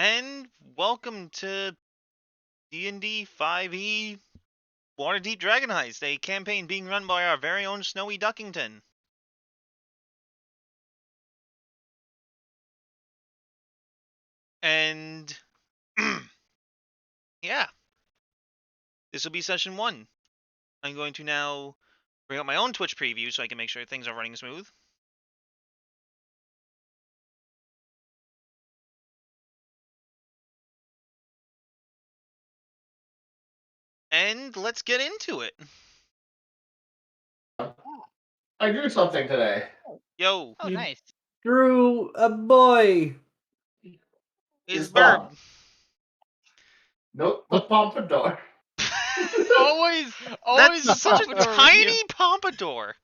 And welcome to DnD 5e Waterdeep Dragon Heist, a campaign being run by our very own Snowy Duckington. And yeah, this will be session 1. I'm going to now bring up my own Twitch preview so I can make sure things are running smooth. And let's get into it. I drew something today. Yo, Oh, nice. Drew a boy. is Bob. Bird. Nope, the pompadour. Always That's such a pompadour with tiny you. pompadour.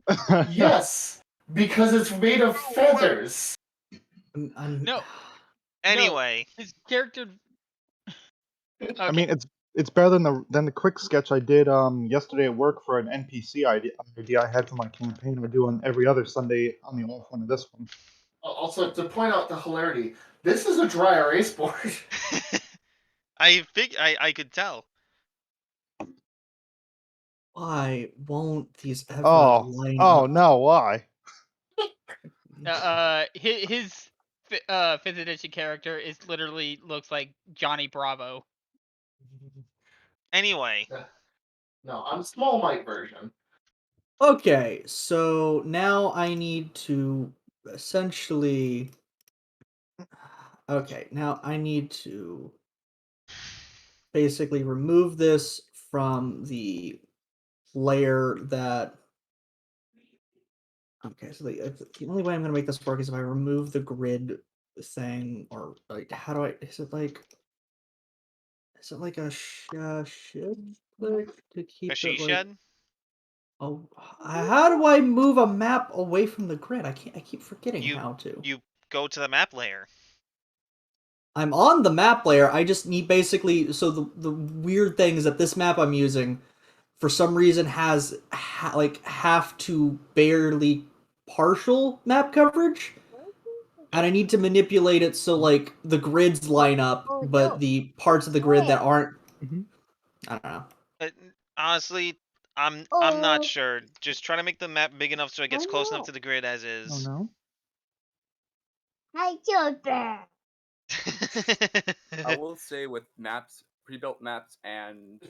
Yes, because it's made of feathers. No. Anyway, His character. Okay. I mean, it's better than the quick sketch I did yesterday at work for an NPC idea I had for my campaign. I do on every other Sunday on the off one of this one. Also, to point out the hilarity, this is a dry erase board. I could tell. Why won't these ever line Oh up? no, why? His 5th edition character literally looks like Johnny Bravo. Anyway. No, I'm small mite version. Okay, so now I need to essentially. Okay, now I need to basically remove this from the layer that. Okay, so the only way I'm gonna make this work is if I remove the grid thing, or like, how do I? Is it like a should click to keep A she it like? shed? Oh, how do I move a map away from the grid? I keep forgetting how to. You go to the map layer. I'm on the map layer. I just need basically. So the weird thing is that this map I'm using, for some reason, has like half to barely partial map coverage, and I need to manipulate it so like the grids line up, but the parts of the grid that aren't. I don't know. Honestly, I'm not sure. Just try to make the map big enough so it gets close enough to the grid as is. Oh no. I killed that. I will say with maps, pre-built maps, and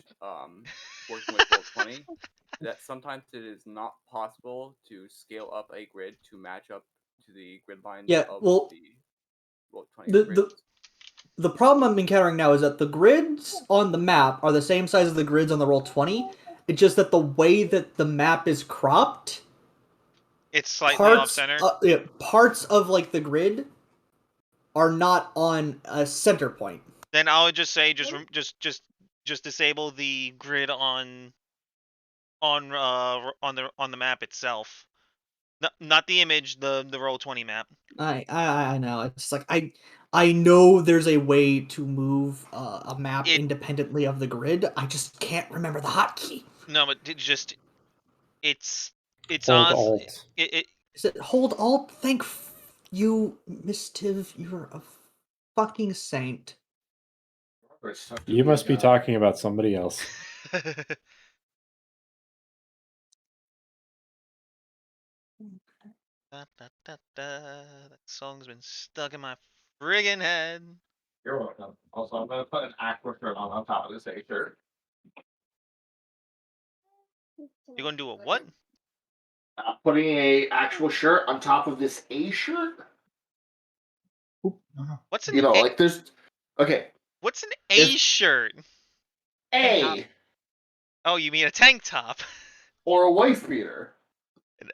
working with Roll20, that sometimes it is not possible to scale up a grid to match up to the grid lines of the Roll20 grids. The problem I'm encountering now is that the grids on the map are the same size as the grids on the Roll20. It's just that the way that the map is cropped, it's slightly off center. Parts of like the grid are not on a center point. Then I would just say just disable the grid on the map itself. Not the image, the Roll20 map. I know. It's like I know there's a way to move a map independently of the grid. I just can't remember the hotkey. No, but it's hold on Alt. Is it hold Alt? Thank you, Mistiv. You're a fucking saint. You must be talking about somebody else. That song's been stuck in my friggin' head. You're welcome. Also, I'm gonna put an aqua shirt on top of this A shirt. You're gonna do a what? Putting a actual shirt on top of this A shirt. What's an like there's okay. What's an A shirt? A. Oh, you mean a tank top? Or a wife beater.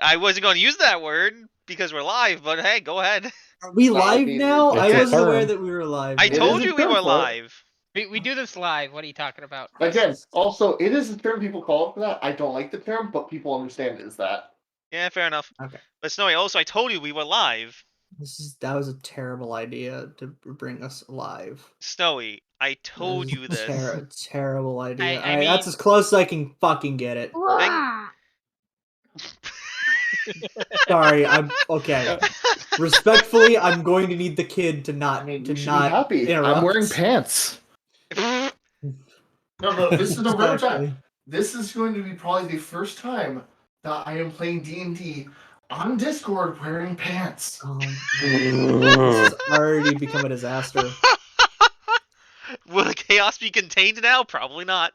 I wasn't going to use that word because we're live, but hey, go ahead. Are we live now? I wasn't aware that we were live. I told you we were live. We do this live. What are you talking about? Again, also, it is a term people call it for that. I don't like the term, but people understand it as that. Yeah, fair enough. Okay. But Snowy, also, I told you we were live. That was a terrible idea to bring us live. Snowy, I told you this. Terrible idea. I mean, that's as close as I can fucking get it. Wow. Sorry, I'm okay. Respectfully, I'm going to need the kid to not I mean, to you should be not happy. interrupt. I'm wearing pants. No, this is the rare time. Exactly. This is going to be probably the first time that I am playing D&D on Discord wearing pants. This has already become a disaster. Will the chaos be contained now? Probably not.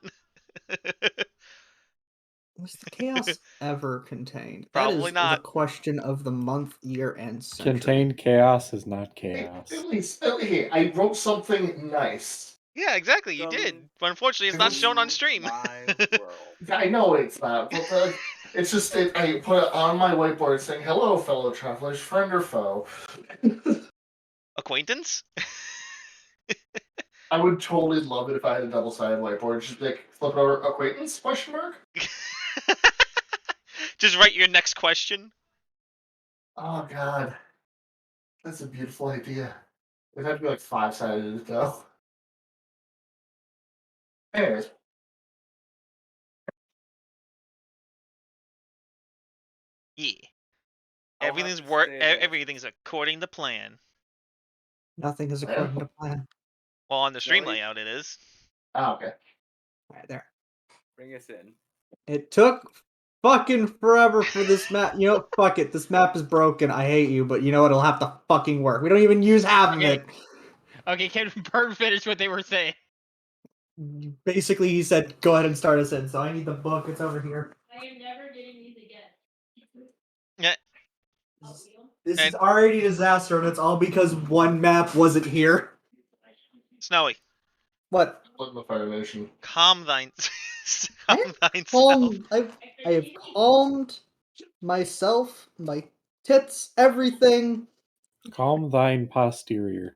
Was the chaos ever contained? Probably that is not. the question of the month, year, and century. Contained chaos is not Hey, chaos. at least, hey, I wrote something nice. Yeah, exactly. You did, but unfortunately, it's not shown on stream. My world. I know it's not, but it's just I put it on my whiteboard saying, "Hello, fellow travelers, friend or foe." Acquaintance? I would totally love it if I had a double-sided whiteboard. Just like flip it over, acquaintance? Question mark. Just write your next question. Oh God, that's a beautiful idea. It'd have to be like 5-sided though. Anyways, Yeah. I'll have Everything's to work. say this. Everything's according to plan. Nothing is according to plan. Well, on the stream Snowy? layout, it is. okay. Right there. Bring us in. It took fucking forever for this map. You know, fuck it. This map is broken. I hate you, but you know what? It'll have to fucking work. We don't even use half of Okay. it. Okay, can Bird finish what they were saying? Basically, he said, "Go ahead and start us in." So I need the book. It's over here. I am never getting these again. Yeah. This And- is already a disaster, and it's all because one map wasn't here. Snowy, What? Look the Fire Nation. calm thine. I calm thyself. Calm. I have calmed myself, my tits, everything. Calm thine posterior.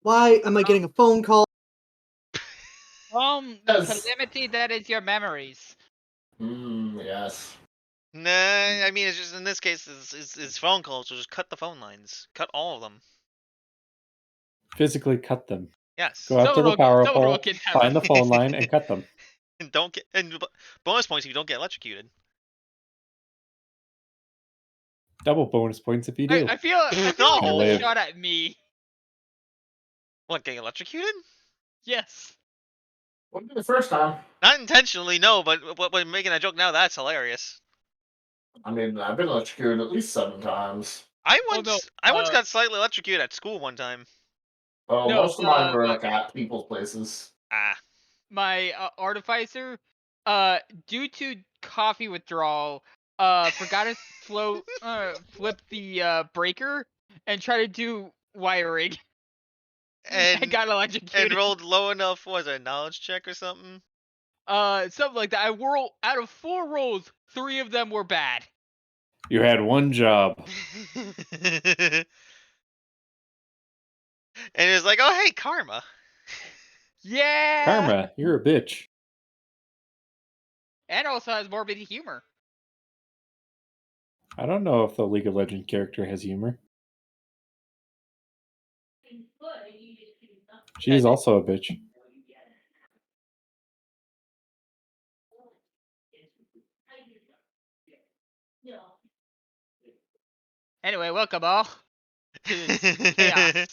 Why am I getting a phone call? Yes. Calamity, that is your memories. Yes. Nah, I mean, it's just in this case, it's phone calls, so just cut the phone lines. Cut all of them. Physically cut them. Yes. Go out to Someone the will- power someone will pole, get that find the one. phone line, and cut them. And don't get bonus points if you don't get electrocuted. Double bonus points if you do. I feel like No. it was Live. shot at me. What, getting electrocuted? Yes. Wouldn't be the first time. Not intentionally, no, but when making a joke now, that's hilarious. I mean, I've been electrocuted at least 7 times. I Oh, once no, I once uh, got slightly electrocuted at school one time. Oh, No, most of mine were my- like at people's places. Ah. My artificer, due to coffee withdrawal, forgot to flip the breaker and try to do wiring. I And got electrocuted. and rolled low enough, was it a knowledge check or something? Something like that. Out of 4 rolls, 3 of them were bad. You had one job. And it was like, oh hey, karma. Yeah. Karma, you're a bitch. And also has morbid humor. I don't know if the League of Legends character has humor. She is also a bitch. Anyway, welcome all to chaos.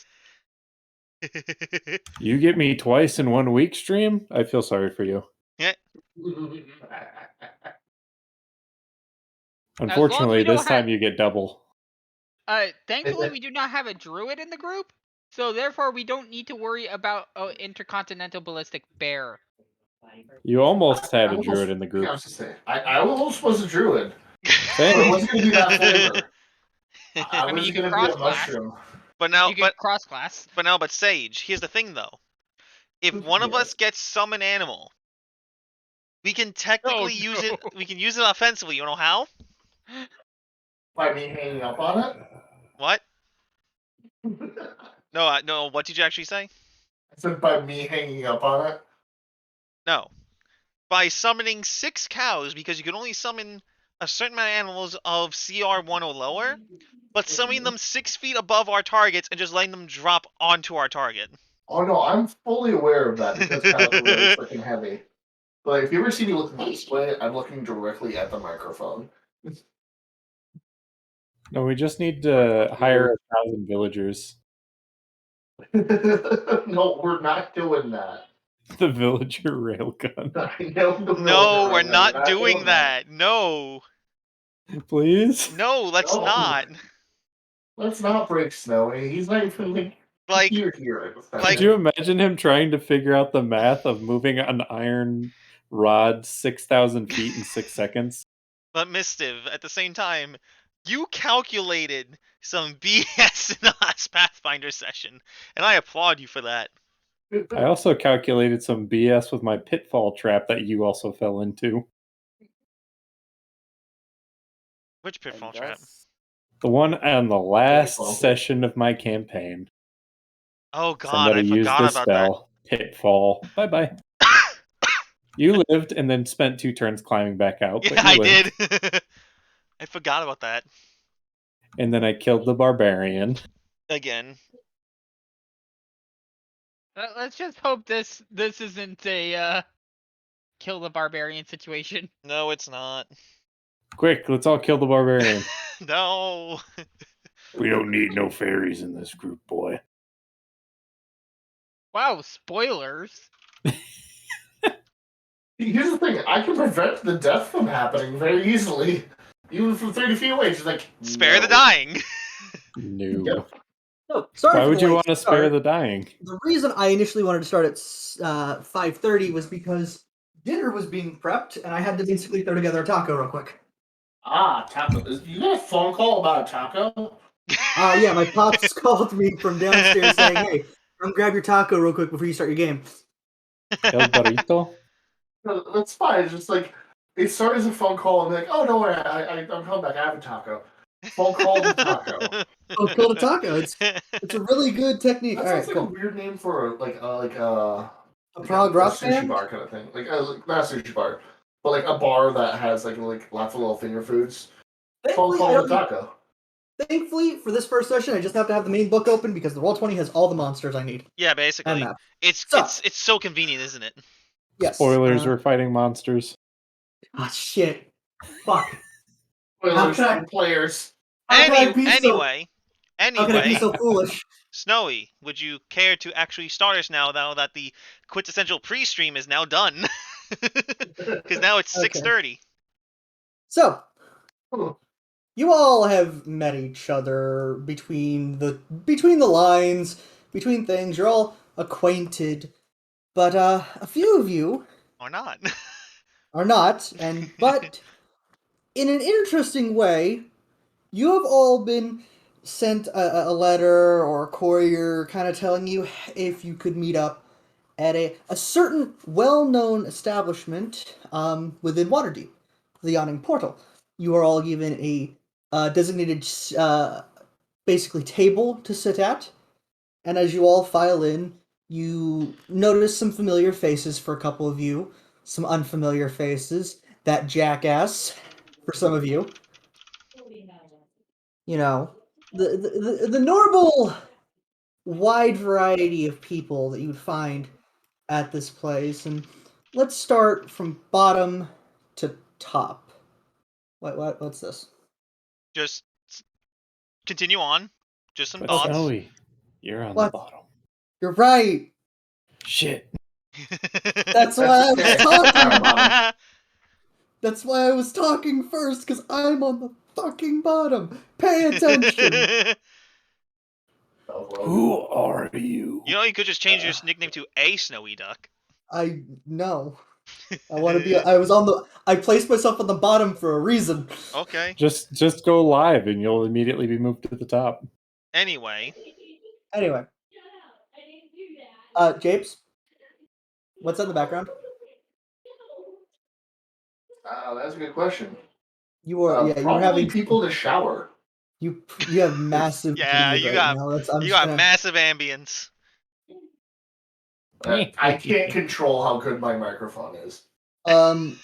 You get me twice in 1 week stream? I feel sorry for you. Unfortunately, don't this time you get double. Thankfully, we do not have a druid in the group, so therefore we don't need to worry about intercontinental ballistic bear. You almost had I a almost- druid in the I group. was to say, I almost was a druid. But it Same. wasn't going to be that flavor. I mean, was you going can to be a cross-class. mushroom. But now, You can cross class. but Sage, here's the thing though. If one of Yes. us gets summon animal, we can technically use it. no. We can use it offensively. You know how? By me hanging up on it? What? I No. What did you actually say? said by me hanging up on it. No. By summoning 6 cows, because you can only summon a certain amount of animals of CR1 or lower, but summoning them 6 feet above our targets and just letting them drop onto our target. Oh no, I'm fully aware of that because cows are really freaking heavy. But if you ever see me looking this way, I'm looking directly at the microphone. No, we just need to hire 1,000 villagers. No, we're not doing that. The villager railgun. No, we're not doing that. No. Please? No, let's No. not. Let's not break Snowy. He's not even Like, here. Could you imagine him trying to figure out the math of moving an iron rod 6,000 feet in 6 seconds? but Mistiv, at the same time, you calculated some BS in the last Pathfinder session, and I applaud you for that. I also calculated some BS with my pitfall trap that you also fell into. Which pitfall trap? The one on the last Pitfall. session of my campaign. Oh god, Somebody I used forgot this about spell. Pitfall. Bye-bye. You lived and then spent 2 turns climbing back out. that. But Yeah, you I lived. did. I forgot about that. And then I killed the barbarian. Again. Let's just hope this isn't a kill the barbarian situation. No, it's not. Quick, let's all kill the barbarian. No. We don't need no fairies in this group, boy. Wow, spoilers. Here's the thing: I can prevent the death from happening very easily, even from 30 feet away. She's like, Spare no. the dying. No. Yep. No, sorry. Why for would the you late want to start. spare the dying? The reason I initially wanted to start at 5:30 was because dinner was being prepped, and I had to basically throw together a taco real quick. Ah, taco. You got a phone call about a taco? Yeah, my pops called me from downstairs saying, "Hey, come grab your taco real quick before you start your game." El burrito? No, that's fine. It's just like it started as a phone call and like, oh no, I'm coming back. I have a taco. Phone call to taco. Oh, it's called a taco. It's a really good technique. That All right, sounds like cool. a weird name for A like prog a rock sushi band? bar kind of thing. Like not a sushi bar, but like a bar that has like lots of little finger foods. Phone Thankfully, call to taco. Thankfully, for this first session, I just have to have the main book open because the Roll20 has all the monsters I need. Yeah, And basically. map. It's So- it's so convenient, isn't it? Yes. Spoilers, we're fighting monsters. Ah, shit. Fuck. Spoilers can I- for players. How can I be Anyway, How can I be so foolish? Snowy, would you care to actually start us now that the quintessential pre-stream is now done? Because now it's Okay. 6:30. So, Hmm. you all have met each other between the lines, between things. You're all acquainted, but a few of you Or not. are not, but in an interesting way, you have all been sent a letter or a courier kind of telling you if you could meet up at a certain well-known establishment within Waterdeep, the Yawning Portal. You are all given a designated basically table to sit at, and as you all file in, you notice some familiar faces for a couple of you, some unfamiliar faces, that jackass for some of you. You know, the normal wide variety of people that you would find at this place. And let's start from bottom to top. What's this? Just continue on. Just some But thoughts. Snowy, you're on What? the bottom. You're right. Shit. That's why I was okay. talking. That's why I was talking first, because I'm on the fucking bottom. Pay attention. Who are you? You know, you could just change your nickname to A Snowy Duck. I know. I want to be. I placed myself on the bottom for a reason. Okay. Just go live and you'll immediately be moved to the top. Anyway, Anyway, Japes, what's in the background? That's a good question. You were you were Probably having people to shower. You have massive yeah, bleed you right got now. I'm you just got gonna- massive ambience. I can't control how good my microphone is. I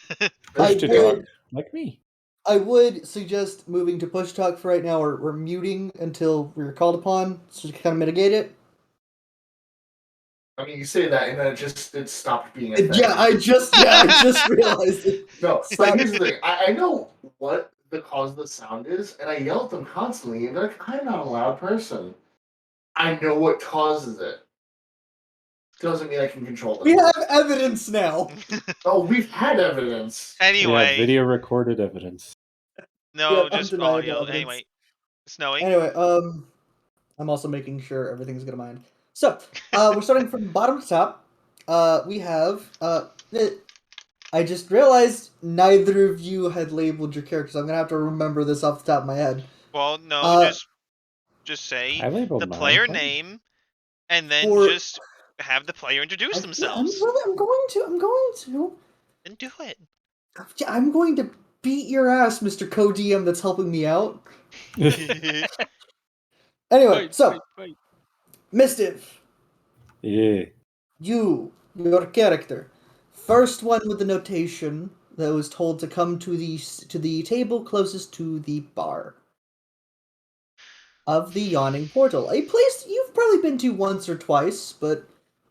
Push to would- talk like me. I would suggest moving to push talk for right now, or we're muting until we're called upon, so to kind of mitigate it. I mean, you say that, and then it stopped being a thing. Yeah, I just realized it. No, like, here's the thing. I know what the cause of the sound is, and I yell at them constantly, and they're like, I'm not a loud person. I know what causes it. Doesn't mean I can control them. We have evidence now. Oh, we've had evidence. We have Anyway, video recorded evidence. no, Yeah, just undeniable audio. evidence. Anyway, Snowy. Anyway, I'm also making sure everything's good in mind. So, we're starting from bottom to top. We have, I just realized neither of you had labeled your characters. I'm gonna have to remember this off the top of my head. Well, no, just I say labeled the mine. player What? name, and then For- just have the player introduce I'm themselves. going to. And do it. I'm going to beat your ass, Mr. Co-DM that's helping me out. Anyway, Wait, so, wait. Mistiv, Yeah. your character. First one with the notation that was told to come to the table closest to the bar of the Yawning Portal. A place you've probably been to once or twice, but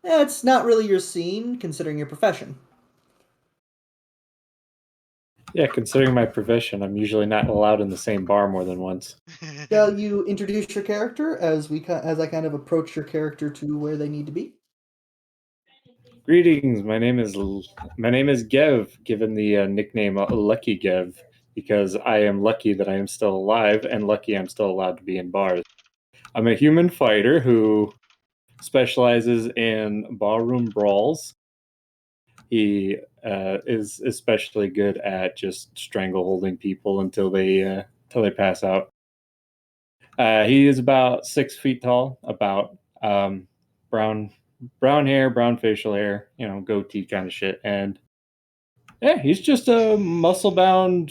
it's not really your scene, considering your profession. Yeah, considering my profession, I'm usually not allowed in the same bar more than once. Shall you introduce your character as I kind of approach your character to where they need to be? Greetings. My name is Gev, given the nickname Lucky Gev, because I am lucky that I am still alive, and lucky I'm still allowed to be in bars. I'm a human fighter who specializes in ballroom brawls. He is especially good at just strangleholding people until they pass out. He is about 6 feet tall, about brown hair, brown facial hair, goatee kind of shit, and yeah, he's just a muscle-bound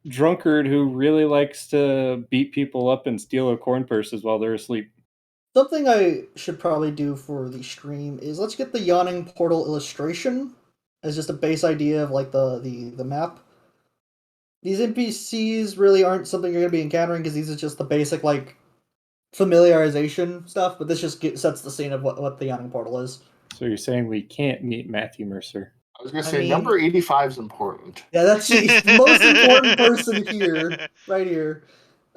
drunkard who really likes to beat people up and steal their corn purses while they're asleep. Something I should probably do for the stream is let's get the Yawning Portal illustration as just a base idea of like the map. These NPCs really aren't something you're going to be encountering because these are just the basic like familiarization stuff, but this just sets the scene of what the Yawning Portal is. So you're saying we can't meet Matthew Mercer? I was going to say, number 85 is important. Yeah, that's the most important person here, right here.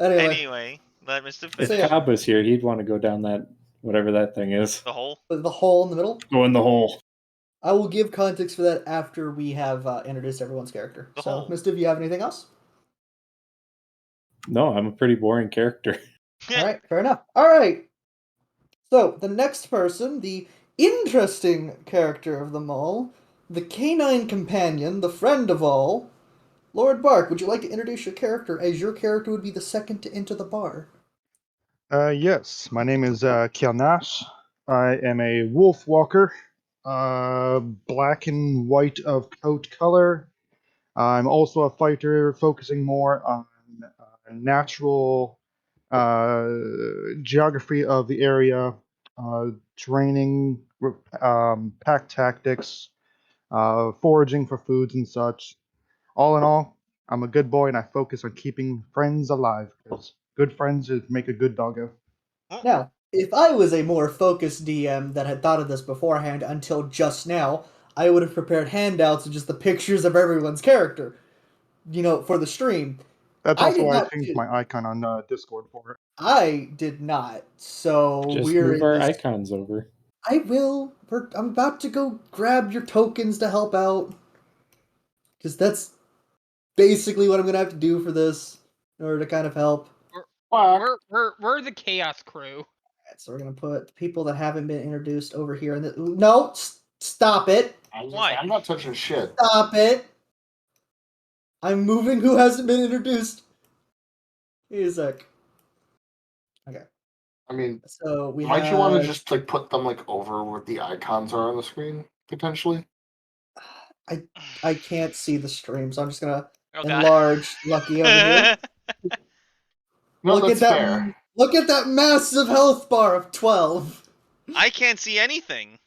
Anyway, let Mr. If finish. yeah. Cobb was here, he'd want to go down that, whatever that thing is. The hole? The hole in the middle? Go in the hole. I will give context for that after we have introduced everyone's character. The So, hole. Mister, do you have anything else? No, I'm a pretty boring character. Alright, fair enough. Alright. So, the next person, the interesting character of them all, the canine companion, the friend of all, Lord Bark, would you like to introduce your character as your character would be the second to enter the bar? Yes, my name is Kianash. I am a wolf walker, black and white of coat color. I'm also a fighter, focusing more on natural geography of the area, training, pack tactics, foraging for foods and such. All in all, I'm a good boy and I focus on keeping friends alive because good friends make a good doggo. Now, if I was a more focused DM that had thought of this beforehand until just now, I would have prepared handouts of just the pictures of everyone's character, for the stream. That's I also did why I not changed do- my icon on Discord for it. I did not, so Just we're move in our this. icons over. I will. I'm about to go grab your tokens to help out, because that's basically what I'm gonna have to do for this in order to kind of help. We're the chaos crew. Alright, so we're gonna put people that haven't been introduced over here. No, stop it! Why? I'm not touching shit. Stop it! I'm moving who hasn't been introduced. Give me a sec. Okay. I mean, So we might have... you want to just like put them like over where the icons are on the screen potentially? I can't see the stream, so I'm just gonna Oh, God. enlarge Lucky over here. No, Look that's at that! fair. Look at that massive health bar of 12. I can't see anything.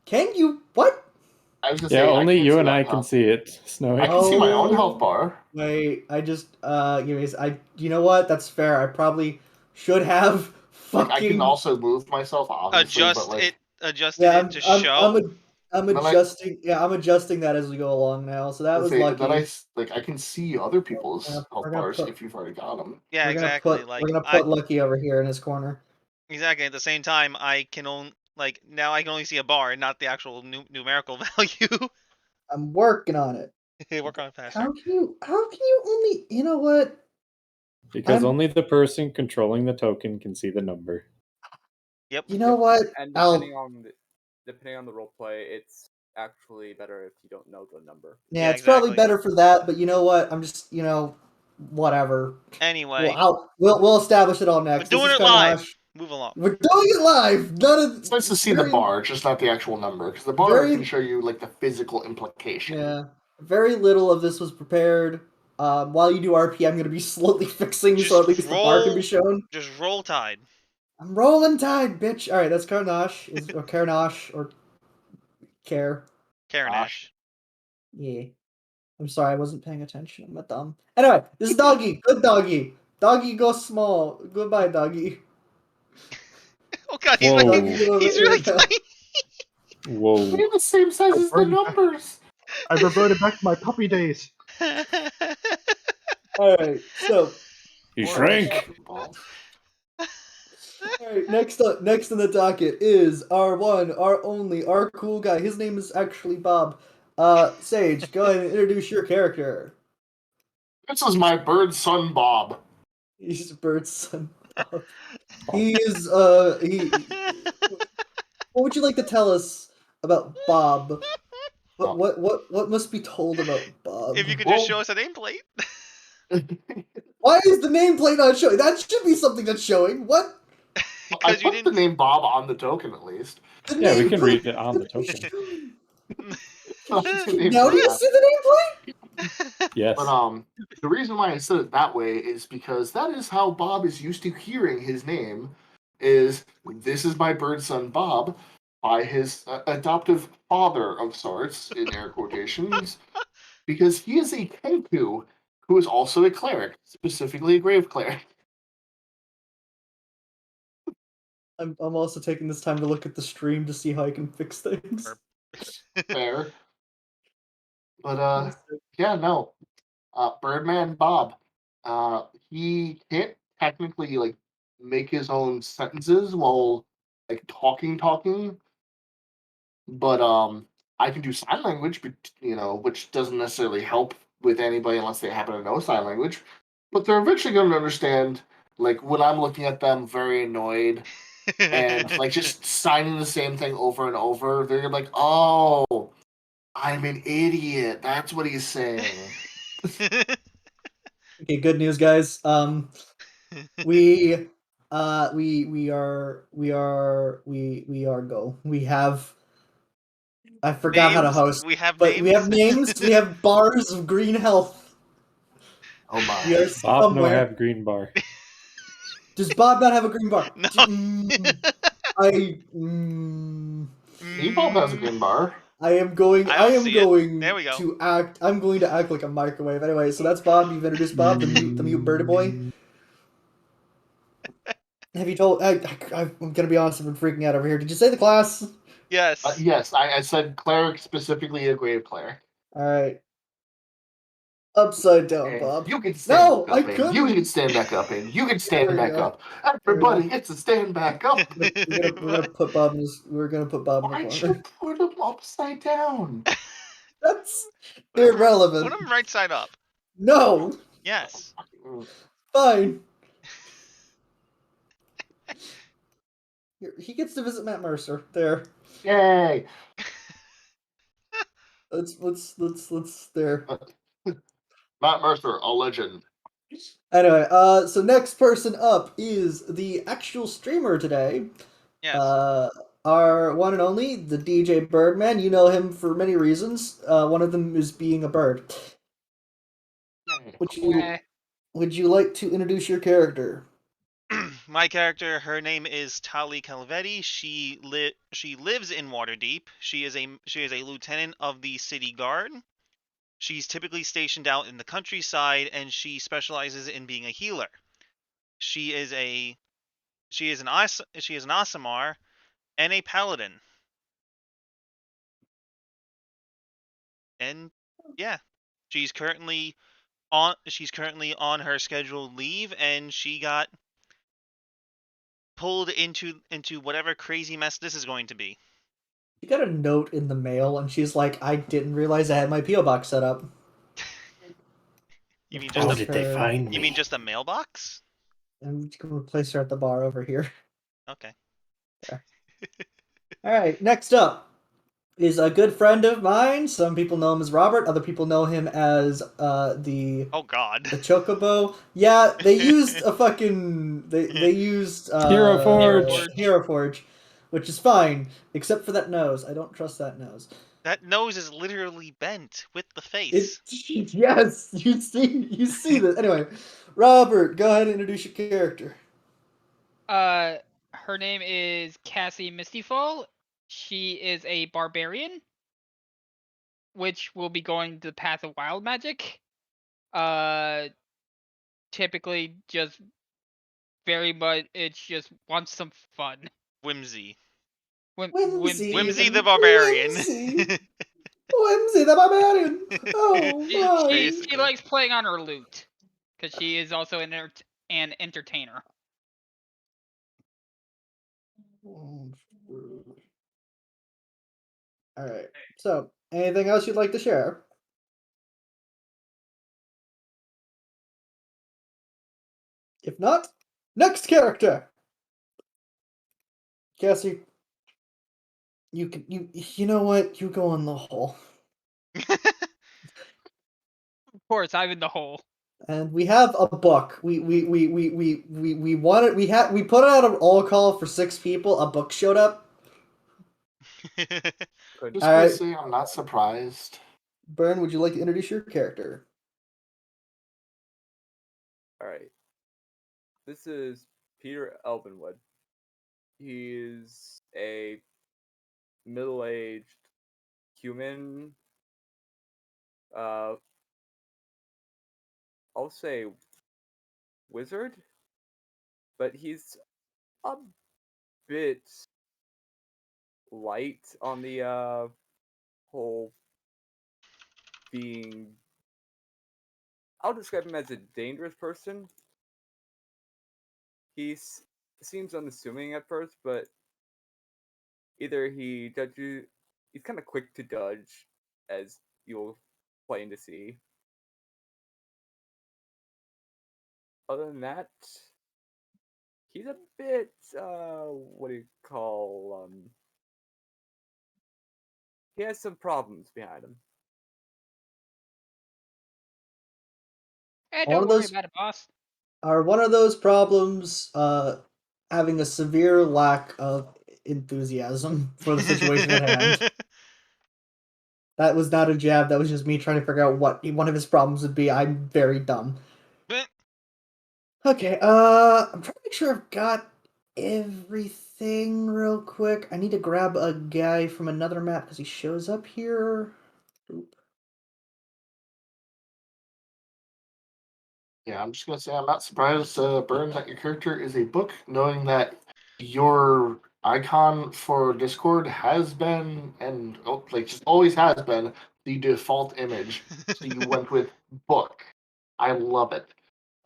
Can you? What? I was gonna Yeah, say, only can't you see and that I top. can see it. Snowy. I can see my own Oh. health bar. Wait, I just you know what? That's fair. I probably should have Like, fucking. I can also move myself, obviously, but like, Adjusted Yeah, it to show. I'm then I- adjusting. Yeah, I'm adjusting that as we go along now. So that was lucky. Then I can see other people's We're health gonna bars put- if you've already got them. Yeah, we're gonna exactly. put Like we're gonna put Lucky over here in his corner. exactly. At the same time, I can only now I can only see a bar and not the actual numerical value. I'm working on it. Work on it faster. How can you only? You know what? Because I'm- only the person controlling the token can see the number. Yep. You know what? And I'll. depending on the role play, it's actually better if you don't know the number. Yeah, Yeah, it's probably exactly. better for that. But you know what? I'm just whatever. Anyway, We'll establish it all next. we're doing This it is live. Karnash. Move along. We're doing it live. None of It's nice to see the bar, just not the actual number, because the bar Very- can show you like the physical implication. Yeah, very little of this was prepared. While you do RP, I'm going to be slowly fixing so at least the bar can be shown. Just roll Tide. I'm rolling Tide, bitch. All right, that's Karnash or Karnash or Care. Karanash. Yeah. I'm sorry, I wasn't paying attention. I'm a dumb. Anyway, this is Doggy. Good Doggy. Doggy, go small. Goodbye, Doggy. Oh god, he's Whoa. he's really tiny. Whoa. They're the same size as the numbers. I've reverted back to my puppy days. All right, so He shrank. all right, next on the docket is our one, our only, our cool guy. His name is actually Bob. Sage, go ahead and introduce your character. This is my bird son Bob. He's a bird's son. Bob. He is he. What would you like to tell us about Bob? What must be told about Bob? If you could just show us a nameplate. Why is the nameplate not showing? That should be something that's showing. What? I Because you put the didn't. name Bob on the token at least. The Yeah, we can nameplate- read it on the token. Now do you see the nameplate? Yes. But the reason why I said it that way is because that is how Bob is used to hearing his name. Is this is my bird son Bob by his adoptive father of sorts in air quotations, because he is a Kenku who is also a cleric, specifically a grave cleric. I'm also taking this time to look at the stream to see how I can fix things. Fair. But yeah, no. Birdman Bob. He can't technically like make his own sentences while like talking, but I can do sign language, but which doesn't necessarily help with anybody unless they happen to know sign language. But they're eventually going to understand. Like when I'm looking at them very annoyed and like just signing the same thing over and over, they're like, "Oh, I'm an idiot. That's what he's saying." Okay, good news, guys. We are go. We have. I forgot how to Names? host. We have But names. we have names. We have bars of green health. Oh my! We are Bob no somewhere. have green bar. Does Bob not have a green bar? No. Bob has a green bar. I am going. I I don't am see it. going There we go. to act. I'm going to act like a microwave. Anyway, so that's Bob. You've introduced Bob, the mute birdie boy. Have you told? I'm gonna be honest. I've been freaking out over here. Did you say the class? Yes. Yes, I said cleric, specifically a grave cleric. All right. Upside down, And Bob. you can stand No, back I up, and couldn't. you can stand back up, and you can stand There we back go. up. Everybody gets to stand back up. We're gonna put Bob in this. We're gonna put Bob in the Why'd corner. you put him upside down? That's Put 'em irrelevant. right side up. No, Yes. fine. Here, he gets to visit Matt Mercer. There. Yay! Let's there. Matt Mercer, a legend. Anyway, so next person up is the actual streamer today. Yes. Our one and only, the DJ Birdman. You know him for many reasons. One of them is being a bird. Would you like to introduce your character? My character, her name is Tali Calvetti. She lives in Waterdeep. She is a lieutenant of the city guard. She's typically stationed out in the countryside, and she specializes in being a healer. She is an Aasimar and a paladin. And yeah, she's currently on her scheduled leave, and she got pulled into whatever crazy mess this is going to be. She got a note in the mail, and she's like, "I didn't realize I had my PO box set up." You mean How just did they find you mean just a mailbox? I'm just gonna replace her at the bar over here. Okay. All right, next up is a good friend of mine. Some people know him as Robert. Other people know him as the Oh God. Chocobo. Yeah, they used a fucking they used Hero Forge. Hero Forge, which is fine, except for that nose. I don't trust that nose. That nose is literally bent with the It face. yes, you see this. Anyway, Robert, go ahead and introduce your character. Her name is Cassie Mistyfall. She is a barbarian, which will be going the path of wild magic. Typically just very much it's just wants some fun. Whimsy. Whimsy. The barbarian. Whimsy the barbarian. Oh my. She likes playing on her lute, because she is also an entertainer. All right. So, anything else you'd like to share? If not, next character. Cassie, you know what? You go in the hole. Of course, I'm in the hole. And we have a book. We wanted we put out an all call for 6 people. A book showed up. Could Just All gonna right. say I'm not surprised. Byrne, would you like to introduce your character? All right. This is Peter Elvenwood. He's a middle-aged human. I'll say wizard, but he's a bit light on the whole being. I'll describe him as a dangerous person. He seems unassuming at first, but either he judges. He's kind of quick to judge, as you'll plain to see. Other than that, he's a bit what do you call he has some problems behind him. Eh, One don't of worry those about it, boss. are one of those problems having a severe lack of enthusiasm for the situation at hand. That was not a jab, that was just me trying to figure out what one of his problems would be. I'm very dumb. Okay, I'm trying to make sure I've got everything real quick. I need to grab a guy from another map because he shows up here. Oop. Yeah, I'm just gonna say I'm not surprised, Burn, that your character is a book, knowing that your icon for Discord has been and just always has been the default image. So you went with book. I love it.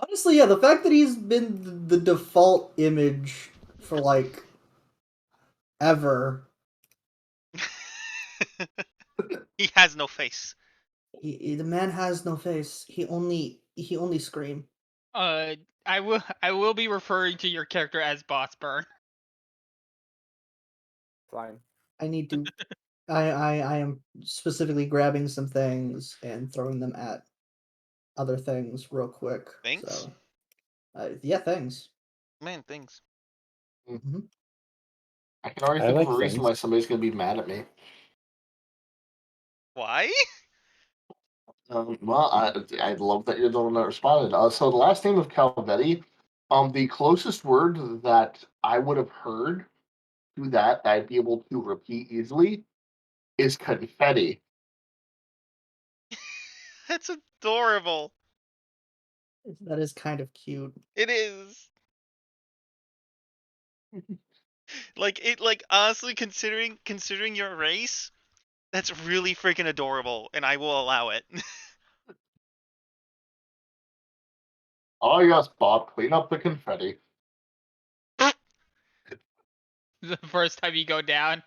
Honestly, yeah, the fact that he's been the default image for like ever. He has no face. The man has no face. He only scream. I will be referring to your character as Boss Burn. Fine. I need to. I am specifically grabbing some things and throwing them at other things real quick. Things? So, yeah, things. Man, things. Mm-hmm. I can already I think like of a reason things. why somebody's gonna be mad at me. Why? Well, I love that you're the one that responded. So the last name of Calvetti, the closest word that I would have heard to that I'd be able to repeat easily is confetti. That's adorable. That is kind of cute. It is. Like honestly considering your race, That's really freaking adorable, and I will allow it. Oh yes, Bob, clean up the confetti. The first time you go down.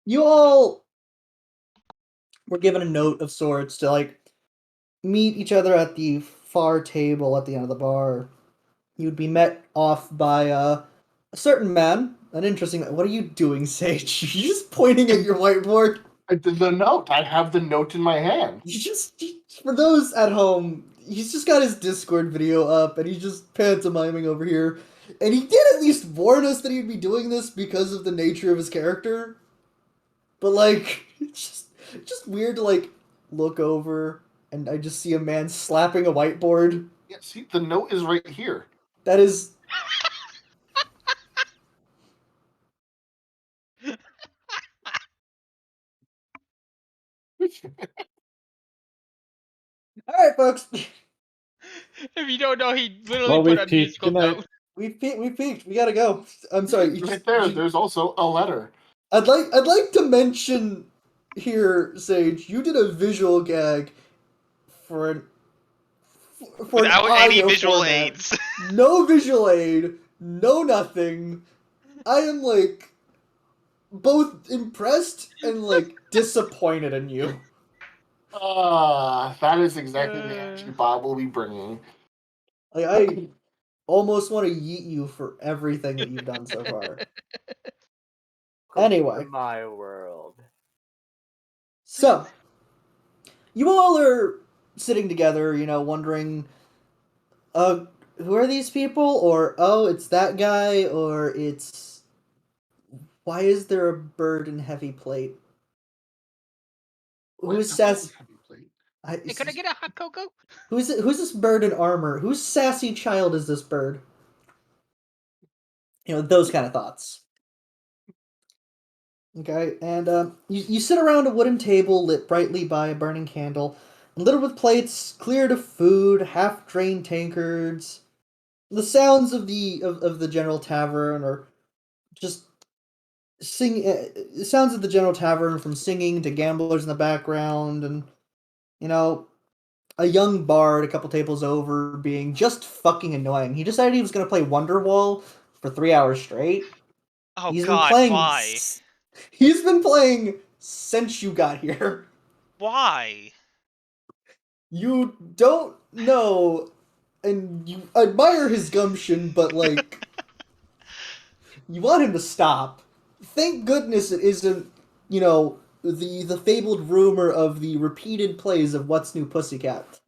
You all were given a note of sorts to like meet each other at the far table at the end of the bar. You would be met off by a certain man, an interesting man. What are you doing, Sage? You're just pointing at your whiteboard. The note. I have the note in my hand. For those at home, he's just got his Discord video up and he's just pantomiming over here. And he did at least warn us that he'd be doing this because of the nature of his character. But like, it's just weird to like look over and I just see a man slapping a whiteboard. Yeah, see, the note is right here. That is. Alright, folks. If you don't know, he literally Well, put we've a peaked. musical Good night. note. We peaked. We gotta go. I'm sorry. Right there. There's also a letter. I'd like to mention here, Sage, you did a visual gag for an Without any audio visual format. aids. No visual aid, no nothing. I am like both impressed and like disappointed in you. That is exactly the energy Bob will be bringing. Like I almost want to yeet you for everything that you've done so far. Anyway. To my world. So, you all are sitting together, you know, wondering, who are these people? Or, oh, it's that guy, or it's... Why is there a bird in heavy plate? Who's sassy? Hey, could I get a hot cocoa? Who's this bird in armor? Whose sassy child is this bird? You know, those kind of thoughts. Okay, and you sit around a wooden table lit brightly by a burning candle, littered with plates cleared of food, half-drained tankards. The sounds of the general tavern are just sounds of the general tavern, from singing to gamblers in the background, and you know, a young bard a couple tables over being just fucking annoying. He decided he was going to play Wonderwall for 3 hours straight. Oh He's been God, playing. why? He's been playing since you got here. Why? You don't know, and you admire his gumption, but like, you want him to stop. Thank goodness it isn't, you know, the fabled rumor of the repeated plays of What's New Pussycat.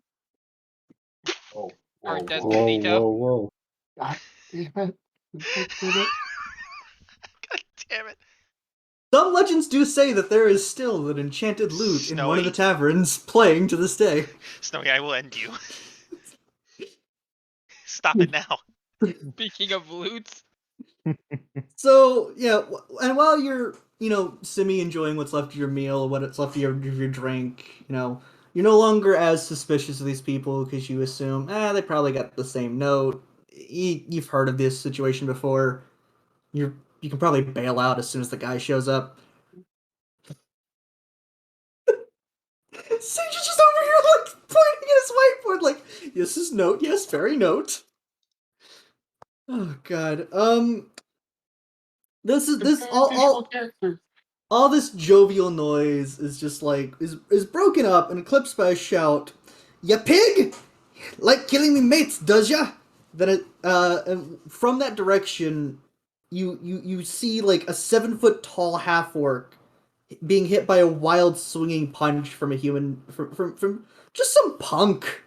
Oh, Or whoa, Despacito. Whoa. God damn it. God damn it. God damn it. Some legends do say that there is still an enchanted lute in one of the Snowy? taverns playing to this day. Snowy, I will end you. Stop it now. Speaking of loots. So, yeah, and while you're, you know, semi-enjoying what's left of your meal, what's left of your drink, you know, you're no longer as suspicious of these people because you assume, they probably got the same note. You've heard of this situation before. You can probably bail out as soon as the guy shows up. Sage is just over here, like, pointing at his whiteboard, like, yes, this note, yes, very note. Oh, God. This all this jovial noise is just like is broken up and eclipsed by a shout, "Ya pig! Like killing me mates, does ya?" Then and from that direction, you see like a 7-foot tall half orc being hit by a wild swinging punch from a human from just some punk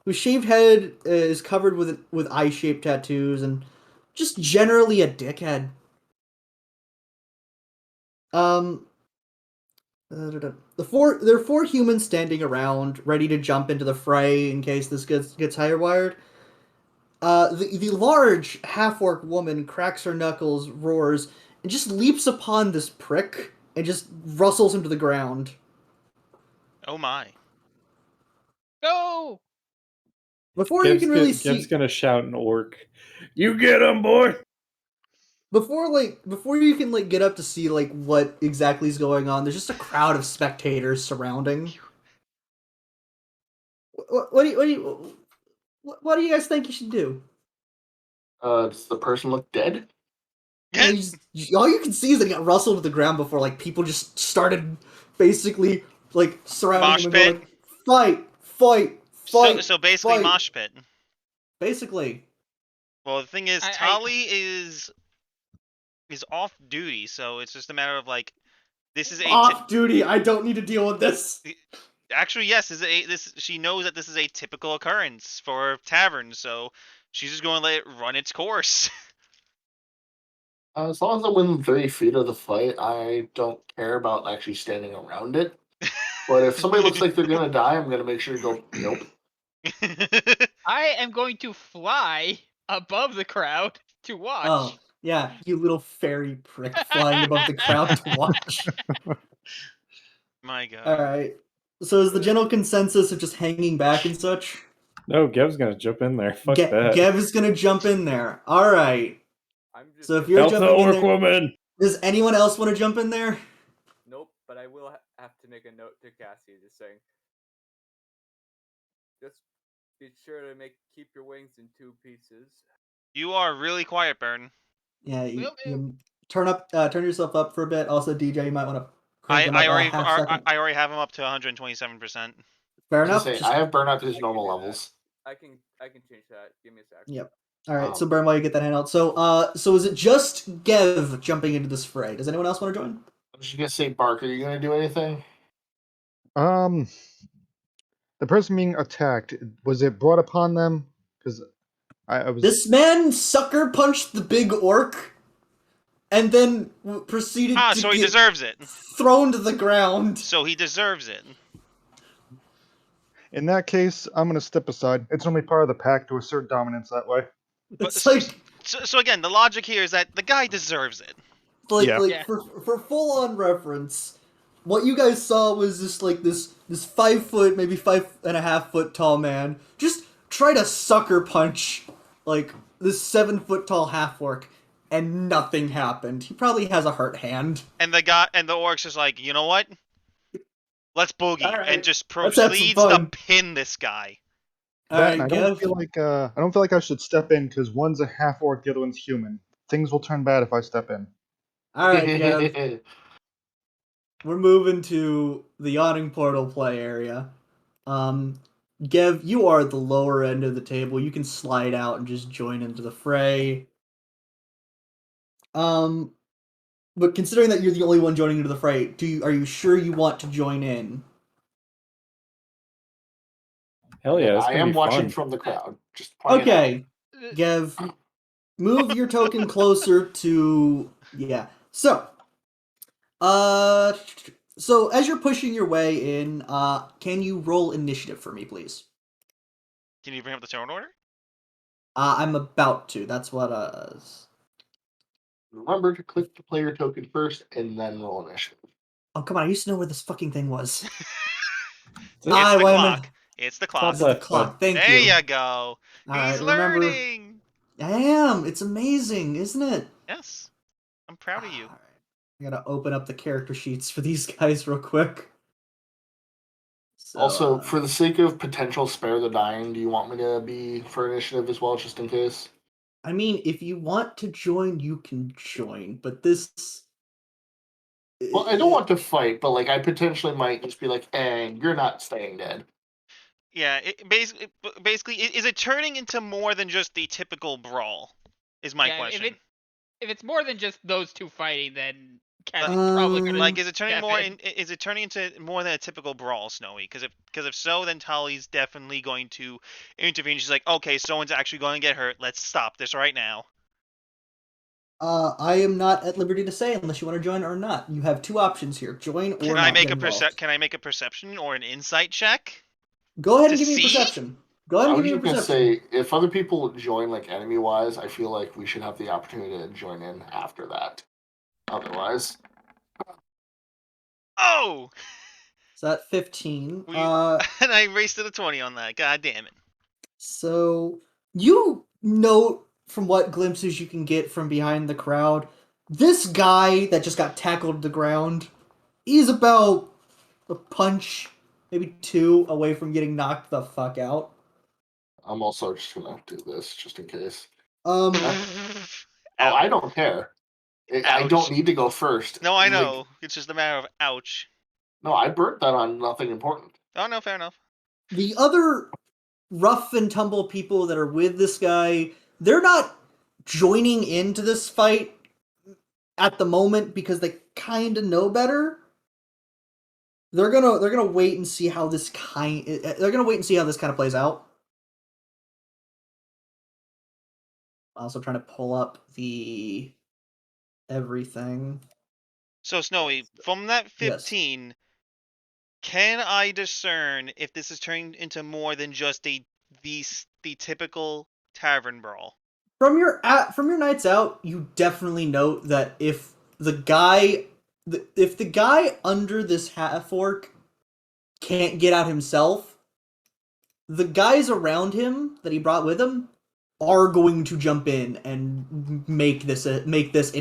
whose shaved head is covered with eye shaped tattoos and just generally a dickhead. Um, there are 4 humans standing around, ready to jump into the fray in case this gets higher wired. The large half orc woman cracks her knuckles, roars, and just leaps upon this prick and just rustles him to the ground. Oh my. No! Before you can really see, Gev's gonna shout an orc. You get him, boy! before you can get up to see what exactly is going on, there's just a crowd of spectators surrounding. What do you guys think you should do? Does the person look dead? Yeah, all you can see is that he got rustled to the ground before people just started basically surrounding Mosh him and pit? going fight, fight, fight. So basically fight. mosh pit. Basically. Well, the thing is, Tali is off duty, so it's just a matter of this is off duty. I don't need to deal with this. Actually, yes, she knows that this is a typical occurrence for taverns, so she's just going to let it run its course. As long as I'm within 30 feet of the fight, I don't care about actually standing around it. But if somebody looks like they're gonna die, I'm gonna make sure to go, nope. I am going to fly above the crowd to watch. Oh, yeah, you little fairy prick flying above the crowd to watch. My God. Alright. So is the general consensus of just hanging back and such? No, Gev's gonna jump in there. Fuck that. Gev is gonna jump in there. Alright. So if you're Help the jumping in orc there, woman! does anyone else want to jump in there? Nope, but I will have to make a note to Cassie, just saying. Just be sure to keep your wings in 2 pieces. You are really quiet, Burn. Yeah, you turn yourself up for a bit. Also, DJ, you might want to crank him up I already have him up to 127%. Fair enough. I have Burn up to his normal levels. I can change that. Give me a sec. Yep. All right. So Burn, while you get that handout. So is it just Gev jumping into this fray? Does anyone else want to join? I was just gonna say, Bark, are you gonna do anything? The person being attacked, was it brought upon them? Because I was. This man sucker punched the big orc, and then proceeded to so he deserves it. Thrown to the ground. So he deserves it. In that case, I'm gonna step aside. It's only part of the pack to assert dominance that way. So again, the logic here is that the guy deserves it. For full on reference, what you guys saw was just this 5 foot, maybe 5.5 foot tall man just try to sucker punch this 7 foot tall half orc, and nothing happened. He probably has a hurt hand. And the orc's just like, you know what? Let's boogie, and just proceeds to pin this guy. I don't feel like I should step in because one's a half orc, the other one's human. Things will turn bad if I step in. All right, Gev. We're moving to the yawning portal play area. Gev, you are at the lower end of the table. You can slide out and just join into the fray. But considering that you're the only one joining into the fray, are you sure you want to join in? Hell yeah, I am watching from the crowd. Just okay, Gev, move your token closer to So, so as you're pushing your way in, can you roll initiative for me, please? Can you bring up the turn order? I'm about to. That's what Remember to click the player token first and then roll initiative. Oh, come on. I used to know where this fucking thing was. It's the clock. It's the clock. It's the clock. Thank you. There you go. He's learning. I am. It's amazing, isn't it? Yes. I'm proud of you. I gotta open up the character sheets for these guys real quick. So, also, for the sake of potential spare the dying, do you want me to be for initiative as well, just in case? I mean, if you want to join, you can join, but this... Well, I don't want to fight, but I potentially might just be like, you're not staying dead. Yeah, basically, is it turning into more than just the typical brawl? Is my question. If it's more than just those two fighting, then Cassie's probably gonna is it turning into more than a typical brawl, Snowy? Because if so, then Tali's definitely going to intervene. She's like, okay, someone's actually going to get hurt. Let's stop this right now. I am not at liberty to say unless you want to join or not. You have 2 options here: join or Can not. Can I make a perception or an insight check? Go ahead and give me a perception. Go ahead and give me a perception. I was just gonna say, if other people join enemy-wise, I feel like we should have the opportunity to join in after that. Otherwise, oh, is that 15? And I wasted a 20 on that. God damn it! So you note from what glimpses you can get from behind the crowd, this guy that just got tackled to the ground is about a punch, maybe two, away from getting knocked the fuck out. I'm also just gonna do this just in case. Um, Oh, I don't care. I Ouch. don't need to go first. No, I Like, know. It's just a matter of ouch. no, I burnt that on nothing important. Oh no, fair enough. the other rough and tumble people that are with this guy, they're not joining into this fight at the moment because they kind of know better. They're gonna wait and see how this kind of plays out. Also trying to pull up the everything. So Snowy, from that Yes. 15, can I discern if this is turning into more than just the typical tavern brawl? From your nights out, you definitely note that if the guy under this half orc can't get out himself, the guys around him that he brought with him are going to jump in and make this an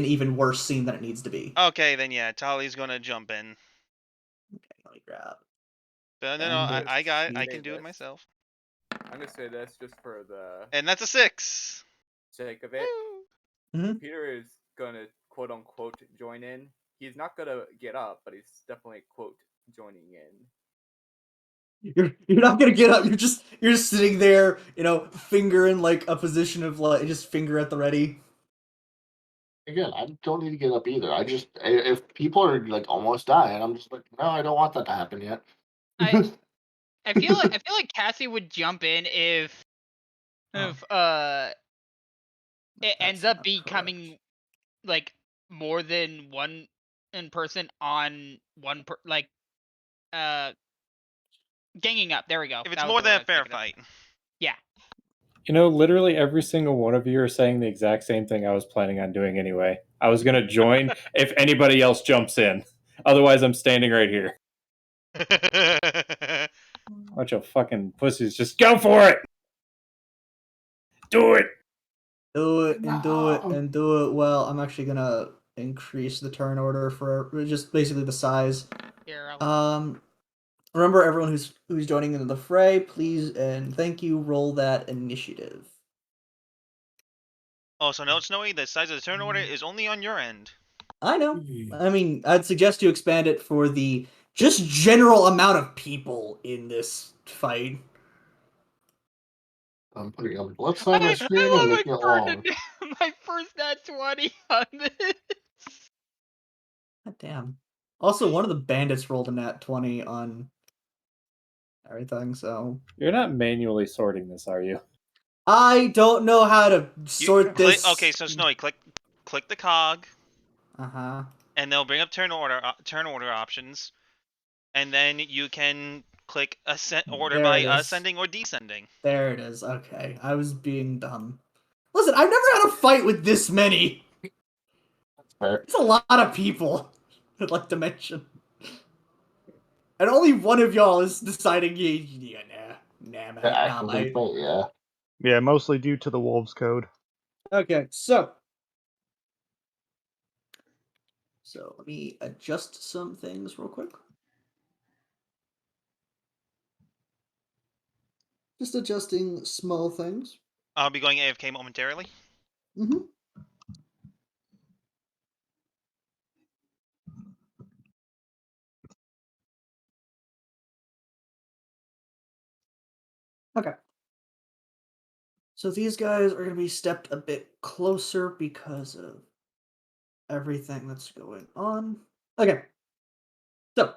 even worse scene than it needs to be. Okay, then yeah, Tali's gonna jump in. Okay, let me grab. But no, And I got it. I Say can do it this. myself. I'm gonna say this just for the And that's a 6. sake of it. Woo. Mhm. Peter is gonna quote unquote join in. He's not gonna get up, but he's definitely quote joining in. You're not gonna get up. You're just sitting there, finger in like a position of like just finger at the ready. Again, I don't need to get up either. I just if people are like almost dying, I'm just like, no, I don't want that to happen yet. I feel like Cassie would jump in if it ends up becoming like more than one in person on one ganging up. There we go. If That it's was more the word than I a was fair thinking of. fight. Yeah. Literally every single one of you are saying the exact same thing I was planning on doing anyway. I was going to join if anybody else jumps in. Otherwise, I'm standing right here. Bunch of fucking pussies. Just go for it! Do it! Do it and do it and do it well. I'm actually gonna increase the turn order for just basically the size. Here, Remember everyone who's joining into the fray, please and thank you. Roll that initiative. Oh, so no, Snowy, the size of the turn order is only on your end. I know. I mean, I'd suggest you expand it for the just general amount of people in this fight. I'm putting on the left side of my screen and making it long. my first nat 20 on this. God damn. Also, one of the bandits rolled a nat 20 on everything, so You're not manually sorting this, are you? I don't know how to sort this. Okay, so Snowy, click the cog. Uh-huh. And they'll bring up turn order options, and then you can click order by ascending or descending. There it is. Okay, I was being dumb. Listen, I've never had a fight with this many. It's a lot of people, I'd like to mention. And only one of y'all is deciding, nah, mate. Yeah. Yeah, mostly due to the Wolves Code. Okay, so let me adjust some things real quick. Just adjusting small things. I'll be going AFK momentarily. Mm-hmm. Okay. So these guys are going to be stepped a bit closer because of everything that's going on. Okay. So.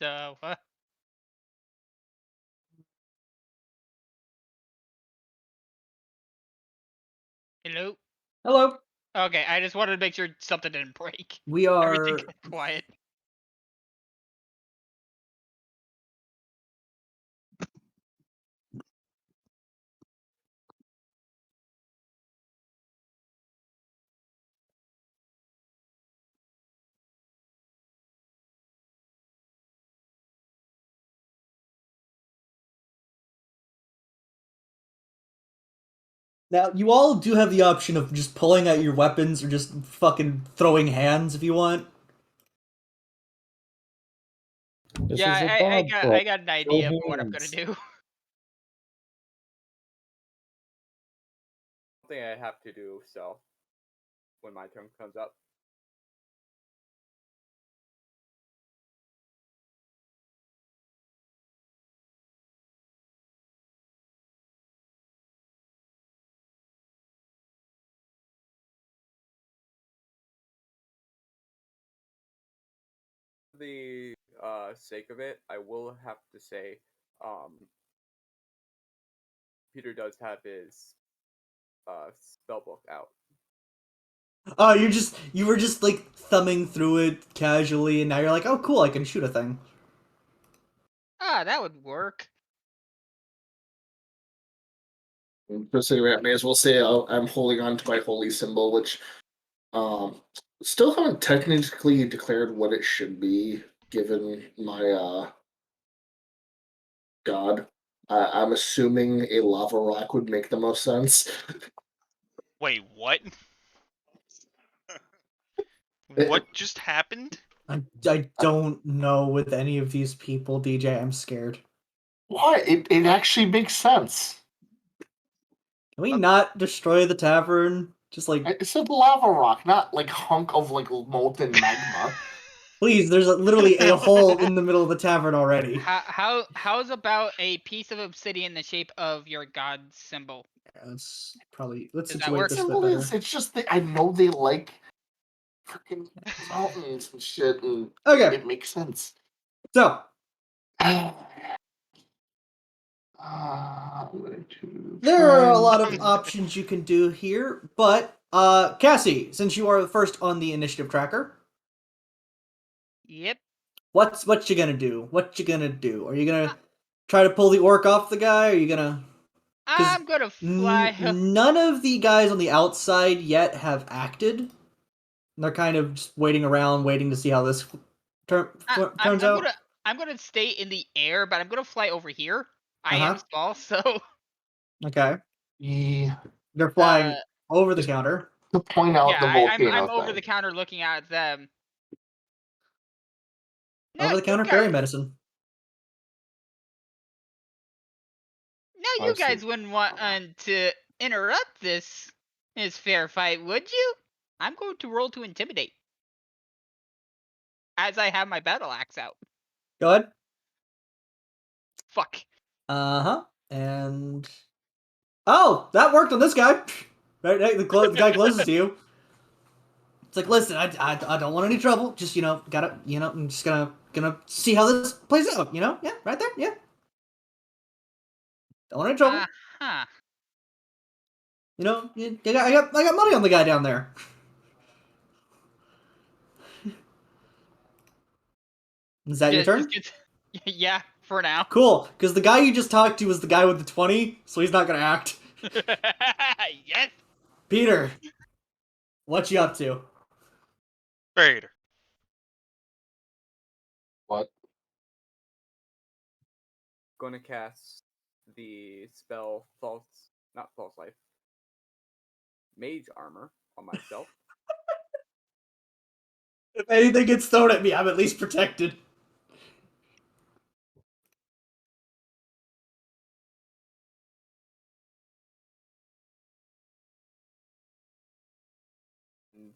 So, hello? Hello. Okay, I just wanted to make sure something didn't break. We are Everything got quiet. Now, you all do have the option of just pulling out your weapons or just fucking throwing hands if you want. This Yeah, is a I dog got fight. I got an Show idea for what I'm gonna hands. do. Something I have to do, so when my turn comes up. For the sake of it, I will have to say, Peter does have his spellbook out. Oh, you were just like thumbing through it casually, and now you're like, oh, cool, I can shoot a thing. Ah, that would work. Just so I may as well say I'm holding on to my holy symbol, which still haven't technically declared what it should be, given my god. I'm assuming a lava rock would make the most sense. Wait, what? It- What just happened? I don't know with any of these people, DJ. I'm scared. Why? It actually makes sense. Can we not destroy the tavern? Just like, It said lava rock, not like hunk of like molten magma. please, there's literally a hole in the middle of the tavern already. How's about a piece of obsidian in the shape of your god symbol? Let's probably let's Does that situate work? this a bit Symbol better. is. It's just that I know they like freaking mountains and shit, and Okay, it makes sense. so I'm going to there are try a lot of and- options you can do here, but Cassie, since you are the first on the initiative tracker, Yep. what you gonna do? What you gonna do? Are you gonna try to pull the orc off the guy? Are you gonna? Because I'm gonna fly. none of the guys on the outside yet have acted. They're kind of just waiting around, waiting to see how this turns out. I'm gonna stay in the air, but I'm gonna fly over here. I Uh-huh. am small, so Okay, Yeah, they're flying over the Just- counter. to point out yeah, the volcano I'm over thing. the counter looking at them. Now Over the you counter guys, fairy medicine. now I you see. guys wouldn't want to interrupt this fair fight, would you? I'm going to roll to intimidate, as I have my battle axe out. Go ahead. Fuck. Uh-huh. And oh, that worked on this guy. Right, the guy closest to you. It's like, listen, I don't want any trouble. Just gotta I'm just gonna see how this plays out. Yeah, right there. Yeah, don't want any trouble. Huh. I got money on the guy down there. Is that your turn? Yeah, for now. Cool, because the guy you just talked to was the guy with the 20, so he's not gonna act. Yes. Peter, what you up to? Vader. What? Going to cast the spell not false life, mage armor on myself. If anything gets thrown at me, I'm at least protected. And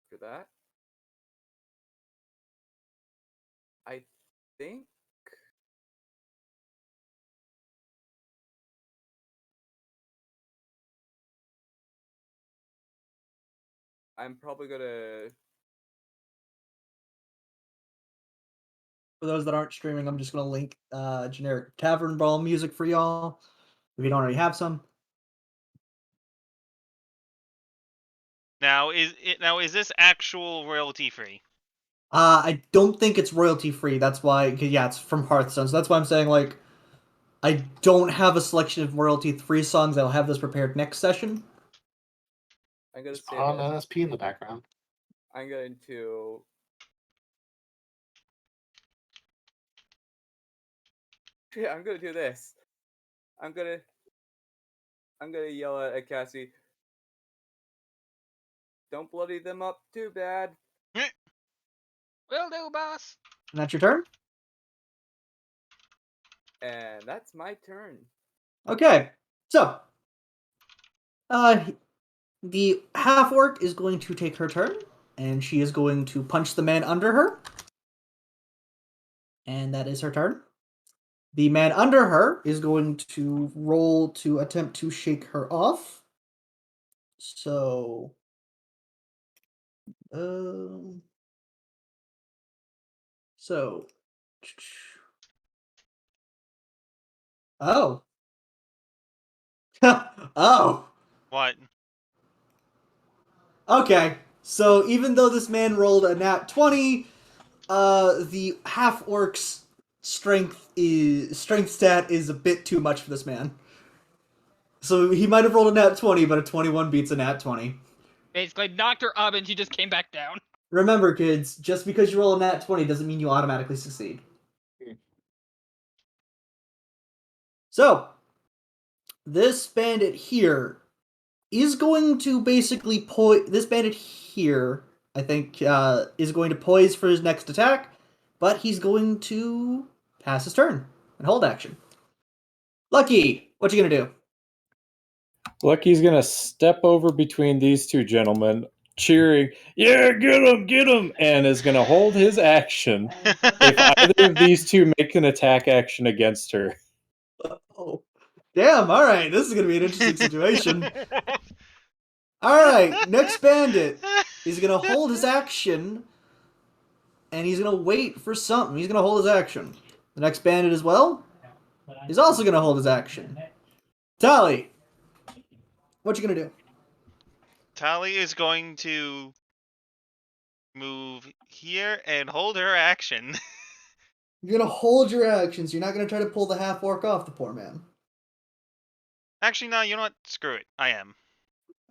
for that, I think I'm probably gonna. For those that aren't streaming, I'm just gonna link generic tavern brawl music for y'all if you don't already have some. Now is this actual royalty free? I don't think it's royalty free. That's why, 'cause, yeah, it's from Hearthstone. So that's why I'm saying like I don't have a selection of royalty free songs. I'll have this prepared next session. I'm gonna Just say put on this. NSP in the background. I'm going to. Yeah, I'm gonna do this. I'm gonna I'm gonna yell at Cassie. Don't bloody them up too bad. Will do, boss. And that's your turn? And that's my turn. Okay. So, the half orc is going to take her turn, and she is going to punch the man under her. And that is her turn. The man under her is going to roll to attempt to shake her off. So, so, oh, oh, What? okay. So even though this man rolled a nat 20, the half orc's strength stat is a bit too much for this man. So he might have rolled a nat 20, but a 21 beats a nat 20. Basically, knocked her up and she just came back down. Remember, kids, just because you roll a nat 20 doesn't mean you automatically succeed. So, this bandit here is going to basically this bandit here, I think, is going to poise for his next attack, but he's going to pass his turn and hold action. Lucky, what you gonna do? Lucky's gonna step over between these two gentlemen, cheering, "Yeah, get him!" and is gonna hold his action if either of these two make an attack action against her. Oh, damn! All right, this is gonna be an interesting situation. All right, next bandit is gonna hold his action, and he's gonna wait for something. He's gonna hold his action. The next bandit as well is also gonna hold his action. Tally, what you gonna do? Tally is going to move here and hold her action. You're gonna hold your actions. You're not gonna try to pull the half orc off the poor man. Actually, no, you know what? Screw it. I am.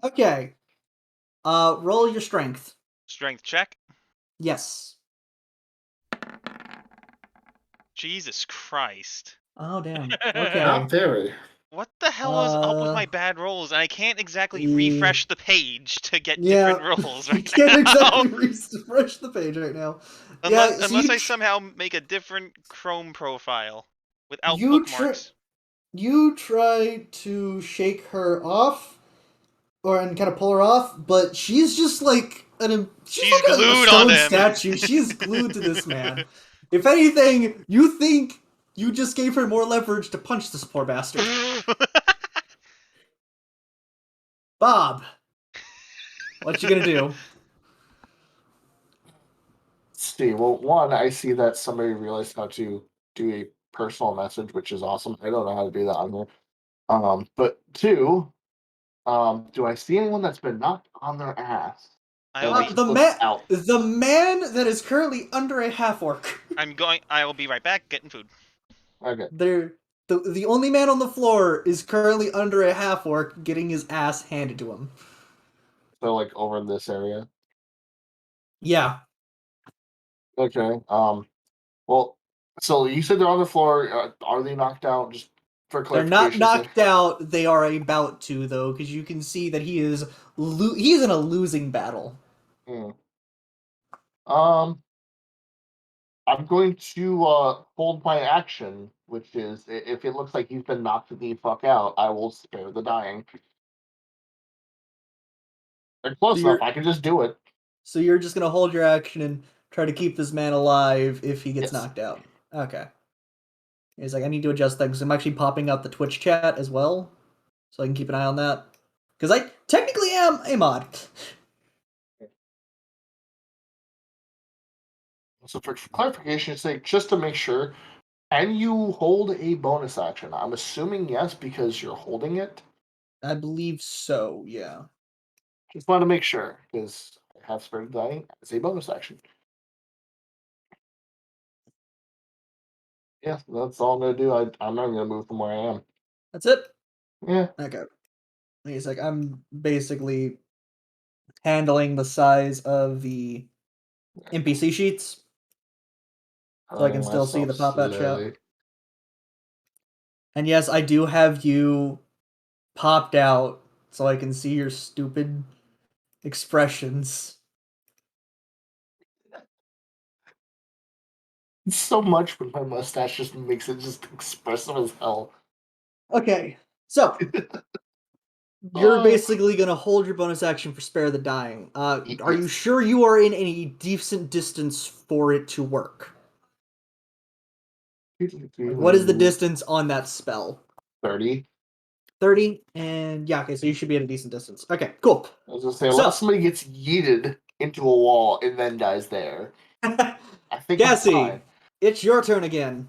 Okay. Roll your strength. Strength check. Yes. Jesus Christ. Oh damn. Okay. Not very. What the hell is up with my bad rolls? And I can't exactly refresh the page to get Yeah. different rolls You right can't now. exactly refresh the page right now. Unless, Yeah, so unless I somehow make a different Chrome profile without you bookmarks. you try to shake her off, and kind of pull her off, but she's just like she's like glued a on stone him. statue. She's glued to this man. If anything, you think you just gave her more leverage to punch this poor bastard. Bob, what you gonna do? Let's see. Well, one, I see that somebody realized how to do a personal message, which is awesome. I don't know how to do that on here. But two, do I see anyone that's been knocked on their ass? I Like, The looks man, out. the man that is currently under a half orc. I will be right back getting food. Okay. The only man on the floor is currently under a half orc, getting his ass handed to him. So like over in this area. Yeah, Okay. Well, so you said they're on the floor. Are they knocked out? Just for they're not clarification. knocked out. They are about to though, because you can see that he's in a losing battle. Hmm. I'm going to hold my action, which is if it looks like he's been knocked the fuck out, I will spare the dying. They're close So enough. I can just do it. So you're just gonna hold your action and try to keep this man alive if he gets Yes. knocked out. Okay. He's like, I need to adjust things. I'm actually popping up the Twitch chat as well, so I can keep an eye on that. Because I technically am a mod. So for clarification's sake, just to make sure, can you hold a bonus action? I'm assuming yes because you're holding it. I believe so, yeah. Just want to make sure because I have spared dying as a bonus action. Yeah, that's all I'm gonna do. I'm not gonna move from where I am. That's it? Yeah. Okay. He's like, I'm basically handling the size of the NPC sheets, so I can still see the pop-out chat. And yes, I do have you popped out so I can see your stupid expressions. It's so much, but my mustache just makes it just expressive as hell. Okay, so you're Oh. basically gonna hold your bonus action for Spare the Dying. Are you sure you are in any decent distance for it to work? What is the distance on that spell? 30. 30, and yeah, okay, so you should be at a decent distance. Okay, cool. I was gonna say, So- unless somebody gets yeeted into a wall and then dies there, I think I'm Cassie, fine. it's your turn again.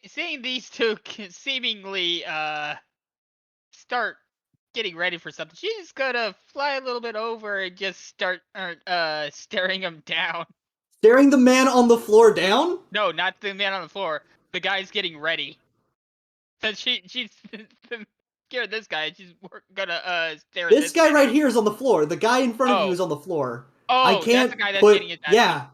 Seeing these two seemingly start getting ready for something, she's just gonna fly a little bit over and just start staring him down. Staring the man on the floor down? No, not the man on the floor. The guy's getting ready. So she's scared this guy. She's gonna stare at This guy right here is on the floor. The guy in front of you Oh. is on the floor. Oh, I can't that's the guy that's put, getting his ass yeah.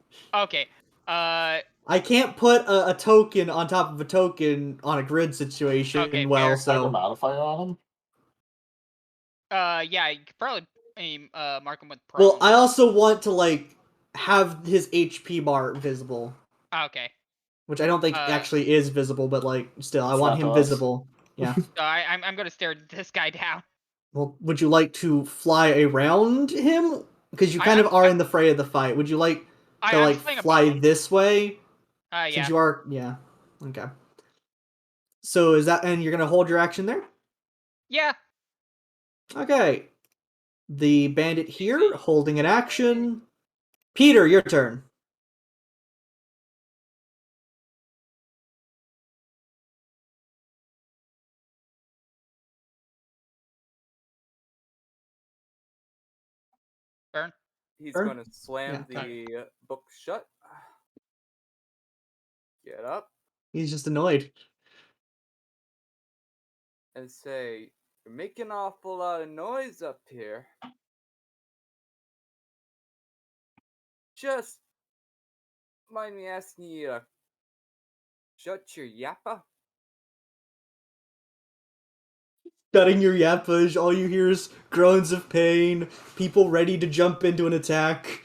beat. Okay. I can't put a token on top of a token on a grid situation. Okay, well, fair. Is there a so modifier on him? Yeah, you could probably mark him with prone. well, I also want to like have his HP bar visible, Okay. which I don't think actually is visible, but like still, I It's want not him to us. visible. Yeah. So I'm gonna stare this guy down. Well, would you like to fly around him? Because you kind of are in the fray of the fight. Would you like to I'm like flying fly above him. this way? Yeah. Since you are, yeah. Okay. So is that, and you're gonna hold your action there? Yeah. Okay. The bandit here holding an action. Peter, your turn. Burn. He's Burn? going to slam Yeah, the book shut. Get up He's just annoyed. and say, "You're making an awful lot of noise up here. Just mind me asking you to shut your yappa?" Shutting your yappa, all you hear is groans of pain, people ready to jump into an attack,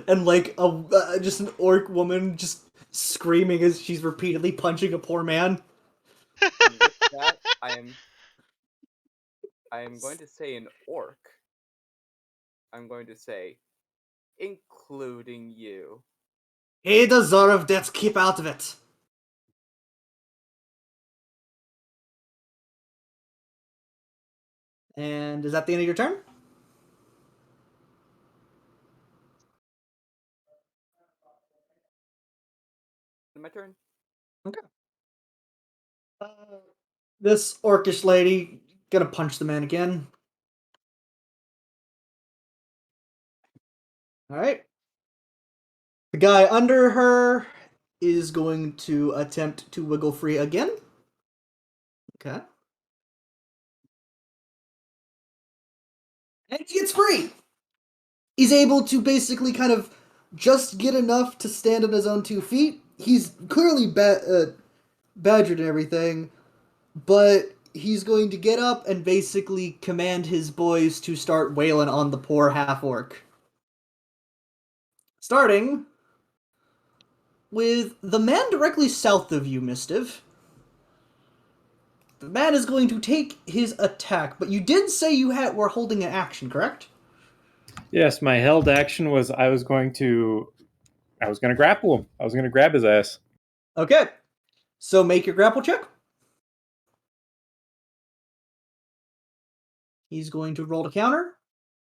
and like just an orc woman just screaming as she's repeatedly punching a poor man. And with that, I am going to say an orc. I'm going to say, including you. He deserved it. Keep out of it. And is that the end of your turn? My turn. Okay. This orcish lady gonna punch the man again. All right. The guy under her is going to attempt to wiggle free again. Okay. And he gets free. He's able to basically kind of just get enough to stand on his own 2 feet. He's clearly badgered and everything, but he's going to get up and basically command his boys to start wailing on the poor half-orc. Starting with the man directly south of you, Mistiff. The man is going to take his attack, but you did say you were holding an action, correct? Yes, my held action was I was going to grapple him. I was going to grab his ass. Okay. So make your grapple check. He's going to roll to counter.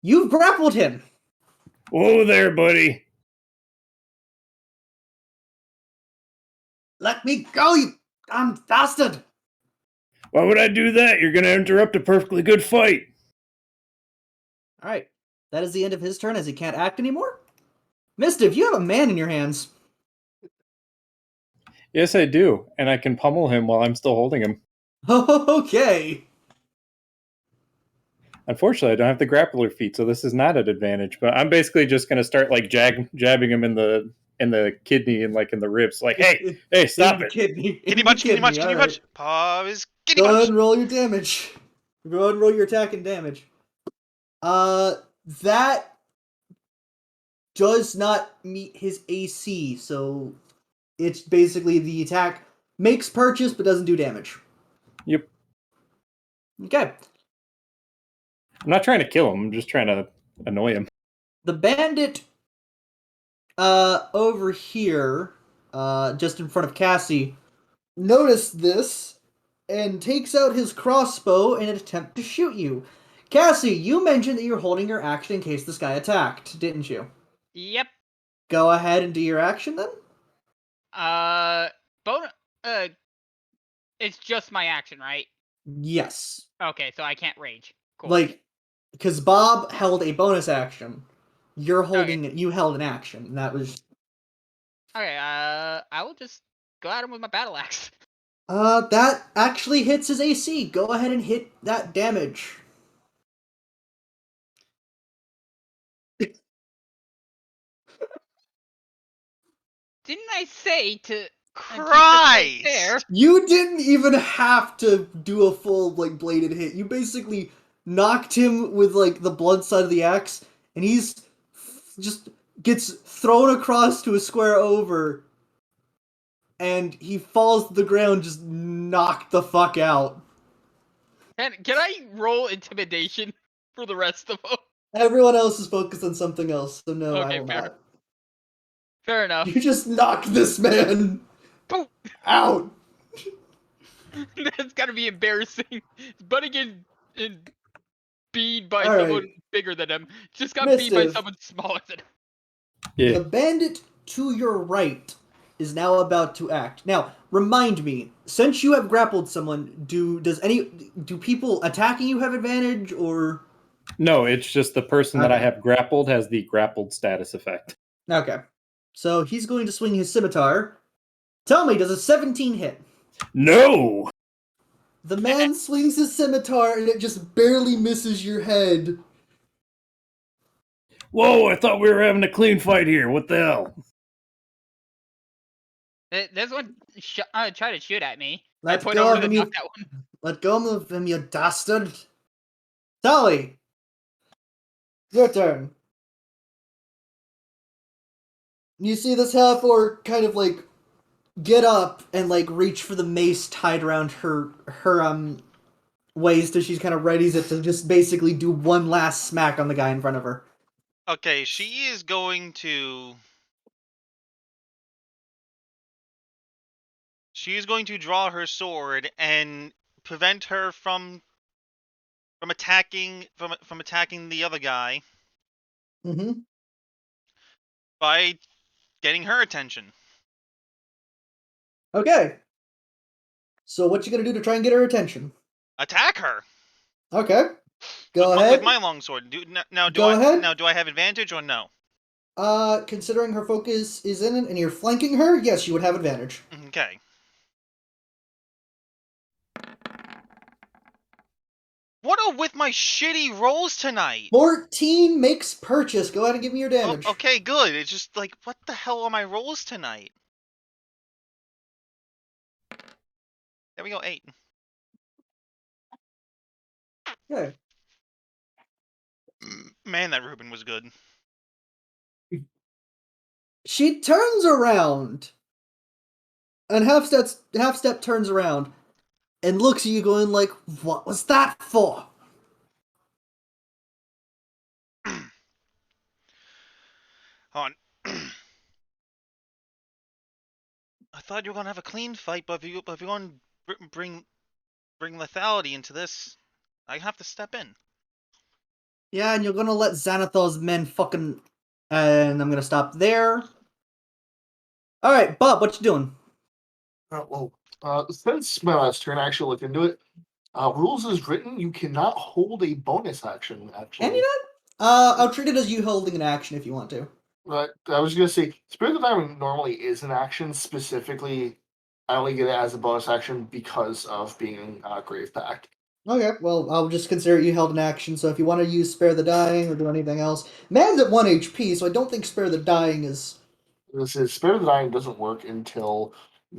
You've grappled him. Whoa there, buddy. Let me go, you damn bastard. Why would I do that? You're going to interrupt a perfectly good fight. All right. That is the end of his turn as he can't act anymore. Mistiff, you have a man in your hands. Yes, I do. And I can pummel him while I'm still holding him. Okay. Unfortunately, I don't have the grappler feat, so this is not an advantage. But I'm basically just going to start like jabbing him in the kidney and like in the ribs. Like, hey, stop it. Kidney. Can you punch? Can you punch? Can you punch? Pause. Can you punch? Go ahead and roll your damage. Go ahead and roll your attack and damage. That does not meet his AC, so it's basically the attack makes purchase but doesn't do damage. Yep. Okay. I'm not trying to kill him. I'm just trying to annoy him. The bandit over here, just in front of Cassie, noticed this and takes out his crossbow in an attempt to shoot you. Cassie, you mentioned that you were holding your action in case this guy attacked, didn't you? Yep. Go ahead and do your action then. It's just my action, right? Yes. Okay, so I can't rage. Cool. Like, because Bob held a bonus action. You're holding it. You held an action. And that was. Okay, I will just go at him with my battle axe. That actually hits his AC. Go ahead and hit that damage. Didn't I say to Christ! there? You didn't even have to do a full, like, bladed hit. You basically knocked him with, like, the blunt side of the axe, and he's just gets thrown across to a square over, and he falls to the ground just knocked the fuck out. Can I roll intimidation for the rest of them? Everyone else is focused on something else, so no, I Okay, will fair. not. Fair enough. You just knocked this man Boom. out. That's gotta be embarrassing. Butting in beat by All someone right. bigger than him. Just got beat by Mischief. someone smaller than him. Yeah. The bandit to your right is now about to act. Now, remind me, since you have grappled someone, do people attacking you have advantage, or? No, it's just the person that I Okay. have grappled has the grappled status effect. Okay. So he's going to swing his scimitar. Tell me, does a 17 hit? No! The man swings his scimitar and it just barely misses your head. Whoa, I thought we were having a clean fight here. What the hell? There's one try to shoot at me. Let I point go over of to him, knock that one. Let go of him, you dastard. Tully! Your turn. You see this half-orc kind of, like, get up and, like, reach for the mace tied around her waist as she's kind of readies it to just basically do one last smack on the guy in front of her. Okay, she is going to draw her sword and prevent her from attacking the other guy Mm-hmm. by getting her attention. Okay. So what you gonna do to try and get her attention? Attack her. Okay. Go with ahead. With my longsword. Do Go ahead. Now, do I have advantage or no? Considering her focus is in it and you're flanking her, yes, you would have advantage. Okay. What are with my shitty rolls tonight? 14 makes purchase. Go ahead and give me your damage. Okay, good. It's just like, what the hell are my rolls tonight? There we go, 8. Okay. Man, that Reuben was good. She turns around. And half step turns around and looks at you going like, what was that for? Hold on. I thought you were gonna have a clean fight, but if you're going to bring lethality into this, I have to step in. Yeah, and you're gonna let Xanathor's men fucking... And I'm gonna stop there. Alright, Bob, what you doing? Since my last turn, I actually looked into it. Rules is written, you cannot hold a bonus action, actually. Can you not? I'll treat it as you holding an action if you want to. Right. I was going to say, Spirit of the Diamond normally is an action. Specifically, I only get it as a bonus action because of being Grave Pact. Okay, well, I'll just consider you held an action, so if you want to use Spare the Dying or do anything else... Man's at 1 HP, so I don't think Spare the Dying is... This is Spirit of the Dying doesn't work until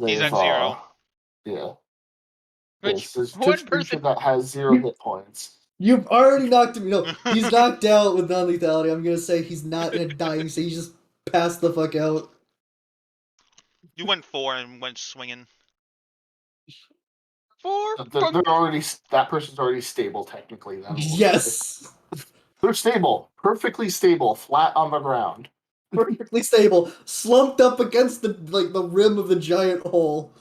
He's at 0. Yeah. Which This one Twitch creature person? that has 0 hit points. You've already knocked him. No, he's knocked out with non-lethality. I'm gonna say he's not in a dying state. He's just passed the fuck out. You went 4 and went swinging. 4. They're already that person's already stable technically. Then we'll say. Yes, They're stable, perfectly stable, flat on the ground. perfectly stable, slumped up against the rim of the giant hole.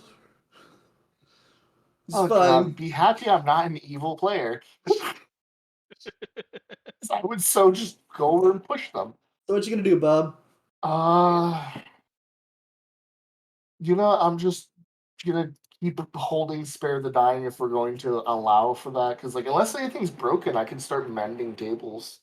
It's Oh fine. God, be happy I'm not an evil player. I would so just go over and push them. So what you gonna do, Bob? I'm just gonna keep holding spare the dying if we're going to allow for that. Because unless anything's broken, I can start mending tables.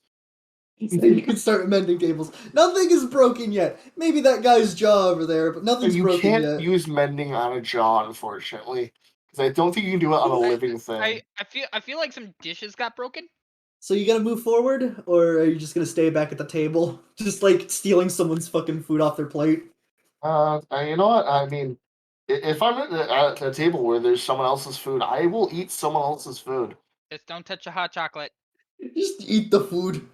You can start mending tables. Nothing is broken yet. Maybe that guy's jaw over there, but nothing's You broken can't yet. use mending on a jaw, unfortunately, because I don't think you can do it on a living thing. I feel like some dishes got broken. So you gonna move forward, or are you just gonna stay back at the table, just stealing someone's fucking food off their plate? You know what? I mean, if I'm at a table where there's someone else's food, I will eat someone else's food. Just don't touch the hot chocolate. Just eat the food.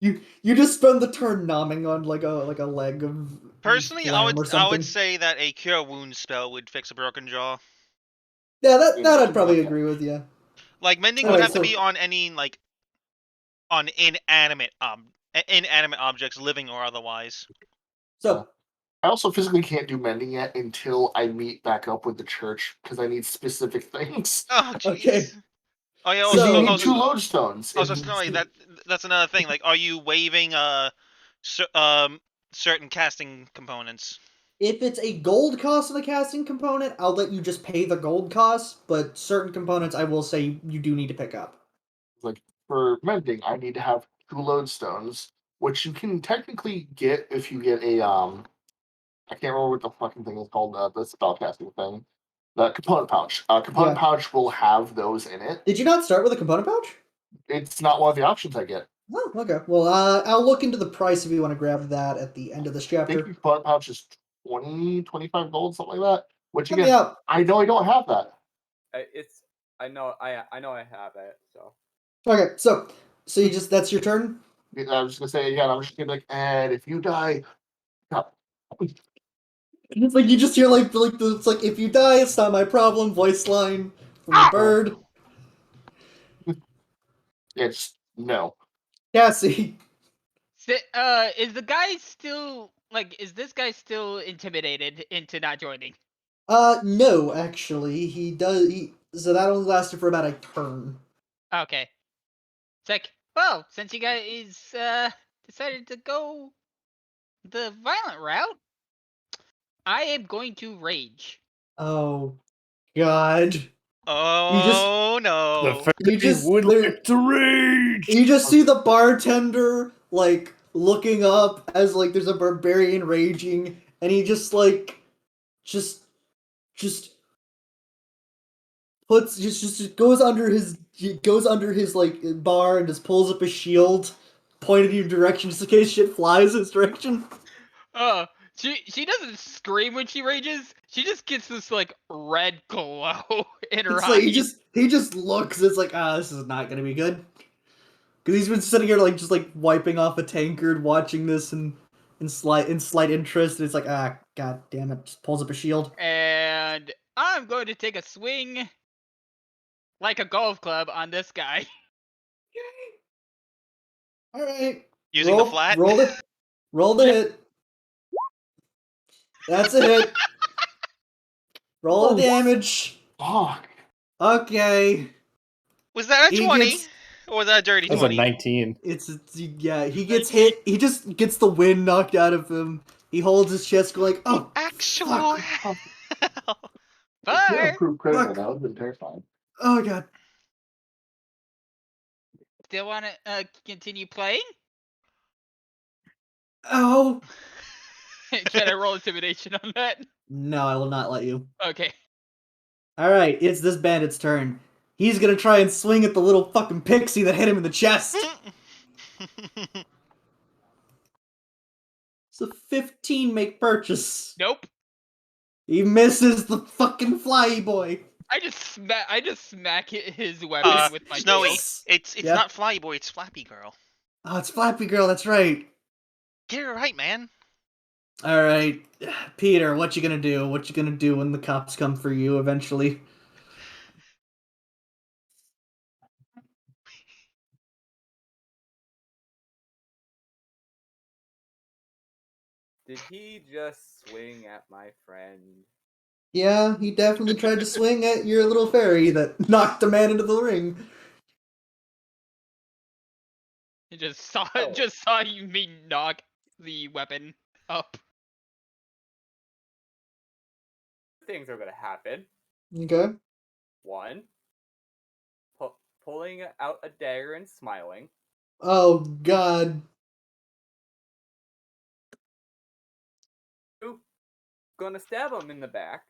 You just spend the turn nomming on like a leg of Personally, lamb or I something. would say that a cure wounds spell would fix a broken jaw. Yeah, that I'd probably agree with. Yeah. Like mending Alright, would have so- to be on any on inanimate objects, living or otherwise. So I also physically can't do mending yet until I meet back up with the church because I need specific things. Oh jeez. Okay. Oh yeah. Because you So- need 2 lodestones. Also, Snowy, that's another thing. Like, are you waiving certain casting components? if it's a gold cost of the casting component, I'll let you just pay the gold cost. But certain components, I will say you do need to pick up. For mending, I need to have 2 lodestones, which you can technically get if you get a I can't remember what the fucking thing is called. The spellcasting thing, the component pouch. Component Yeah. pouch will have those in it. Did you not start with a component pouch? It's not one of the options I get. Oh, okay. Well, I'll look into the price if you want to grab that at the end of this I think chapter. the component pouch is 20, 25 gold, something like that. Which Help me again, out. I know I don't have that. I know I have it. So Okay, so you just that's your turn. I was just gonna say again. I'm just gonna be like, and if you die, no. It's like you just hear it's like if you die, it's not my problem. Voice line from the bird. It's no. Cassie. Is the guy still is this guy still intimidated into not joining? No, actually, he does. So that only lasted for about a turn. Okay. It's like, well, since you guys decided to go the violent route, I am going to rage. Oh, God. Oh no! You just would there- like to rage. You just see the bartender looking up as there's a barbarian raging, and he just puts just goes under his bar and just pulls up his shield, pointed in your direction just in case shit flies his direction. She doesn't scream when she rages. She just gets this red glow in her It's eyes. he just looks. It's like this is not gonna be good. Because he's been sitting here just wiping off a tankard, watching this in slight interest. And it's like god damn it! Just pulls up a shield. And I'm going to take a swing like a golf club on this guy. All right. Using the flat. Roll the hit. That's a hit. Roll the damage. Fuck. Okay. Was that a He 20? gets- Or was that a dirty That was a 20? 19. Yeah. He gets hit. He just gets the wind knocked out of him. He holds his chest, going oh, Actual Fuck. hell. But Improved critical. Fuck. That would have been terrifying. oh god. still want to continue playing? Oh. Can I roll intimidation on that? No, I will not let you. Okay. All right, it's this bandit's turn. He's gonna try and swing at the little fucking pixie that hit him in the chest. So 15 make purchase. Nope. He misses the fucking fly boy. I just smack his weapon with my Snowy, shield. it's Yeah. not Flyy Boy, it's Flappy Girl. Oh, it's Flappy Girl. That's right. Get it right, man. All right, Peter. What you gonna do? What you gonna do when the cops come for you eventually? Did he just swing at my friend? Yeah, he definitely tried to swing at your little fairy that knocked the man into the ring. I just saw Oh. just saw you me knock the weapon up. Things are gonna happen. Okay. One, pulling out a dagger and smiling. Oh God. Two, gonna stab him in the back.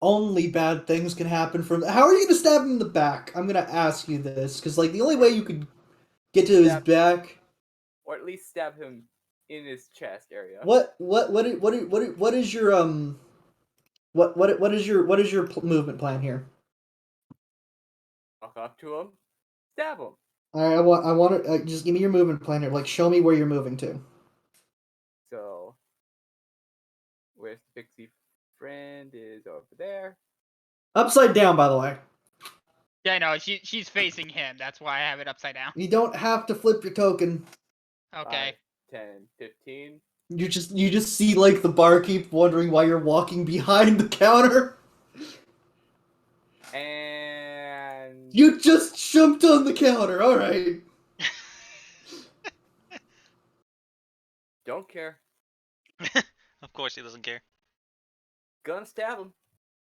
Only bad things can happen from. How are you gonna stab him in the back? I'm gonna ask you this because, like, the only way you could get to his Stab- back. Or at least stab him in his chest area. What is your what is your movement plan here? Walk up to him, stab him. All right, I want to just give me your movement plan here. Like, show me where you're moving to. So, where's the pixie friend is over there. Upside down, by the way. Yeah, no, she's facing him. That's why I have it upside down. You don't have to flip your token. Okay. 5, 10, 15. You just see like the barkeep wondering why you're walking behind the counter. And You just jumped on the counter. All right. don't care. Of course he doesn't care. Gonna stab him.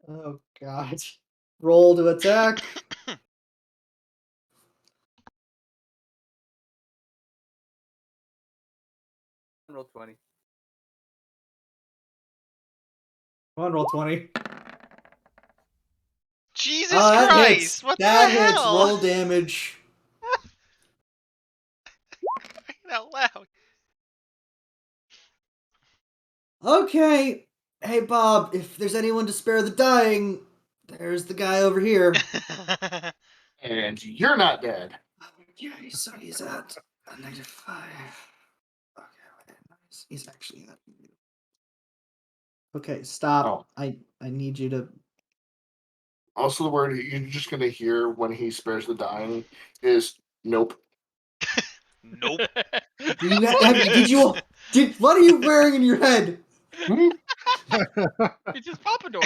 Oh God. Roll to attack. Roll 20. Come on, roll 20. Jesus That Christ! hits. What That the hits. hell? Roll damage. Out loud. Okay. Hey, Bob, if there's anyone to spare the dying, there's the guy over here. And you're not dead. Yeah, so he's at a -5. Okay, wait, nice. He's actually at. Okay, stop. Oh. I need you to. Also, the word you're just gonna hear when he spares the dying is nope. Nope. What are you wearing in your head? Hmm? It's just Pompadour.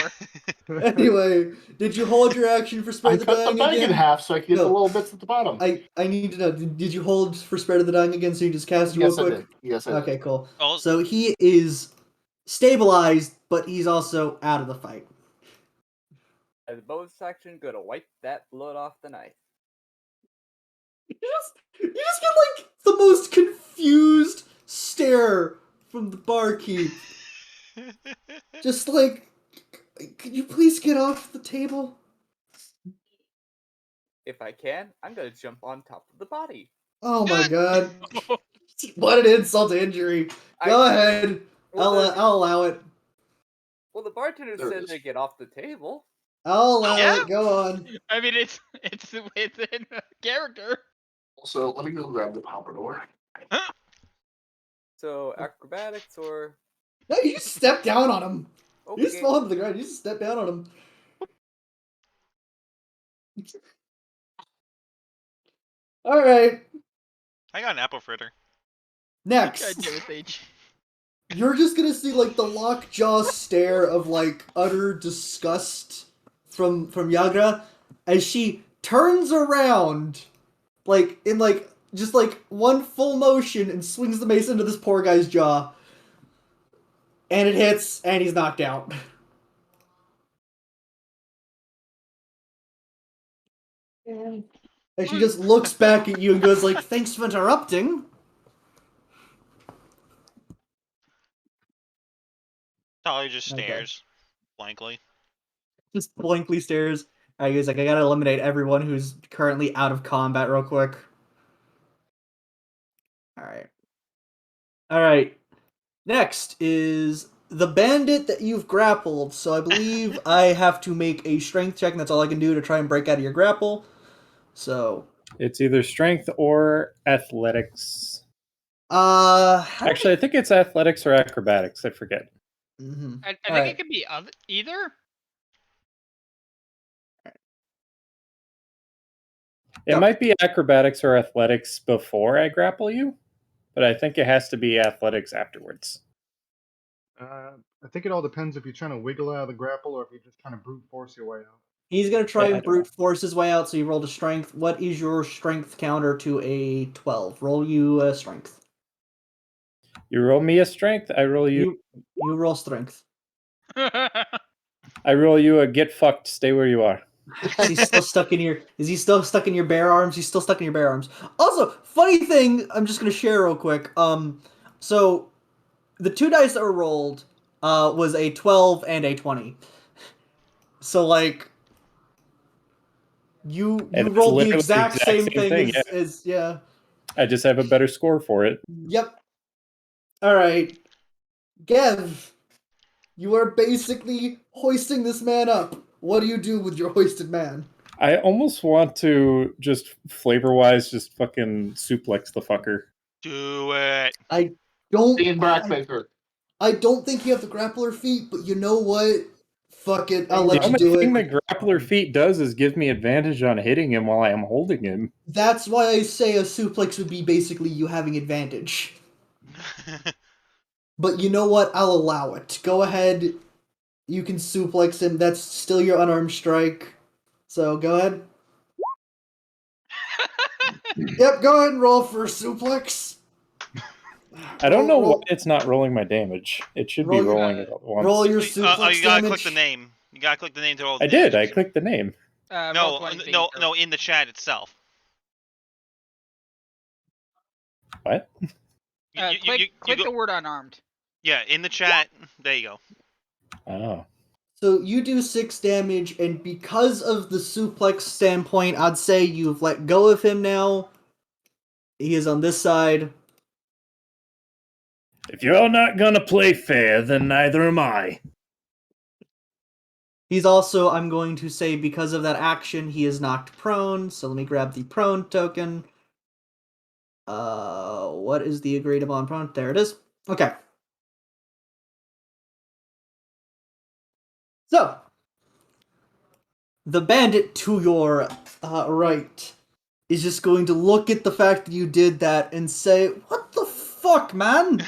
Anyway, did you hold your action for spare I the cut the dying bag in again? half so I can get the No. little bits at the bottom. I need to know. Did you hold for spare the dying again so you just cast it real Yes, I quick? did. Yes, I did. Okay, cool. Oh. So he is stabilized, but he's also out of the fight. As a bonus action, gonna wipe that blood off the knife. You just get like the most confused stare from the barkeep. Just like, could you please get off the table? If I can, I'm gonna jump on top of the body. Oh my God! What an insult to injury. Go ahead. Well, I'll allow it. Well, the bartender There it said is. to get off the table. I'll allow Yeah. it. Go on. I mean, it's within character. Also, let me go grab the pompadour. So acrobatics or No, you just step down on him. You just okay. fall to the ground. You just step down on him. All right. I got an apple fritter. Next. God damn it, Sage. You're just gonna see like the lockjaw stare of like utter disgust from Yagra as she turns around, like in like just like one full motion and swings the mace into this poor guy's jaw, and it hits, and he's knocked out. And she just looks back at you and goes like, "Thanks for interrupting." Dolly just Okay. stares blankly. Just blankly stares. He's like, I gotta eliminate everyone who's currently out of combat real quick. Alright. Alright. Next is the bandit that you've grappled, so I believe I have to make a strength check, and that's all I can do to try and break out of your grapple. So, It's either strength or athletics. actually, Actually, I think it's athletics or acrobatics. I forget. mm-hmm. I think Alright. it could be either. It Go. might be acrobatics or athletics before I grapple you, but I think it has to be athletics afterwards. I think it all depends if you're trying to wiggle out of the grapple or if you're just trying to brute force your way out. He's gonna try I and don't know. brute force his way out, so you rolled a strength. What is your strength counter to a 12? Roll you a strength. You roll me a strength. I roll you. You roll strength. I roll you a get fucked. Stay where you are. Is he still stuck in your? Is he still stuck in your bare arms? He's still stuck in your bare arms. Also, funny thing, I'm just gonna share real quick. So the 2 dice that were rolled, was a 12 and a 20. So like, you And that's rolled the literally exact same thing thing. Yeah. as yeah. I just have a better score for it. Yep. All right, Gev, you are basically hoisting this man up. What do you do with your hoisted man? I almost want to just flavor-wise just fucking suplex the fucker. Do it. I don't. Ian Brackmaker. I don't think you have the grappler feet, but you know what? Fuck it, I'll let The you only do thing it. the grappler feat does is give me advantage on hitting him while I am holding him. That's why I say a suplex would be basically you having advantage. But you know what? I'll allow it. Go ahead. You can suplex him. That's still your unarmed strike. So go ahead. Yep, go ahead and roll for a suplex. I don't know why Roll- it's not rolling my damage. It should be roll your- rolling it at once. roll your suplex you gotta damage. click the name. You gotta click the name to roll the I did. I damage. clicked the name. Roll No, 20 so you no, can no, in the chat itself. What? click the word unarmed. Yeah, in the chat. There you go. Oh. So you do 6 damage, and because of the suplex standpoint, I'd say you've let go of him now. He is on this side. If you're not gonna play fair, then neither am I. He's also, I'm going to say, because of that action, he is knocked prone. So let me grab the prone token. What is the agreed upon prone? There it is. Okay. So, the bandit to your right is just going to look at the fact that you did that and say, "What the fuck, man?"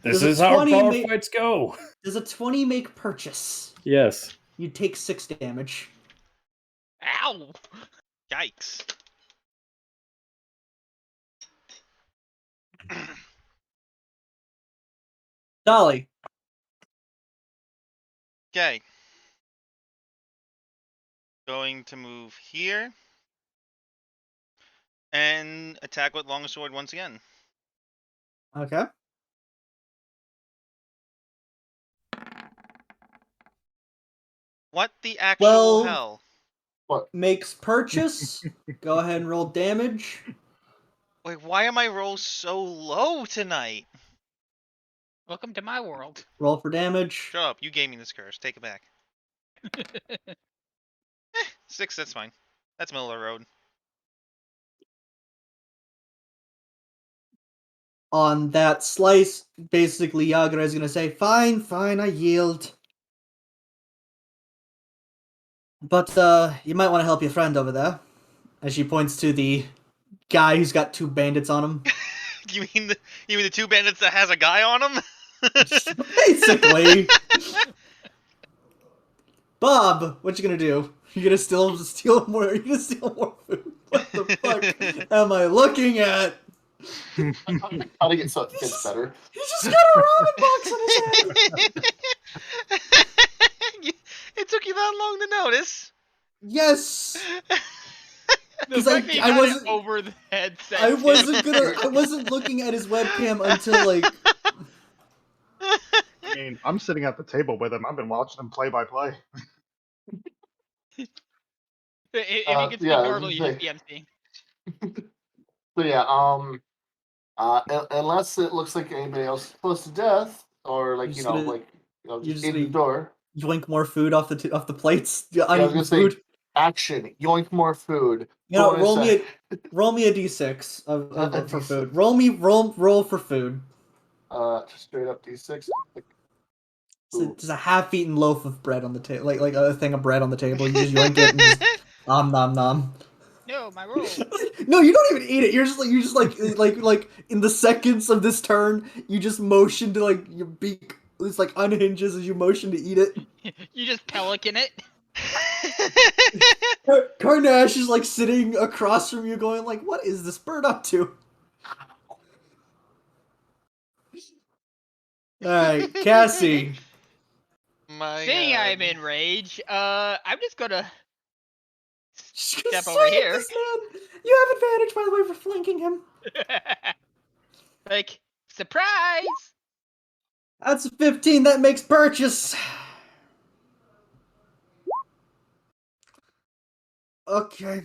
This Does a is how 20 bar ma- fights go. Does a 20 make purchase? Yes. You take 6 damage. Ow! Yikes. Dolly. Okay. Going to move here. And attack with longsword once again. Okay. What the actual 12. hell? Makes purchase. Go ahead and roll damage. Wait, why am my rolls so low tonight? Welcome to my world. Roll for damage. Shut up, you gave me this curse. Take it back. 6, that's fine. That's middle of the road. On that slice, basically Yagra is gonna say, fine, I yield. But you might want to help your friend over there. As she points to the guy who's got 2 bandits on him. You mean the 2 bandits that has a guy on them? Basically. Bob, what you gonna do? You gonna steal more? You gonna steal more food? What the fuck am I looking at? How to get so it fits better. He just got a ramen box on his head. It took you that long to notice. Yes. The 'Cause fact that you I got it wasn't- over the headset. I wasn't looking at his webcam until like. I mean, I'm sitting at the table with him. I've been watching him play by play. If you could speak yeah, I was normally, gonna you'd just be emceeing. So yeah, unless it looks like anybody else is close to death, or You're like just gonna- you're just just in the gonna door. yoink more food off the plates. Yeah, I was Uneaten gonna food. say action. Yoink more food. You know, Bonus roll me a d6 A for D6. food. Roll for food. Just straight up D6. So just a half-eaten loaf of bread on the table, like a thing of bread on the table. You just yoink it and just nom nom. No, my roll. No, you don't even eat it. You're just like in the seconds of this turn, you just motion to like your beak. It's like unhinges as you motion to eat it. You just pelican it. Carnash is like sitting across from you, going like, "What is this bird up to?" All right, Cassie. Seeing God. I'm in rage, I'm just gonna She's gonna step over swing at here. this man. You have advantage, by the way, for flanking him. like, surprise! That's a 15. That makes purchase. Okay.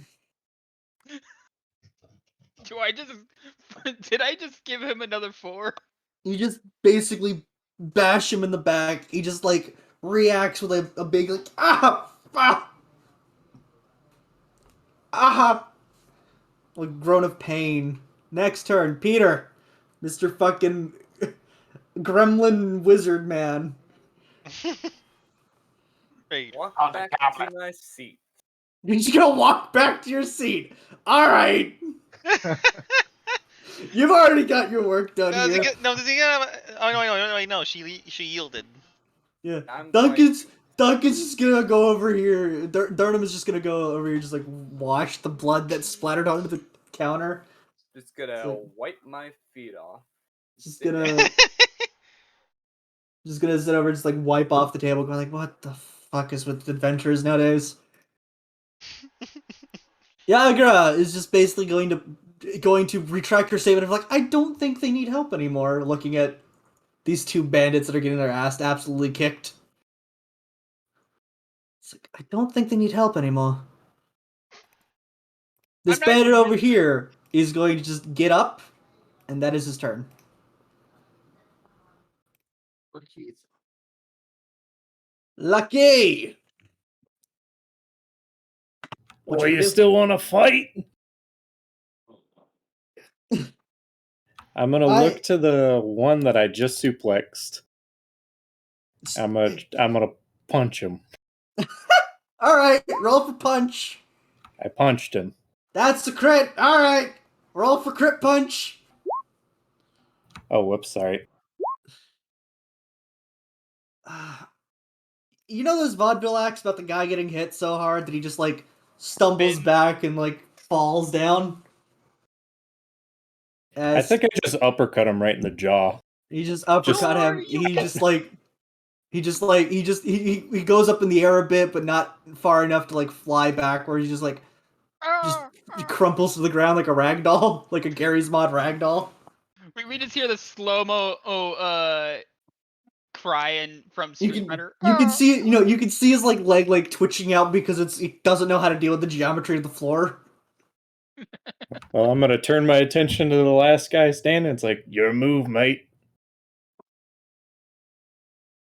Do I just did I just give him another 4? You just basically bash him in the back. He just like reacts with a big like ah like groan of pain. Next turn, Peter, Mr. fucking Gremlin Wizard Man. Right. Walk On the back camera. to my seat. You're just gonna walk back to your seat. All right. You've already got your work done No, here. does he get? Oh no, she yielded. I'm Yeah, going Duncan's just gonna go over here. Durham is just gonna go over here, just like wash the blood that splattered onto the counter. just gonna So- wipe my feet off. Just Sit gonna down. just gonna sit over, and just like wipe off the table, going like, "What the fuck is with adventurers nowadays?" Yagra is just basically going to retract her statement of like, "I don't think they need help anymore." Looking at these two bandits that are getting their ass absolutely kicked. It's like, I don't think they need help anymore. This I'm not bandit over convinced. here is going to just get up, and that is his turn. Lucky! What Well, you you do? still want to fight? I'm gonna look to the one that I just suplexed. I'm gonna punch him. Alright, roll for punch. I punched him. That's the crit. Alright, roll for crit punch. Oh, whoops, sorry. You know those vaudeville acts about the guy getting hit so hard that he just like stumbles back and like falls down? I think I just uppercut him right in the jaw. He just uppercut him. He goes up in the air a bit, but not far enough to like fly backwards. He just like he crumples to the ground like a rag doll, like a Gary's Mod rag doll. We just hear the slow-mo crying from You Street can Fighter. you can see you can see his like leg like twitching out because it doesn't know how to deal with the geometry of the floor. Well, I'm gonna turn my attention to the last guy standing. It's like, your move, mate.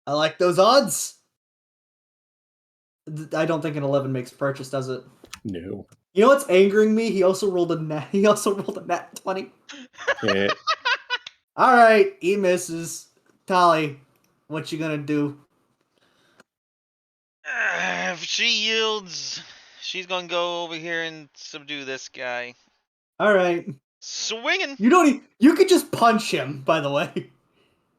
I like those odds. I don't think an 11 makes purchase, does it? No. You know what's angering me? He also rolled a nat 20. Yeah. All right, he misses. Tali, what you gonna do? If she yields, she's gonna go over here and subdue this guy. All right, Swinging. you don't. You could just punch him. By the way,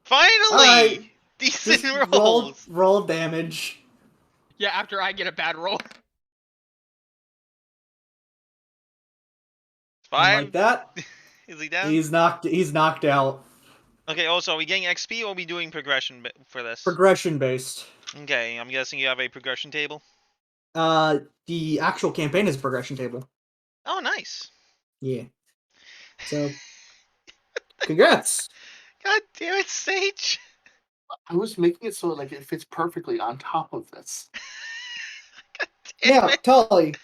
Finally, Alright, decent just rolls. roll damage. Yeah, after I get a bad roll. And 5. like that, Is he down? he's knocked out. Okay. Also, are we getting XP or are we doing progression for this? Progression based. Okay. I'm guessing you have a progression table. The actual campaign is a progression table. Oh, nice. Yeah. So, congrats. God damn it, Sage. I was making it so like it fits perfectly on top of this. God damn Now, it. Tali,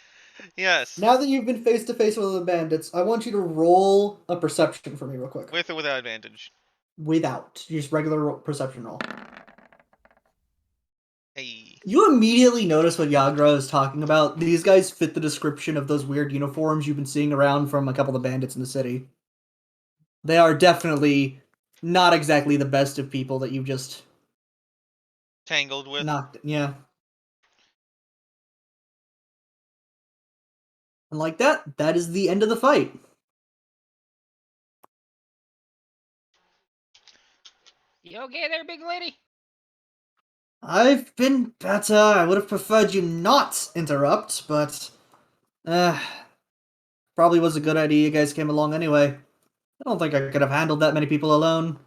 Yes. now that you've been face to face with the bandits, I want you to roll a perception for me real quick. With or without advantage? Without. Just regular perception roll. Hey. You immediately notice what Yagra is talking about. These guys fit the description of those weird uniforms you've been seeing around from a couple of the bandits in the city. They are definitely not exactly the best of people that you've just Tangled with. knocked. Yeah. And like that, that is the end of the fight. You okay there, big lady? I've been better. I would have preferred you not interrupt, but probably was a good idea you guys came along anyway. I don't think I could have handled that many people alone.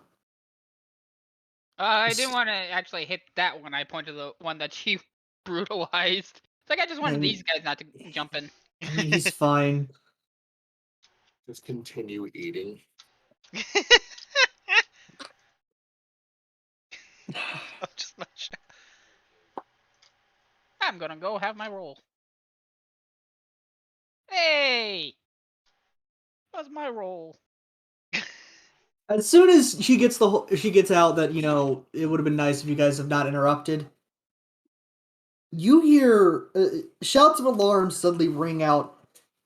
I didn't want to actually hit that one. I pointed to the one that she brutalized. It's like I just wanted these guys not to jump in. He's fine. Just continue eating. I'm just not sure. I'm gonna go have my roll. Hey! What's my roll? As soon as she gets out that, you know, it would have been nice if you guys have not interrupted. You hear shouts of alarm suddenly ring out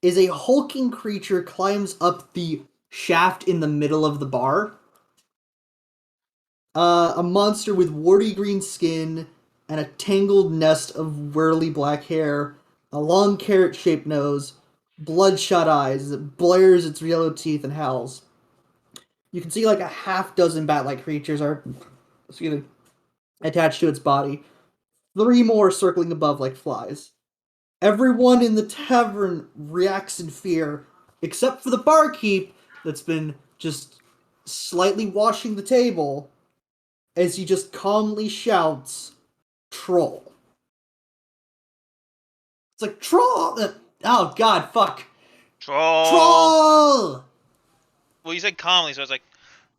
as a hulking creature climbs up the shaft in the middle of the bar. A monster with warty green skin and a tangled nest of whirly black hair, a long carrot-shaped nose, bloodshot eyes that blares its yellow teeth and howls. You can see like a half dozen bat-like creatures are, attached to its body. 3 more circling above like flies. Everyone in the tavern reacts in fear, except for the barkeep that's been just slightly washing the table as he just calmly shouts, "Troll." It's like, "Troll!" Oh god, fuck. Troll. Troll! Well, you said calmly, so it's like,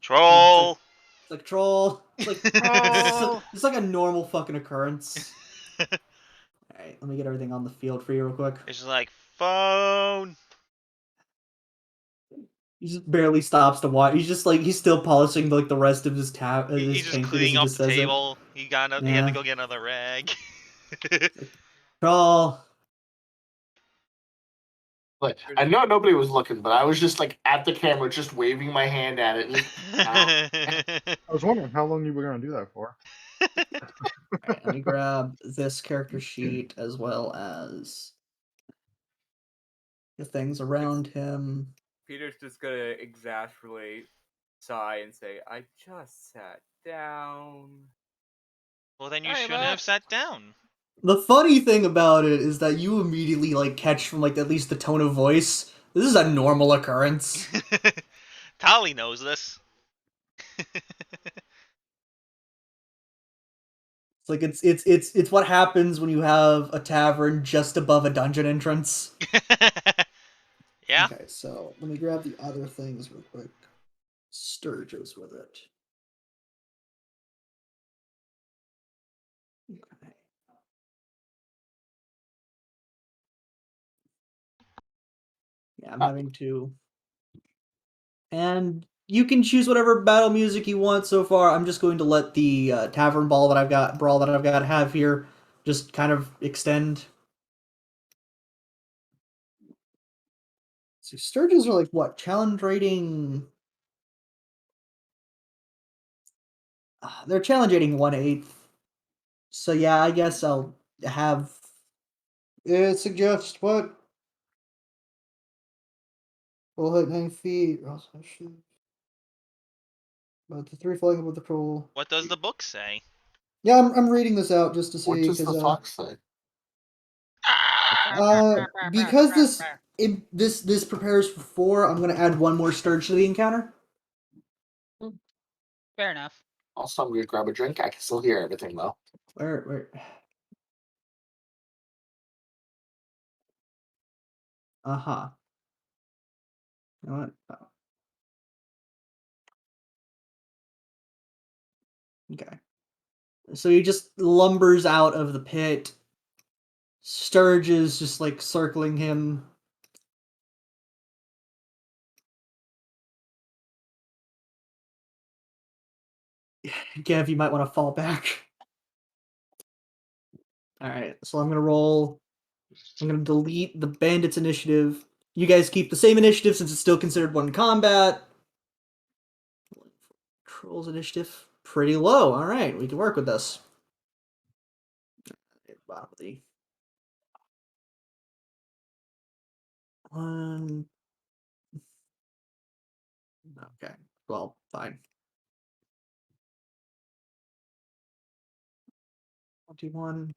Yeah, troll. it's like troll. It's like, Troll! it's like a normal fucking occurrence. Alright, let me get everything on the field for you real quick. It's just like, phone. He just barely stops to watch. He's just like, he's still polishing like the rest of his He's his just painting as cleaning he up just the says it. table. He had to Yeah. go get another rag. Troll. But I know nobody was looking, but I was just like at the camera, just waving my hand at it. I was wondering how long you were going to do that for. Alright, let me grab this character sheet as well as the things around him. Peter's just gonna exasperate, sigh, and say, "I just sat down." Well, then you Sorry, shouldn't have boss. sat down. The funny thing about it is that you immediately like catch from like at least the tone of voice. This is a normal occurrence. Tali knows this. It's like it's what happens when you have a tavern just above a dungeon entrance. Yeah. Okay, so let me grab the other things real quick. Sturges with it. Okay. Yeah, I'm having to. And you can choose whatever battle music you want so far. I'm just going to let the tavern brawl that I've got have here just kind of extend. So Sturges are like what? Challenge rating. They're challenge rating 1/8. So yeah, I guess I'll have it suggest what? We'll hit 9 feet. Also shoot. But the 3 flying above the troll. What does the book say? Yeah, I'm reading this out just to What see does the because fox say? because this prepares for 4, I'm gonna add 1 more Sturge to the encounter. Fair enough. Also, I'm gonna grab a drink. I can still hear everything though. Where? Uh-huh. You know what? Oh. Okay. So he just lumbers out of the pit. Sturge is just like circling him. Gav, you might want to fall back. Alright, so I'm going to roll. I'm going to delete the bandits initiative. You guys keep the same initiative since it's still considered one combat. Trolls initiative, pretty low. Alright, we can work with this. Bottom of the one. Okay, well, fine. 21.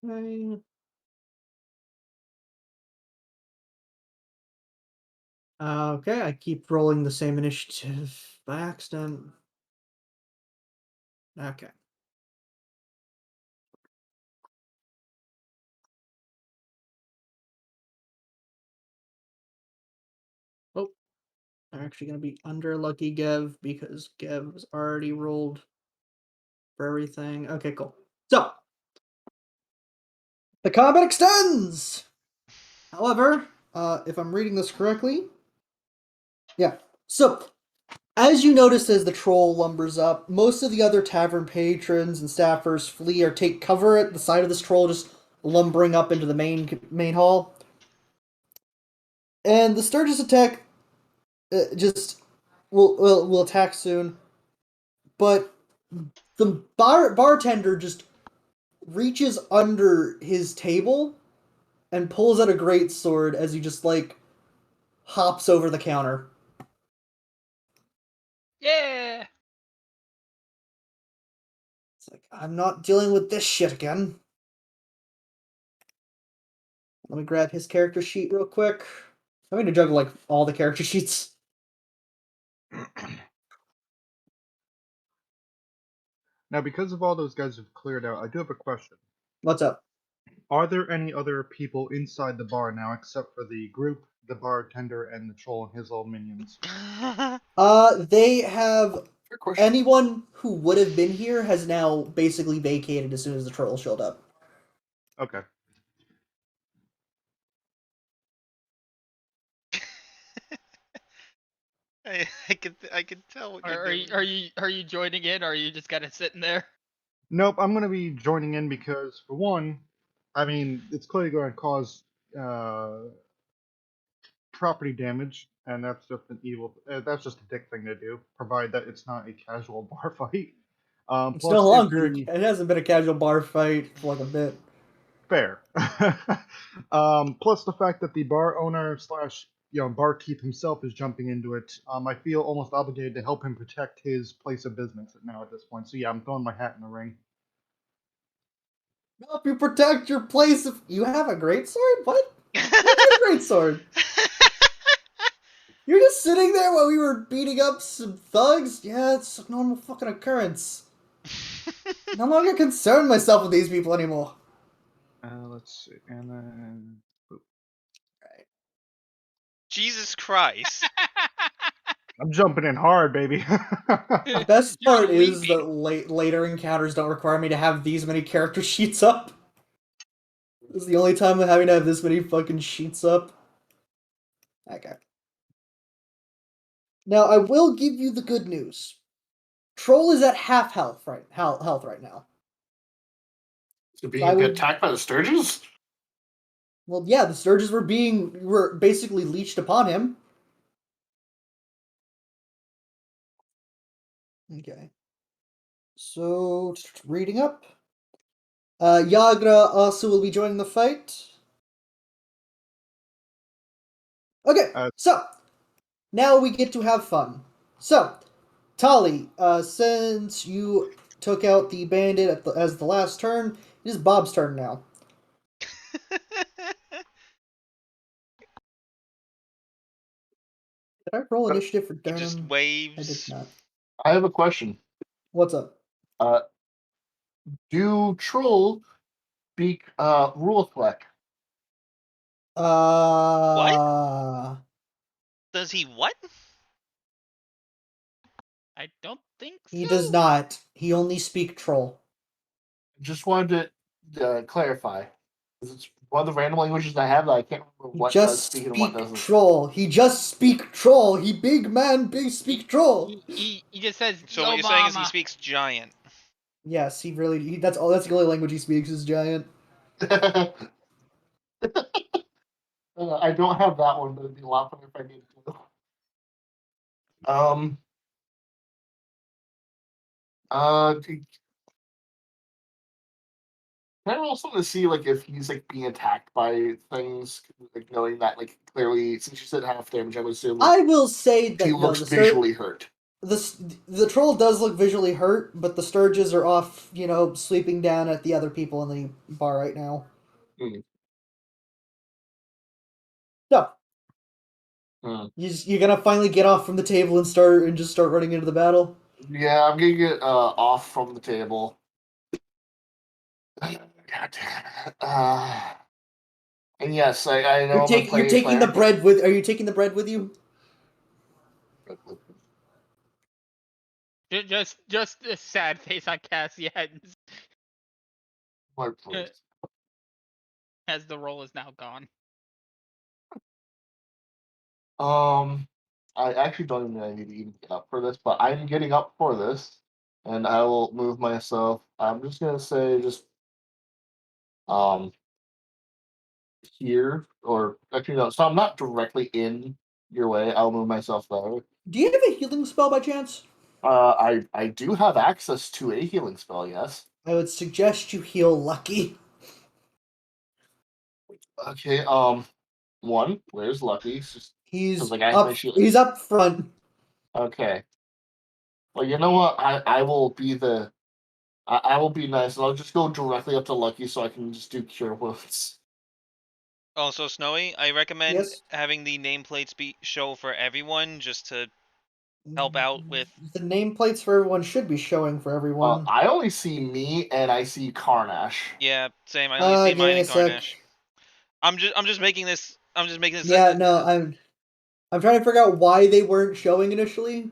Okay. Okay, I keep rolling the same initiative by accident. Okay. Oh, I'm actually going to be under Lucky Gev because Gev's already rolled for everything. Okay, cool. So, the combat extends! However, if I'm reading this correctly, yeah. So, as you notice as the troll lumbers up, most of the other tavern patrons and staffers flee or take cover at the side of this troll just lumbering up into the main hall. And the Sturgis attack just will attack soon. But the bartender just reaches under his table and pulls out a great sword as he just like hops over the counter. Yeah. It's like, I'm not dealing with this shit again. Let me grab his character sheet real quick. I'm going to juggle like all the character sheets. Now, because of all those guys have cleared out, I do have a question. What's up? Are there any other people inside the bar now except for the group, the bartender, and the troll and his little minions? They have Fair question. anyone who would have been here has now basically vacated as soon as the troll showed up. Okay. I can tell what you're doing. Are you joining in, or are you just kind of sitting there? Nope, I'm going to be joining in because, for one, I mean, it's clearly going to cause property damage, and that's just an evil. That's just a dick thing to do, provided that it's not a casual bar fight. It's Plus, no if longer. the- It hasn't been a casual bar fight for like a bit. fair. Plus the fact that the bar owner slash barkeep himself is jumping into it. I feel almost obligated to help him protect his place of business now at this point. So yeah, I'm throwing my hat in the ring. Help you protect your place. If you have a great sword, what? What great sword? You're just sitting there while we were beating up some thugs? Yeah, it's a normal fucking occurrence. No longer concern myself with these people anymore. Let's see, and then Jesus Christ. I'm jumping in hard, baby. The best You're part is leaping. that later encounters don't require me to have these many character sheets up. This is the only time I'm having to have this many fucking sheets up. Okay. Now, I will give you the good news. Troll is at half health right now. So being attacked by the Sturges? Well, yeah, the Sturges were basically leeched upon him. Okay. So, reading up. Yagra also will be joining the fight. Okay, so now we get to have fun. So, Tali, since you took out the bandit as the last turn, it is Bob's turn now. Did I roll initiative for He Durham? just I did waves. not. I have a question. What's up? Do troll speak Rulethwek? Does he what? I don't think so. He does not. He only speak troll. Just wanted to clarify. It's one of the random languages I have that I can't remember He what does just speak and what speak doesn't. troll. He just speak troll. He big man, big speak troll. He just says, So "Yo, what you're saying is he mama." speaks giant. Yes, he really. That's all. That's the only language he speaks is giant. I don't have that one, but it'd be a lot funner if I did too. I also want to see like if he's like being attacked by things, like knowing that like clearly since you said half damage, I would assume I will say he that no, looks visually hurt. the troll does look visually hurt, but the Sturges are off, sleeping down at the other people in the bar right now. Hmm. No, Hmm. you're gonna finally get off from the table and just start running into the battle. Yeah, I'm gonna get off from the table. God damn it. And yes, I know I'm gonna You're play taking the cleric. bread with. Are you taking the bread with you? Just a sad face on Cassie Lord, please. as the roll is now gone. I actually don't even know I need to even get up for this, but I'm getting up for this, and I will move myself. I'm just gonna say um here, or actually no, so I'm not directly in your way. I'll move myself there. Do you have a healing spell by chance? I do have access to a healing spell, yes. I would suggest you heal Lucky. Okay, one, where's Lucky? It's just because He's like I have my up. shield. He's up front. Okay. Well, you know what? I will be I will be nice, and I'll just go directly up to Lucky so I can just do cure wounds. Also, Snowy, I recommend Yes. having the nameplates be show for everyone just to help out with. The nameplates for everyone should be showing for everyone. I only see me and I see Carnash. Yeah, same. I only see Give mine me a and sec. Carnash. I'm just making this. I'm just making this. Yeah, no, I'm trying to figure out why they weren't showing initially.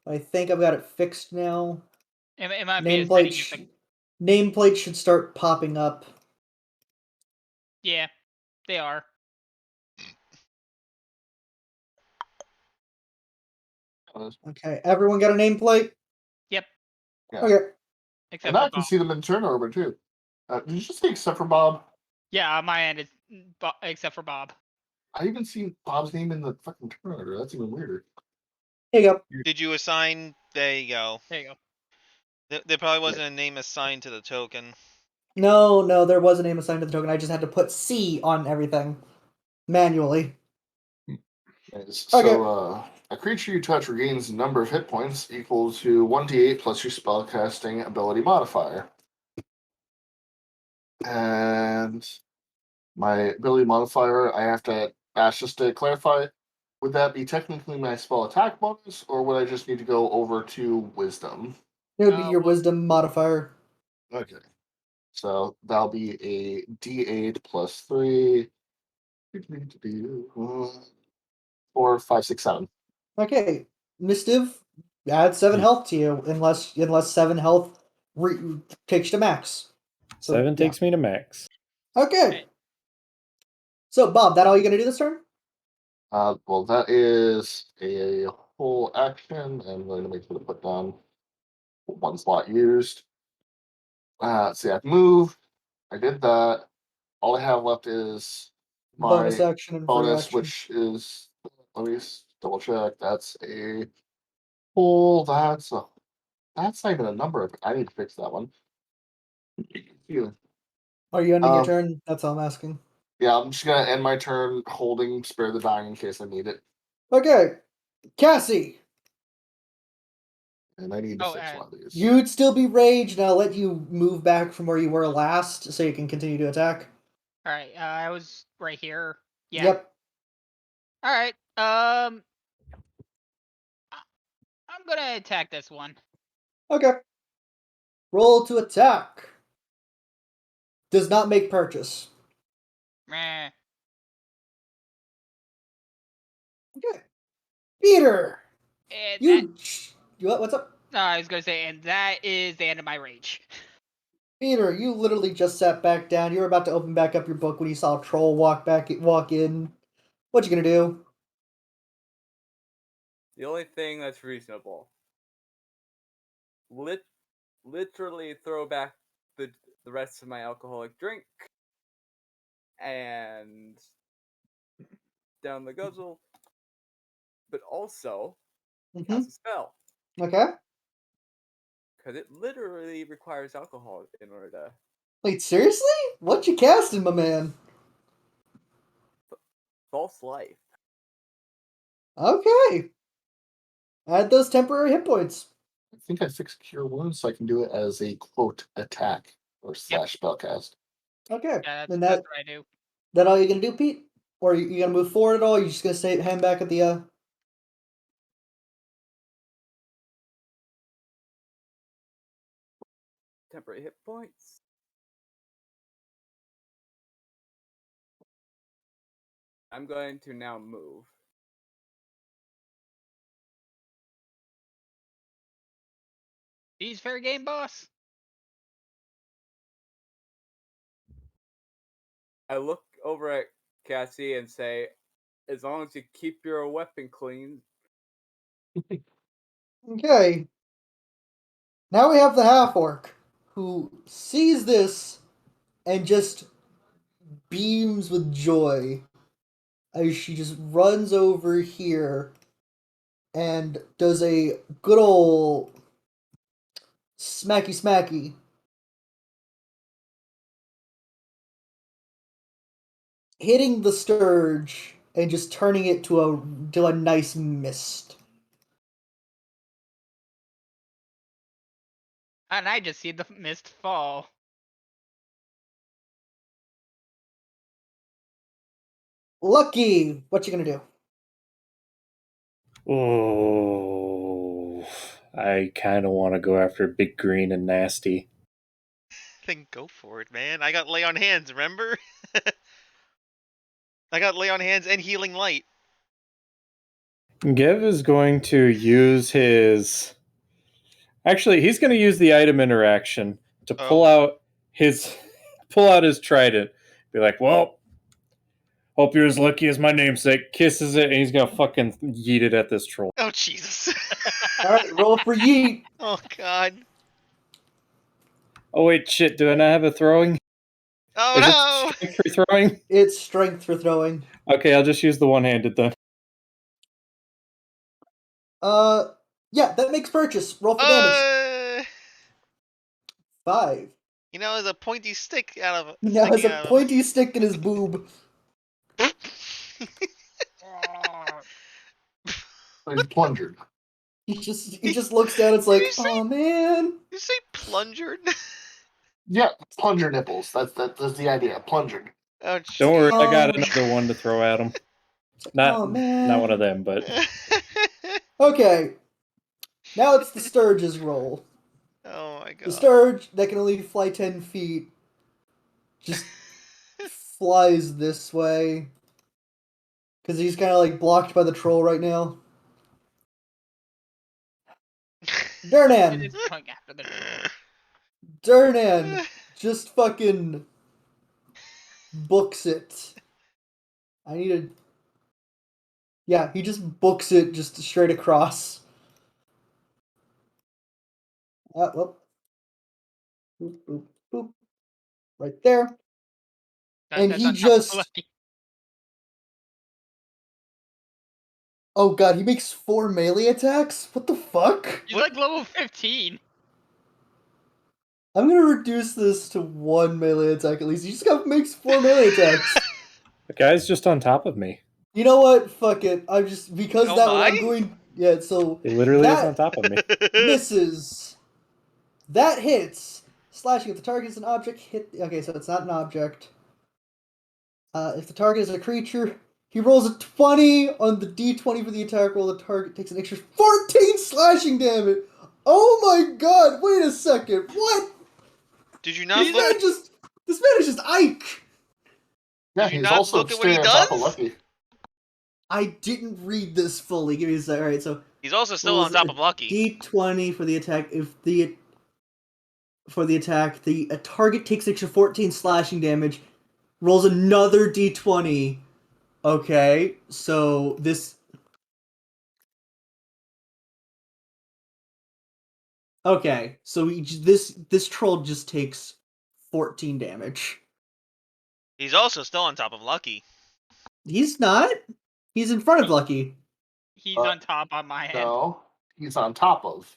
I think I've got it fixed now. It might be a setting. Nameplates should start popping up. Yeah, they are. Okay, everyone got a nameplate? Yep. Yeah. Okay. Except And I for can Bob. see them in turn order too. Did you just say except for Bob? Yeah, on my end, it's except for Bob. I even see Bob's name in the fucking turn order. That's even weirder. Here you go. Did you assign? There you go. There you go. There probably wasn't a name assigned to the token. No, there was a name assigned to the token. I just had to put C on everything manually. Yes. Okay. So, a creature you touch regains the number of hit points equal to 1d8 plus your spellcasting ability modifier. And my ability modifier, I have to ask just to clarify, would that be technically my spell attack bonus, or would I just need to go over to wisdom? It would be your wisdom modifier. Okay. So that'll be a d8 plus 3. 4, 5, 6, 7. Okay. Mistiv, add 7 health to you, unless 7 health takes you to max. So, 7 takes me to max. Okay. So, Bob, that all you gonna do this turn? Well, that is a whole action. I'm going to make sure to put down one slot used. Let's see, I move. I did that. All I have left is Bonus my action and free bonus, action. which is, let me double check. That's a full. That's not even a number. I need to fix that one. Are you ending your turn? That's all I'm asking. Yeah, I'm just gonna end my turn holding Spare the Dying in case I need it. Okay. Cassie! And I need to fix one of these. You'd still be raged, and I'll let you move back from where you were last so you can continue to attack. Alright, I was right here. Yeah. Yep. Alright, I'm gonna attack this one. Okay. Roll to attack. Does not make purchase. Meh. Okay. Peter! And What's up? I was gonna say, and that is the end of my rage. Peter, you literally just sat back down. You were about to open back up your book when you saw a troll walk in. What you gonna do? The only thing that's reasonable. Literally throw back the rest of my alcoholic drink and down the guzzle, but also cast a spell Okay. because it literally requires alcohol in order to Wait, seriously? What you casting, my man? false life. Okay. Add those temporary hit points. I think I fixed Cure Wounds, so I can do it as a quote attack or slash spellcast. Okay. Yeah, And that's what I do. that all you're gonna do, Pete? Or you gonna move forward at all? You just gonna stay hang back at the Temporary hit points. I'm going to now move. He's fair game, boss. I look over at Cassie and say, as long as you keep your weapon clean. Okay. Now we have the half orc who sees this and just beams with joy as she just runs over here and does a good old smacky, hitting the scourge and just turning it to a nice mist. And I just see the mist fall. Lucky, what you gonna do? Oh, I kind of want to go after Big Green and Nasty. Then go for it, man. I got lay on hands, remember? I got lay on hands and healing light. Gev is going to use his. Actually, he's going to use the item interaction to pull out his trident. Be like, well, hope you're as lucky as my namesake. Kisses it, and he's going to fucking yeet it at this troll. Oh, Jesus. Alright, roll for yeet. Oh, God. Oh, wait, shit. Do I not have a throwing? Oh, Is no. it strength for throwing? It's strength for throwing. Okay, I'll just use the one-handed then. Yeah, that makes purchase. Roll for damage. 5. You know, there's a pointy stick out of He now has sticking a out of pointy stick in his boob. him. He's plungered. He just looks down. It's like, Did you say- oh man. You say plungered? Yeah, plunger nipples. That's the idea. Plungered. Oh, Don't worry, I got Oh. another one to throw at him. Oh Not man. one of them, but Okay. Now it's the Sturge's roll. Oh my god. The Sturge that can only fly 10 feet just flies this way. Because he's kind of like blocked by the troll right now. Durnan! It's going after the troll. Durnan just fucking books it. I need to... Yeah, he just books it just straight across. Whoop. Boop, boop, boop. Right there. And That's he on top of just... Lucky. Oh god, he makes 4 melee attacks? What the fuck? He's like level 15. I'm gonna reduce this to 1 melee attack at least. He just makes 4 melee attacks. the guy's just on top of me. You know what? Fuck it. I'm just... Because Oh that one, my? I'm going... Yeah, so... He literally is That- on top of me. Misses. That hits. Slashing if the target is an object, hit... Okay, so it's not an object. If the target is a creature, he rolls a 20 on the d20 for the attack roll. The target takes an extra 14 slashing damage. Oh my god, wait a second. What? Did you not This look? man is just Ike. Yeah, Did you he's not also look at what he staring on top of does? Lucky. I didn't read this fully. Give me a second. Alright, so He's also still What on was top it? of Lucky. d20 for the attack. If the for the attack. The target takes extra 14 slashing damage, rolls another d20. Okay, so this... Okay, so this troll just takes 14 damage. He's also still on top of Lucky. He's not. He's in front of Lucky. He's on top on my end. No, he's on top of.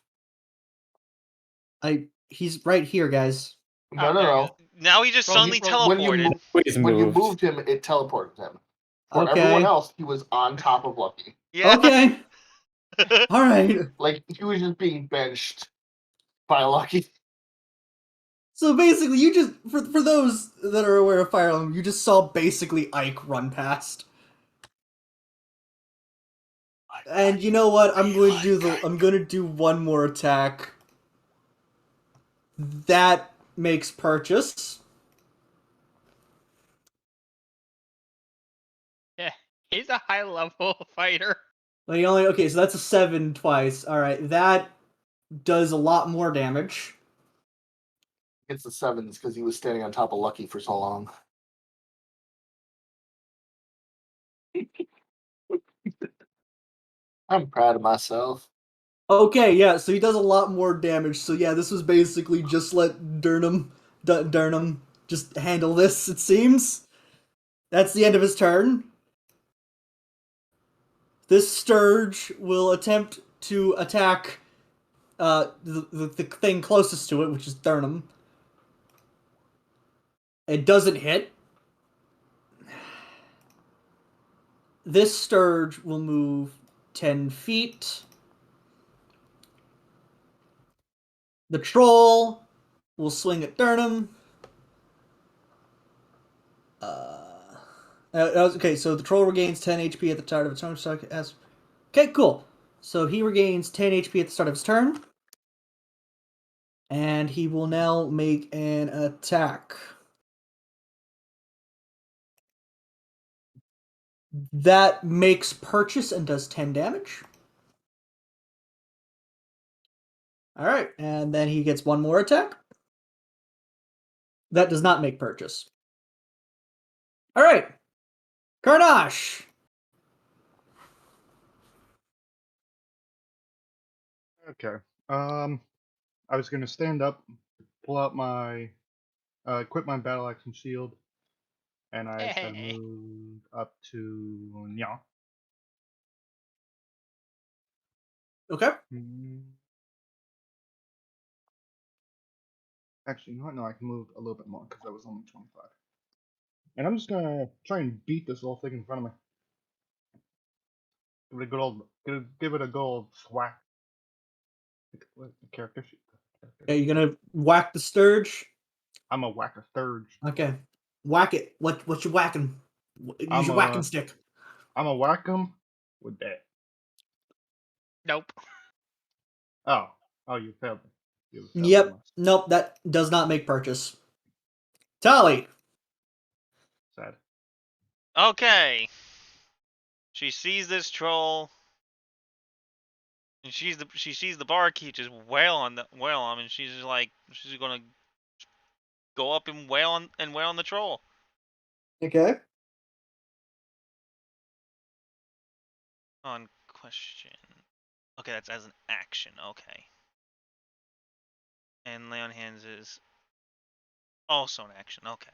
He's right here, guys. No, Oh, no, there he no. goes. Now he just Well, suddenly he- When you teleported. move- Always When you moved. moved him, it teleported him. For Okay. everyone else, he was on top of Lucky. Yeah. Okay. All right. Like, he was just being benched by Lucky. So basically, you just for those that are aware of Fire Emblem, you just saw basically Ike run past. And you know what? I'm going to do one more attack. That makes purchase. Yeah, he's a high level fighter. But he only so that's a 7 twice. All right, that does a lot more damage. It's the 7s because he was standing on top of Lucky for so long. I'm proud of myself. Okay, yeah, so he does a lot more damage. So yeah, this was basically just let Durnham just handle this, it seems. That's the end of his turn. This Sturge will attempt to attack the thing closest to it, which is Durnham. It doesn't hit. This Sturge will move 10 feet. The troll will swing at Durnham. Okay, so the troll regains 10 HP at the start of its turn. Okay, cool. So he regains 10 HP at the start of his turn. And he will now make an attack. That makes purchase and does 10 damage. Alright, and then he gets one more attack. That does not make purchase. Alright, Karnash! Okay. I was gonna stand up, pull out my, equip my battle axe and shield, and I was gonna Hey. move up to Nya. Okay. Actually, you know what? No, I can move a little bit more because that was only 25. And I'm just gonna try and beat this little thing in front of me. Give it a good old thwack. What character sheet? Okay, you're gonna whack the Sturge? I'm a whacker Sturge. Okay. Whack it. What you whacking? Use I'm your whacking stick. I'm a whack 'em with that. Nope. Oh, you failed me. You failed Yep. me. Nope, that does not make purchase. Tally! Sad. Okay. She sees this troll. And she sees the barkeep just wail on him, and she's just like, she's gonna go up and wail on the troll. Okay. On question. Okay, that's as an action. Okay. And lay on hands is also an action. Okay.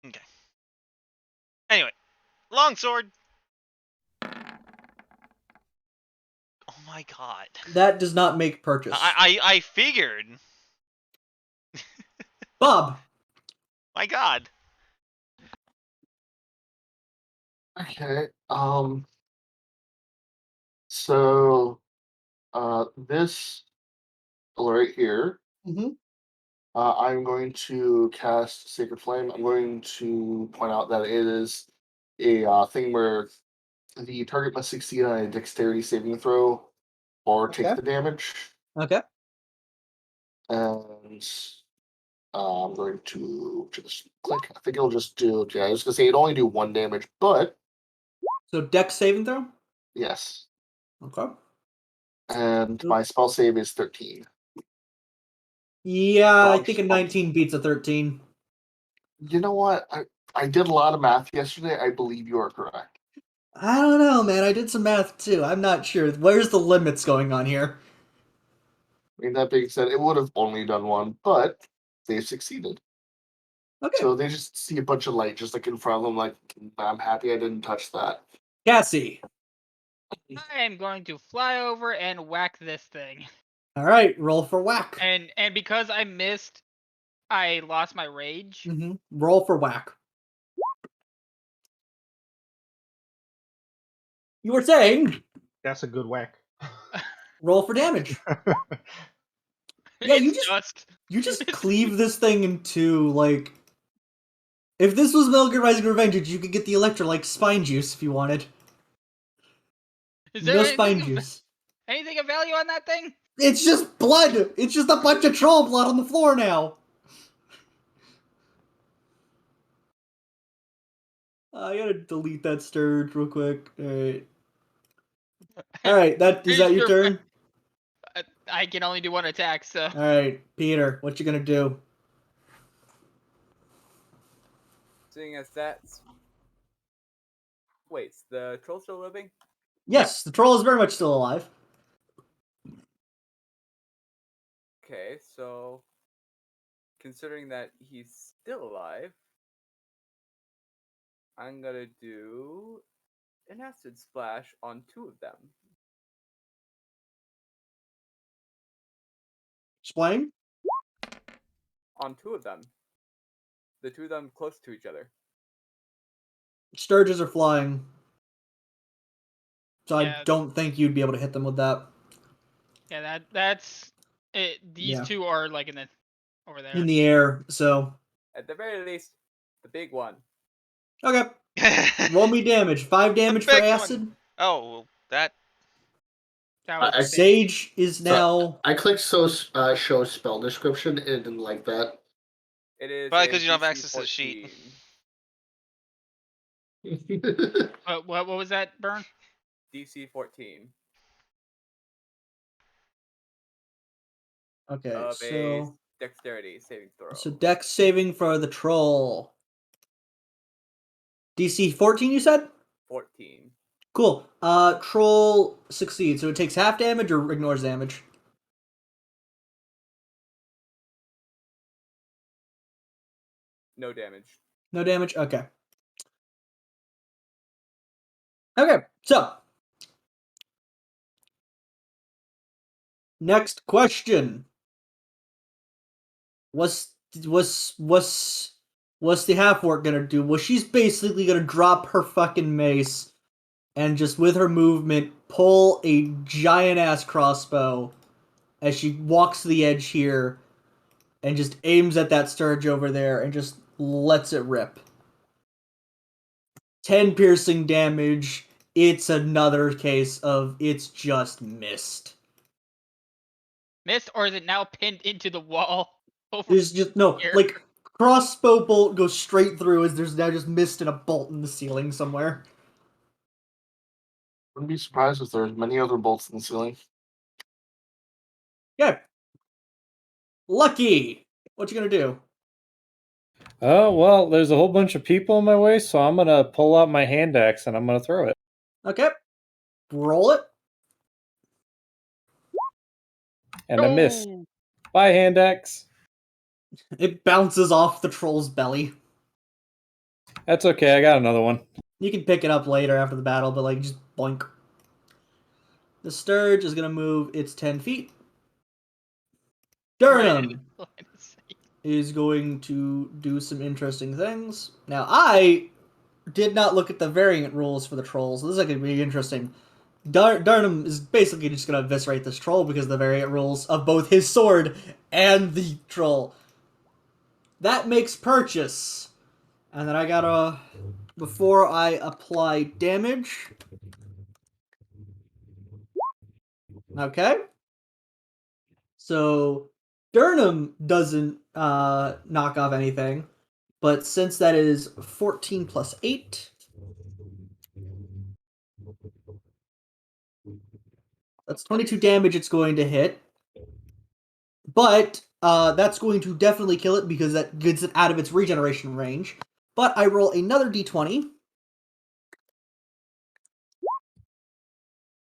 Okay. Anyway, longsword. Oh my god. That does not make purchase. I figured. Bob! My god. Okay. So, this right here. Mm-hmm. I'm going to cast Sacred Flame. I'm going to point out that it is a thing where the target must succeed on a dexterity saving throw or take Okay. the damage. Okay. And I'm going to just click. I think it'll just do. Yeah, I was gonna say it'd only do 1 damage, but So Dex saving throw? yes. Okay. And my spell save is 13. Yeah, I Dog think a shit. 19 beats a 13. You know what? I did a lot of math yesterday. I believe you are correct. I don't know, man. I did some math too. I'm not sure. Where's the limits going on here? I mean, that being said, it would have only done one, but they succeeded. Okay. So they just see a bunch of light just like in front of them, like, I'm happy I didn't touch that. Cassie. I am going to fly over and whack this thing. All right, roll for whack. And because I missed, I lost my rage. Roll for whack. You were saying That's a good whack. roll for damage. Yeah, It's you just cleave this thing in two, like. If this was Melgar Rising Revenge, you could get the Electrolyte spine juice if you wanted. Is there No spine juice. anything of value on that thing? It's just blood! It's just a bunch of troll blood on the floor now! I gotta delete that sturge real quick. Alright. Alright, is that your turn? I can only do one attack, so. Alright, Peter, what you gonna do? Seeing as that's. Wait, is the troll still living? Yes, the troll is very much still alive. Okay, so considering that he's still alive, I'm gonna do an acid splash on 2 of them. Explain? On 2 of them. The 2 of them close to each other. Sturges are flying. So Yeah. I don't think you'd be able to hit them with that. Yeah, that's it. These Yeah. two are like over there. In the air, so. At the very least, the big one. Okay. Roll me damage. 5 damage for big one. acid. Oh, well, that. That was I- the Sage is now. I clicked show spell description and it didn't like that. It is Probably a 'cause you don't have DC access to the sheet. 14. what was that, Burn? DC 14. Okay, Of a so. dexterity saving throw. So dex saving for the troll. DC 14, you said? 14. Cool. Troll succeeds, so it takes half damage or ignores damage. No damage. No damage? Okay. Okay, so. Next question. What's the half orc gonna do? Well, she's basically gonna drop her fucking mace and just with her movement pull a giant ass crossbow as she walks to the edge here and just aims at that sturge over there and just lets it rip. 10 piercing damage. It's another case of it's just missed. Missed, or is it now pinned into the wall? There's just no, here? like, crossbow bolt goes straight through as there's now just mist and a bolt in the ceiling somewhere. Wouldn't be surprised if there's many other bolts in the ceiling. Yeah. Lucky! What you gonna do? Oh, well, there's a whole bunch of people in my way, so I'm going to pull out my hand axe and I'm going to throw it. Okay. Roll it. And I missed. Bye, hand axe. It bounces off the troll's belly. That's okay, I got another one. You can pick it up later after the battle, but like just boink. The Sturge is gonna move its 10 feet. Durham is going to do some interesting things. Now, I did not look at the variant rules for the trolls, so this is going to be interesting. Darnum is basically just going to eviscerate this troll because of the variant rules of both his sword and the troll. That makes purchase. And then I gotta, before I apply damage. Okay. So, Durnham doesn't knock off anything, but since that is 14 plus 8, That's 22 damage it's going to hit. But that's going to definitely kill it because that gets it out of its regeneration range. But I roll another d20.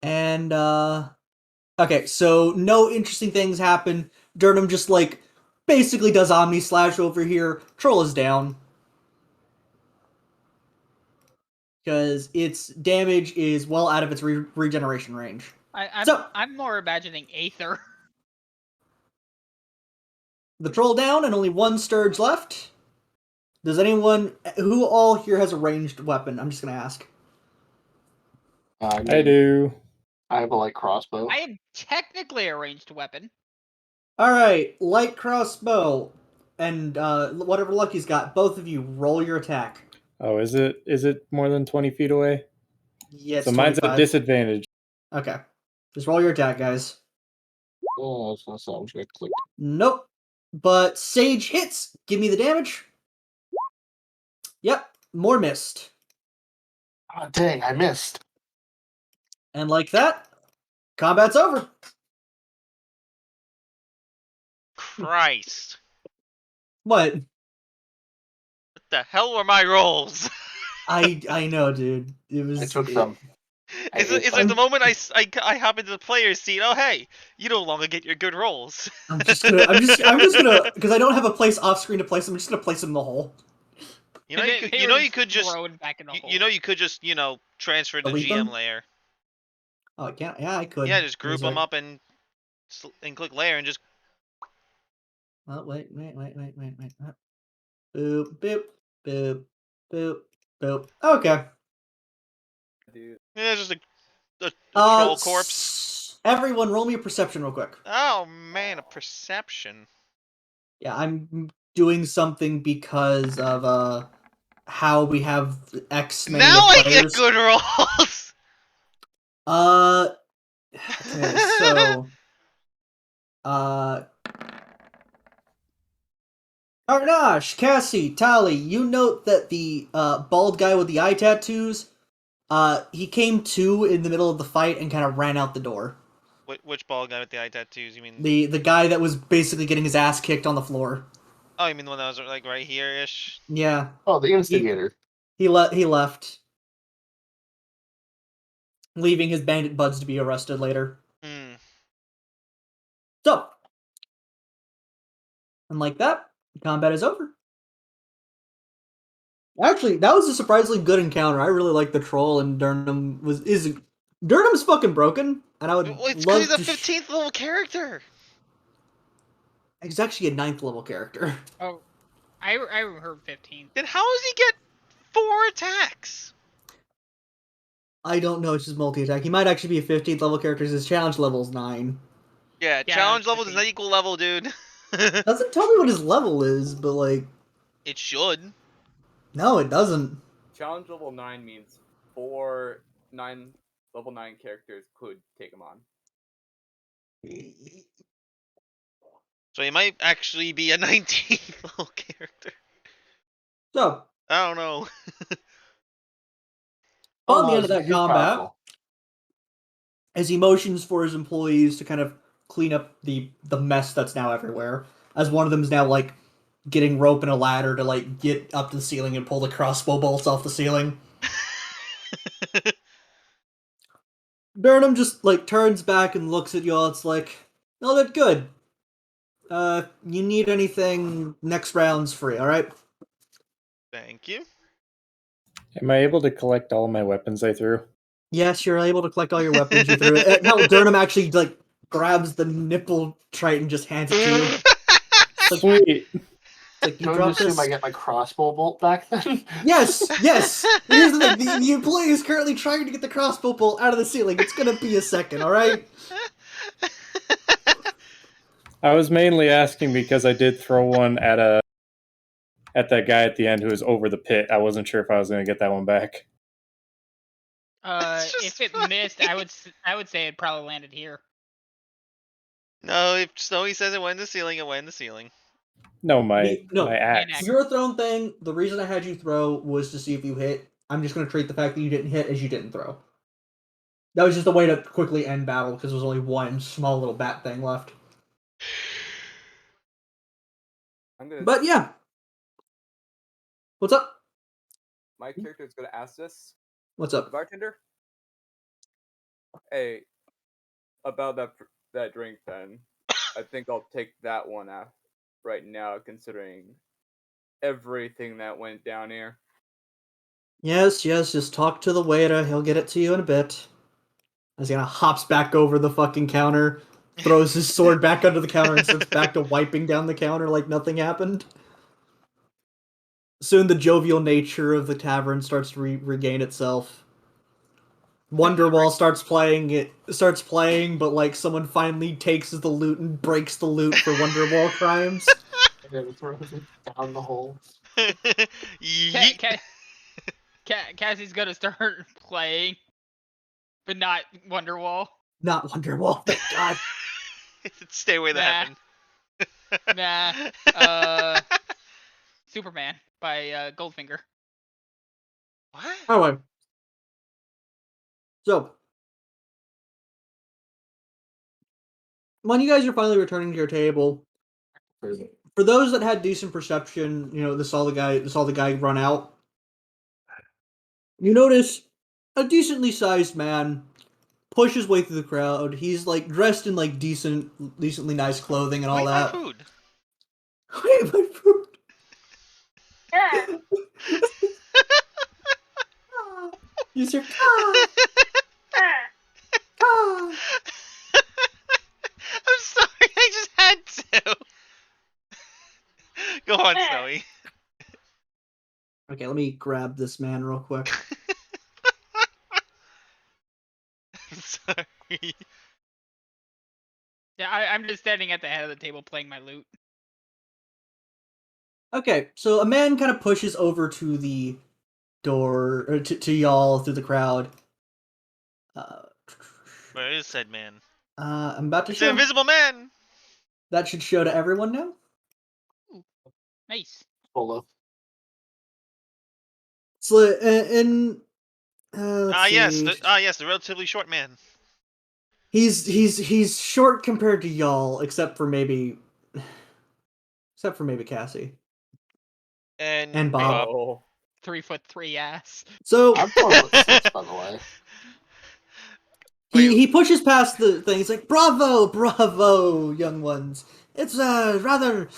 And, okay, so no interesting things happen. Durnham just, like, basically does Omni Slash over here. Troll is down. Because its damage is well out of its regeneration range. I'm more imagining Aether. The troll down and only one Sturge left. Does anyone... Who all here has a ranged weapon? I'm just going to ask. I do. I have a light crossbow. I am technically a ranged weapon. Alright, light crossbow. And whatever Lucky's got, both of you roll your attack. Oh, is it more than 20 feet away? Yes, so mine's 25. a disadvantage. Okay. Just roll your attack, guys. Oh, that's not sounds good. Click. Nope. But Sage hits. Give me the damage. Yep. More missed. Oh, dang, I missed. And like that, combat's over. Christ. What? What the hell were my rolls? I know, dude. It was. I took them. It's like the moment I hop into the player's seat. Oh hey, you no longer get your good rolls. I'm just gonna because I don't have a place off screen to place them. I'm just gonna place them in the hole. You know, you could just transfer to Delete GM them? layer. Oh, I can't. Yeah, I could. Yeah, just group There's them a- up and click layer and just. Oh, wait. Boop, boop, boop, boop, boop. Okay. Dude. Yeah, just a troll corpse. Everyone, roll me a perception real quick. Oh man, a perception. Yeah, I'm doing something because of how we have X many Now I players. get good rolls. Okay, so Arnash, Cassie, Tali, you note that the bald guy with the eye tattoos, he came to in the middle of the fight and kind of ran out the door. Which bald guy with the eye tattoos? You mean the guy that was basically getting his ass kicked on the floor? Oh, you mean the one that was like right here ish? Yeah. Oh, the instigator. He left, leaving his bandit buds to be arrested later. Hmm. So, and like that, combat is over. Actually, that was a surprisingly good encounter. I really like the troll, and Durnham's fucking broken, and I would Well, it's love because he's to. a 15th level character. He's actually a 9th level character. Oh, I heard 15. Then how does he get 4 attacks? I don't know. It's just multi-attack. He might actually be a 15th level character. His challenge level is 9. Yeah, Yeah, challenge it's level does 15. not equal level, dude. Doesn't tell me what his level is, but like, It should. no, it doesn't. Challenge level 9 means level 9 characters could take him on. So he might actually be a 19th level character. So, I don't know. on the end of that he's combat, powerful. as he motions for his employees to kind of clean up the mess that's now everywhere, as one of them is now like getting rope and a ladder to like get up to the ceiling and pull the crossbow bolts off the ceiling. Burnham just like turns back and looks at y'all. It's like, no, that's good. You need anything? Next round's free. All right. Thank you. Am I able to collect all my weapons I threw? Yes, you're able to collect all your weapons you threw. No, Durnham actually like grabs the nipple trite and just hands it to you. It's like, Sweet. it's like you Don't drop assume this. I get my crossbow bolt back then. Yes. Here's the thing: the employee is currently trying to get the crossbow bolt out of the ceiling. It's gonna be a second. All right. I was mainly asking because I did throw one at that guy at the end who was over the pit. I wasn't sure if I was going to get that one back. It's just If it funny. missed, I would say it probably landed here. No, if Snowy says it went in the ceiling, it went in the ceiling. No, my No. axe. Your thrown thing. The reason I had you throw was to see if you hit. I'm just gonna treat the fact that you didn't hit as you didn't throw. That was just a way to quickly end battle because there was only one small little bat thing left. But yeah. What's up? My character is gonna ask this. What's The up? bartender. Hey, about that drink then. I think I'll take that one out right now, considering everything that went down here. Yes, just talk to the waiter. He'll get it to you in a bit. As he kind of hops back over the fucking counter, throws his sword back under the counter, and starts back to wiping down the counter like nothing happened. Soon the jovial nature of the tavern starts to regain itself. Wonderwall starts playing, but like someone finally takes the loot and breaks the loot for Wonderwall crimes. And then throws it down the hole. Yeet. Cassie's gonna start playing, but not Wonderwall. Not Wonderwall, thank God. Stay away that Nah. Superman by Goldfinger. What? Anyway. So, when you guys are finally returning to your table, for those that had decent perception, they saw the guy run out. You notice a decently sized man push his way through the crowd. He's like dressed in like decently nice clothing and all Wait, my that. food. Wait, my food. Use your car. I'm sorry, I just had to. Go on, Snowy. Okay, let me grab this man real quick. I'm sorry. Yeah, I'm just standing at the head of the table playing my lute. Okay, so a man kind of pushes over to the door, or to y'all through the crowd. Where is said man? I'm about to It's show. an invisible man. That should show to everyone now. Ooh, nice. Full So, let's Yes, see. the relatively short man. He's short compared to y'all, except for maybe Cassie and Bob. Oh. 3'3" ass. So I'm 4'6", by the way. he pushes past the thing. He's like, "Bravo, young ones! It's a rather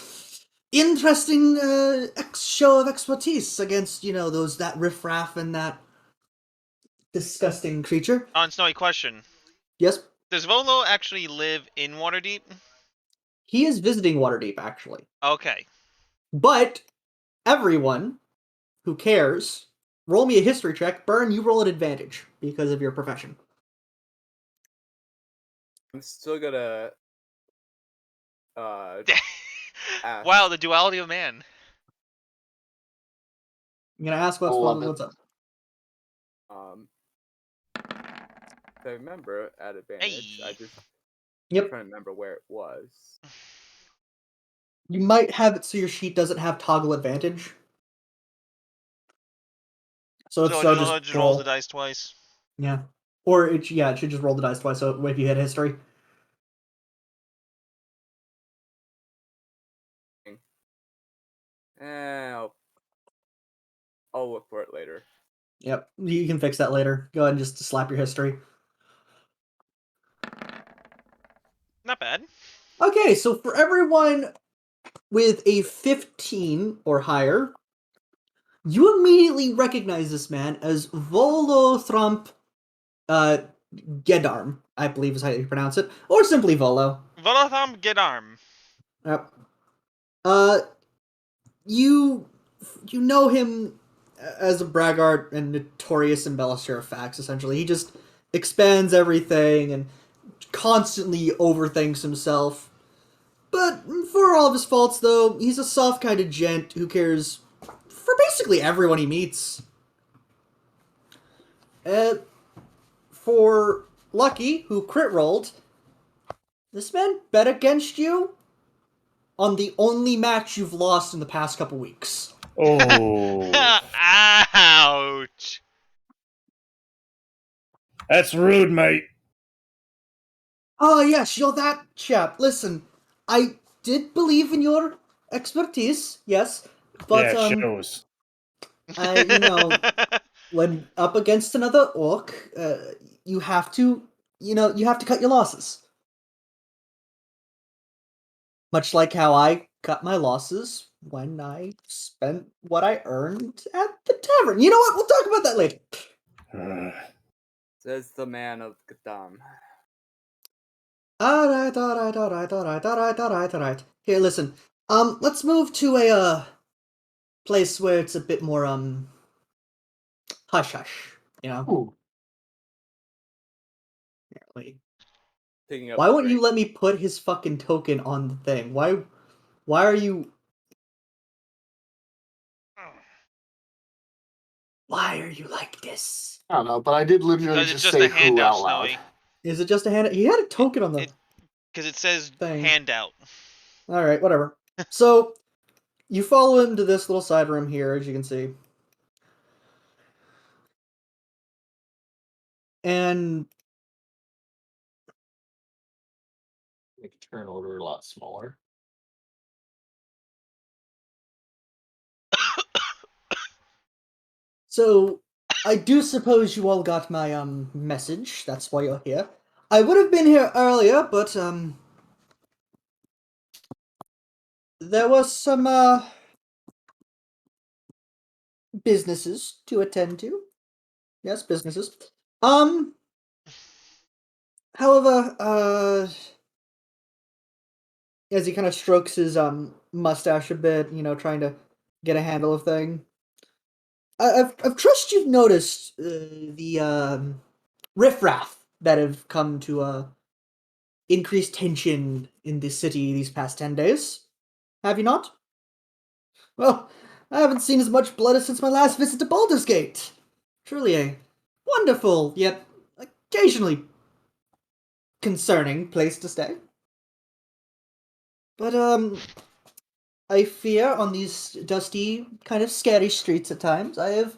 interesting show of expertise against that riffraff and that disgusting creature." On Snowy, question. Yes, Does Volo actually live in Waterdeep? he is visiting Waterdeep actually, Okay. but everyone who cares, roll me a history check. Burn, you roll an advantage because of your profession. I'm still gonna ask. Wow, the duality of man. I'm gonna ask what's up. If I remember at advantage, Hey. I just Yep. trying to remember where it was. You might have it so your sheet doesn't have toggle advantage. So it's just roll the dice twice. Yeah. Or it should just roll the dice twice, so if you hit history. I'll look for it later. Yep. You can fix that later. Go ahead and just slap your history. Not bad. Okay, so for everyone with a 15 or higher, you immediately recognize this man as Volothrump Gedarm, I believe is how you pronounce it, or simply Volo. Volotham Gedarm. Yep. You know him as a braggart and notorious embellisher of facts, essentially. He just expands everything and constantly overthinks himself. But for all of his faults, though, he's a soft kind of gent who cares for basically everyone he meets. For Lucky, who crit rolled, this man bet against you on the only match you've lost in the past couple weeks. Oh. Ouch. That's rude, mate. Oh, yes, you're that chap. Listen, I did believe in your expertise, yes, but, Yeah, it shows. you know, when up against another orc, you have to, you have to cut your losses. Much like how I cut my losses when I spent what I earned at the tavern. You know what? We'll talk about that later. Says the man of Gadam. Alright. Here, listen. Let's move to a, place where it's a bit more, hush-hush, you know? Ooh, Wait. Picking up Why the won't you drink. let me put his fucking token on the thing? Why are you... Why are you like this? I don't know, but I did literally Because it's just just say a who handout, out loud. Snowy. Is it just a hand? He had a token on the Because it says thing. handout. Alright, whatever. So, you follow him to this little side room here, as you can see. And Make turn order a lot smaller. so, I do suppose you all got my, message. That's why you're here. I would have been here earlier, but, there was some, businesses to attend to. Yes, businesses. However, as he kind of strokes his mustache a bit, trying to get a handle of thing. I've trust you've noticed the riffraff that have come to increase tension in the city these past 10 days. Have you not? Well, I haven't seen as much blood since my last visit to Baldur's Gate. Truly a wonderful, yet occasionally concerning place to stay. But, I fear on these dusty, kind of scary streets at times, I have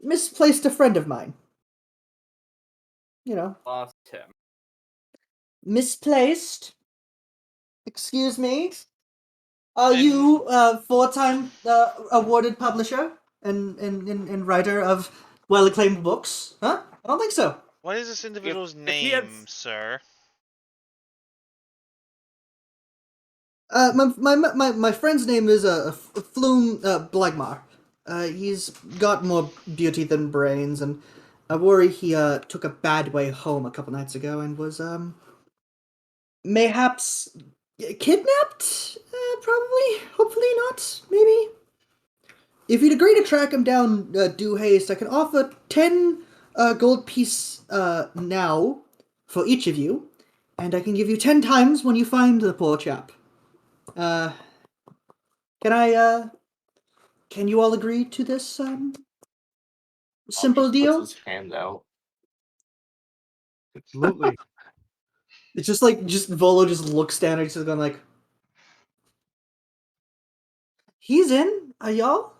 misplaced a friend of mine. Lost him. Misplaced? Excuse me? Are And- you a four-time awarded publisher and writer of well-acclaimed books? Huh? I don't think so. What is this individual's if he had name, sir? My friend's name is Flume Blagmar. He's got more beauty than brains, and I worry he took a bad way home a couple nights ago and was mayhaps kidnapped. Probably, hopefully not. Maybe. If you'd agree to track him down, due haste, I can offer 10 gold piece now for each of you, and I can give you 10 times when you find the poor chap. Can I, can you all agree to this, simple Just deal? puts his hand out. Absolutely. It's just just Volo just looks down and he's just going like, he's in, are y'all?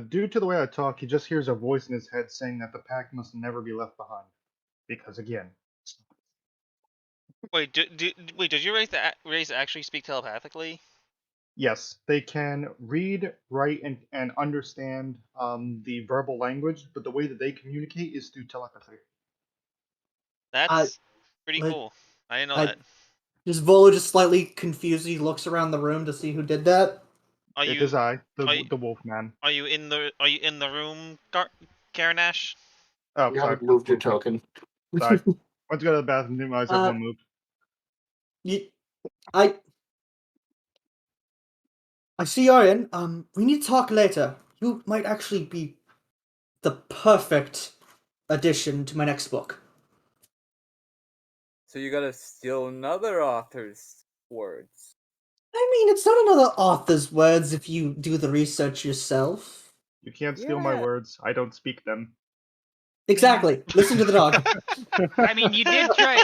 Due to the way I talk, he just hears a voice in his head saying that the pack must never be left behind. Because again, Wait, does your race actually speak telepathically? yes, they can read, write, and understand the verbal language, but the way that they communicate is through telepathy. That's pretty like, cool. I didn't know I that. just Volo just slightly confused. He looks around the room to see who did that. Are It you is I, are you, the wolf man. are you in the room, Karanash? Oh, You sorry. haven't moved your token. Sorry. Went to go to the bathroom, didn't realize everyone moved. You, I see you're in. We need to talk later. You might actually be the perfect addition to my next book. So you gotta steal another author's words. I mean, it's not another author's words if you do the research yourself. You can't steal my Yeah. words. I don't speak them. Exactly. Listen to the dog. I mean, you did try.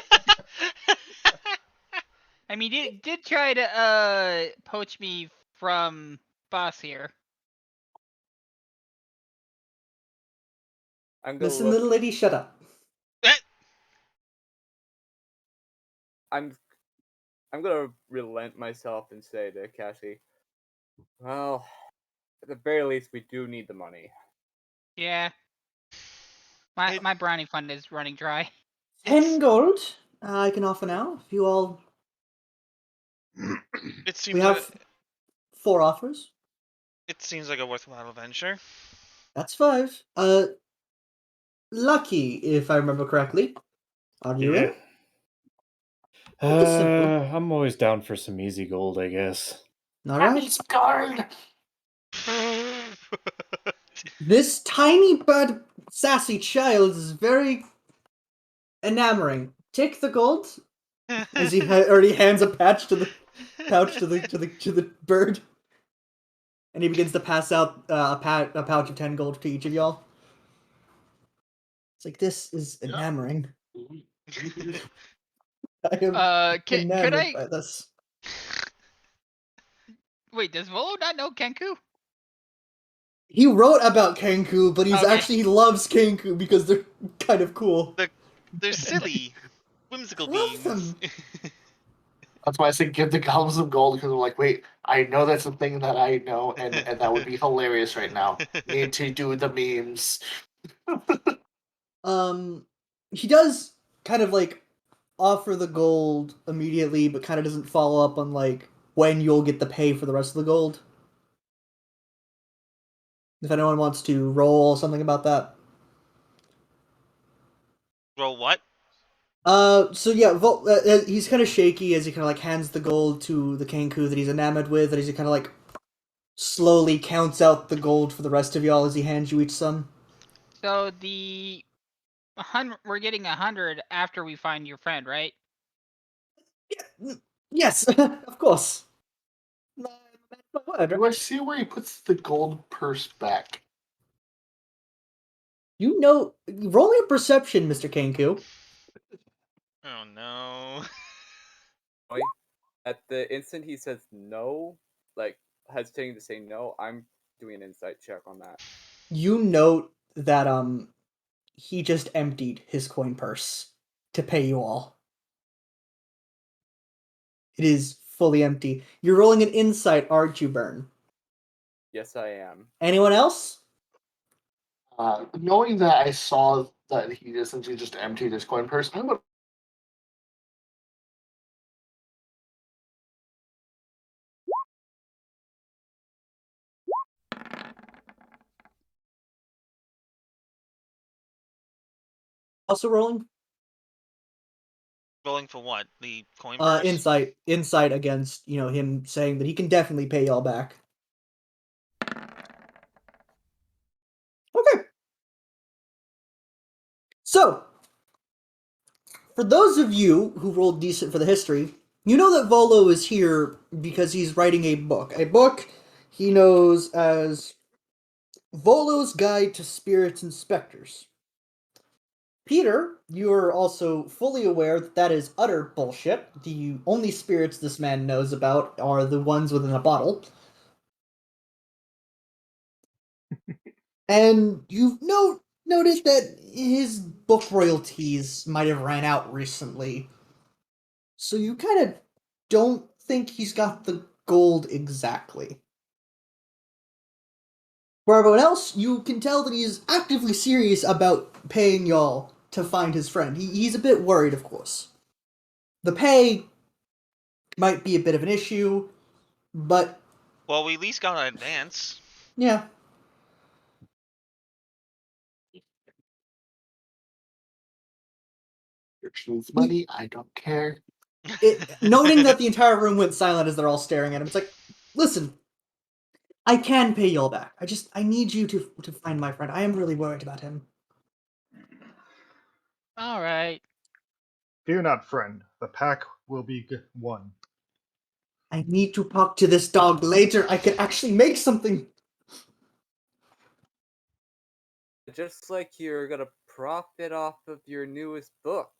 I mean, you did try to poach me from boss here. I'm gonna Listen, look. little lady, shut up. I'm gonna relent myself and say to Cassie, well, at the very least, we do need the money. Yeah. My brownie fund is running dry. 10 gold I can offer now. If you all... It seems We like have 4 offers. it seems like a worthwhile venture. That's 5. Lucky, if I remember correctly. Are you in? Keep it simple. I'm always down for some easy gold, I guess. Alright. Guard. This tiny but sassy child is very enamoring. Take the gold, as he already hands a pouch to the bird, and he begins to pass out a pouch of 10 gold to each of y'all. It's like, this is enamoring. I am Could enamored I by this. wait? Does Volo not know Kenku? He wrote about Kenku, but Okay. he loves Kenku because they're kind of cool. They're silly, whimsical Love beings. them. That's why I say give the goblins some gold, because they're like, wait, I know that's a thing that I know, and that would be hilarious right now. Need to do the memes. He does kind of like offer the gold immediately, but kind of doesn't follow up on like when you'll get the pay for the rest of the gold. If anyone wants to roll something about that. Roll what? So yeah, he's kind of shaky as he kind of like hands the gold to the Kenku that he's enamored with, and he kind of like slowly counts out the gold for the rest of y'all as he hands you each some. So the 100, we're getting 100 after we find your friend, right? Yes, of course. Do I see where he puts the gold purse back? You know, roll me a perception, Mr. Kenku. Oh no. At the instant he says no, like hesitating to say no, I'm doing an insight check on that. You note that he just emptied his coin purse to pay you all. It is fully empty. You're rolling an insight, aren't you, Burn? Yes, I am. Anyone else? Knowing that I saw that he essentially just emptied his coin purse, I would. Also rolling? Rolling for what? The coin purse? Insight against, him saying that he can definitely pay y'all back. Okay. So, for those of you who rolled decent for the history, you know that Volo is here because he's writing a book. A book he knows as Volo's Guide to Spirits and Specters. Peter, you are also fully aware that that is utter bullshit. The only spirits this man knows about are the ones within a bottle. And you've noticed that his book royalties might have ran out recently. So you kind of don't think he's got the gold exactly. For everyone else, you can tell that he's actively serious about paying y'all to find his friend. He's a bit worried, of course. The pay might be a bit of an issue, but Well, we at least got an advance. yeah. Church needs money. I don't care. Noting that the entire room went silent as they're all staring at him, it's like, listen, I can pay y'all back. I need you to find my friend. I am really worried about him. All right. Fear not, friend. The pack will be one. I need to talk to this dog later. I could actually make something. Just like you're gonna profit off of your newest book.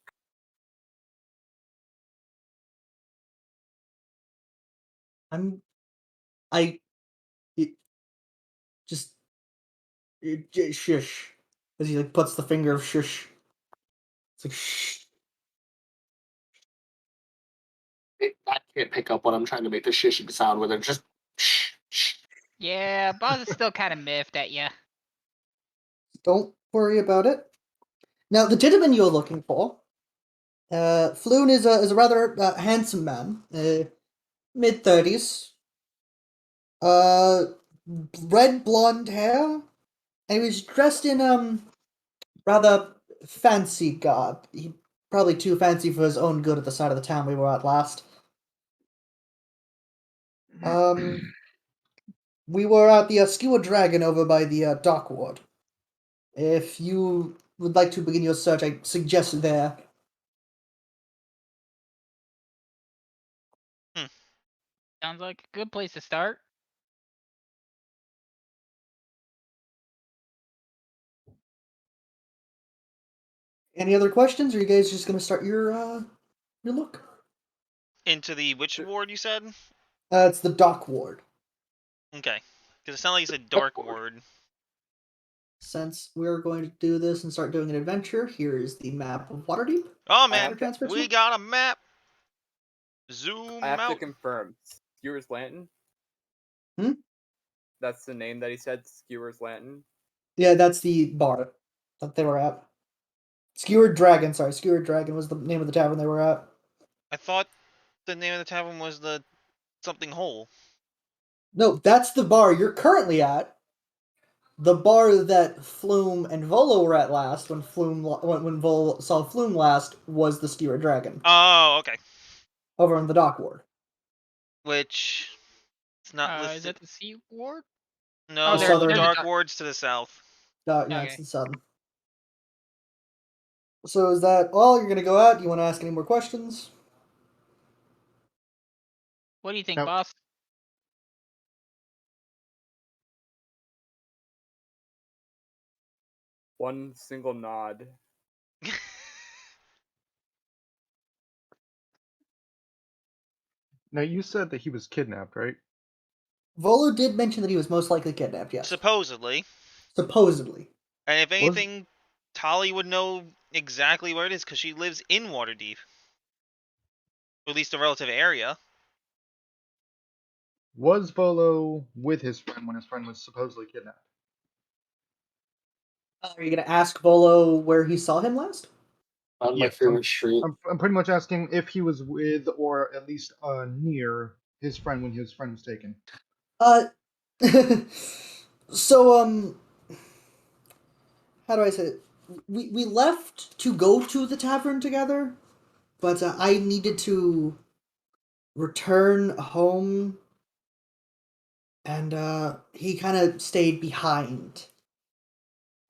Shush. As he like puts the finger of shush. It's like shh. That can't pick up what I'm trying to make the shishing sound with. It just. Yeah, boss is still kind of miffed at you. Don't worry about it. Now, the gentleman you're looking for, Floon is a rather handsome man, mid-30s, red blonde hair, and he was dressed in rather fancy garb. He probably too fancy for his own good at the side of the town we were at last. We were at the Skewer Dragon over by the dock ward. If you would like to begin your search, I suggest there. Sounds like a good place to start. Any other questions, or are you guys just gonna start your look? Into the which ward you said? It's the dock ward. Okay. Because it sounded like you said dark ward. Since we're going to do this and start doing an adventure, here is the map of Waterdeep. Oh I man, have transfer we to? got a map. Zoom I have to out. confirm. Skewer's Lantern? Hmm? That's the name that he said, Skewer's Lantern? Yeah, that's the bar that they were at. Skewered Dragon, sorry, Skewered Dragon was the name of the tavern they were at. I thought the name of the tavern was the something hole. No, that's the bar you're currently at. The bar that Flume and Volo were at last, when Volo saw Flume last, was the Skewered Dragon Oh, okay. over on the dock ward. Which it's not Is listed. that the C ward? No, The southern- dark ward's to the south. Yeah, Okay. it's the southern. So is that all? You're gonna go out? You want to ask any more questions? What do you think, Now- boss? One single nod. Now, you said that he was kidnapped, right? Volo did mention that he was most likely kidnapped, yes. Supposedly. Supposedly. And if Was- anything, Tali would know exactly where it is because she lives in Waterdeep. Or at least the relative area. Was Volo with his friend when his friend was supposedly kidnapped? Are you gonna ask Volo where he saw him last? On my Yes, favorite street. I'm pretty much asking if he was with or at least near his friend when his friend was taken. So, how do I say it? We left to go to the tavern together, but I needed to return home, and he kind of stayed behind.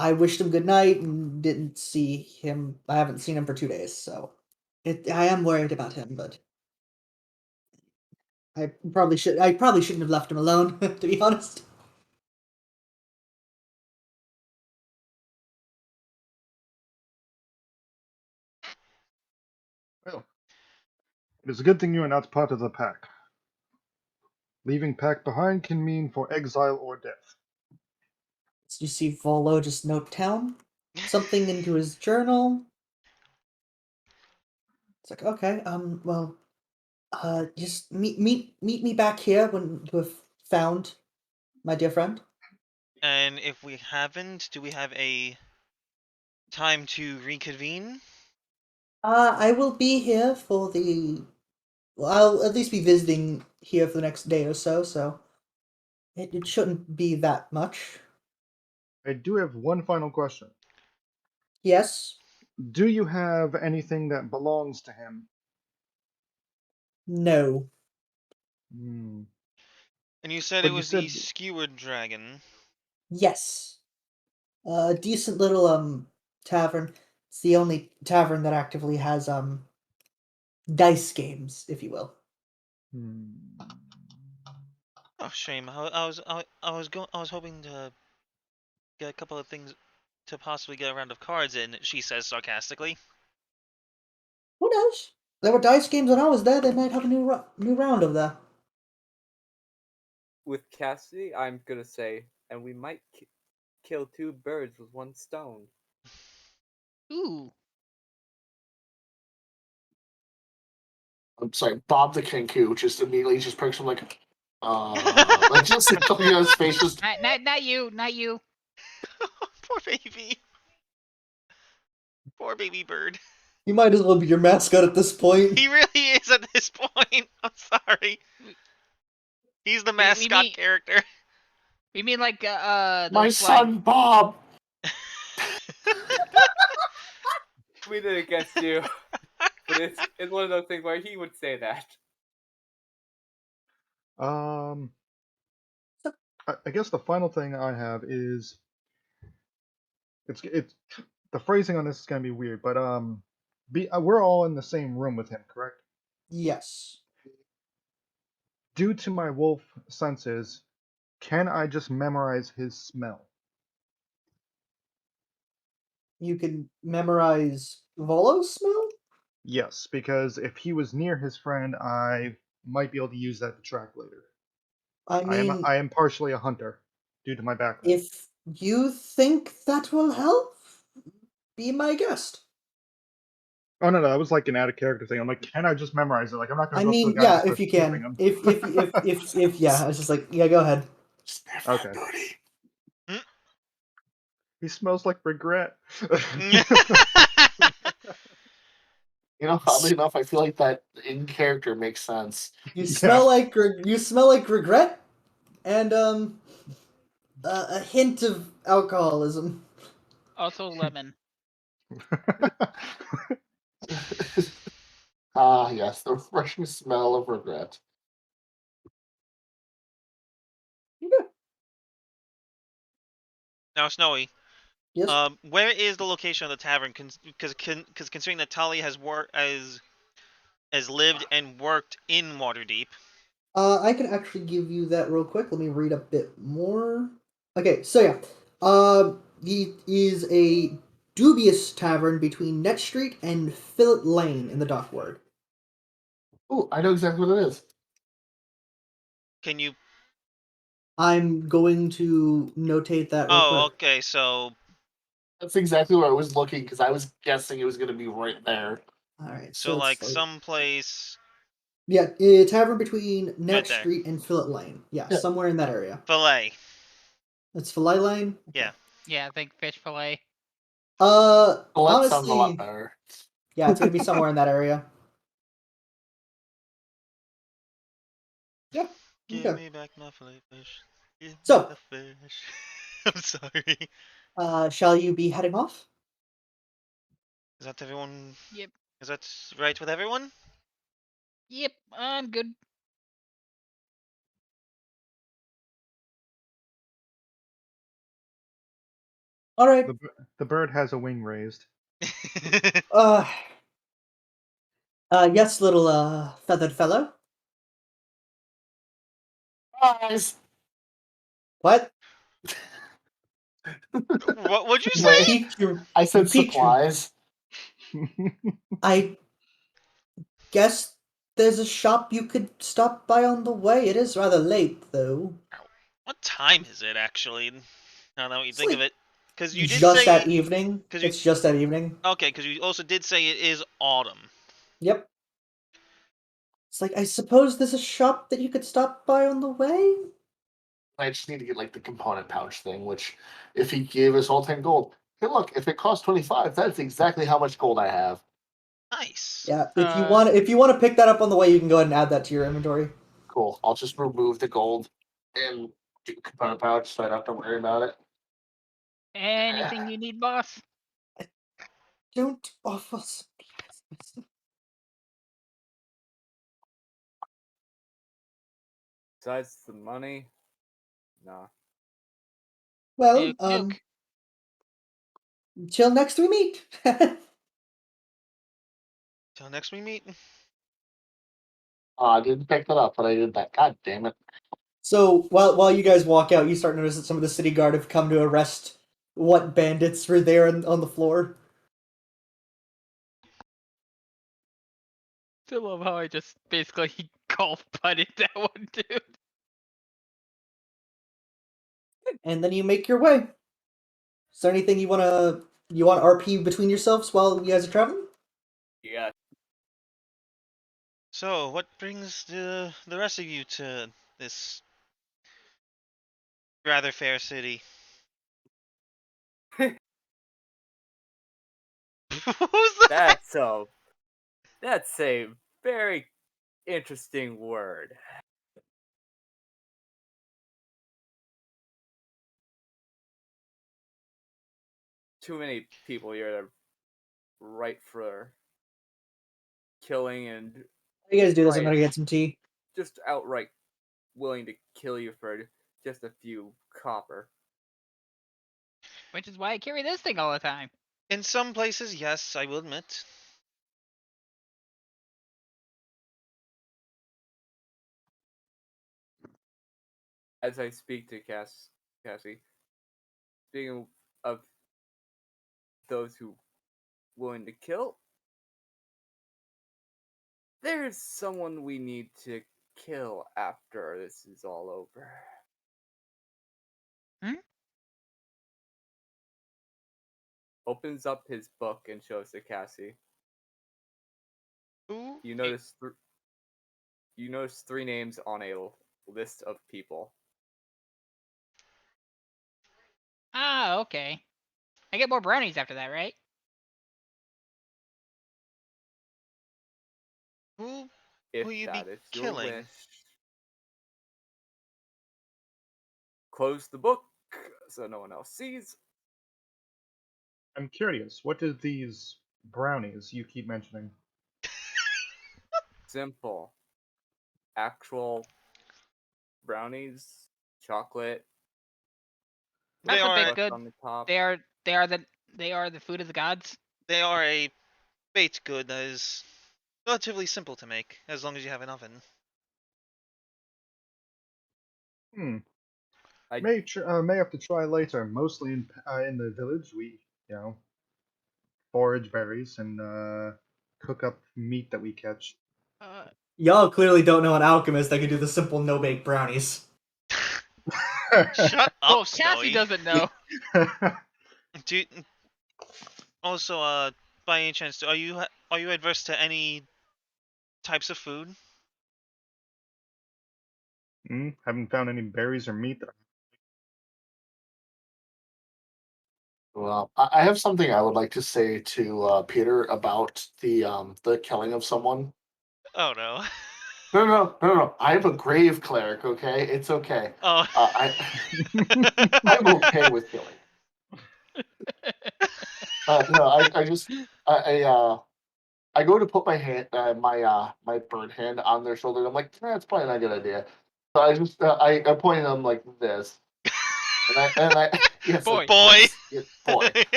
I wished him good night and didn't see him. I haven't seen him for 2 days, so I am worried about him, but I probably shouldn't have left him alone, to be honest. Well, it is a good thing you are not part of the pack. Leaving pack behind can mean for exile or death. So you see Volo just note down something into his journal. It's like, okay, well, just meet me back here when you have found my dear friend. And if we haven't, do we have a time to reconvene? I will be here for the. Well, I'll at least be visiting here for the next day or so, so it shouldn't be that much. I do have one final question. Yes. Do you have anything that belongs to him? No. Hmm. And you said But it you was the said- Skewered Dragon. Yes. A decent little tavern. It's the only tavern that actively has dice games, if you will. Hmm. Oh, shame. I was hoping to get a couple of things to possibly get a round of cards in. She says sarcastically. Who knows? There were dice games when I was there. They might have a new round of that. With Cassidy, I'm gonna say, and we might kill two birds with one stone. Ooh. I'm sorry, Bob the Kenku just immediately just perks him like just looking at his face just Not you, not you. Poor baby. Poor baby bird. He might as well be your mascot at this point. He really is at this point. I'm sorry. He's the mascot mean- character. We mean like my those, son Bob. We did it against you. But it's one of those things where he would say that. I guess the final thing I have is it's the phrasing on this is gonna be weird, but we're all in the same room with him, correct? Yes. Due to my wolf senses, can I just memorize his smell? You can memorize Volo's smell? Yes, because if he was near his friend, I might be able to use that to track later. I mean, I am partially a hunter due to my background. if you think that will help, be my guest. Oh no, that was like an out of character thing. I'm like, can I just memorize it? Like, I'm not gonna I go up to mean, a guy yeah, and start if you sniffing can. him. If yeah, I was just like, yeah, go ahead. Okay. He smells like regret. Oddly enough, I feel like that in character makes sense. You Yeah. smell like regret, and a hint of alcoholism. also lemon. Ah, yes, the refreshing smell of regret. Now, Snowy, Yes. where is the location of the tavern? Because considering that Tali has lived and worked in Waterdeep. I can actually give you that real quick. Let me read a bit more. Okay, so yeah, he is a dubious tavern between Net Street and Fillet Lane in the Dockward. Oh, I know exactly what it is. Can you? I'm going to notate that real quick. Okay. So That's exactly where I was looking because I was guessing it was going to be right there. All right, so it's like someplace. yeah, a tavern between Net Right there. Street and Fillet Lane. Yeah, Yeah. somewhere in that area. Fillet. It's Fillet Lane. Yeah. Yeah, I think fish fillet. Well, that Honestly, sounds a lot better. yeah, it's gonna be somewhere in that area. Yeah. Give Okay. me back my fillet fish. Give me So- the fish. I'm sorry. Shall you be heading off? Is that everyone? Yep. Is that right with everyone? Yep, I'm good. All right. The bird has a wing raised. Uh. Yes, little feathered fellow. Guys, What? What would you You say? piqued your- I said you piqued your- supplies. I guess there's a shop you could stop by on the way. It is rather late, though. What time is it actually? Now that you think of like it, because you did just say at evening. 'cause you- It's just at evening. okay, because you also did say it is autumn. Yep. It's like I suppose there's a shop that you could stop by on the way. I just need to get like the component pouch thing, which if he gave us all 10 gold, hey look, if it costs 25, that's exactly how much gold I have. Nice. Yeah. If you want to pick that up on the way, you can go ahead and add that to your inventory. Cool. I'll just remove the gold and do component pouch so I don't have to worry about it. Anything you need, boss? Don't offer supplies. Besides the money, nah. Well, Nuke. till next we meet. Till next we meet. Oh, I didn't pick that up, but I did that. God damn it. So while you guys walk out, you start to notice that some of the city guard have come to arrest what bandits were there on the floor. Still love how I just basically golf putted that one dude. And then you make your way. Is there anything you want RP between yourselves while you guys are traveling? Yeah. So, what brings the rest of you to this rather fair city? Who's that? That's a very interesting word. Too many people here that are ripe for killing and What do you guys do this? I'm Right. gonna get some tea. just outright willing to kill you for just a few copper. Which is why I carry this thing all the time. In some places, yes, I will admit. As I speak to Cassie, speaking of those who willing to kill, there's someone we need to kill after this is all over. Opens up his book and shows to Cassie. Who? You notice you notice 3 names on a list of people. Ah, okay. I get more brownies after that, right? Who If will you be that is your killing? wish. Close the book so no one else sees. I'm curious, what are these brownies you keep mentioning? Simple. Actual brownies, chocolate, They Chocolate are baked good. on the top. They are the food of the gods. they are a baked good that is relatively simple to make, as long as you have an oven. I May have to try later. Mostly in the village, we forage berries and cook up meat that we catch. Y'all clearly don't know an alchemist that can do the simple no-bake brownies. Shut Well, up, Cassie Snowy. doesn't know. Do also, by any chance, are you adverse to any types of food? Haven't found any berries or meat that. Well, I have something I would like to say to Peter about the killing of someone. Oh no. No. I'm a grave cleric. Okay, it's okay. Oh. I'm okay with killing. No, I just I go to put my hand my bird hand on their shoulder. I'm like, that's probably not a good idea. So I just I point at them like this, and I yes, Boy. Boy. yes, boy,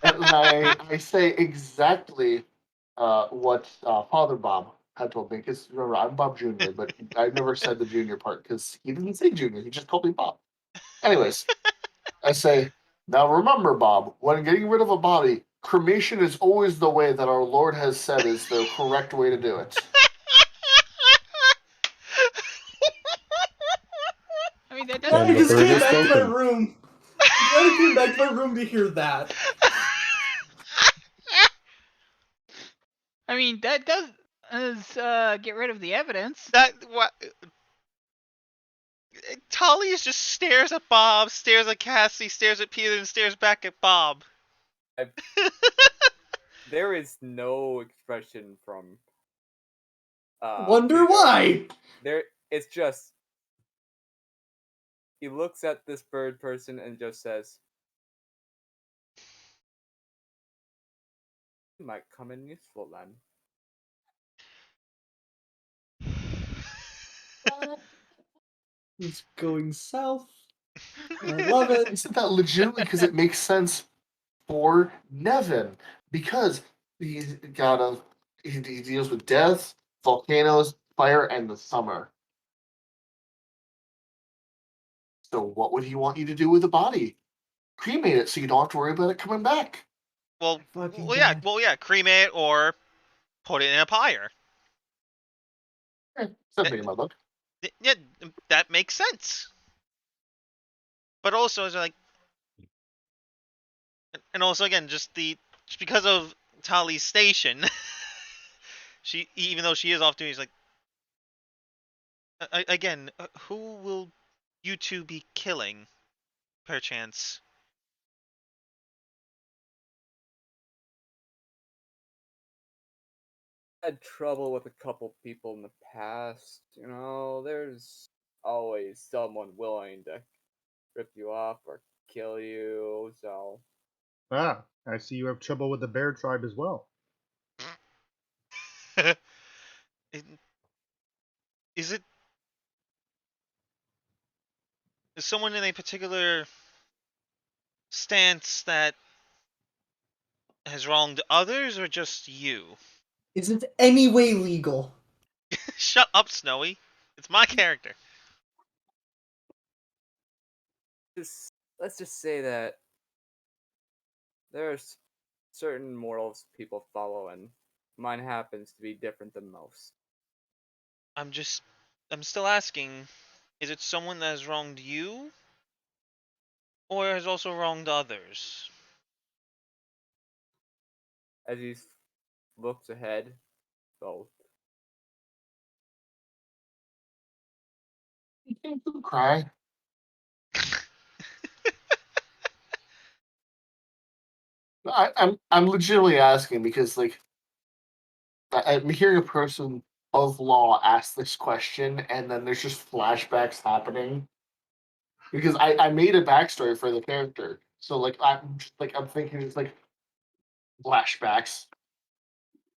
and then I say exactly what Father Bob had told me. Because remember, I'm Bob Jr., but I never said the junior part because he didn't say junior. He just called me Bob. Anyways, I say, now remember, Bob, when getting rid of a body, cremation is always the way that our Lord has said is the correct way to do it. I mean, that Yeah, doesn't I And the make just bird came has sense. back to my spoken. room. I'm glad I came back to my room to hear that. I mean, that does get rid of the evidence. That what? Tully just stares at Bob, stares at Cassie, stares at Peter, and stares back at Bob. there is no expression from Wonder Peter. why. There it's just he looks at this bird person and just says, might come in useful then. It's going south. I love I it. said that legitimately because it makes sense for Nevin because he's got he deals with death, volcanoes, fire, and the summer. So what would he want you to do with the body? Cremate it so you don't have to worry about it coming back. Well, Fucking yeah, God. cremate or put it in a pyre. Something in my book. Yeah, that makes sense. But also, it's like, and also again, just because of Tali's station, she even though she is off duty, she's like, Again, who will you two be killing, perchance? Had trouble with a couple people in the past. There's always someone willing to rip you off or kill you. So Ah, I see you have trouble with the bear tribe as well. Is it someone in a particular stance that has wronged others, or just you? Is it any way legal? Shut up, Snowy. It's my character. let's just say that there's certain morals people follow, and mine happens to be different than most. I'm still asking, is it someone that has wronged you, or has also wronged others? As he looks ahead, both. You can't cry. I'm legitimately asking because like I'm hearing a person of law ask this question, and then there's just flashbacks happening. Because I made a backstory for the character, so I'm thinking it's like flashbacks.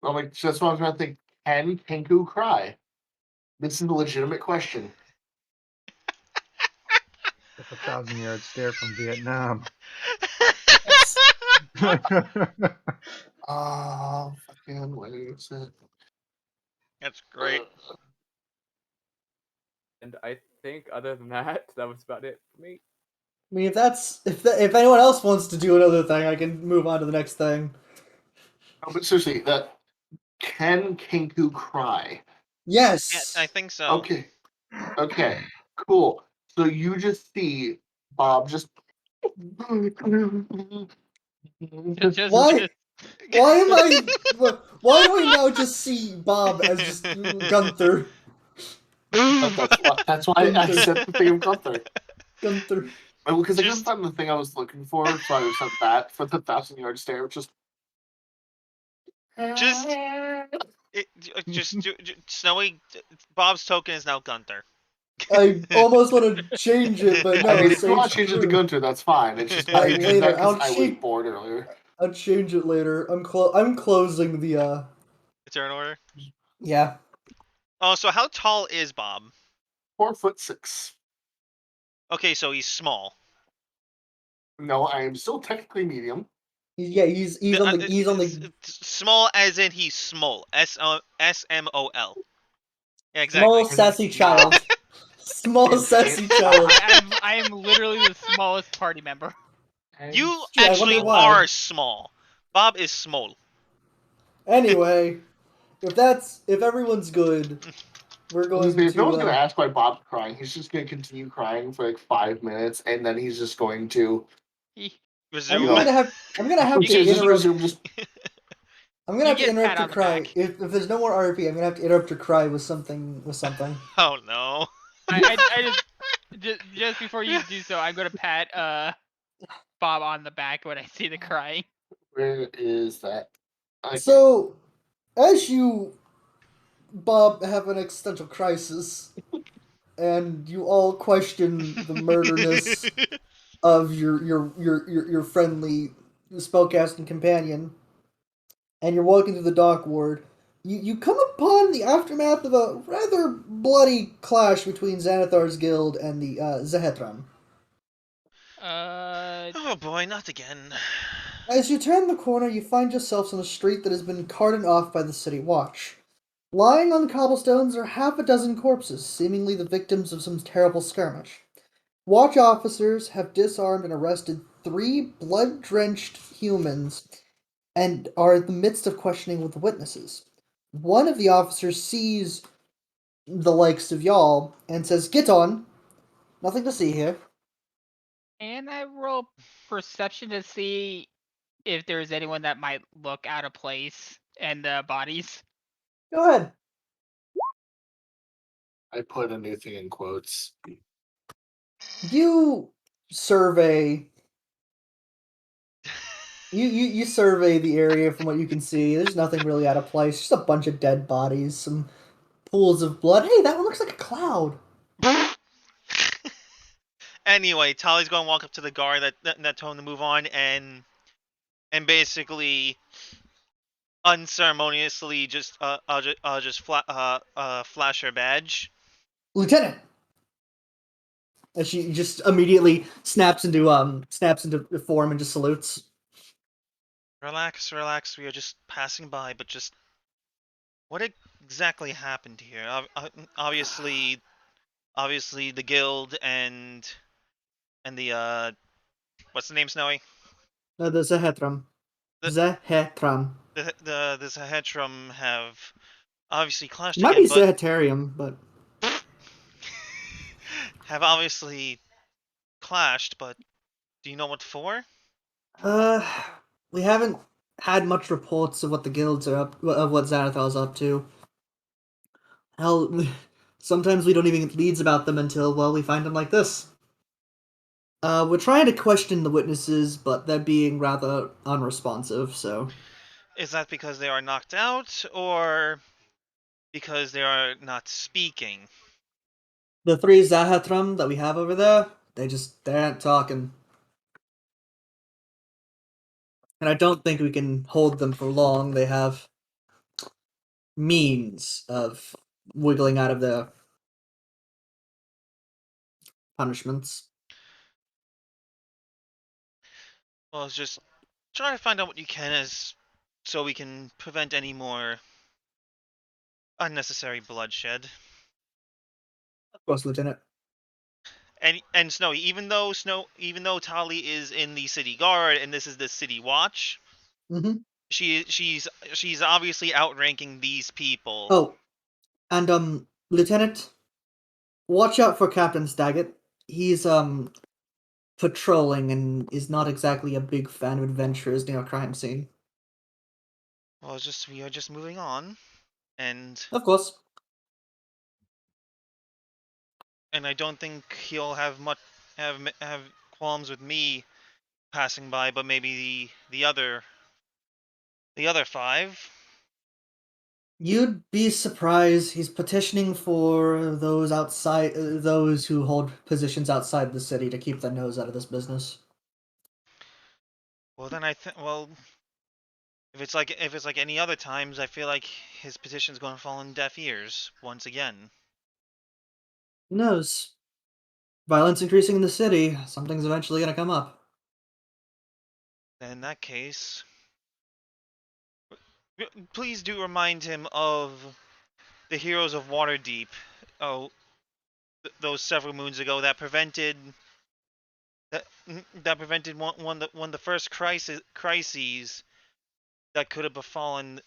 I'm like, so that's what I was trying to think. Can Kenku cry? This is a legitimate question. With a 1,000-yard stare from Vietnam. Fucking what is it? That's great. And I think other than that, that was about it for me. I mean, if anyone else wants to do another thing, I can move on to the next thing. No, but seriously, that can Kenku cry? Yeah, Yes. I think so. Okay, cool. So you just see Bob just. Just, Why? Why am I? Why do I now just see Bob as just Gunther? That's why I Gunther. said the thing of Gunther. Gunther. Because I couldn't Just- find the thing I was looking for, so I said that for the 1,000-yard stare, which is Just- Snowy. Bob's token is now Gunther. I almost want to change it, but no. I mean, if you want Sage to change it to Crew. Gunter, that's fine. It's just Later, because I'll I was change. bored earlier. I'll change it later. I'm closing the. Turn order. Yeah. Oh, so how tall is Bob? 4'6". Okay, so he's small. No, I am still technically medium. He's on the Small as in he's small. SMOL. Yeah, exactly. small sassy child. Small sassy child. I am literally the smallest party member. You True, I actually wonder why. are small. Bob is small. Anyway, if everyone's good, we're going If no one's to. gonna ask why Bob's crying, he's just gonna continue crying for like 5 minutes, and then he's just going to. Resume. I'm gonna have to can- just interrupt. resume. Just I'm gonna You have to get interrupt pat your on the cry. back. If there's no more RP, I'm gonna have to interrupt your cry with something. Oh no. I just before you do so, I'm gonna pat Bob on the back when I see the crying. where is that? Okay. So, as you, Bob, have an existential crisis, and you all question the murderness of your friendly spellcasting companion, and you're walking through the dock ward, you come upon the aftermath of a rather bloody clash between Xanathar's guild and the Zehetram. Oh boy, not again. As you turn the corner, you find yourselves on a street that has been cordoned off by the city watch. Lying on cobblestones are half a dozen corpses, seemingly the victims of some terrible skirmish. Watch officers have disarmed and arrested 3 blood-drenched humans and are in the midst of questioning with the witnesses. One of the officers sees the likes of y'all and says, "Get on. Nothing to see here." And I roll perception to see if there's anyone that might look out of place and the bodies. Go ahead. I put a new thing in quotes. You survey. You survey the area from what you can see. There's nothing really out of place. Just a bunch of dead bodies, some pools of blood. Hey, that one looks like a cloud. Anyway, Tali's going to walk up to the guard that told him to move on and basically unceremoniously just flash her badge. Lieutenant. And she just immediately snaps into form and just salutes. Relax, relax. We are just passing by, but just what exactly happened here? Obviously, the guild and the what's the name, Snowy? The Zehetram. The- Zehetram. The Sahetram have obviously clashed Might again, be but Zehetarium, but have obviously clashed. But do you know what for? we haven't had much reports of what the guilds are up, of what Xanathar's up to. Hell, sometimes we don't even get leads about them until, well, we find them like this. We're trying to question the witnesses, but they're being rather unresponsive, so... Is that because they are knocked out, or because they are not speaking? The three Zahatram that we have over there, they aren't talking. And I don't think we can hold them for long. They have means of wiggling out of their punishments. Well, it's just try to find out what you can so we can prevent any more unnecessary bloodshed. Of course, Lieutenant. And Snowy, even though Tali is in the city guard and this is the city watch, Mm-hmm. she's obviously outranking these people. Oh, and Lieutenant, watch out for Captain Staggett. He's patrolling and is not exactly a big fan of adventurers near a crime scene. Well, we are just moving on, and Of course. I don't think he'll have qualms with me passing by, but maybe the other five. You'd be surprised. He's petitioning for those who hold positions outside the city to keep their nose out of this business. Well, then if it's like any other times, I feel like his petition's going to fall on deaf ears once again. Who knows? Violence increasing in the city. Something's eventually gonna come up. In that case, please do remind him of the heroes of Waterdeep. Oh, those several moons ago that prevented one of the first crises that could have befallen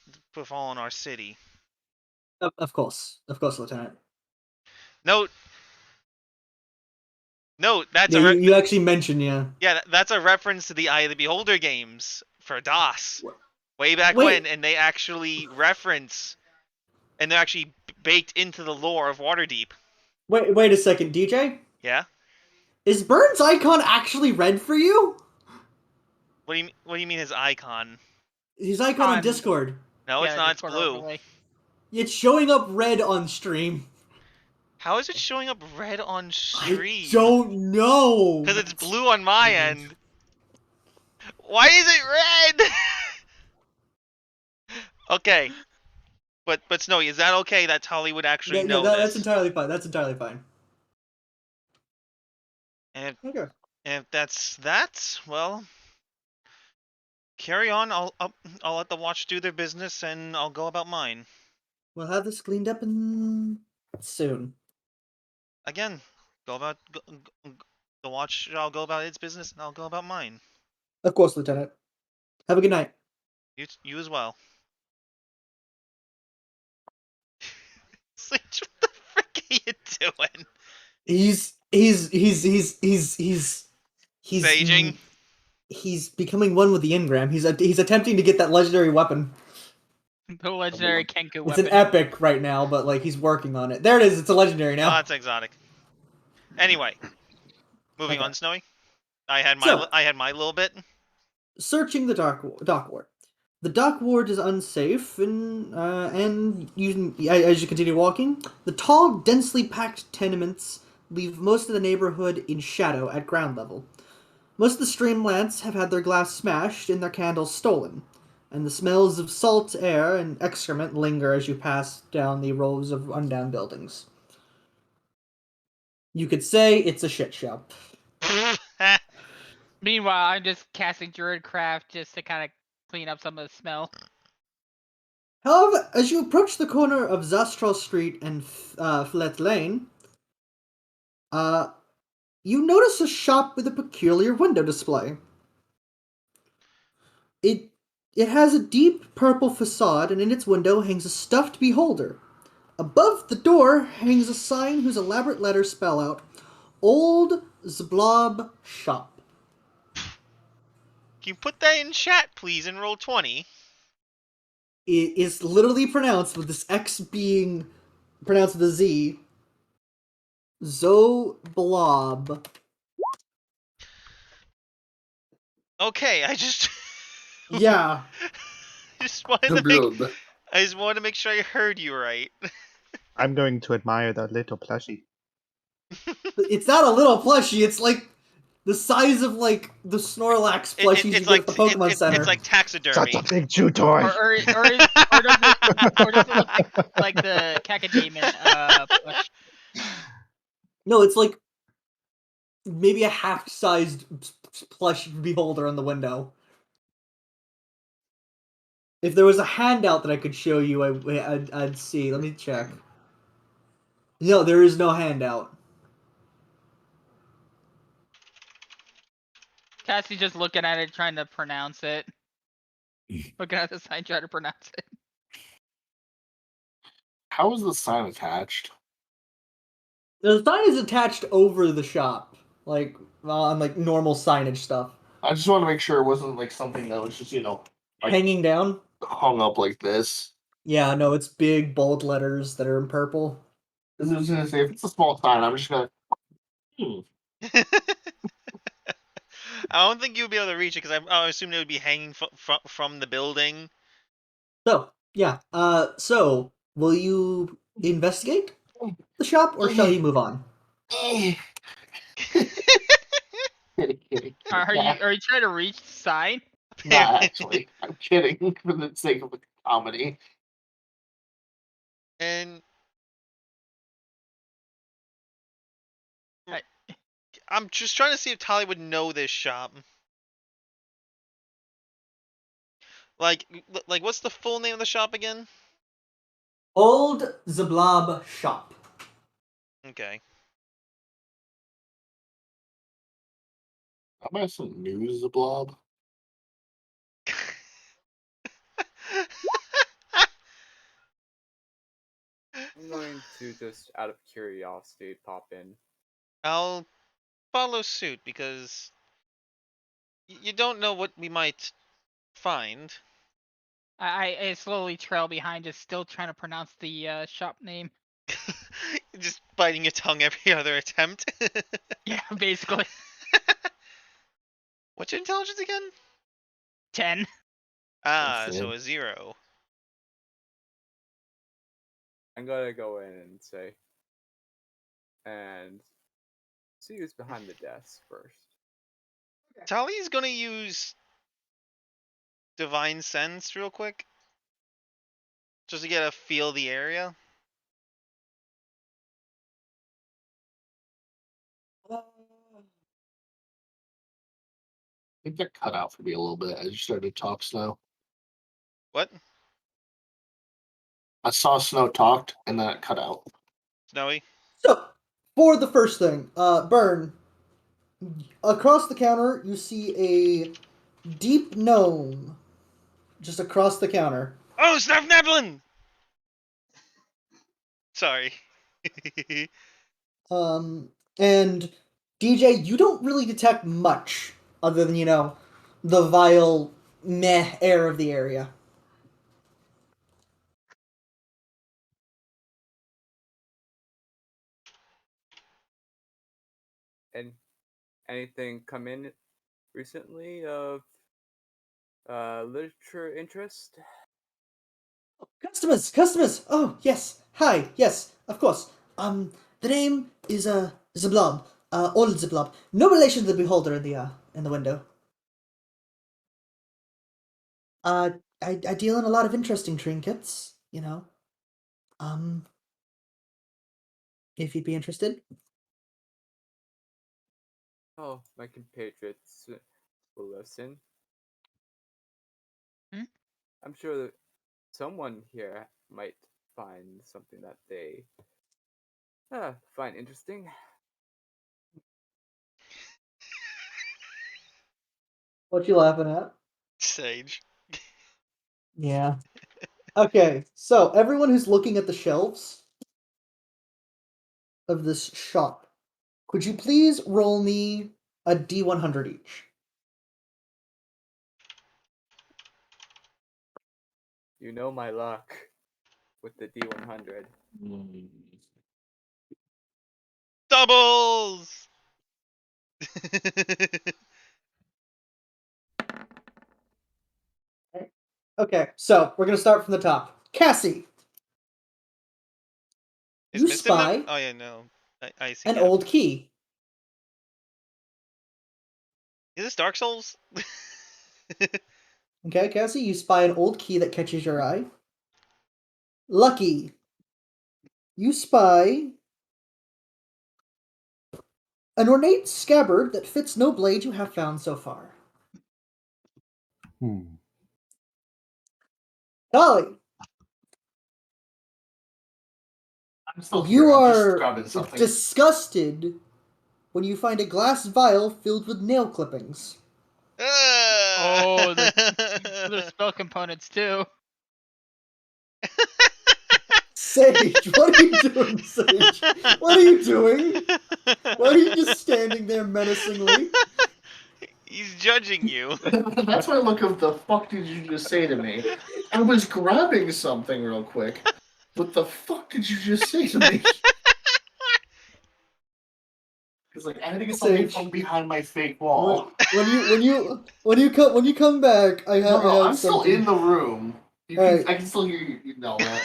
our city. Of course, Lieutenant. Note, that's Yeah, you actually mentioned, yeah. Yeah, that's a reference to the Eye of the Beholder games for DOS. Way back Wait. when, and they actually reference, and they're actually baked into the lore of Waterdeep. Wait a second, DJ? Yeah? Is Burns' icon actually red for you? What do you mean his icon? His icon on Discord. No, Yeah, it's not, it's Discord blue. overlay. It's showing up red on stream. How is it showing up red on stream? I don't know. Because it's blue on my end. Why is it red? Okay. But Snowy, is that okay that Tali would actually know this? That's entirely fine. That's entirely fine. And Okay. if that's that, well, carry on. I'll let the watch do their business, and I'll go about mine. We'll have this cleaned up soon. Again, the watch. I'll go about its business, and I'll go about mine. Of course, Lieutenant. Have a good night. You as well. Sage, what the frick are you doing? He's Saging. He's becoming one with the engram. He's attempting to get that legendary weapon. The legendary Kenku It's weapon. an epic right now, but like he's working on it. There it is. It's a legendary Oh, now. that's exotic. Anyway, moving Okay. on, Snowy. I had So- my little bit. Searching the dock ward. The dock ward is unsafe, and as you continue walking, the tall, densely packed tenements leave most of the neighborhood in shadow at ground level. Most of the stream lamps have had their glass smashed and their candles stolen, and the smells of salt air and excrement linger as you pass down the rows of rundown buildings. You could say it's a shit show. Meanwhile, I'm just casting Druidcraft just to kind of clean up some of the smell. However, as you approach the corner of Zastral Street and Flet Lane, you notice a shop with a peculiar window display. It has a deep purple facade, and in its window hangs a stuffed beholder. Above the door hangs a sign whose elaborate letters spell out Old Zblob Shop. Can you put that in chat, please, and roll 20? It is literally pronounced with this X being pronounced with a Z. Zoblob. Okay, I just Yeah. just wanted to make I just wanted to make sure I heard you right. I'm going to admire that little plushie. It's not a little plushie, it's like the size of like the Snorlax plushies you It's get like at the Pokemon Center. it's like taxidermy. Such a big chew toy. Or does it look like the Cacodemon plush? No, it's like maybe a half-sized plush beholder on the window. If there was a handout that I could show you, I'd see. Let me check. No, there is no handout. Cassie's just looking at it, trying to pronounce it. Looking at the sign, trying to pronounce it. How is the sign attached? The sign is attached over the shop, like on like normal signage stuff. I just want to make sure it wasn't like something that was just, like Hanging down. hung up like this. Yeah, no, it's big bold letters that are in purple. I was gonna say, if it's a small sign, I'm just gonna. I don't think you would be able to reach it because I assume it would be hanging from the building. So, yeah. So will you investigate the shop or shall you move on? Kidding. Are you trying to reach the sign? Not actually. I'm kidding for the sake of the comedy. And I- I'm just trying to see if Tali would know this shop. Like, what's the full name of the shop again? Old Zblob Shop. Okay. I'm gonna some news the blob. I'm going to just, out of curiosity, pop in. I'll follow suit because you don't know what we might find. I slowly trail behind, just still trying to pronounce the shop name. Just biting your tongue every other attempt. Yeah, basically. What's your intelligence again? 10. Ah, That's so it. a 0. I'm gonna go in and say, and see who's behind the desk first. Tali's gonna use Divine Sense real quick. Just to get a feel of the area. I think that cut out for me a little bit as you started to talk Snow. What? I saw Snow talked and then it cut out. Snowy? So, for the first thing, Burn. Across the counter, you see a deep gnome. Just across the counter. Oh, Snarf Neblin! Sorry. And DJ, you don't really detect much other than, the vile, meh air of the area. anything come in recently of literature interest? Customers. Oh yes, hi, yes, of course. The name is Zablob. Old Zablob. No relation to the beholder in the window. I deal in a lot of interesting trinkets. If you'd be interested. Oh, my compatriots will listen. Hmm? I'm sure that someone here might find something that they find interesting. What you laughing at? Sage. Yeah. Okay, so everyone who's looking at the shelves of this shop, could you please roll me a D100 each? You know my luck with the D100. Doubles! Okay, so we're gonna start from the top. Cassie, Is you Mist in the? spy Oh yeah, no. I see. an Cap. old key. Is this Dark Souls? Okay, Cassie, you spy an old key that catches your eye. Lucky, you spy an ornate scabbard that fits no blade you have found so far. Dolly, I'm still you here. I'm just are grabbing something. disgusted when you find a glass vial filled with nail clippings. Oh, there's spell components too. Sage, what are you doing, Sage? What are you doing? Why are you just standing there menacingly? He's judging you. That's my look of the fuck did you just say to me? I was grabbing something real quick. What the fuck did you just say to me? Because like I had to get something Sage. from behind my fake wall. When you come back, I have I'm still something. in the room. Alright. I can still hear you know that.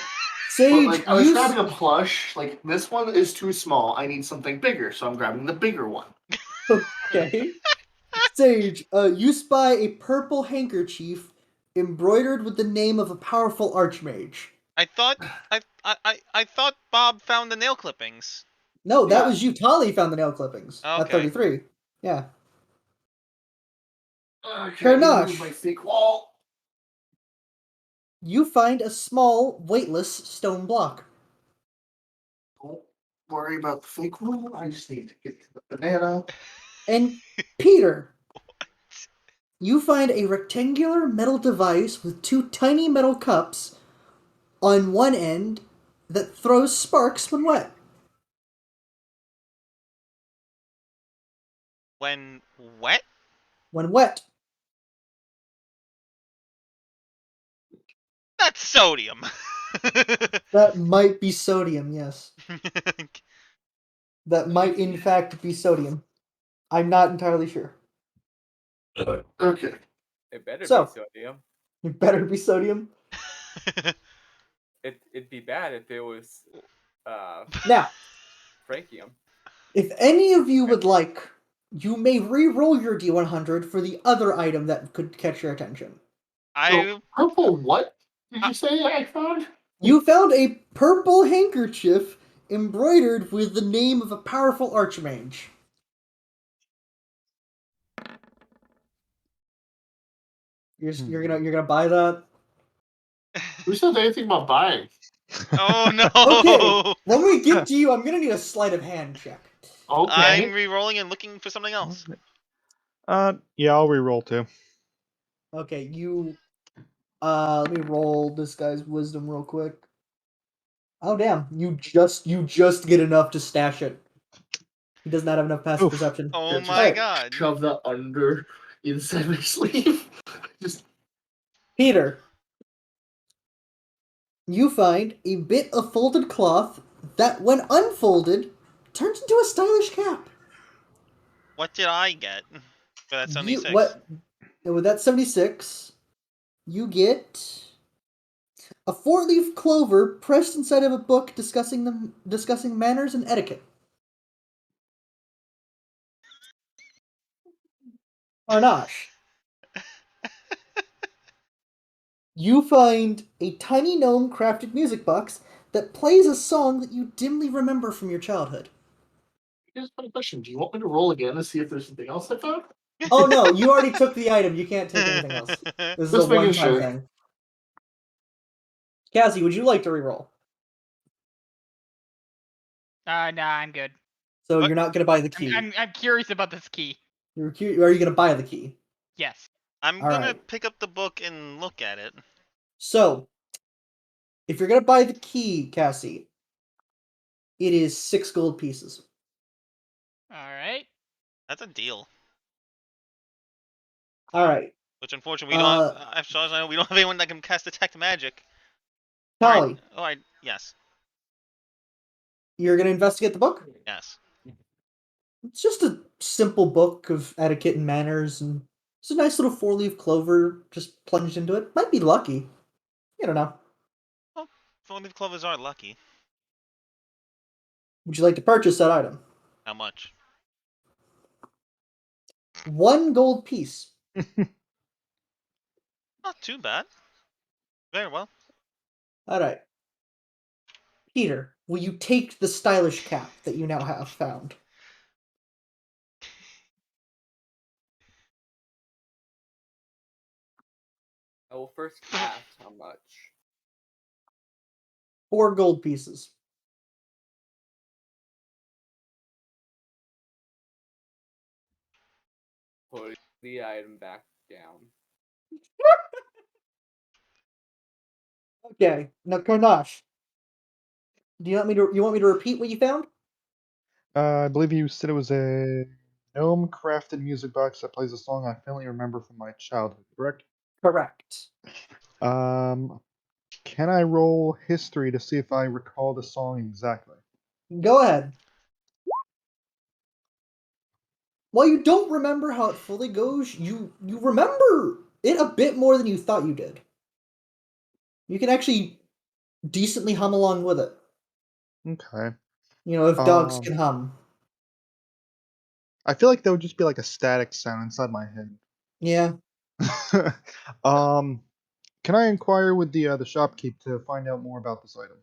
Sage, But like I was grabbing a plush. Like this one is too small. I need something bigger, so I'm grabbing the bigger one. Okay. Sage, you spy a purple handkerchief embroidered with the name of a powerful archmage. I thought I thought Bob found the nail clippings. No, that Yeah. was you. Tali found the nail clippings at Okay. 33. Yeah. Okay, Karnash. my fake wall. You find a small, weightless stone block. Don't worry about the fake one. I just need to get to the banana. And Peter, you find a rectangular metal device with two tiny metal cups on one end that throws sparks when wet. When wet? When wet. That's sodium. That might be sodium, yes. That might in fact be sodium. I'm not entirely sure. Okay. It better So- be sodium. It better be sodium. It'd be bad if it was Now, francium. if any of you would like, you may re-roll your D100 for the other item that could catch your attention. I Purple what did you say I found? You found a purple handkerchief embroidered with the name of a powerful archmage. You're gonna buy that? Who said anything about buying? Oh no. Okay, when we get to you, I'm gonna need a sleight of hand check. Okay. I'm re-rolling and looking for something else. Yeah, I'll re-roll too. Okay, you. Let me roll this guy's wisdom real quick. Oh damn! You just get enough to stash it. He does not have enough passive Oof. perception. Oh Just my Alright, god. Shove that under inside my sleeve. Just Peter. You find a bit of folded cloth that, when unfolded, turns into a stylish cap. What did I get for that 76? With that 76, you get a 4-leaf clover pressed inside of a book discussing manners and etiquette. Arnash. You find a tiny gnome crafted music box that plays a song that you dimly remember from your childhood. Here's my question: do you want me to roll again to see if there's something else I found? Oh no, you already took the item. You can't take anything else. This is Just a making one-time sure. thing. Cassie, would you like to reroll? Nah, I'm good. So What? you're not going to buy the key. I'm curious about this key. Are you going to buy the key? Yes. I'm All gonna right. pick up the book and look at it. So, if you're going to buy the key, Cassie, it is 6 gold pieces. All right. That's a deal. All right. Which unfortunately we don't. As far as I know, we don't have anyone that can cast detect magic. Tolly, Alright. Yes. you're going to investigate the book? Yes. It's just a simple book of etiquette and manners, and it's a nice little 4-leaf clover just plunged into it. Might be lucky. You don't know. Well, 4-leaf clovers are lucky. Would you like to purchase that item? How much? 1 gold piece. Not too bad. Very well. All right. Peter, will you take the stylish cap that you now have found? I will first ask how much. 4 gold pieces. Put the item back down. Okay. Now, Karnash, you want me to repeat what you found? I believe you said it was a gnome crafted music box that plays a song I faintly remember from my childhood, correct? Correct. Can I roll history to see if I recall the song exactly? Go ahead. While you don't remember how it fully goes, you remember it a bit more than you thought you did. You can actually decently hum along with it. Okay. You know, if dogs Um, can hum. I feel like that would just be like a static sound inside my head. Yeah. Can I inquire with the shopkeep to find out more about this item?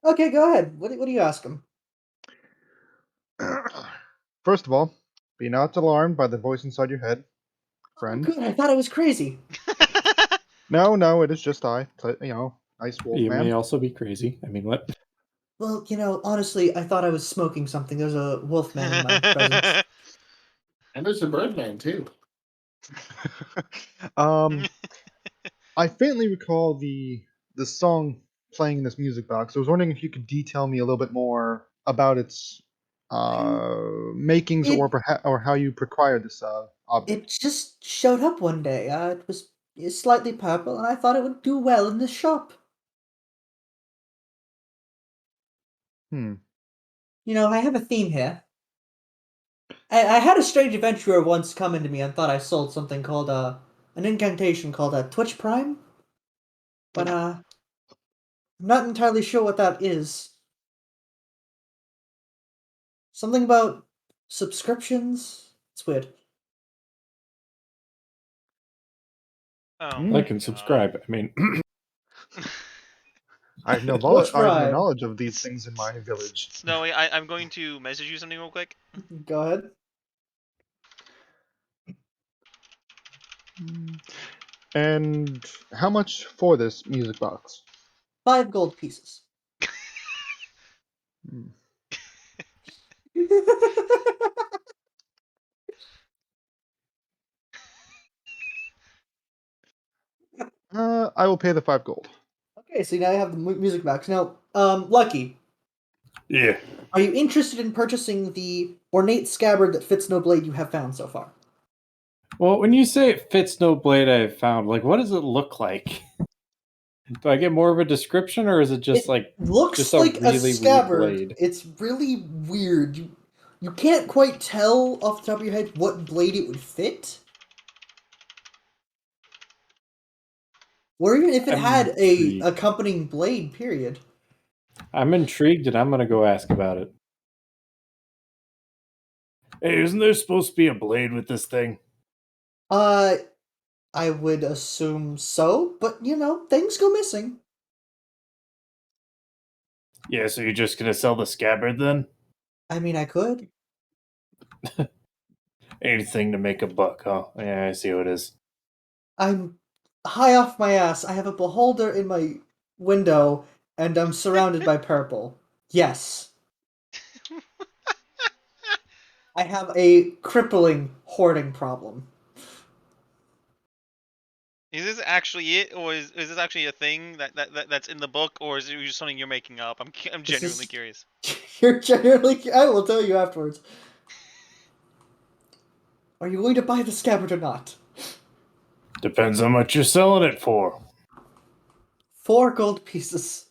Okay, go ahead. What do you ask him? First of all, be not alarmed by the voice inside your head, Oh, friend. good. I thought I was crazy. No, it is just I. Nice wolf You may man. also be crazy. I mean, what? Well, honestly, I thought I was smoking something. There's a wolf man in my presence. And there's a Birdman too. I faintly recall the song playing in this music box. I was wondering if you could detail me a little bit more about its makings, or how you acquired this object. It just showed up one day. It was slightly purple, and I thought it would do well in this shop. Hmm. I have a theme here. I had a strange adventurer once come into me and thought I sold something called an incantation called Twitch Prime, but I'm not entirely sure what that is. Something about subscriptions. It's weird. Oh, Like and subscribe. I mean, I have no Twitch I have no Prime. knowledge of these things in my village. Snowy, I'm going to message you something real quick. Go ahead. And how much for this music box? 5 gold pieces. Hmm. I will pay the 5 gold. Okay, so now you have the music box. Now, Lucky, yeah. are you interested in purchasing the ornate scabbard that fits no blade you have found so far? Well, when you say it fits no blade I've found, like, what does it look like? Do I get more of a description, or is it just It looks just a like a really weird scabbard. blade? It's really weird. You can't quite tell off the top of your head what blade it would fit. Or even if it I'm had a intrigued. accompanying blade, period. I'm intrigued, and I'm gonna go ask about it. Hey, isn't there supposed to be a blade with this thing? I would assume so, but things go missing. Yeah, so you're just gonna sell the scabbard then? I mean, I could. Anything to make a buck, huh? Yeah, I see how it is. I'm high off my ass. I have a beholder in my window, and I'm surrounded by purple. Yes. I have a crippling hoarding problem. Is this actually it, or is this actually a thing that's in the book, or is it just something you're making up? I'm This genuinely is- curious. You're genuinely. I will tell you afterwards. Are you going to buy the scabbard or not? Depends how much you're selling it for. 4 gold pieces.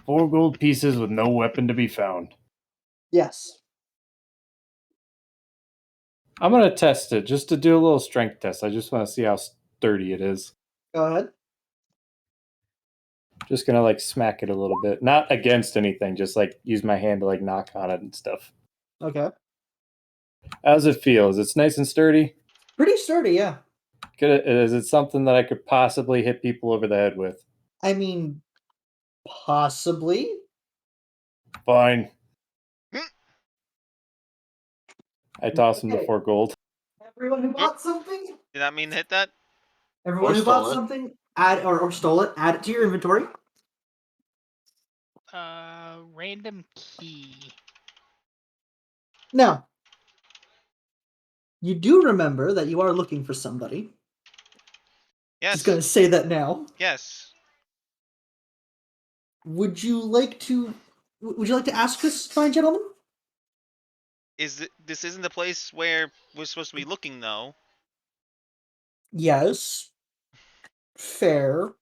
4 gold pieces with no weapon to be found. Yes. I'm gonna test it just to do a little strength test. I just want to see how sturdy it is. Go ahead. Just gonna like smack it a little bit, not against anything. Just like use my hand to like knock on it and stuff. Okay. How's it feel? Is it nice and sturdy? Pretty sturdy, yeah. Is it something that I could possibly hit people over the head with? I mean, possibly. Fine. Hmm. I toss him the Okay. 4 gold. Everyone who bought something? Did that mean hit that? Everyone Or who bought stole it. something, add or stole it, add it to your inventory. Random key. Now, you do remember that you are looking for somebody. Yes. Just gonna say that now. Yes. Would you like to ask this fine gentleman? This isn't the place where we're supposed to be looking, though. Yes. Fair.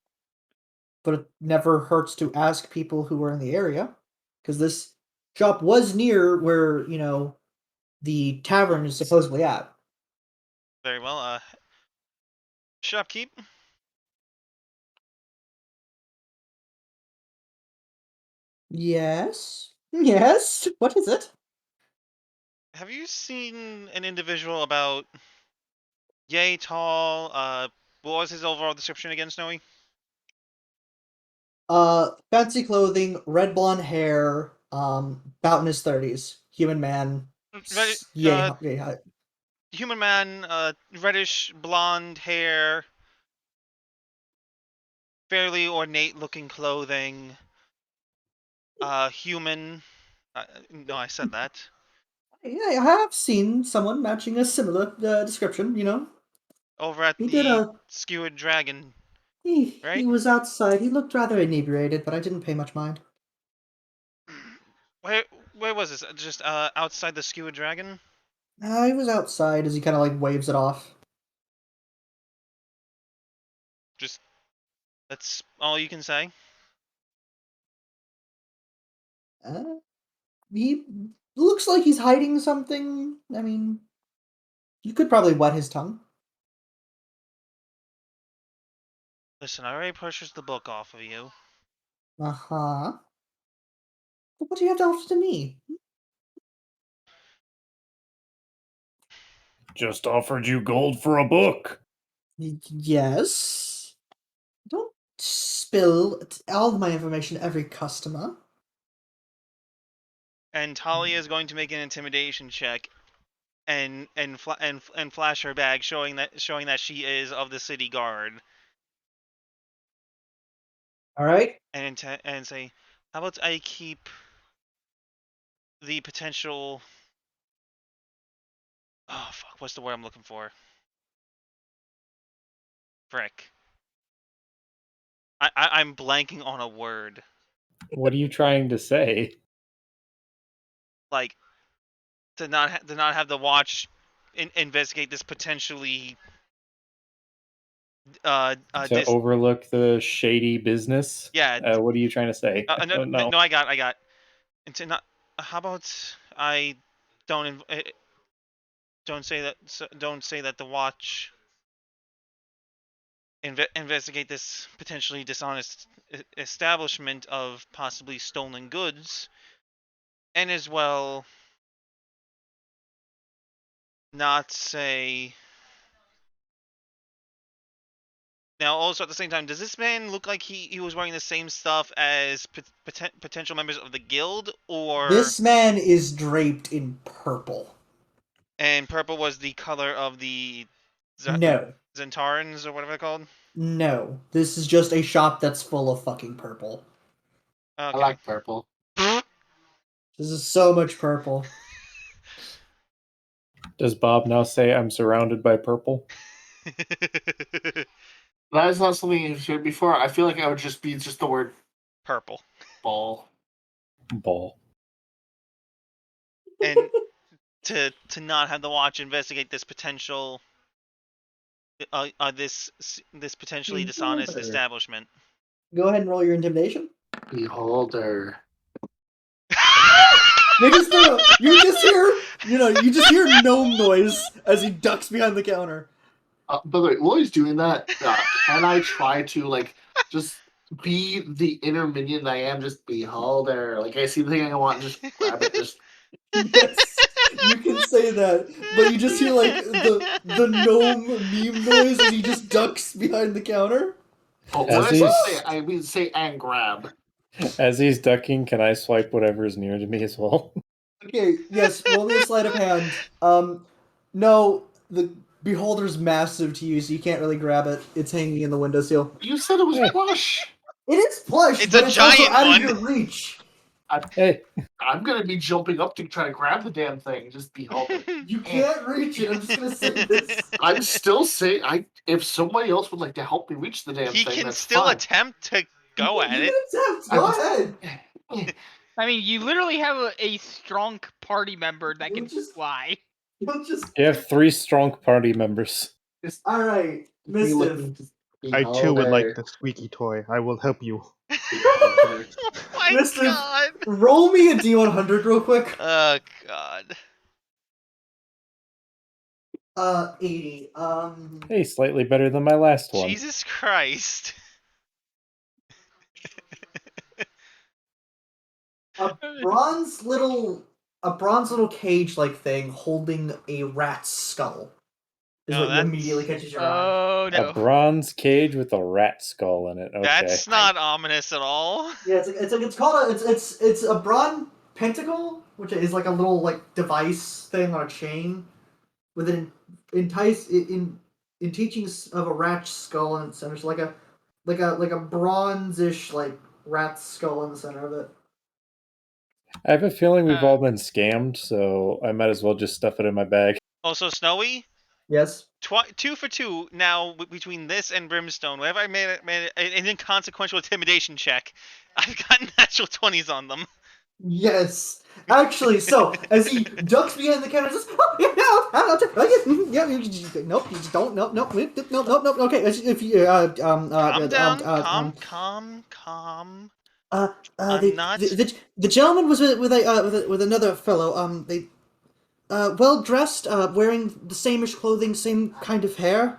But it never hurts to ask people who are in the area. Because this shop was near where, the tavern is supposedly at. Very well. Shopkeep. Yes. Yes. What is it? Have you seen an individual about yay tall? What was his overall description again, Snowy? Fancy clothing, red blonde hair, about in his 30s. Human man. Yay. Human man, reddish blonde hair, fairly ornate-looking clothing. Human. No, I said that. Yeah, I have seen someone matching a similar description, Over at He did the Skewered Dragon, He right? was outside. He looked rather inebriated, but I didn't pay much mind. Where was this? Just outside the Skewered Dragon? He was outside as he kind of like waves it off. Just that's all you can say. He looks like he's hiding something. I mean, you could probably wet his tongue. Listen, I already purchased the book off of you. Uh-huh. But what do you have to offer to me? Just offered you gold for a book. Yes. Don't spill all of my information to every customer. And Talia is going to make an intimidation check, and flash her bag, showing that she is of the city guard. All right. And say, how about I keep the potential. Oh fuck! What's the word I'm looking for? Frick. I'm blanking on a word. What are you trying to say? Like, to not have the watch investigate this potentially To overlook the shady business? yeah. What are you trying to say? No, I don't know. no, I got. And to not. How about I don't say that. Don't say that the watch investigate this potentially dishonest establishment of possibly stolen goods, and as well not say. Now, also at the same time, does this man look like he was wearing the same stuff as potential members of the guild, or This man is draped in purple. and purple was the color of the No. Zentarans or whatever they're called? No. This is just a shop that's full of fucking purple. Okay. I like purple. This is so much purple. Does Bob now say I'm surrounded by purple? That is not something you've shared before. I feel like I would just be just the word Purple. ball. Ball. And to not have the watch investigate this potential this potentially dishonest Beholder. establishment. Go ahead and roll your intimidation. Beholder. You just hear gnome noise as he ducks behind the counter. By the way, while he's doing that, can I try to just be the inner minion I am? Just beholder. Like I see the thing I want, just grab it. Just Yes, you can say that, but you just hear the gnome meme noise as he just ducks behind the counter. oh, when As I he's- say I mean say and grab. As he's ducking, can I swipe whatever is near to me as well? Okay, yes, roll me a sleight of hand. No, the beholder's massive to you, so you can't really grab it. It's hanging in the windowsill. You said it was plush. It is plush, It's but a it's also giant out one. of your reach. Hey, I'm gonna be jumping up to try to grab the damn thing. Just beholder. You can't reach it. I'm just gonna say this. I'm still saying if somebody else would like to help me reach the damn He thing, can that's still fine. attempt to go at You it. can attempt. Go ahead. I mean, you literally have a strong party member that We'll can just- fly. You'll just. you have 3 strong party members. All right, Me Mister. looking to I too would like beholder. the squeaky toy. I will help you. Oh my Mister- god. Roll me a D100 real quick. Oh god. 80. Hey, slightly better than my last one. Jesus Christ. A bronze little cage-like thing holding a rat's skull is No, what you that's- immediately catches your eye. Oh no. A bronze cage with a rat skull in it. Okay. That's not ominous at all. Yeah, it's called it's a bronze pentacle, which is like a little device thing on a chain with an in teachings of a rat's skull in the center. So like a bronze-ish rat skull in the center of it. I have a feeling we've Uh. all been scammed, so I might as well just stuff it in my bag. Also, Snowy, Yes. 2 for 2 now between this and Brimstone. Whenever I made an inconsequential intimidation check, I've gotten natural 20s on them. Yes. Actually, so as he ducks behind the counter, just nope, you just don't, nope. Okay, if you Calm down, calm. I'm not- the gentleman was with another fellow. They well dressed, wearing the sameish clothing, same kind of hair.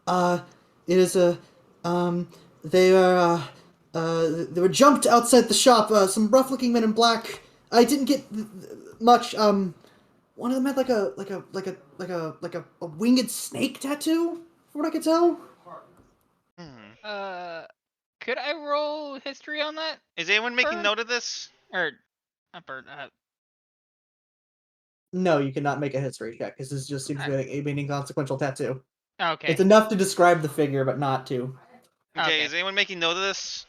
It is they were jumped outside the shop. Some rough-looking men in black. I didn't get much. One of them had like a winged snake tattoo, from what I could tell. Could I roll history on that? Is anyone making Bird? note of this? Or not bird? No, you cannot make a history check because this just seems to be an inconsequential tattoo. Okay. It's enough to describe the figure, but not to. Okay, Okay. is anyone making note of this?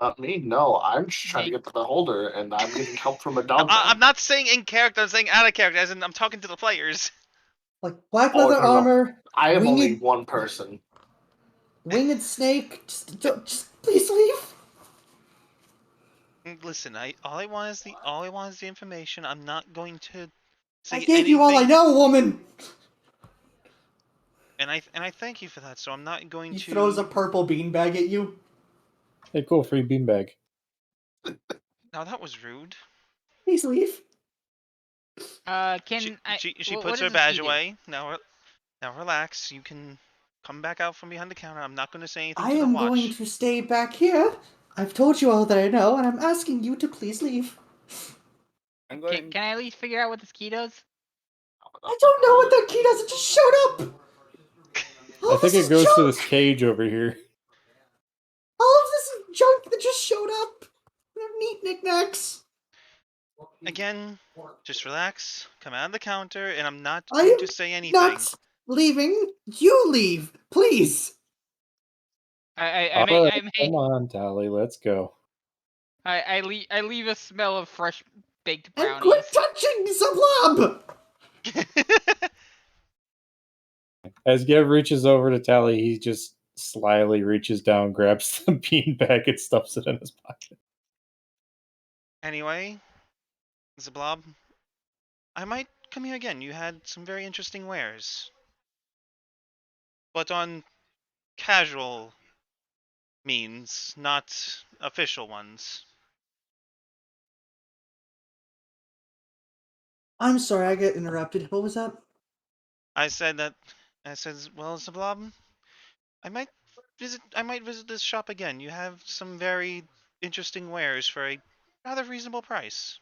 Not me. No, I'm just trying to get the beholder, and I'm getting help from a dog. I'm not saying in character, I'm saying out of character, as in I'm talking to the players. Like black Oh, leather no. armor, I am only winged- one person. winged snake. Just please leave. Listen, all I want is the information. I'm not going to say I gave you all I anything- know, woman. And I thank you for that. So I'm not going He to. throws a purple beanbag at you. Hey, cool, free beanbag. Now that was rude. Please leave. Can I? She what puts her does this badge key do? away. Now relax. You can come back out from behind the counter. I'm not going to say anything I to the am watch. going to stay back here. I've told you all that I know, and I'm asking you to please leave. I'm going. Can I at least figure out what this key does? I don't know what that key does. It just showed up. All I think this it is goes to junk. this cage over here. All of this is junk that just showed up. Neat knickknacks. Again, just relax. Come out of the counter, and I'm not I going am to say anything. not leaving. You leave, please. I Alright, may come on, Tally, let's go. I leave a smell of fresh baked And brownies. quit touching Zablob. As Gev reaches over to Tally, he just slyly reaches down, grabs the beanbag, and stuffs it in his pocket. Anyway, Zablob, I might come here again. You had some very interesting wares. But on casual means, not official ones. I'm sorry, I get interrupted. What was that? I said, well, Zablob, I might visit this shop again. You have some very interesting wares for a rather reasonable price.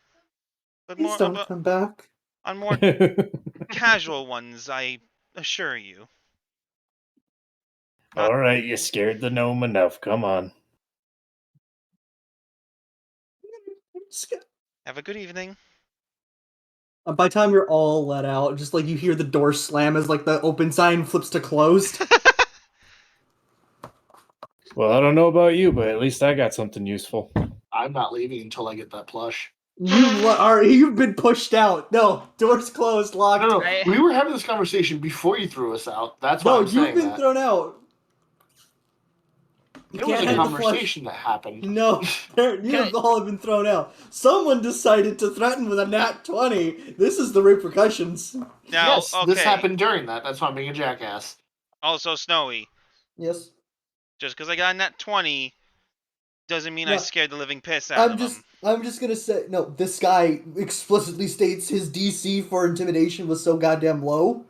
But Please don't come back. on more casual ones, I assure you. Not- Alright, you scared the gnome enough. Come on. Have a good evening. By the time you're all let out, just like you hear the door slam as like the open sign flips to closed. Well, I don't know about you, but at least I got something useful. I'm not leaving until I get that plush. You've been pushed out. No, doors closed, locked. No, I- we were having this conversation before you threw us out. That's why No, I'm you've saying been that. thrown out. You There was can't a have the flush. conversation that happened. No, you all have been thrown out. Someone decided to threaten with a nat 20. This is the repercussions. Now, Yes, okay. this happened during that. That's why I'm being a jackass. Also, Snowy, Yes. just because I got a nat 20 doesn't mean I No, scared the living piss out of him. I'm just gonna say, no, this guy explicitly states his DC for intimidation was so goddamn low.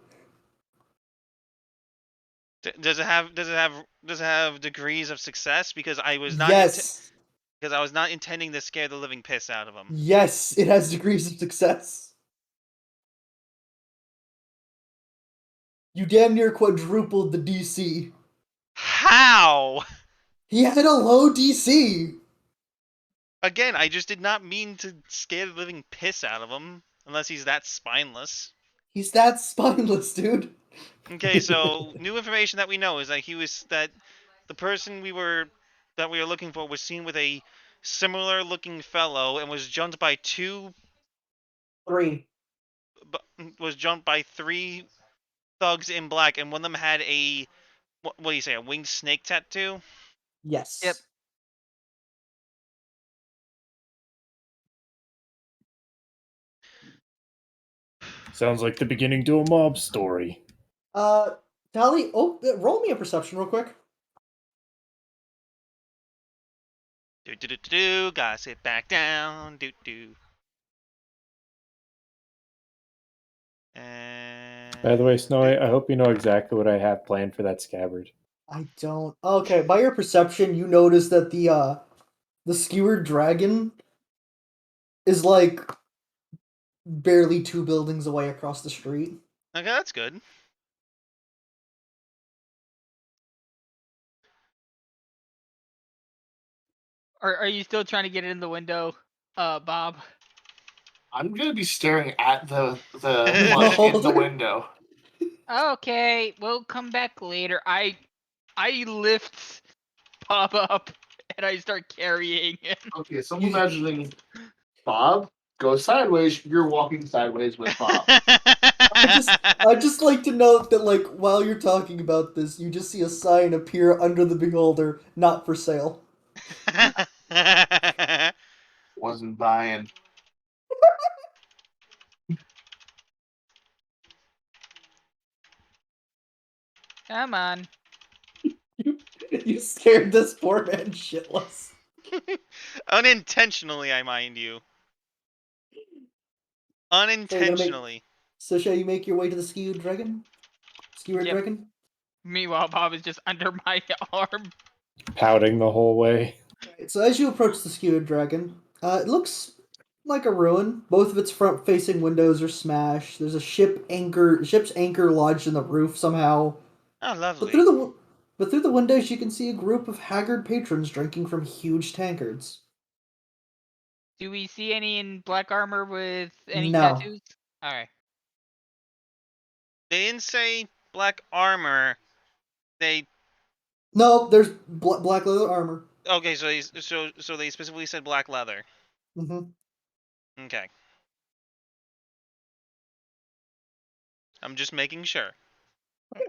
Does it have degrees of success? Because I was not Yes. because I was not intending to scare the living piss out of him. Yes, it has degrees of success. You damn near quadrupled the DC. How? He had a low DC. Again, I just did not mean to scare the living piss out of him, unless he's that spineless. He's that spineless, dude. Okay, so new information that we know is that the person we were looking for was seen with a similar looking fellow and was jumped by 3. three thugs in black, and one of them had a what do you say, a winged snake tattoo? Yes. Yep. Sounds like the beginning to a mob story. Tally, roll me a perception real quick. Gotta sit back down. And By the way, Snowy, I hope you know exactly what I have planned for that scabbard. I don't. Okay, by your perception, you notice that the skewered dragon is like barely 2 buildings away across the street. okay, that's good. Are you still trying to get it in the window, Bob? I'm gonna be staring at the plush in the window. Okay, we'll come back later. I lift Bob up and I start carrying him. Okay, so I'm imagining Bob goes sideways. You're walking sideways with Bob. I just like to note that, like, while you're talking about this, you just see a sign appear under the beholder, not for sale. Wasn't buying. Come on. You scared this poor man shitless. Unintentionally, I mind you. Unintentionally. So shall you make your way to the skewered dragon? Skewered Yep. dragon? Meanwhile, Bob is just under my arm. Pouting the whole way. Right, so as you approach the skewered dragon, it looks like a ruin. Both of its front-facing windows are smashed. There's a ship's anchor lodged in the roof somehow. Oh, But lovely. through the windows, you can see a group of haggard patrons drinking from huge tankards. Do we see any in black armor with any No. tattoos? Alright. They didn't say black armor. They No, there's black leather armor. okay. So they specifically said black leather. Mm-hmm. Okay. I'm just making sure.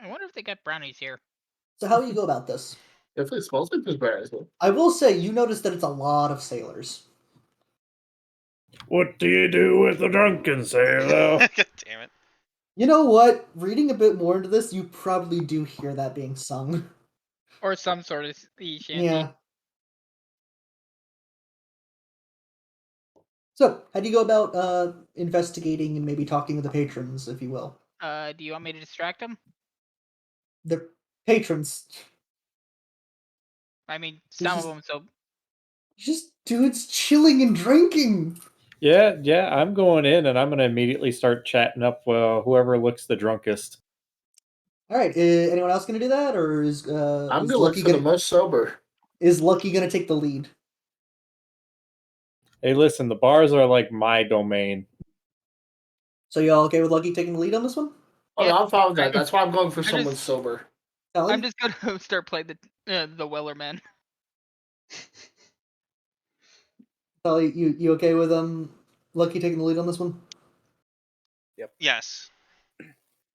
I wonder if they got brownies here. So how do you go about this? If it smells like there's berries. I will say, you notice that it's a lot of sailors. What do you do with a drunken sailor? God damn it. You know what? Reading a bit more into this, you probably do hear that being sung. Or some sort of sea shanty. Yeah. So, how do you go about investigating and maybe talking to the patrons, if you will? Do you want me to distract them? The patrons. I mean, There's some of just- them, so... Just dudes chilling and drinking. Yeah, I'm going in and I'm going to immediately start chatting up whoever looks the drunkest. All right, anyone else gonna do that, or is I'm is gonna look Lucky for the gonna most sober. is Lucky gonna take the lead? Hey, listen, the bars are like my domain. So y'all okay with Lucky taking the lead on this one? Oh, Yeah. I'm fine with that. That's why I'm going for I someone just- sober. Kelly? I'm just gonna start playing the Weller Man. Kelly, you okay with Lucky taking the lead on this one? Yes.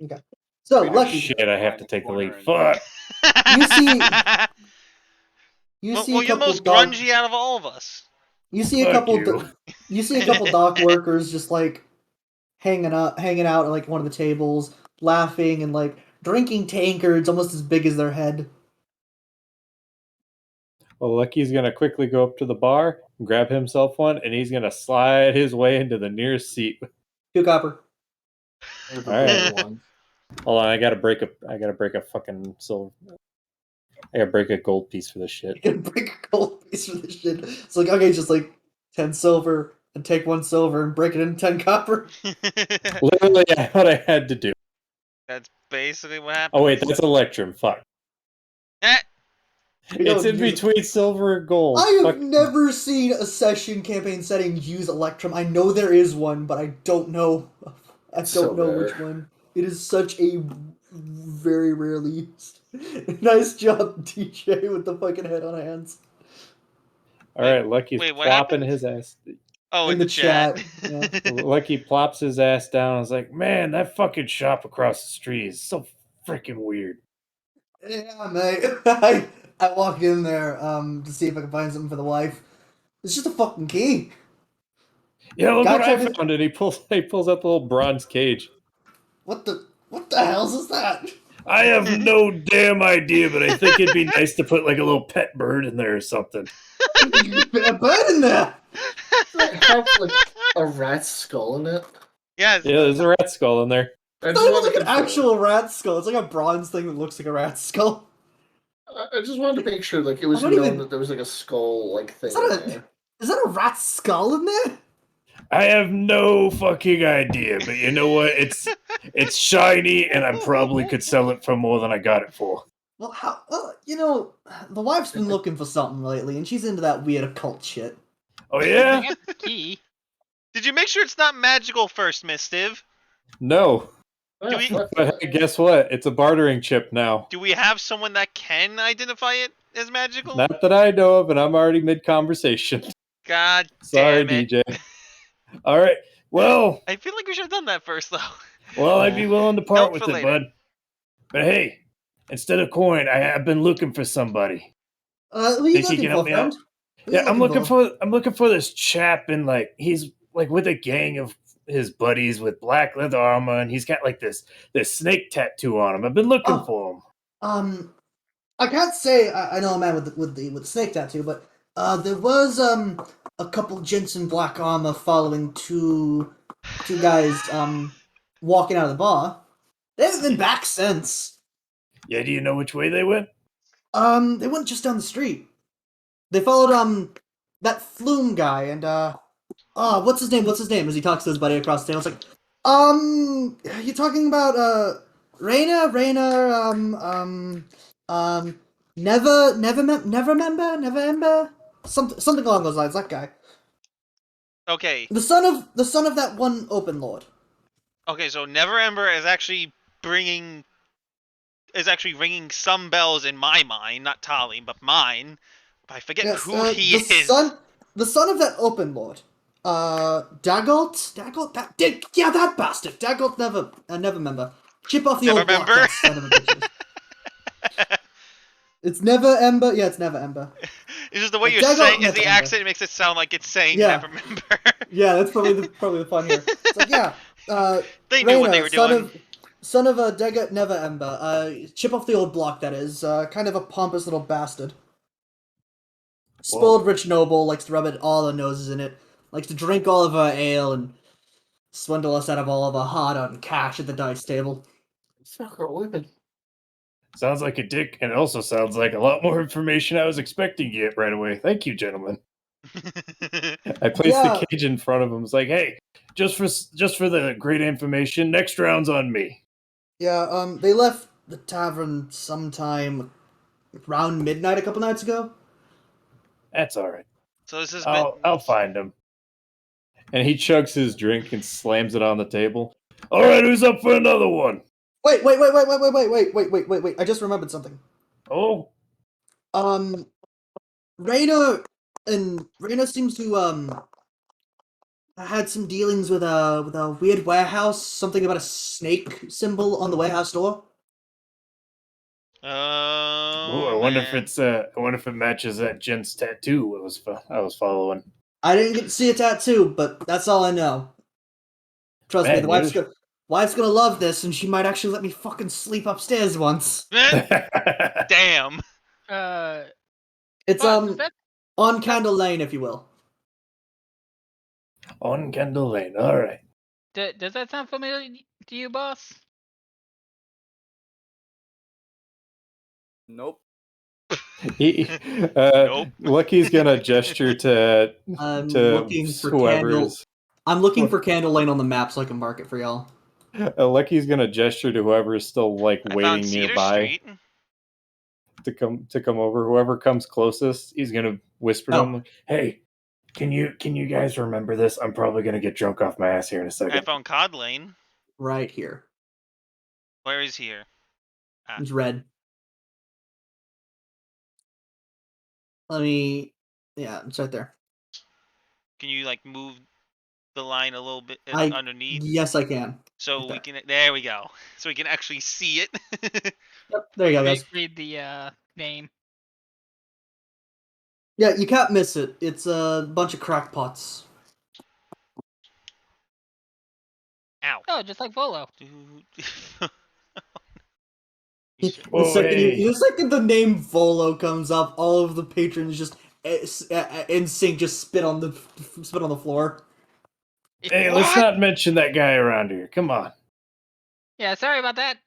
Okay. So Freedom Lucky, Shit, I have to take the lead. Corner and- Fuck. You see- you well, see well, a you're the couple most dog, grungy out of all of us. you see a Fuck couple you. you see a couple dock workers just like hanging out at like one of the tables, laughing and like drinking tankards almost as big as their head. Well, Lucky's going to quickly go up to the bar, grab himself one, and he's going to slide his way into the nearest seat. 2 copper. There's the Alright. big one. Hold on, I gotta break a fucking silver. I gotta break a gold piece for this shit. You can break a gold piece for this shit. It's like, okay, just like 10 silver and take 1 silver and break it into 10 copper. Literally, what I had to do. That's basically what happened. Oh wait, that's Electrum. Fuck. Eh, We don't It's in use it. between silver and gold. I have Fuck. never seen a session campaign setting use Electrum. I know there is one, but I don't know. I don't So know rare. which one. It is such a very rarely used. Nice job, DJ, with the fucking head on hands. All right, Lucky's wait, what plopping happened? his ass. oh, In the the chat. chat, Lucky plops his ass down. I was like, man, that fucking shop across the street is so freaking weird. Yeah, mate. I walk in there to see if I can find something for the wife. It's just a fucking key. Yeah, look Guy what I tried to- found. And he pulls out the little bronze cage. What the hell's is that? I have no damn idea, but I think it'd be nice to put like a little pet bird in there or something. There's been a bird in there. Does it have like a rat's skull in it? Yes. Yeah, there's a rat skull in there. I It's just not wanted like to an confirm. actual rat skull. It's like a bronze thing that looks like a rat skull. I just wanted to make sure, like, it was I don't known even- that there was like a skull like thing Is that in a- there. Is that a rat skull in there? I have no fucking idea, but you know what? It's shiny, and I probably could sell it for more than I got it for. Well, the wife's been looking for something lately, and she's into that weird occult shit. Oh yeah? I got the key. Did you make sure it's not magical first, Miss Stiv? No. Do we- fuck But hey, guess what? It's a bartering chip now. Do we have someone that can identify it as magical? Not that I know of, and I'm already mid-conversation. God Sorry, damn it. DJ. All right. Well, I feel like we should have done that first, though. I'd be willing to part Note with for it, later. bud. But hey, instead of coin, I've been looking for somebody. Who are you Think you looking can for, help me friend? out? Who you Yeah, I'm looking for this chap, and like he's like with a gang of his buddies with black leather armor, and he's got like this snake tattoo on him. I've been looking Oh. for him. I can't say I know a man with the snake tattoo, but there was a couple gents in black armor following 2 two guys walking out of the bar. They haven't been back since. Yeah, do you know which way they went? They went just down the street. They followed that Flume guy and what's his name? What's his name? As he talks to his buddy across the table, it's like, you talking about Raina, never remember, something along those lines. That guy, Okay. the son of that one open lord. Okay, so Never Ember is actually ringing some bells in my mind, not Tali, but mine. I forget Yes, who he the is. the son of that open lord. Daggalt, that bastard. Daggalt never remember. Chip off the Never old block, remember? that son of a bitch. It's never Ember. Yeah, it's never Ember. It's just the way Like, you're Daggart saying is never the Ember. accent makes it sound like it's saying Yeah. Never Remember. Yeah, that's probably the fun here. It's like, yeah, They knew what they were doing. Son of a Daggart never Ember. Chip off the old block, that is. Kind of a pompous little bastard. Spoiled rich noble, likes to rub it all the noses in it. Likes to drink all of our ale and swindle us out of all of our hard-earned cash at the dice table. Sucker women. Sounds like a dick, and it also sounds like a lot more information I was expecting to get right away. Thank you, gentlemen. I placed Yeah. the cage in front of him. It's like, hey, just for the great information, next round's on me. Yeah, they left the tavern sometime around midnight a couple nights ago. That's all right. So this has I'll find him. And he chugs his drink and slams it on the table. All right, who's up for another one? Wait! I just remembered something. Oh, Raina seems to had some dealings with a weird warehouse. Something about a snake symbol on the warehouse door. I wonder if it matches that gent's tattoo I was following. I didn't get to see a tattoo, but that's all I know. Trust me, Man, the wife's gonna love this, and she might actually let me fucking sleep upstairs once. Damn. It's does that on Candle Lane, if you will. On Kendall Lane. All right. does that sound familiar to you, boss? Nope. Nope. Lucky's gonna gesture to I'm to looking for whoever's. I'm looking for Candle Lane on the map so I can mark it for y'all. Lucky's gonna gesture to whoever's still like I waiting found Cedar nearby Street. to come over. Whoever comes closest, he's gonna whisper to Oh. him, like, "Hey, can you guys remember this? I'm probably gonna get drunk off my ass here in a I second." found Cod Lane. Right here. Where is here? It's red. Yeah, it's right there. Can you like move the line a little bit underneath? Yes, I can. So right we there. can. There we go. So we can actually see it. Yep, there you go, guys. Read the name. Yeah, you can't miss it. It's a bunch of crackpots. Ow. Oh, just like Volo. The Whoa, second the name Volo comes up, all of the patrons just in sync just spit on the floor. Hey, let's not mention that guy around here. Come on. Yeah, sorry about that.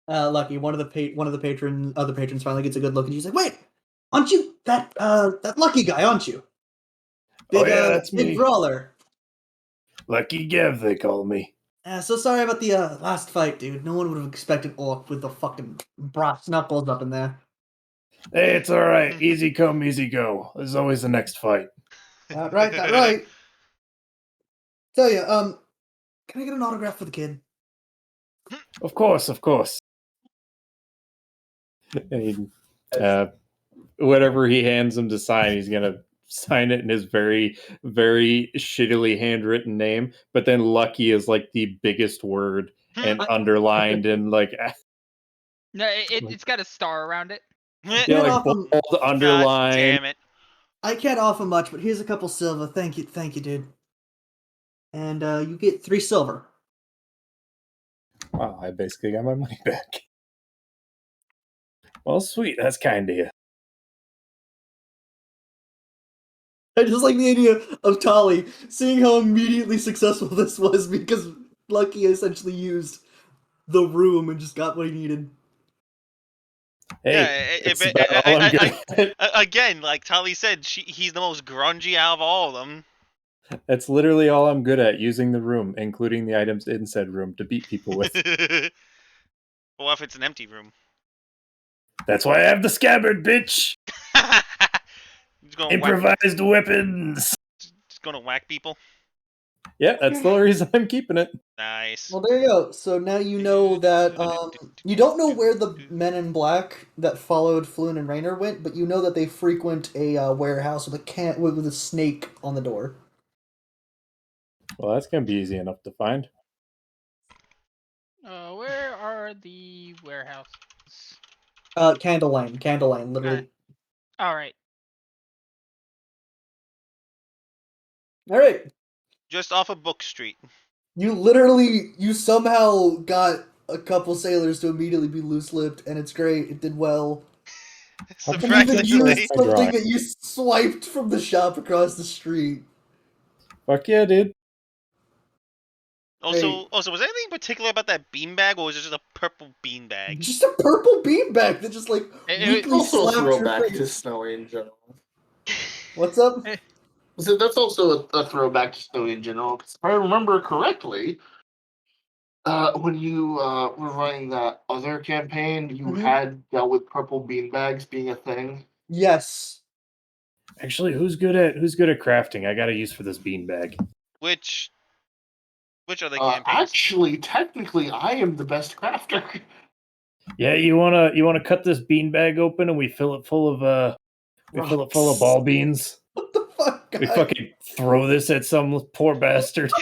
Lucky, one of the other patrons finally gets a good look, and she's like, "Wait, aren't you that Lucky guy? Aren't you? Big, yeah, that's big me. brawler." Lucky Gev, they call me. So sorry about the last fight, dude. No one would have expected Orc with the fucking brass knuckles up in there. Hey, it's all right. Easy come, easy go. There's always the next fight. That right. Tell you, can I get an autograph for the kid? Of course. And he, whatever he hands him to sign, he's gonna sign it in his very, very shittily handwritten name. But then Lucky is like the biggest word and underlined and like No, it's got a star around it. yeah, like bold underline. God damn it. I can't offer much, but here's a couple silver. Thank you, dude. And you get 3 silver. Wow, I basically got my money back. Well, sweet. That's kind of you. I just like the idea of Tali seeing how immediately successful this was because Lucky essentially used the room and just got what he needed. Hey, it's about all I'm good at. Again, like Tali said, he's the most grungy out of all of them. That's literally all I'm good at, using the room, including the items in said room, to beat people with. Well, if it's an empty room? That's why I have the scabbard, bitch! Just gonna Improvised weapons! Just gonna whack people? Yeah, that's the only reason I'm keeping it. Nice. Well, there you go. So now you know that you don't know where the men in black that followed Floon and Raynor went, but you know that they frequent a warehouse with a snake on the door. Well, that's gonna be easy enough to find. Where are the warehouses? Candle Lane, literally. All right. All right. Just off of Book Street. You somehow got a couple sailors to immediately be loose-lipped, and it's great. It did well. How And come you even can't Surprisingly. used trust my something drawing? that you swiped from the shop across the street. Fuck yeah, dude. Also, was there anything particular about that beanbag, or was it just a purple beanbag? Just a purple beanbag that just like It- weakly Also a slapped your throwback to face. Snowy in general. What's up? So that's also a throwback to Snowy in general. 'Cause if I remember correctly, when you were running that other campaign, you Mhm. had dealt with purple beanbags being a thing. Yes. Actually, who's good at crafting? I got a use for this beanbag. Which other campaigns? Actually, technically, I am the best crafter. Yeah, you wanna cut this beanbag open and we fill it full of ball beans. What the fuck, We guy? fucking throw this at some poor bastard.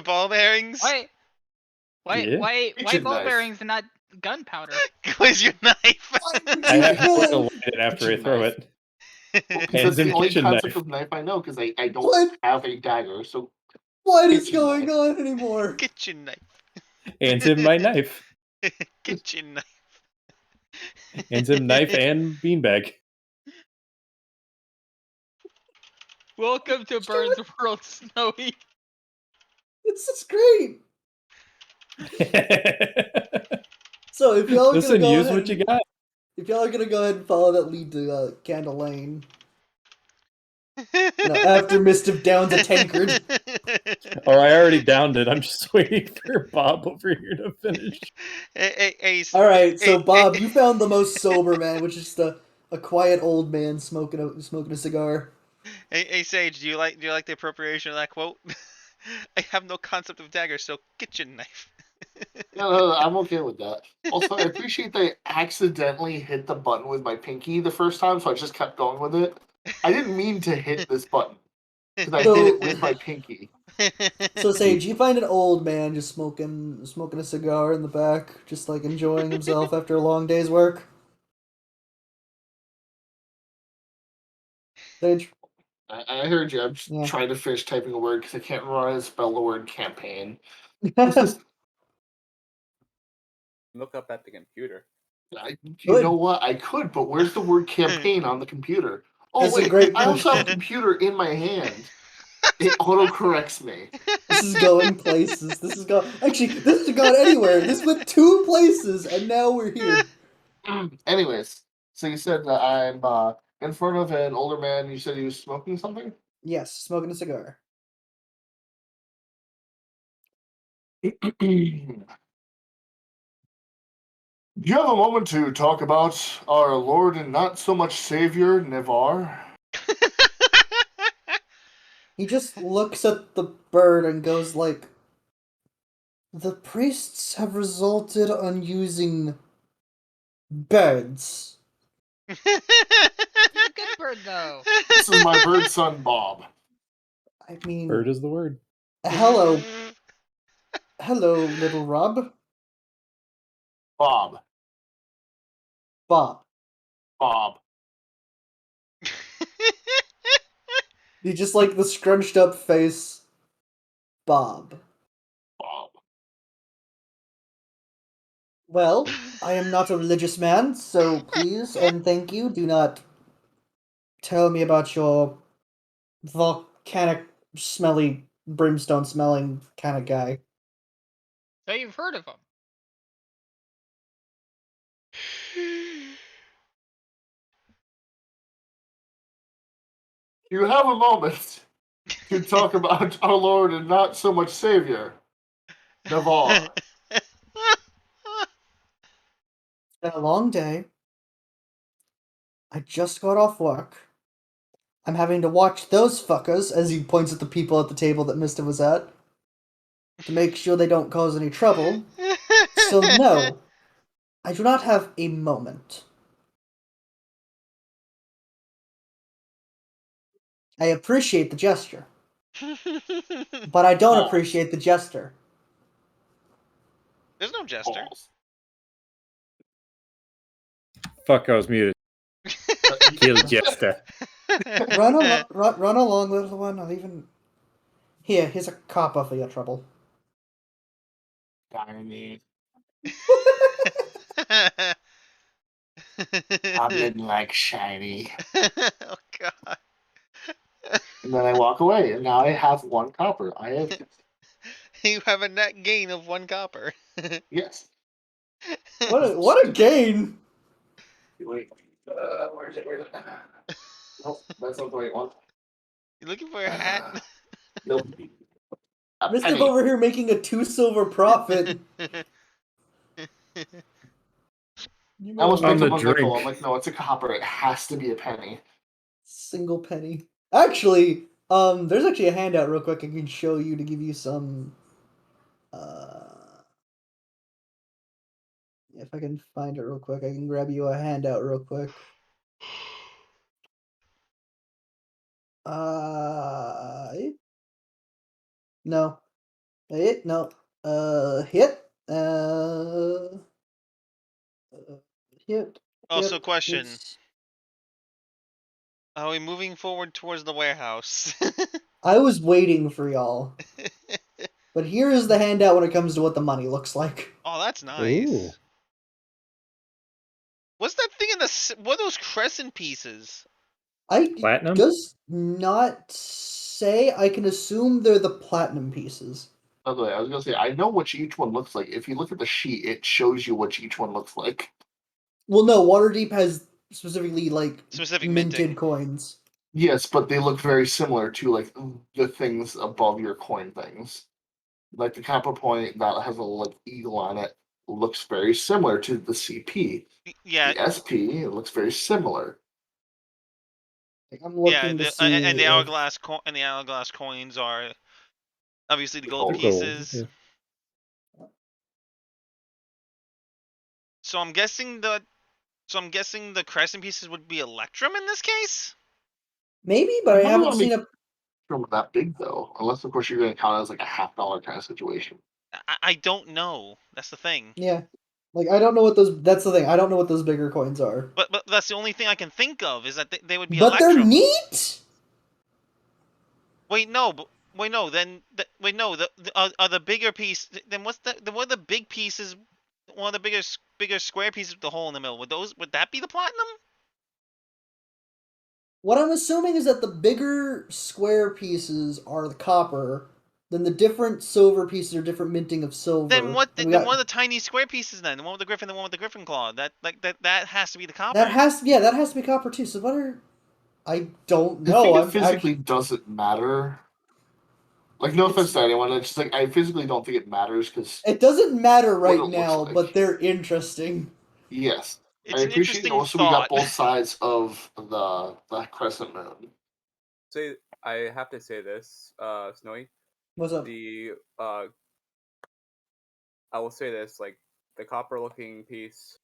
Ball bearings? Why? Yeah. Why Kitchen ball knife. bearings and not gunpowder? Where's your knife? Why would I you have to kill light it after I Kitchen throw knife. it. Because Hands that's the in only kitchen concept knife. of knife I know, because I don't What? have a dagger, so What is Kitchen going knife. on anymore? Kitchen knife. Hands in my knife. Kitchen knife. Hands in knife and beanbag. Welcome to Burns World, Snowy. This is great. So if y'all are Listen, gonna go use ahead what you got. if y'all are gonna go ahead and follow that lead to Candle Lane, after Mischief downs a tankard. Oh, I already downed it. I'm just waiting for Bob over here to finish. All right, so Hey, Bob, hey. you found the most sober man, which is just a quiet old man smoking a cigar. Hey, Sage, do you like the appropriation of that quote? I have no concept of dagger, so kitchen knife. no, I'm okay with that. Also, I appreciate that I accidentally hit the button with my pinky the first time, so I just kept going with it. I didn't mean to hit this button, because I hit it with my pinky. So Sage, you find an old man just smoking a cigar in the back, just like enjoying himself after a long day's work. Sage. I heard you. I'm just Yeah. trying to finish typing a word because I can't remember how to spell the word campaign. Look up at the computer. You know what? I could, but where's the word campaign on the computer? Oh, That's a wait. great I also have a question. computer in my hand. It auto-corrects me. This is going places. This has gone anywhere. This went 2 places, and now we're here. Anyways, so you said that I'm in front of an older man. You said he was smoking something? Yes, smoking a cigar. Do you have a moment to talk about our Lord and not so much Savior, Nevar? He just looks at the bird and goes like, "The priests have resulted on using birds." He's a good bird, though. This is my bird son, Bob. I mean, Bird is the word. hello, little Rob. Bob. Bob. Bob. He just like the scrunched up face. Bob. Bob. Well, I am not a religious man, so please and thank you, do not tell me about your volcanic, smelly, brimstone-smelling kind of guy. So you've heard of him. You have a moment to talk about our Lord and not so much Savior, Navarre. It's been a long day. I just got off work. I'm having to watch those fuckers, as he points at the people at the table that Mister was at, to make sure they don't cause any trouble. So no, I do not have a moment. I appreciate the gesture, but I don't Balls. appreciate the jester. There's no jester. Balls. Fuck, I was muted. Kill Jester. Run along, little one. I'll even. Here's a copper for your trouble. Tiny. I didn't like shiny. Oh god. And then I walk away, and now I have 1 copper. I have You have a net gain of 1 copper. yes. What a gain! Wait, where's it? Nope, that's not the right one. You looking for a hat? Nope. A Mister penny. over here making a 2 silver profit. You I almost know, On picked the up a nickel. drink. I'm like, no, it's a copper. It has to be a penny. single penny. Actually, there's actually a handout real quick I can show you to give you some. If I can find it real quick, I can grab you a handout real quick. No. No. Hit. Hit. Also, Yep, question. it's- Are we moving forward towards the warehouse? I was waiting for y'all. But here is the handout when it comes to what the money looks like. Oh, that's nice. Ooh. What's that thing in the... What are those crescent pieces? Platinum? Does not say. I can assume they're the platinum pieces. By the way, I was gonna say I know what each one looks like. If you look at the sheet, it shows you what each one looks like. Well, no, Waterdeep has specifically like Specific minted minting. coins. Yes, but they look very similar to like the things above your coin things. Like the copper point that has a like eagle on it looks very similar to the CP. Yeah, The SP it looks very similar. I'm yeah. looking to see. And the if- hourglass coins are obviously the gold gold. The gold, pieces. yeah. So I'm guessing the crescent pieces would be Electrum in this case. Maybe, but I I'm not haven't gonna seen make a. from that big though, unless of course you're gonna count it as like a $50 kind of situation. I don't know. That's the thing. Yeah, like I don't know what those. That's the thing. I don't know what those bigger coins are. But that's the only thing I can think of is that they would be But they're Electrum. neat. Wait, no. Wait, no. Wait, no. Are the bigger piece? Then what's the? Then what are the big pieces? One of the bigger square pieces with the hole in the middle. Would that be the platinum? What I'm assuming is that the bigger square pieces are the copper. Then the different silver pieces are different minting of silver. Then what? And we Then got- what are the tiny square pieces then? The one with the griffin, the one with the griffin claw. That has to be the copper. that has to be copper too. So what are? I don't I know. think it I'm physically doesn't matter. Like no offense to anyone, it's just like I physically don't think it matters because It doesn't matter right it looks now, like. but they're interesting. yes. It's I an appreciate interesting also we got thought. both sides of the crescent moon. Say I have to say this, Snowy. What's up? The I will say this, like the copper looking piece,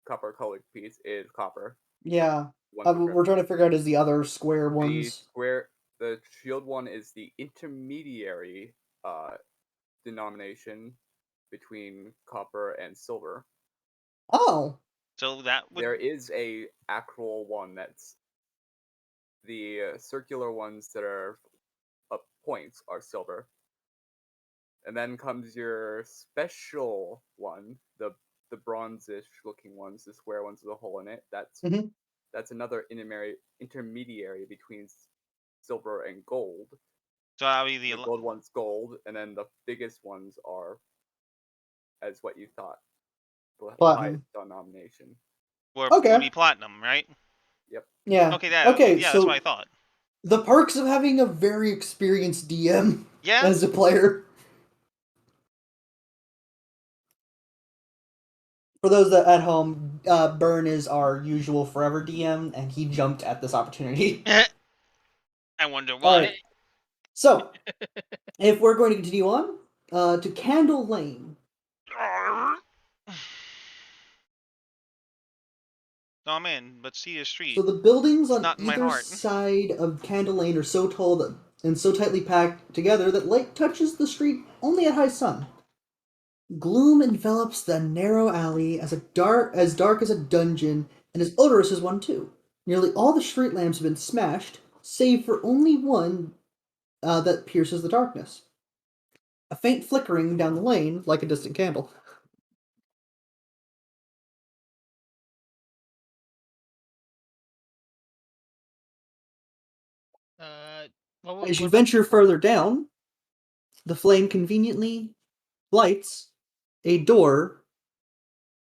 copper colored piece is copper. Yeah, One of the we're trying to figure out is the other square ones. the shield one is the intermediary denomination between copper and silver. Oh, So that would. There is a actual one that's the circular ones that are points are silver. And then comes your special one, the the bronzish looking ones, the square ones with a hole in it. Mhm. That's another intermediary between silver and gold. So that'll be The gold one's gold, and then the biggest ones are as what you thought, the Platinum. highest denomination. would Okay. be platinum, right? Yep. Yeah. Okay, yeah, Okay, yeah, so that's what I thought. the perks of having a very experienced DM Yeah, as a player. For those that at home, Burn is our usual forever DM, and he jumped at this opportunity. I wonder All why. right. So, if we're going to continue on to Candle Lane. Oh man, but Cedar Street. So the buildings It's on not in my either heart. side of Candle Lane are so tall that, and so tightly packed together that light touches the street only at high sun. Gloom envelops the narrow alley as dark as a dungeon, and as odorous as one too. Nearly all the street lamps have been smashed, save for only one that pierces the darkness. A faint flickering down the lane, like a distant candle. As you venture further down, the flame conveniently lights a door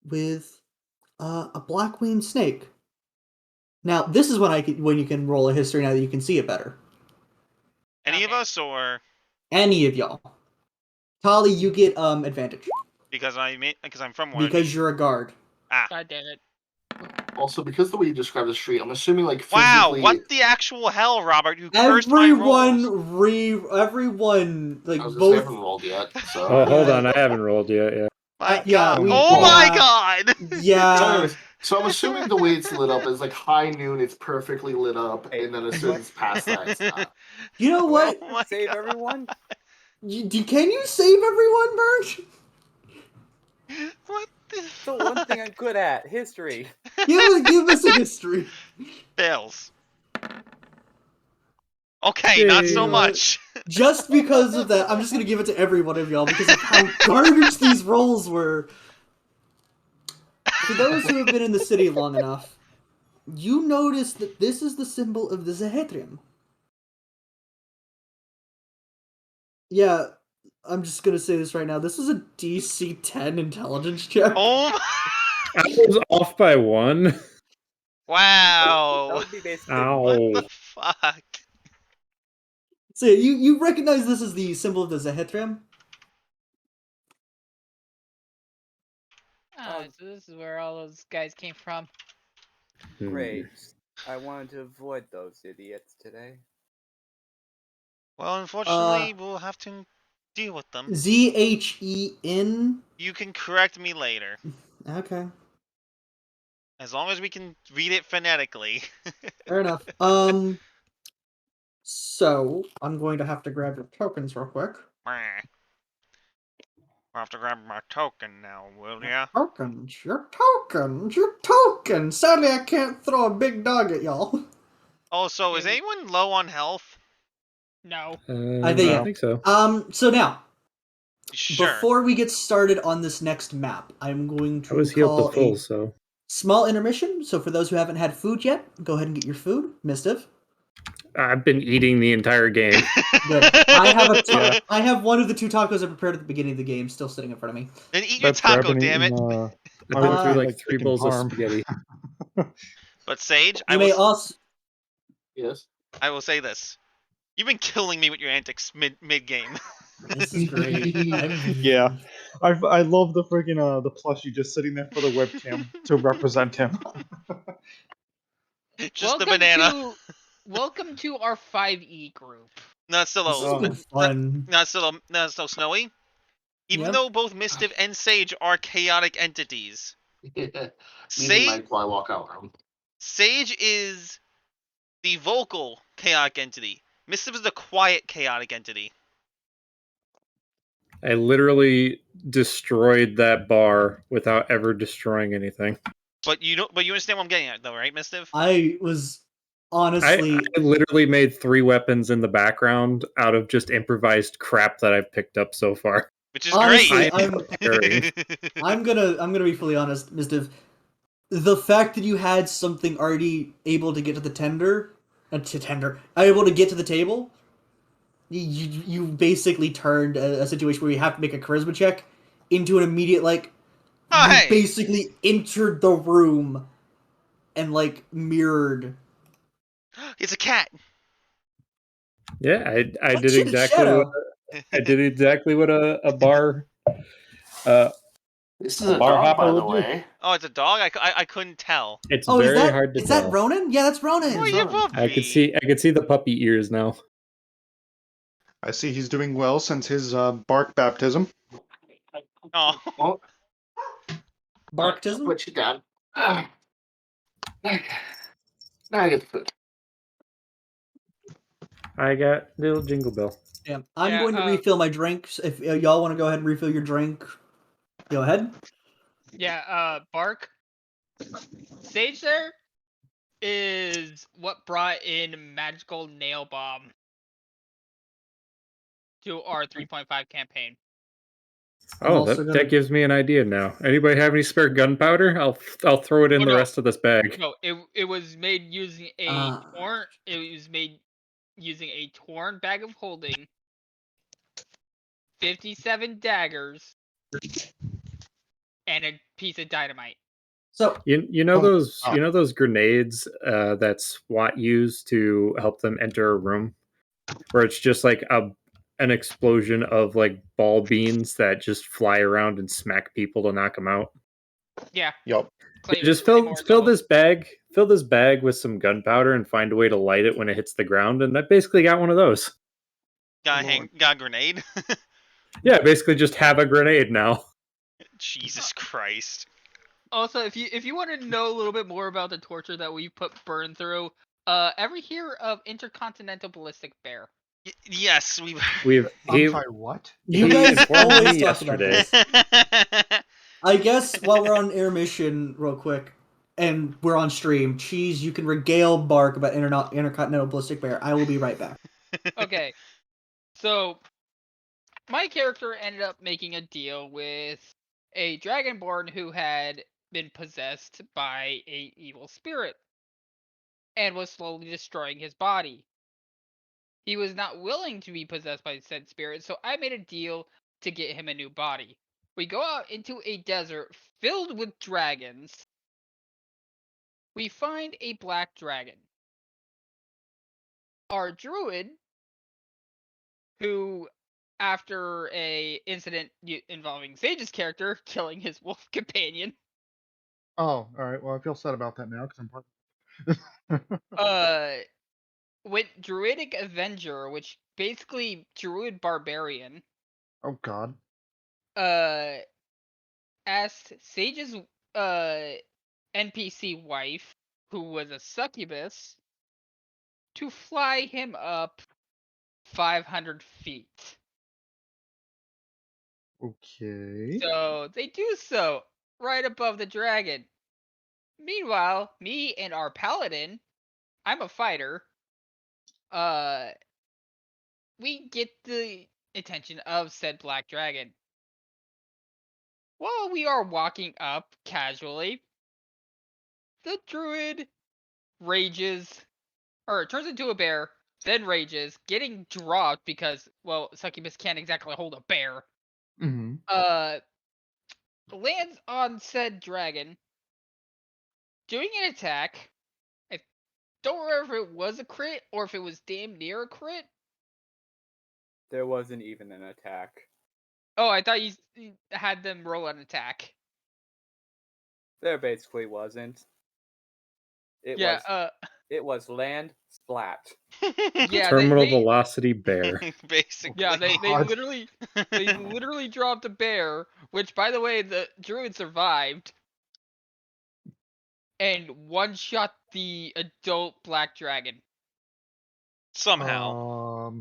with a black winged snake. Now, this is when you can roll a history now that you can see it better. Any of us, or Any of y'all. Tali, you get advantage because I'm from Waterdeep? because you're a guard. God damn it. Also, because the way you describe the street, I'm assuming like Wow, physically. what the actual hell, Robert? You cursed my rolls. Everyone, like I was gonna say I both. haven't rolled yet, so. Oh, hold on, I haven't rolled yet. Yeah. My yeah, God! we- Oh my yeah. God! So, Yeah, anyways, so I'm assuming the way it's lit up is like high noon, it's perfectly lit up, and then as soon as it's past that, it's not. you know what? Oh my Save God. everyone. Can you save everyone, Birch? What the The one thing I'm good at, history. Give us a history. Fails. Okay, not so You know what? much. Just because of that, I'm just gonna give it to every one of y'all because of how garbage these rolls were. For those who have been in the city long enough, you notice that this is the symbol of the Zehedrim. Yeah, I'm just gonna say this right now. This is a DC 10 intelligence check. Oh I was off by one. That wow! would be basically. Ow. What the fuck? So yeah, you recognize this as the symbol of the Zehedrim? So this is where all those guys came from. Great. I wanted to avoid those idiots today. Well, unfortunately, we'll have to deal with them. Zhen. You can correct me later. Okay, As long as we can read it phonetically. fair enough. So I'm going to have to grab your tokens real quick. I'll have to grab my token now, will ya? Your tokens. Sadly, I can't throw a big dog at y'all. Also, is anyone low on health? No. I think- I think so. So now, Sure. before we get started on this next map, I'm going I to was healed call to full, a so small intermission. So for those who haven't had food yet, go ahead and get your food. Mistiff. I've been eating the entire game. Good. I have Yeah. I have one of the 2 tacos I prepared at the beginning of the game still sitting in front of me. Then eat your That's fair. I've taco, been damn it. eating, I've I been was through eating, like 3 chicken bowls of parm. spaghetti. But Sage, You may also. Yes. I will say this. You've been killing me with your antics mid game. This is great. Yeah, I love the freaking the plushie just sitting there for the webcam to represent him. Just the banana. Welcome to our 5e group. No, it's still This has low. been fun. No, it's still snowy. Even Yep. though both Mistiff and Sage are chaotic entities, Meaning Sage Mike while I walk out room. Sage is the vocal chaotic entity. Mistiff is the quiet chaotic entity. I literally destroyed that bar without ever destroying anything. But you don't. But you understand what I'm getting at, though, right, Mistiff? I was honestly. I literally made 3 weapons in the background out of just improvised crap that I've picked up so far. Which is Honestly, great. I'm gonna be fully honest, Mistiff. The fact that you had something already able to get to the able to get to the table, you basically turned a situation where you have to make a charisma check into an immediate, like, Oh, you hey. basically entered the room and, like, mirrored. It's a cat. Yeah, I Oh, did shit, it's exactly what Shadow. I did exactly what a bar This is a a bar dog, hopper by the would do. way. Oh, it's a dog. I couldn't tell. It's Oh, very hard to is tell. that Ronan? Yeah, that's Ronan. Oh, It's you Ronan. I could see the puppy ears now. I see he's doing well since his bark baptism. Oh. Well, Barktism? put you down. Now I get the food. I got little Jingle Bell. Yeah, I'm Yeah, going to refill my drinks. If y'all want to go ahead and refill your drink, go ahead. Yeah, Bark. Sage there is what brought in Magical Nail Bomb to our 3.5 campaign. I'm Oh, also gonna- that gives me an idea now. Anybody have any spare gunpowder? I'll throw it in Oh, the no. rest of this bag. No, it was made using a Ah. torn. It was made using a torn bag of holding, 57 daggers, and a piece of dynamite. So You know those grenades that SWAT use to help them enter a room, where it's just like an explosion of like ball beans that just fly around and smack people to knock them out. Yeah. Yup. Just fill this bag with some gunpowder and find a way to light it when it hits the ground, and I basically got one of those. Got a grenade. Yeah, basically just have a grenade now. Jesus Christ. Also, if you want to know a little bit more about the torture that we put Burn through, ever hear of Intercontinental Ballistic Bear? Yes, I'm sorry, what? you He guys informed always me talk about yesterday. this. I guess while we're on intermission, real quick, and we're on stream, Cheese, you can regale Bark about Intercontinental Ballistic Bear. I will be right back. Okay, so my character ended up making a deal with a dragonborn who had been possessed by a evil spirit and was slowly destroying his body. He was not willing to be possessed by said spirit, so I made a deal to get him a new body. We go out into a desert filled with dragons. We find a black dragon. Our druid, who, after a incident involving Sage's character killing his wolf companion, Oh, all right. Well, I feel sad about that now because I'm part. went druidic avenger, which basically druid barbarian. Oh God. Asked Sage's NPC wife, who was a succubus, to fly him up 500 feet. Okay. So they do so right above the dragon. Meanwhile, me and our paladin, I'm a fighter, we get the attention of said black dragon. While we are walking up casually, the druid rages, or turns into a bear, then rages, getting dropped because, well, succubus can't exactly hold a bear. Mm-hmm. Lands on said dragon, doing an attack. I don't remember if it was a crit or if it was damn near a crit. There wasn't even an attack. Oh, I thought you had them roll an attack. There basically wasn't. It was land splat. Yeah, Terminal they velocity bear. Basically. yeah, they God. literally dropped a bear, which, by the way, the druid survived, and one shot the adult black dragon. Somehow.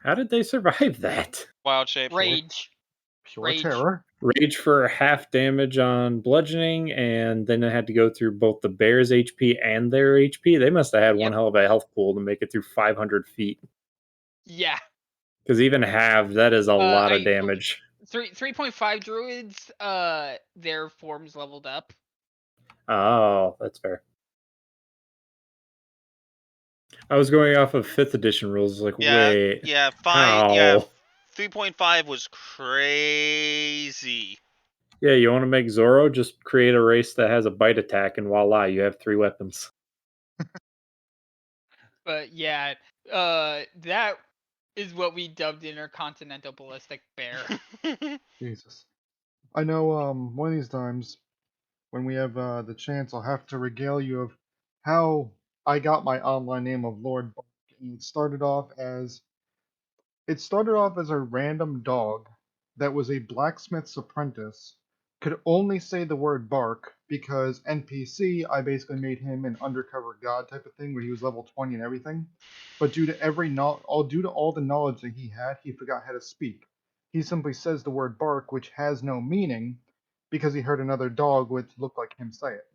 How did they survive that? Wild shape. Rage. Pure Rage. terror. Rage for half damage on bludgeoning, and then it had to go through both the bear's HP and their HP. They must have had one Yep. hell of a health pool to make it through 500 feet. Yeah. Because even half, that is a lot of damage. 3.5 druids, their forms leveled up. Oh, that's fair. I was going off of 5th edition rules. Like, wait, yeah, how? 3.5 was crazy. Yeah, you want to make Zoro? Just create a race that has a bite attack, and voila, you have 3 weapons. But yeah, that is what we dubbed Intercontinental Ballistic Bear. Jesus. I know one of these times when we have the chance, I'll have to regale you of how I got my online name of Lord Bark. And it started off as a random dog that was a blacksmith's apprentice, could only say the word bark because NPC, I basically made him an undercover god type of thing where he was level 20 and everything. But due to all the knowledge that he had, he forgot how to speak. He simply says the word bark, which has no meaning, because he heard another dog which looked like him say it.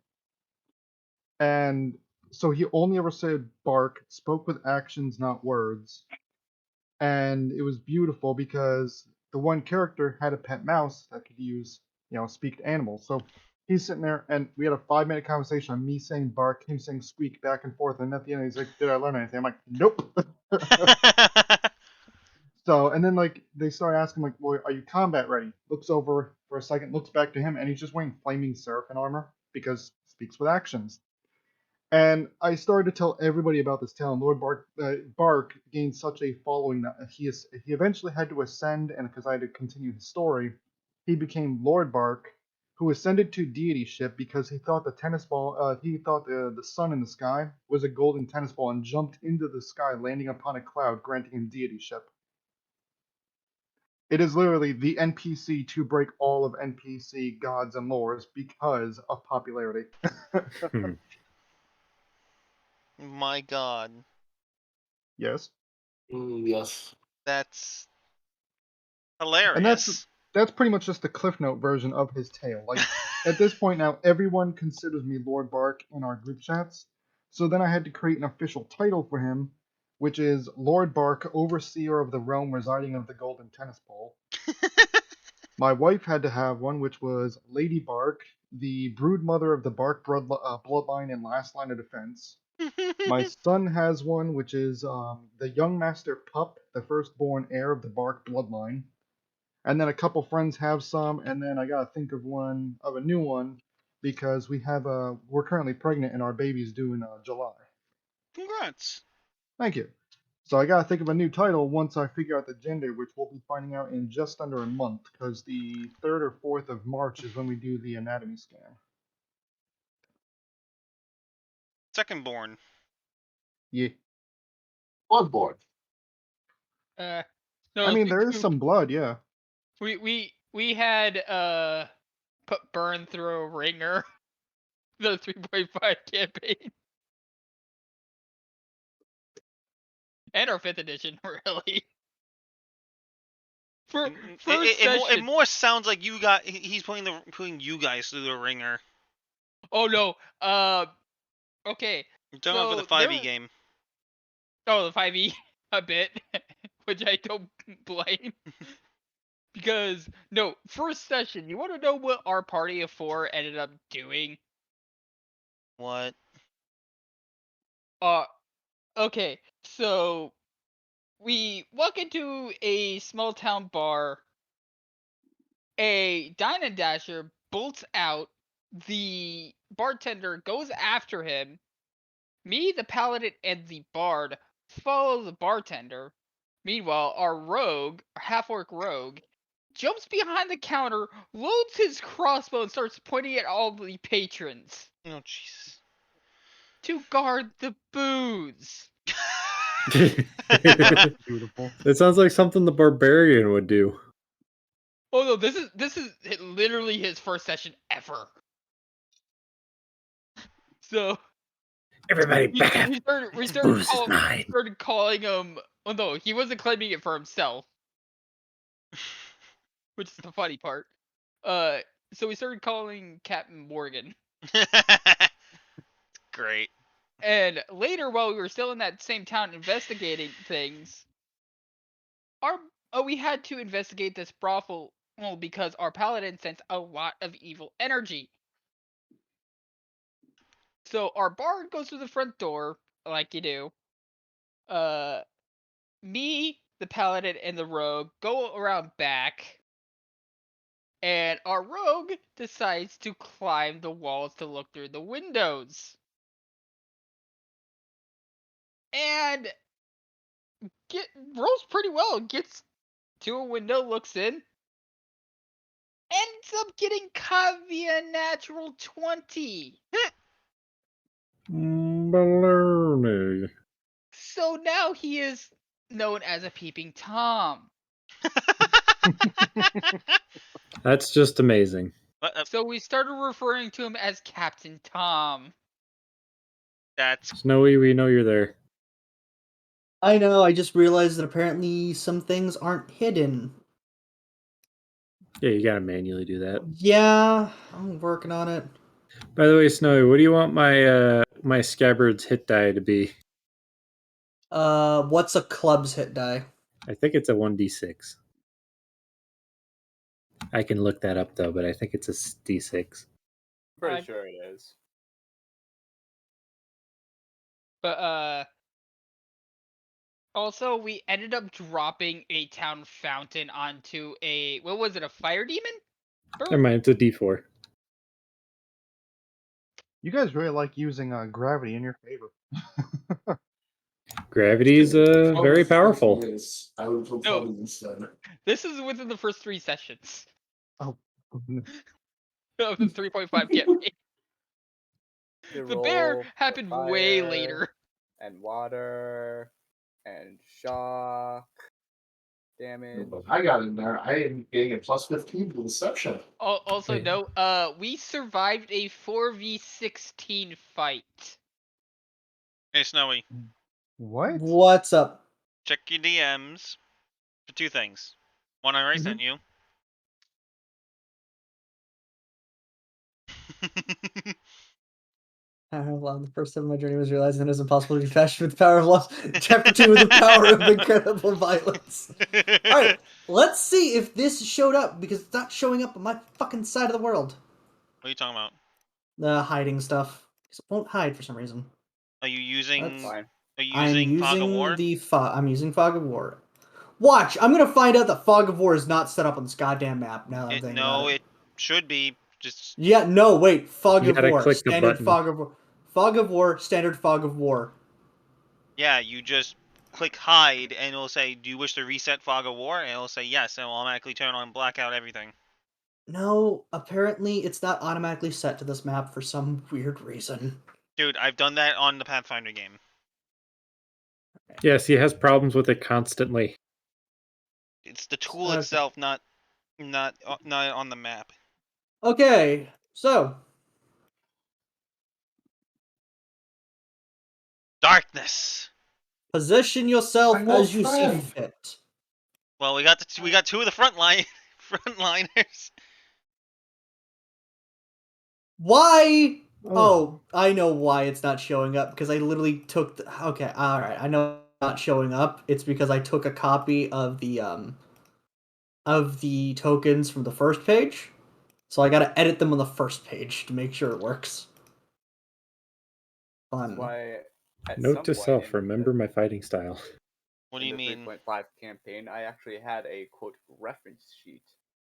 And so he only ever said bark, spoke with actions, not words, and it was beautiful because the one character had a pet mouse that could use, speak to animals. So he's sitting there, and we had a 5-minute conversation on me saying bark, him saying squeak, back and forth. And at the end, he's like, "Did I learn anything?" I'm like, "Nope." So, and then like they start asking like, "Well, are you combat ready?" Looks over for a second, looks back to him, and he's just wearing flaming seraphim armor because speaks with actions. And I started to tell everybody about this tale, and Lord Bark gained such a following that he eventually had to ascend, and because I had to continue his story, he became Lord Bark, who ascended to deityship because he thought the sun in the sky was a golden tennis ball and jumped into the sky, landing upon a cloud, granting him deityship. It is literally the NPC to break all of NPC gods and lores because of popularity. My God. Yes. Yes. That's And hilarious. that's pretty much just the Cliff Note version of his tale. Like at this point now, everyone considers me Lord Bark in our group chats. So then I had to create an official title for him, which is Lord Bark, Overseer of the Realm Residing of the Golden Tennis Ball. My wife had to have one, which was Lady Bark, the brood mother of the Bark bloodline and last line of defense. My son has one, which is the Young Master Pup, the firstborn heir of the Bark bloodline. And then a couple friends have some, and then I gotta think of a new one, because we're currently pregnant and our baby's due in July. Congrats. Thank you. So I gotta think of a new title once I figure out the gender, which we'll be finding out in just under a month, because the 3rd or 4th of March is when we do the anatomy scan. Secondborn. Yeah. Bloodborne. No, I mean, there is some blood, yeah. We had put burn through a ringer, the 3.5 campaign, and our 5th edition, really. For first session. It more sounds like he's putting you guys through the ringer. Oh no. Okay. You're talking about for the 5e game. Oh, the 5e a bit, which I don't blame. Because no, first session. You want to know what our party of 4 ended up doing? What? Okay. So we walk into a small town bar. A Dine and Dasher bolts out. The bartender goes after him. Me, the paladin, and the bard follow the bartender. Meanwhile, our half-orc rogue, jumps behind the counter, loads his crossbow, and starts pointing at all the patrons. Oh, Jesus. To guard the booze. Beautiful. It sounds like something the barbarian would do. Oh no, this is literally his first session ever. So Everybody back up. we started calling him. Oh no, he wasn't claiming it for himself, which is the funny part. So we started calling Captain Morgan. Great. And later, while we were still in that same town investigating things, we had to investigate this brothel because our paladin sensed a lot of evil energy. So our bard goes through the front door, like you do. Me, the paladin, and the rogue go around back, and our rogue decides to climb the walls to look through the windows. And rolls pretty well. Gets to a window, looks in, ends up getting via natural 20. Baloney. So now he is known as a peeping Tom. That's just amazing. So we started referring to him as Captain Tom. That's Snowy, we know you're there. I know, I just realized that apparently some things aren't hidden. Yeah, you gotta manually do that. Yeah, I'm working on it. By the way, Snowy, what do you want my scabbard's hit die to be? What's a club's hit die? I think it's a 1d6. I can look that up though, but I think it's a d6. Pretty sure it is. But also we ended up dropping a town fountain onto a a fire demon? Never mind, it's a d4. You guys really like using gravity in your favor. Gravity's very powerful. I would put No. probably instead. This is within the first 3 sessions Oh, of the 3.5 campaign. The bear roll happened for way fire later. And water and shock damage. I got in there. I am getting a plus 15 to deception. Also Wait. note, we survived a 4v16 fight. hey Snowy. what? What's up? Check your DMs for 2 things. One I already sent you. Well, the first step of my journey was realizing that it was impossible to be passionate with the power of love. Chapter 2 with the power of incredible violence. Alright, let's see if this showed up, because it's not showing up on my fucking side of the world. What are you talking about? The hiding stuff. It won't hide for some reason. Are you using? That's Fine. Are you I'm using Fog of using War? I'm using Fog of War. Watch, I'm gonna find out that Fog of War is not set up on this goddamn map now that I'm thinking about No, it. it should be. Just Yeah, no, wait. Fog You of gotta War. click the Standard button. Fog of War. Fog of War, standard Fog of War. yeah. You just click hide, and it'll say, "Do you wish to reset Fog of War?" And it'll say yes, and it'll automatically turn on blackout everything. No, apparently it's not automatically set to this map for some weird reason. Dude, I've done that on the Pathfinder game. Yes, he has problems with it constantly. It's the tool Okay. itself, not on the map. Okay, so Darkness. position yourself My wolf as you see friend. fit. Well, we got 2 of the frontliners. Why? Oh, I know why it's not showing up, because I literally took the... Okay, alright, I know it's not showing up. It's because I took a copy of the tokens from the first page. So I gotta edit them on the first page to make sure it works. Fun. That's why at Note some to point self, in remember my fighting style. What do you the mean? 3.5 campaign, I actually had a quote reference sheet.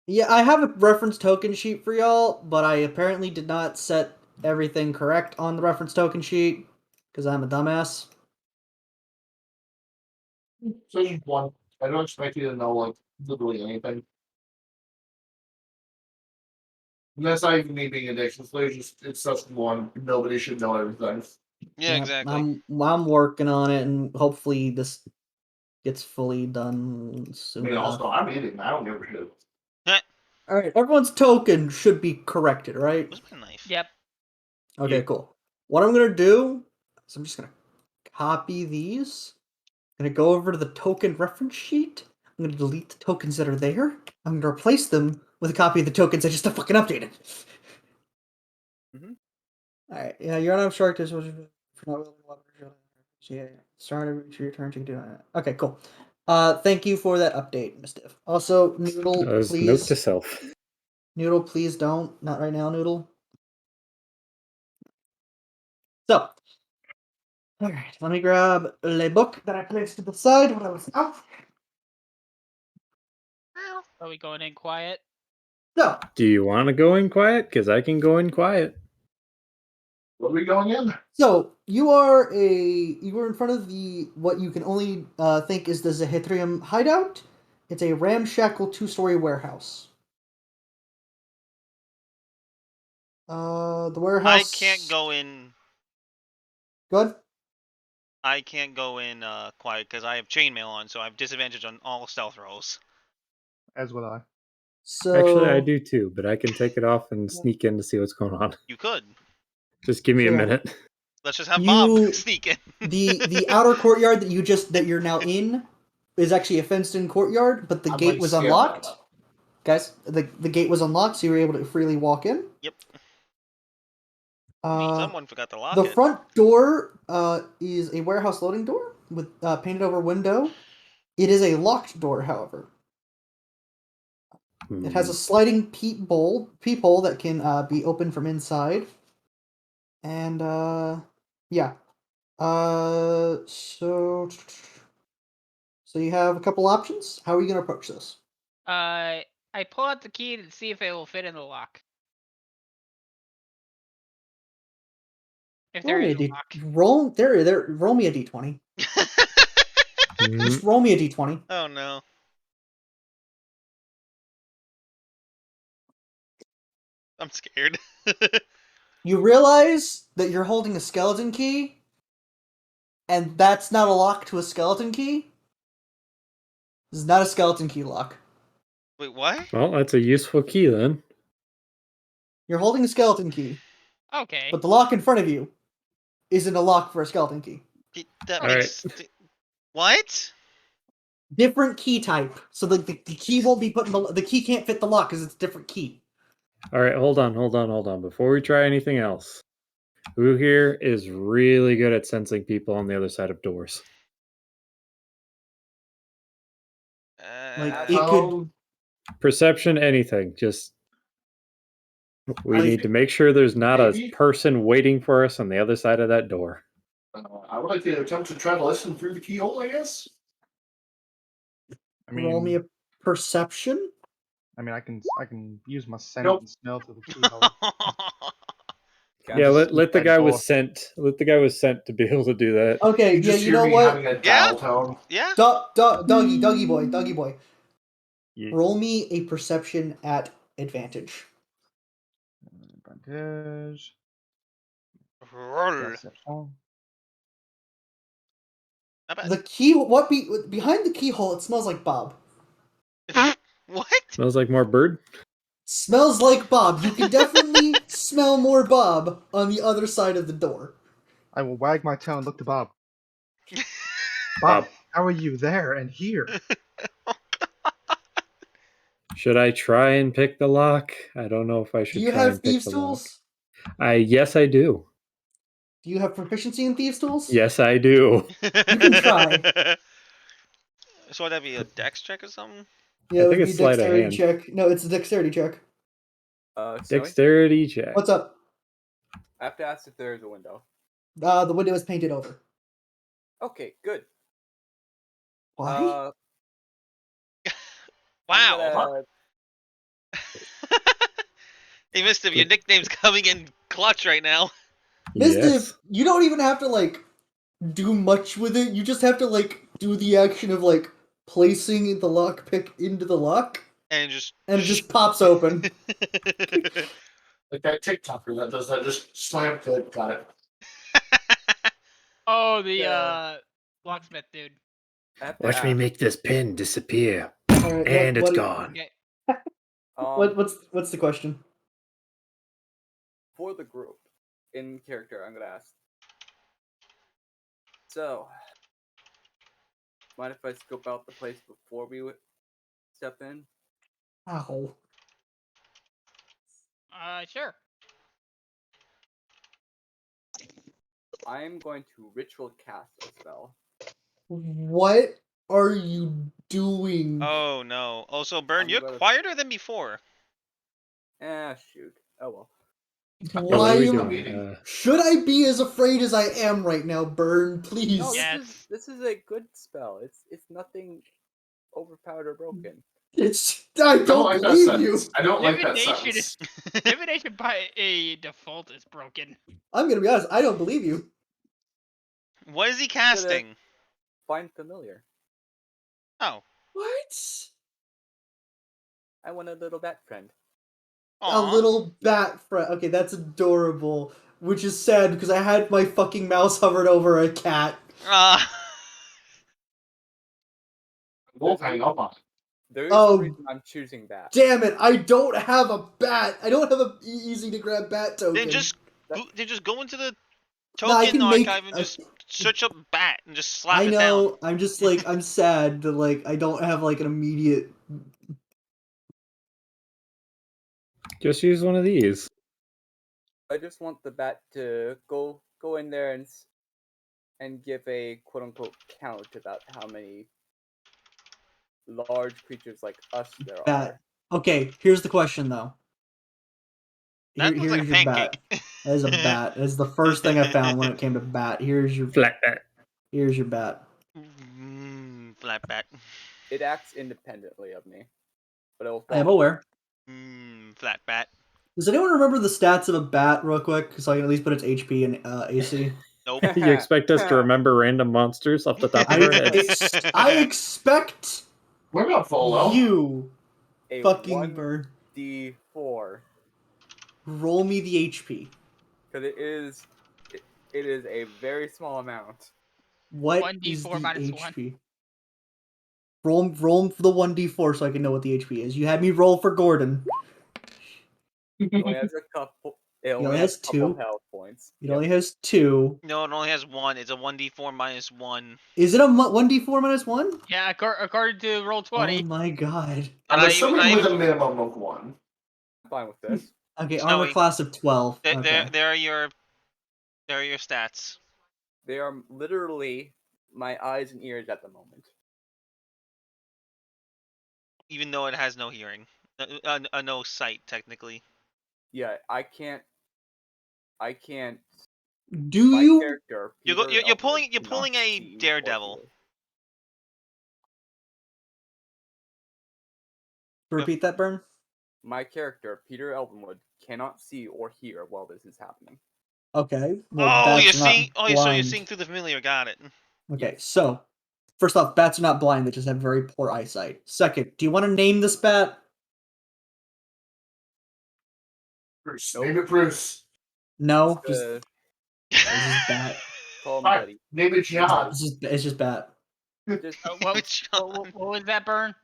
Yeah, I have a reference token sheet for y'all, but I apparently did not set everything correct on the reference token sheet, because I'm a dumbass. So just one. I don't expect you to know like literally anything. And that's not even me being addiction. So it's just one. Nobody should know everything. Yeah, Yep, exactly. I'm working on it, and hopefully this gets fully done I soon mean, enough. also I'm eating. I don't give a shit. Alright, everyone's token should be corrected, right? Where's my knife? Yep. Okay, Yeah. cool. What I'm gonna do is I'm just gonna copy these. I'm gonna go over to the token reference sheet. I'm gonna delete the tokens that are there. I'm gonna replace them with a copy of the tokens I just fucking updated. Mhm. Alright, yeah, you're not shark this was for not willing to leverage. Yeah, start every your turn to do it. Okay, cool. Thank you for that update, Mistiff. Also, Noodle, Note to please. self. Noodle, please don't. Not right now, Noodle. So, alright, let me grab the book that I placed to the side when I was out. Are we going in quiet? So, Do you want to go in quiet? Because I can go in quiet. What are we going in? So you were in front of the what you can only think is the Zahithrium hideout. It's a ramshackle 2-story warehouse. The warehouse. I can't go in. Good. I can't go in quiet because I have chainmail on, so I have disadvantage on all stealth rolls. As will I. So Actually, I do too, but I can take it off and sneak in to see what's going on. You could. Just give me a Sure. minute. Let's just have Bob You- sneak in. the outer courtyard that you're now in is actually a fenced-in courtyard, but the I'm gate like was scared unlocked. now. Guys, the gate was unlocked, so you were able to freely walk in. Yep. Uh, Someone forgot to lock The it. front door is a warehouse loading door with painted over window. It is a locked door, however. It has a sliding peephole that can be opened from inside. And yeah. So you have a couple options. How are you gonna approach this? I pull out the key to see if it will fit in the lock. If there is a lock. Roll me a d20. Just roll me a d20. Oh no. I'm scared. You realize that you're holding a skeleton key, and that's not a lock to a skeleton key. This is not a skeleton key lock. Wait, what? Well, that's a useful key then. You're holding a skeleton key, Okay. but the lock in front of you isn't a lock for a skeleton key. That All makes. What? Different key type. So the key won't be put in the key can't fit the lock because it's a different key. All right, hold on. Before we try anything else, who here is really good at sensing people on the other side of doors? Like, it could- Perception, anything. Just we Like- need to make sure there's not Maybe? a person waiting for us on the other side of that door. I would like to attempt to try to listen through the keyhole, I guess. I mean, Roll me a perception. I can use my scent Nope. and smell through the keyhole. Yeah, let the that guy door. was sent. Let the guy was sent to be able to do that. Okay, You just you hear know me what? having a dial tone. Yeah. Doggy boy. Yeah. Roll me a perception at advantage. Advantage. Roll. Perception. Not bad. The behind the keyhole? It smells like Bob. What? Smells like more bird. Smells like Bob. You can definitely smell more Bob on the other side of the door. I will wag my tail and look to Bob. Bob. Bob, how are you there and here? Should I try and pick the lock? I don't know if I Do should you try have and pick thieves' the lock. tools? Yes, I do. Do you have proficiency in thieves' tools? Yes, I do. You can try. So would that be a dex check or something? Yeah, I it think would be it's sleight of dexterity hand. check. No, it's a dexterity check. Snowy? Dexterity check. What's up? I have to ask if there's a window. The window is painted over. Okay, good. Why? I'm Wow. gonna- Hey, Mister, your nickname's coming in clutch right now. Mister, Yes. you don't even have to do much with it. You just have to do the action of placing the lockpick into the lock, And just. and it just pops open. Like that TikToker that does that, just slam. Good, got it. Oh, the Yeah. locksmith dude. I have to Watch me ask, make this pin disappear. All right, And it's what- gone. Okay. What's the question? For the group, in character, I'm gonna ask. So, mind if I scope out the place before we step in? Ow. Sure. I am going to ritual cast a spell. What? are you doing? Oh no. Also, Burn, I'm you're gonna- quieter than before. Shoot. Oh well. Oh, Why what are we am- doing? Should I be as afraid as I am right now, Burn? Please. No, Yes. this is a good spell. It's nothing overpowered or broken. I don't like that believe you. sentence. I don't like that Divination sentence. Divination by a default is broken. I'm gonna be honest. I don't believe you. What is he casting? Find familiar. Oh. What? I want a little bat friend. A Aw. little bat friend. Okay, that's adorable. Which is sad because I had my fucking mouse hovered over a cat. We'll hang up on it. There is Oh. a reason I'm choosing bat. Damn it! I don't have a bat. I don't have a easy to grab bat token. Then just go into the No, I token can make archive and a- just search up bat and just slap I it know. down. I'm just like I'm sad that like I don't have like an immediate. Just use one of these. I just want the bat to go in there and give a quote unquote count about how many large creatures like us there Bat. are. Okay, here's the question though. That looks like a Here's your bat. pancake. That is a bat. That's the first thing I found when it came to bat. Here's your Flat bat. Here's your bat. Flat bat. It acts independently of me, but it will. I am aware. Flat bat. Does anyone remember the stats of a bat real quick? So I can at least put its HP and AC. Nope. You expect us to remember random monsters off the top of our heads? I expect We're not full you A fucking burn. 1d4 Roll me the HP. because it is a very small amount. What 1d4 is the minus 1. HP? Roll for the 1d4 so I can know what the HP is. You had me roll for Gordon. It only has a couple. It only only has has a couple 2. health points. It only has 2. No, it only has 1. It's a 1d4 minus 1. Is it a 1d4 minus 1? Yeah, according to roll 20. Oh my god. I'm Not assuming even- with a minimum of 1. I'm fine with this. Okay, Snowy. armor class of 12. There, Okay. there are your stats. They are literally my eyes and ears at the moment. Even though it has no hearing, no sight technically. Yeah, I can't. Do My you? character. You're Peter pulling Elwood, you're cannot pulling a see or Daredevil. hear. Repeat that, Burn? My character, Peter Elvenwood, cannot see or hear while this is happening. Okay. Well, Oh, bats you're are not seeing. Oh, so you're blind. seeing through the familiar. Got it. Okay, so first off, bats are not blind; they just have very poor eyesight. Second, do you want to name this bat? Bruce. Nope. Name it Bruce. No, just Uh, it's just bat. call him Fine. Buddy. Name it Jihad. It's just bat. Just What was that, Burn?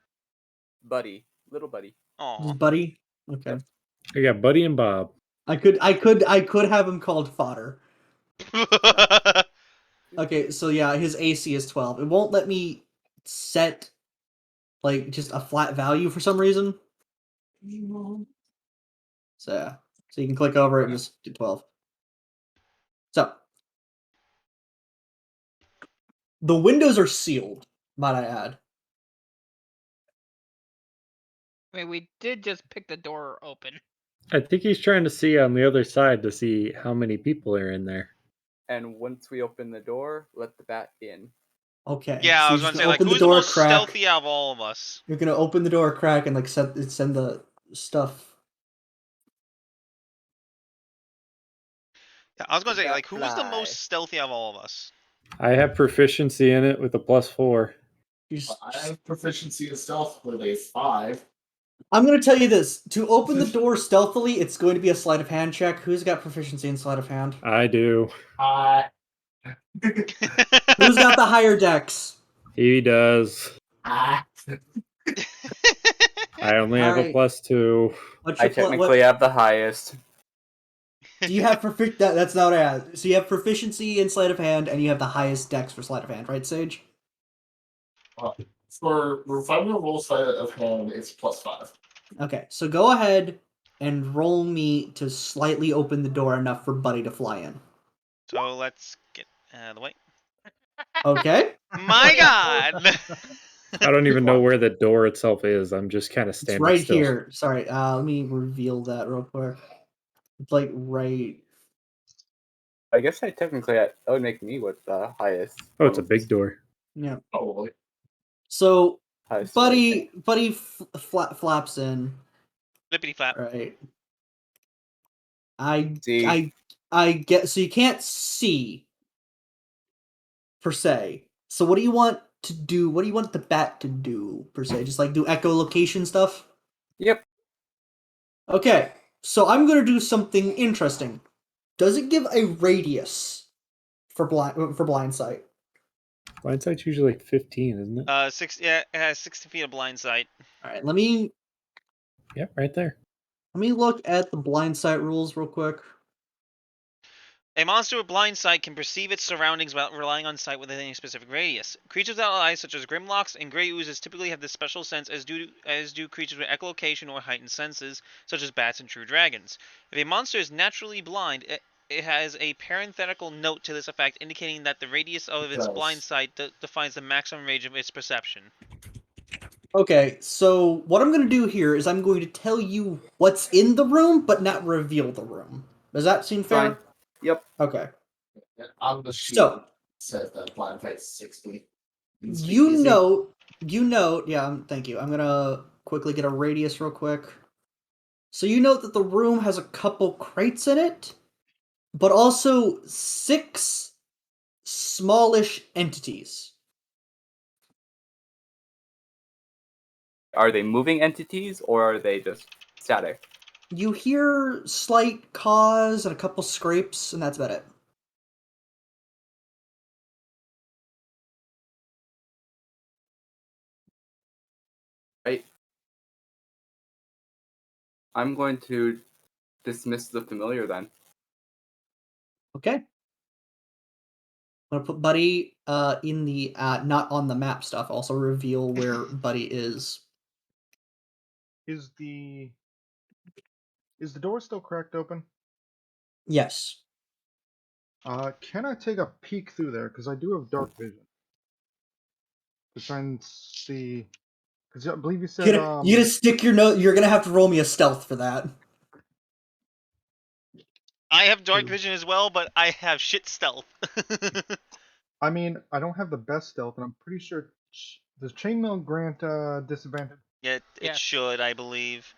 Buddy. Little Buddy. Aw. Just Buddy. Okay. We got Buddy and Bob. I could have him called Fodder. Okay, so yeah, his AC is 12. It won't let me set like just a flat value for some reason. So yeah. So you can click over it and just do 12. So the windows are sealed, might I add. I mean, we did just pick the door open. I think he's trying to see on the other side to see how many people are in there. And once we open the door, let the bat in. Okay. Yeah, so I was you're gonna just say, like, open who's the door most crack. stealthy out of all of us? You're gonna open the door crack and like send the stuff. Yeah, I was gonna say, That like, who's the fly. most stealthy out of all of us? I have proficiency in it with a +4. You just- I have proficiency in stealth with a 5. I'm gonna tell you this: to open the door stealthily, it's going to be a sleight of hand check. Who's got proficiency in sleight of hand? I do. Who's got the higher dex? He does. I only have Alright. a +2. What's I your technically have the highest. do you have that's not what I asked. So you have proficiency in sleight of hand, and you have the highest dex for sleight of hand, right, Sage? For final roll sleight of hand, it's +5. Okay, so go ahead and roll me to slightly open the door enough for Buddy to fly in. So let's get out of the way. Okay. My God. I don't even know where the door itself is. I'm just kind of It's standing right still. here. Sorry, let me reveal that real quick. It's like right. I guess that would make me with the highest. Oh, it's a big door. Yeah. Probably. So, highest buddy flaps in. Flippity flap. Right. See. I get, so you can't see per se. So what do you want to do? What do you want the bat to do per se? Just like do echolocation stuff? Yep. Okay. So I'm going to do something interesting. Does it give a radius for blind sight? Blind sight's usually like 15, isn't it? It has 60 feet of blind sight. All right, let me Yep, right there. look at the blind sight rules real quick. A monster with blind sight can perceive its surroundings without relying on sight within a specific radius. Creatures without eyes, such as Grimlocks and Grey Oozes, typically have this special sense, as do creatures with echolocation or heightened senses, such as bats and true dragons. If a monster is naturally blind, it has a parenthetical note to this effect, indicating that the radius of its blind sight defines the maximum range of its perception. Okay, so what I'm going to do here is I'm going to tell you what's in the room, but not reveal the room. Does that seem fair? Fine. Yep. Okay. On the sheet, So, it says that blind sight's 60. you note, yeah, thank you. I'm going to quickly get a radius real quick. So you note that the room has a couple crates in it, but also 6 smallish entities. Are they moving entities or are they just static? You hear slight caws and a couple scrapes, and that's about it. Right. I'm going to dismiss the familiar then. Okay. I'm gonna put Buddy in the not on the map stuff. Also reveal where Buddy is. Is the door still cracked open? Yes. Can I take a peek through there? Because I do have dark vision to try and see. Because I believe you said You're gonna stick your nose. You're gonna have to roll me a stealth for that. I have dark vision as well, but I have shit stealth. I mean, I don't have the best stealth, and I'm pretty sure does chainmail grant disadvantage? Yeah, it Yes. should, I believe.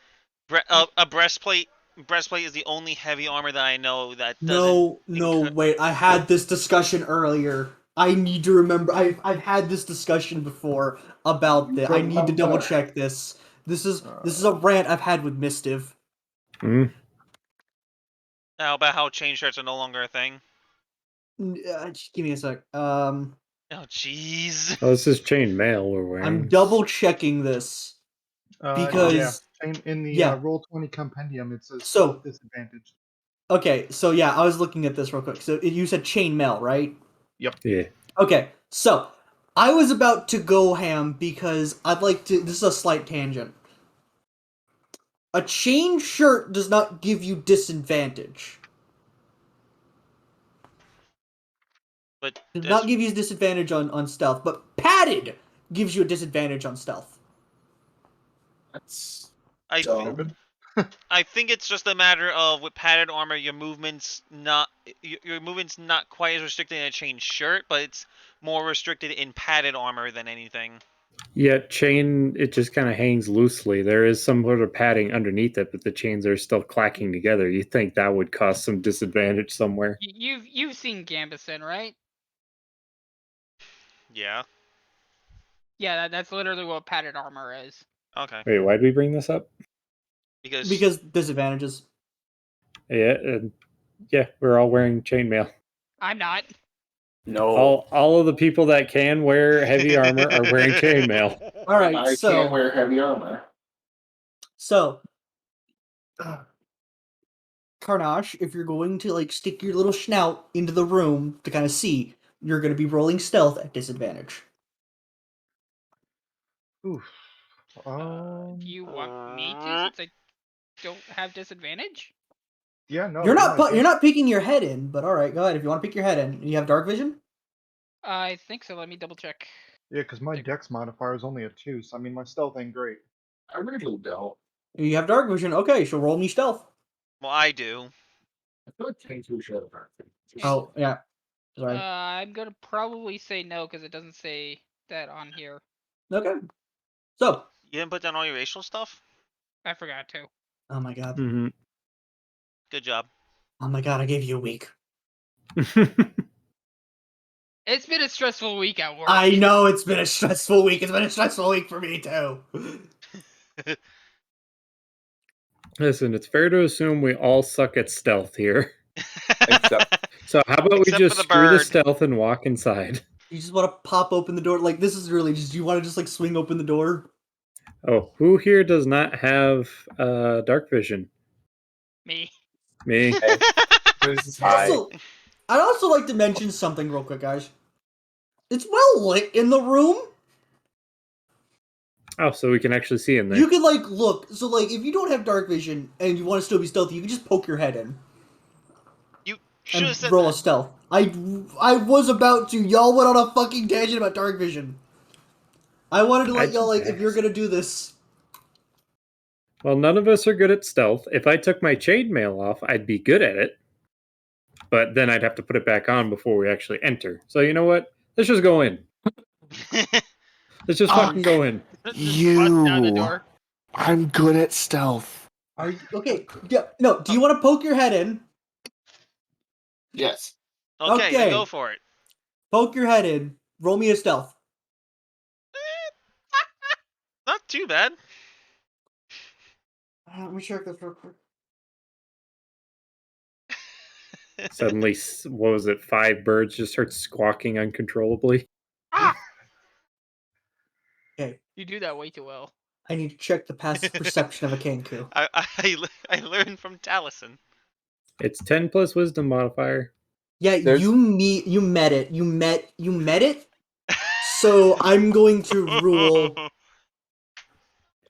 A breastplate is the only heavy armor that I know that doesn't. No, wait. I had this discussion earlier. I need to remember. I've had this discussion before about this. I need to double check this. This is a rant I've had with Mistiv. Mm. How about how chain shirts are no longer a thing? Just give me a sec. Oh, jeez. Oh, this is chainmail we're wearing. I'm double checking this because in the Roll20 compendium it says so disadvantage. Okay, so yeah, I was looking at this real quick. So you said chainmail, right? Yep. Yeah. Okay, so I was about to go ham because I'd like to. This is a slight tangent. A chain shirt does not give you disadvantage. But It does not give you disadvantage on stealth, but padded gives you a disadvantage on stealth. That's I think it's just a matter of with padded armor, your movement's not quite as restricted in a chain shirt, but it's more restricted in padded armor than anything. Yeah, chain, it just kind of hangs loosely. There is some sort of padding underneath it, but the chains are still clacking together. You think that would cause some disadvantage somewhere? You've seen Gambison, right? Yeah. Yeah, that's literally what padded armor is. Okay. Wait, why'd we bring this up? Because disadvantages. Yeah, yeah, we're all wearing chainmail. I'm not. No. All of the people that can wear heavy armor are wearing chainmail. All right, I so can't wear heavy armor. So, Carnage, if you're going to like stick your little snout into the room to kind of see, you're going to be rolling stealth at disadvantage. Oof. Do you want me to, since I don't have disadvantage? Yeah, no. You're not peeking your head in, but all right, go ahead. If you want to peek your head in, you have dark vision. I think so. Let me double check. Yeah, because my dex modifier is only a 2, so I mean my stealth ain't great. I really don't. You have dark vision. Okay, so roll me stealth. Well, I do. I feel like Tengu should have dark vision. Oh, yeah. Sorry. I'm gonna probably say no because it doesn't say that on here. Okay. So. You didn't put down all your racial stuff? I forgot to. Oh my god. Mm-hmm. Good job. Oh my god, I gave you a week. It's been a stressful week at work. I know it's been a stressful week. It's been a stressful week for me too. Listen, it's fair to assume we all suck at stealth here. Except So how about we Except for just the screw the bird. stealth and walk inside? You just want to pop open the door? Like, this is really just, do you want to just, like, swing open the door? Oh, who here does not have dark vision? Me. Me. This is Also, I'd also like to mention something real quick, guys. It's well lit in the room. Oh, so we can actually see in there. You can, like, look. So, like, if you don't have dark vision and you want to still be stealthy, you can just poke your head in You should and have said roll a that. stealth. I was about to. Y'all went on a fucking tangent about dark vision. I wanted to let y'all, like, if you're gonna do this. Well, none of us are good at stealth. If I took my chainmail off, I'd be good at it. But then I'd have to put it back on before we actually enter. So you know what? Let's just go in. Let's just fucking go in. Just bust down the door. I'm good at stealth. Are you okay? Yeah, no. Do you want to poke your head in? Yes. Okay, then Okay. go for it. Poke your head in. Roll me a stealth. Not too bad. Let me check this real quick. Suddenly, what was it? 5 birds just start squawking uncontrollably. Okay, You do that way too well. I need to check the passive perception of a Kenku. I learned from Taliesin. It's 10 plus wisdom modifier. Yeah, There's- you met it. You met it. So I'm going to rule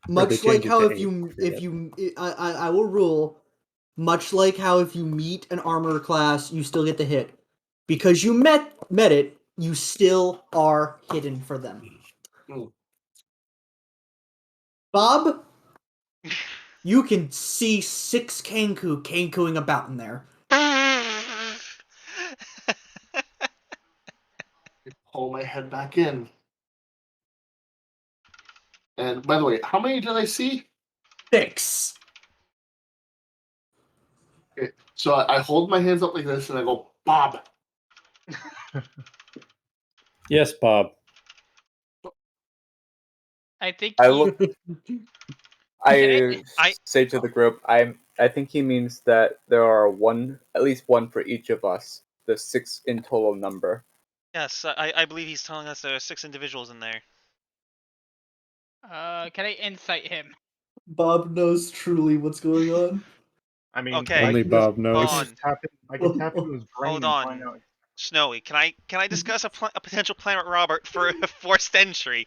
much they like change it how to I will rule much like how if you meet an armor class, you still get the hit. Because you met it, you still are hidden for them. Mm. Bob, you can see 6 Kenkuing about in there. Pull my head back in. And by the way, how many did I see? 6. Okay. So I hold my hands up like this and I go, Bob. Yes, Bob. I think I he- look. I- I say to the group, I think he means that there are at least one for each of us. The 6 in total number. Yes, I believe he's telling us there are 6 individuals in there. Can I insight him? Bob knows truly what's going on. I mean, Okay. Only Bob knows. Hold on. I can tap into his brain Hold and on. find out. Snowy, can I discuss a potential plan with Robert for a forced entry?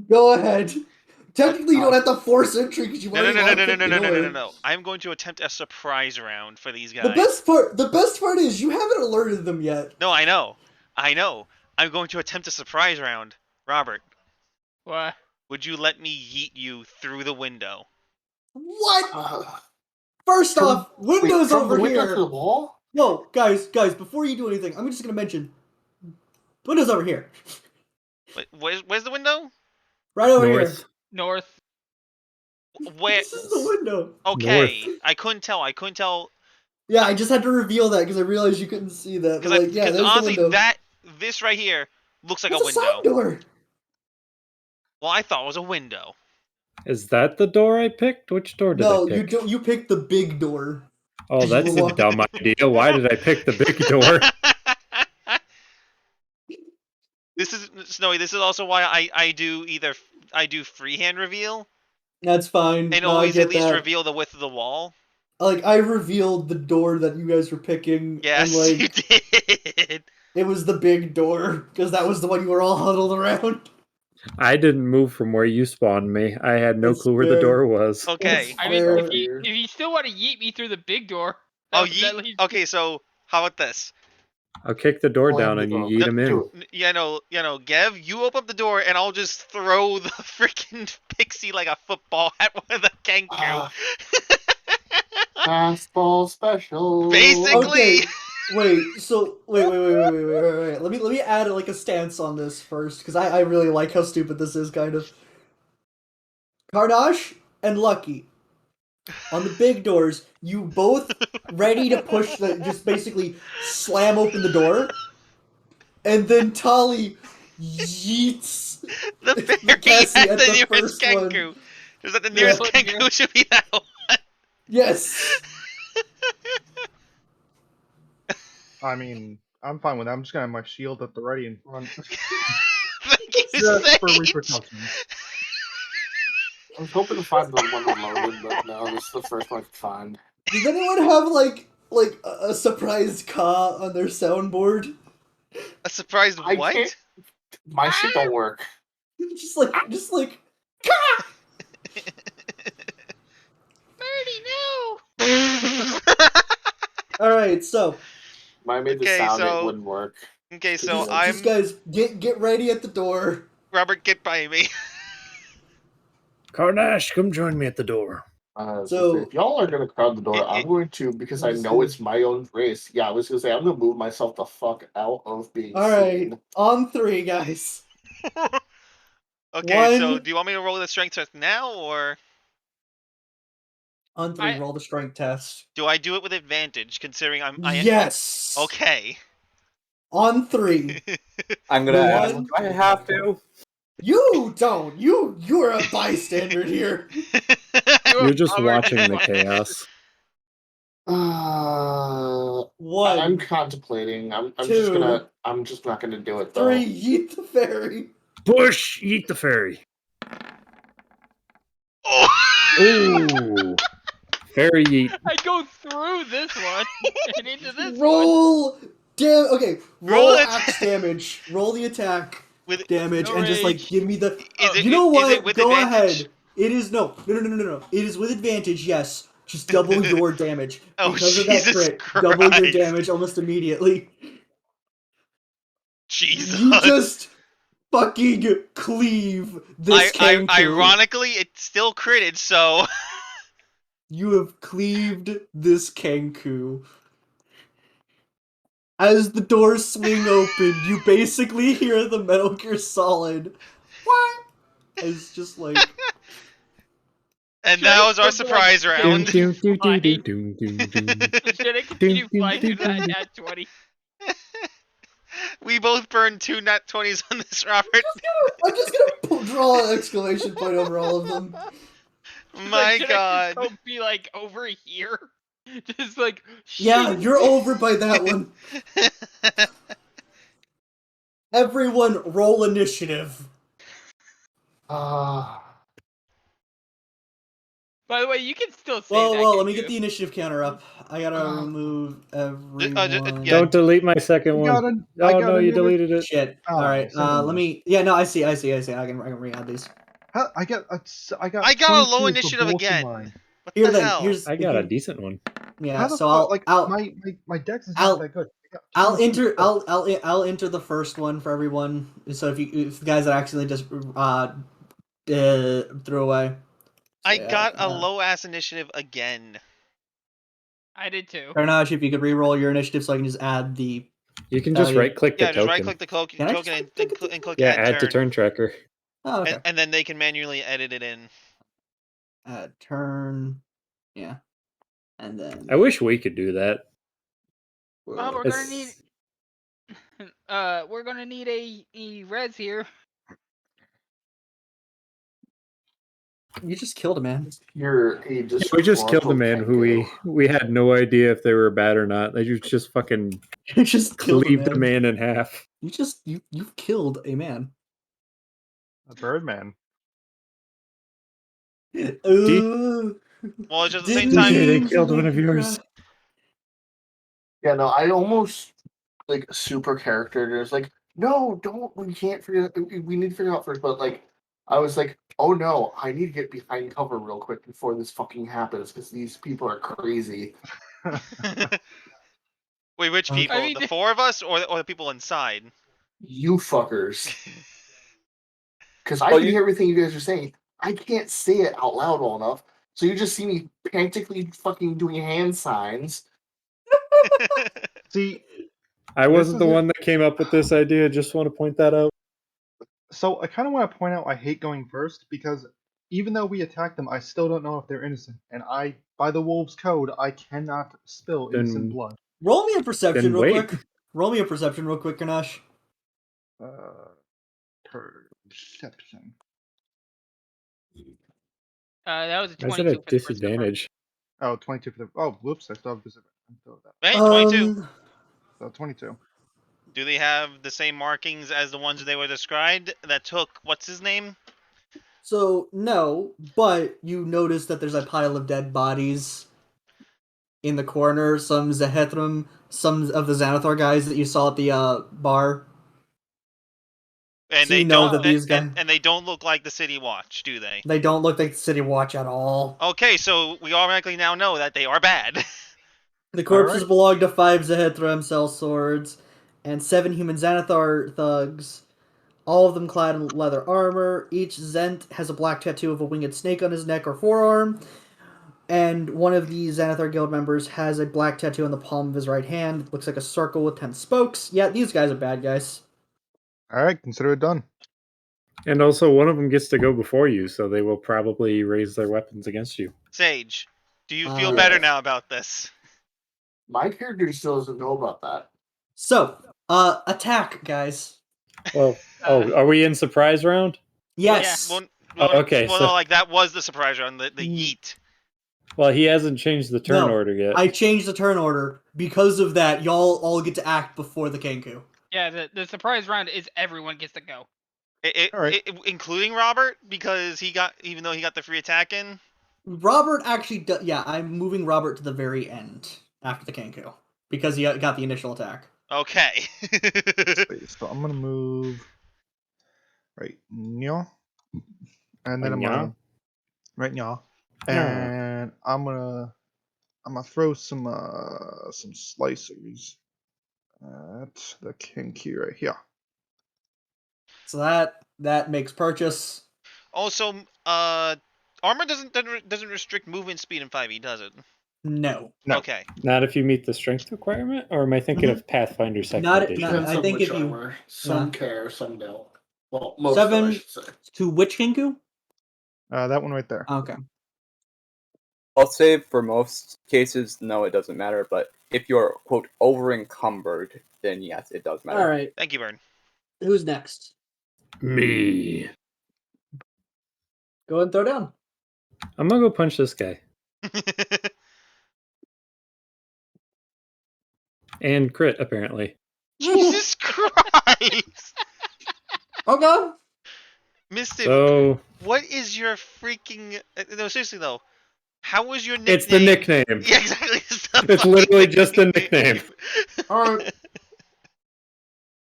Go ahead. Technically, you don't have to force entry because you No. I'm going to attempt a surprise round for these guys. The best part is you haven't alerted them yet. No, I know. I'm going to attempt a surprise round. Robert, What? would you let me yeet you through the window? What? First off, windows from over the window here. to the wall? No, guys, before you do anything, I'm just gonna mention windows over here. Wait, where's the window? Right over North. here. North. Where? This is the window. Okay, I couldn't tell. Yeah, I just had to reveal that because I realized you couldn't see that. But like, yeah, Because there's honestly, the window. this right here looks like That's a window. side door. Well, I thought it was a window. Is that the door I picked? Which door did No, I pick? you don't. You picked the big door. Oh, that's a What? dumb idea. Why did I pick the big door? This is Snowy. This is also why I do freehand reveal That's fine. and No, I always get at least that. reveal the width of the wall. Like, I revealed the door that you guys were picking. Yes, and, like, you did. it was the big door because that was the one you were all huddled around. I didn't move from where you spawned me. I had no That's clue where the fair. door was. Okay. I mean, Fair. if you still want to yeet me through the big door. Oh, that leads- okay. So how about this? I'll kick the door Slam down the and you door. yeet him in. Do it. Gev, you open up the door and I'll just throw the freaking pixie like a football at one of the Kenku. Ah. Fastball special. Basically. Okay. Wait. So wait. Let me add like a stance on this first because I really like how stupid this is. Kind of. Carnage and Lucky. On the big doors, you both ready to push just basically slam open the door, and then Tali yeets the fairy Cassie at the nearest first one. Kenku. Just that the nearest Yeah. Kenku should be that one. Yes. I mean, I'm fine with that. I'm just gonna have my shield at the ready in front. Thank you, Just for Sage. repercussions. I was hoping to find the one loaded, but no, this is the first one I could find. Does anyone have like a surprised Ka on their soundboard? A surprised I what? can't- My shit don't work. just like Birdie, no! all right. So When I made the Okay, sound, so- it wouldn't work. Okay, so Just- I'm just guys get ready at the door. Robert. Get by me. Carnage, come join me at the door. So- if y'all are gonna crowd the door, I'm going to, because I know it's my own race. Yeah, I was gonna say I'm gonna move myself the fuck out of being All right, seen. on 3, guys. Okay, so One- do you want me to roll the strength test now, or On 3, I- roll the strength test. do I do it with advantage, considering Yes. Okay. On 3. I'm gonna ask, One- do I have to? You don't. You're a bystander here. You're just Robert, watching the what? chaos. I'm 1, contemplating. I'm Two. just not gonna do it though. 3, yeet the fairy. Bush, eat the fairy. Oh! Ooh. Fairy yeet. I go through this one and into this one. Roll okay, Roll roll it. axe damage. Roll the attack With damage No and just like rage. give me the Is it- You know is what? it with Go advantage? ahead. It is no. It is with advantage, yes. Just double your damage. Oh, Because of that Jesus crit, double your Christ. damage almost immediately. Jesus. You just fucking cleave this Kenku. Ironically, it still critted, so You have cleaved this Kenku. As the doors swing open, you basically hear the Metal Gear Solid. What? It's just like and that was our surprise Doom, round. doom, doom, Fine. doom, doom, doom, doom. Should I continue Doom, flying doom, through that doom, at 20? We both burned 2 nat 20s on this, Robert. I'm just gonna draw an exclamation point over all of them. My Should God. I just go be like over here? Just like Yeah, shit. you're over by that one. Everyone, roll initiative. Ah, By the way, you can still say Well, that. let me Kenku. get the initiative counter up. I gotta remove everyone. yeah. Don't delete my second I one. got an- I Oh got no, you another- deleted it. Shit. Oh, All right. so Let me. Yeah. No. I see. I can re-add these. I got I got a low 22 for initiative both of again. mine. What Here the then. hell? Here's. I got a decent one. Yeah. How the So fuck, like I'll my dex is I'll- not that good. I got I'll 22. enter. I'll enter the first one for everyone. So if the guys that accidentally just threw away. So, I yeah, got a low ass initiative again. I did too. Carnage, if you could re-roll your initiative, so I can just add the. You can just yeah. right click the Yeah, just token. right click the Can I token just click it? and click Yeah, add add to turn tracker. Oh, okay. and then they can manually edit it in. Turn. Yeah. And then. I wish we could do that. Well, we're gonna need. It's- We're gonna need a res here. You just killed a man. you're a We just killed a man who we had no idea if they were bad or not. They just fucking You just killed cleaved a a man in half. You've killed a man. A Birdman. Ooh. Well, it's just at the same Didn't time. DJ, they mean to killed one make of you yours. cry. Yeah, no, I almost like super character. There's like, no, don't. We can't figure. We need to figure out first. But like, I was like, oh no, I need to get behind cover real quick before this fucking happens because these people are crazy. Wait, which I people? mean, The four of us or the people inside? You fuckers. Because I Well, can you- hear everything you guys are saying. I can't say it out loud well enough. So you just see me frantically fucking doing hand signs. See, I This wasn't the is it. one that came up with this idea. Just want to point that out. so I kind of want to point out I hate going first because even though we attack them, I still don't know if they're innocent. And by the wolves' code, I cannot spill innocent Then- blood. Roll me a perception Then real wait. quick. Roll me a perception real quick, Ganesh. Perception. That was a Why is it 22 a for the first number. disadvantage? Oh, 22 for the. Oh, whoops! I still have this. I'm still at that. Hey, 22. So 22. Do they have the same markings as the ones they were described that took what's his name? So no, but you notice that there's a pile of dead bodies in the corner. Some Zehethrim, some of the Xanathar guys that you saw at the bar. And So they you know don't that these and, guys- and they don't look like the City Watch, do they? They don't look like the City Watch at all. Okay, so we automatically now know that they are bad. The corpses Alright. belong to 5 Zehethrim sellswords and 7 human Xanathar thugs, all of them clad in leather armor. Each Zent has a black tattoo of a winged snake on his neck or forearm, and one of the Xanathar guild members has a black tattoo on the palm of his right hand. It looks like a circle with 10 spokes. Yeah, these guys are bad guys. All right, consider it done. And also, one of them gets to go before you, so they will probably raise their weapons against you. Sage, do you feel Uh, better now about this? My character still doesn't know about that. So, attack, guys. Well, are we in surprise round? Yes. Well, okay, well, so- no, like that was the surprise round, the yeet. Well, he hasn't changed the turn No, order yet. I changed the turn order. Because of that, y'all all get to act before the Kenku. Yeah, the surprise round is everyone gets to go. Alright. Including Robert, because even though he got the free attack in. Robert actually yeah, I'm moving Robert to the very end after the Kenku. Because he got the initial attack. Okay. Wait, so I'm gonna move right now, and then I'm Right gonna right now, and I'm gonna throw some slicers at the kinky right here. So that makes purchase. Also, armor doesn't restrict movement speed in 5e, does it? No. No. Okay. Not if you meet the strength requirement, or am I thinking of Pathfinder Second Not- Edition? not- Depends I on think which if you- armor. Some yeah. care, some don't. Well, most of them, I 7 should say. to which Kenku? That one right there. Okay. I'll say for most cases, no, it doesn't matter. But if you're quote over encumbered, then yes, it does matter. Alright. Thank you, Burn. Who's next? Me. Go ahead and throw down. I'm gonna go punch this guy. And crit, apparently. Jesus Christ! Okay. Mister, So what is your freaking... No, seriously though. How was your nickname? it's the nickname. Yeah, exactly. It's literally just a nickname. Alright.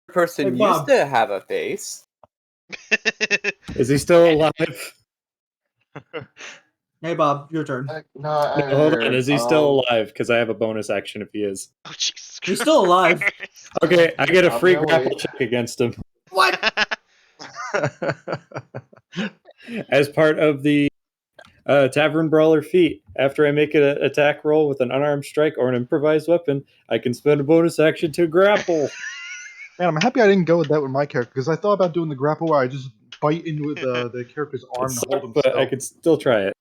Person Hey, Bob. used to have a face. Is he still alive? Hey Bob, your turn. No, Hold on. Is he still alive? Because I have a bonus action if he is. Oh, Jesus Christ. He's still alive. Okay, I get a I'm free gonna grapple wait. check against him What? as part of the Tavern Brawler feat. After I make an attack roll with an unarmed strike or an improvised weapon, I can spend a bonus action to grapple. Man, I'm happy I didn't go with that with my character because I thought about doing the grapple where I just bite into the character's arm It to hold sucked, him but still. I could still try it.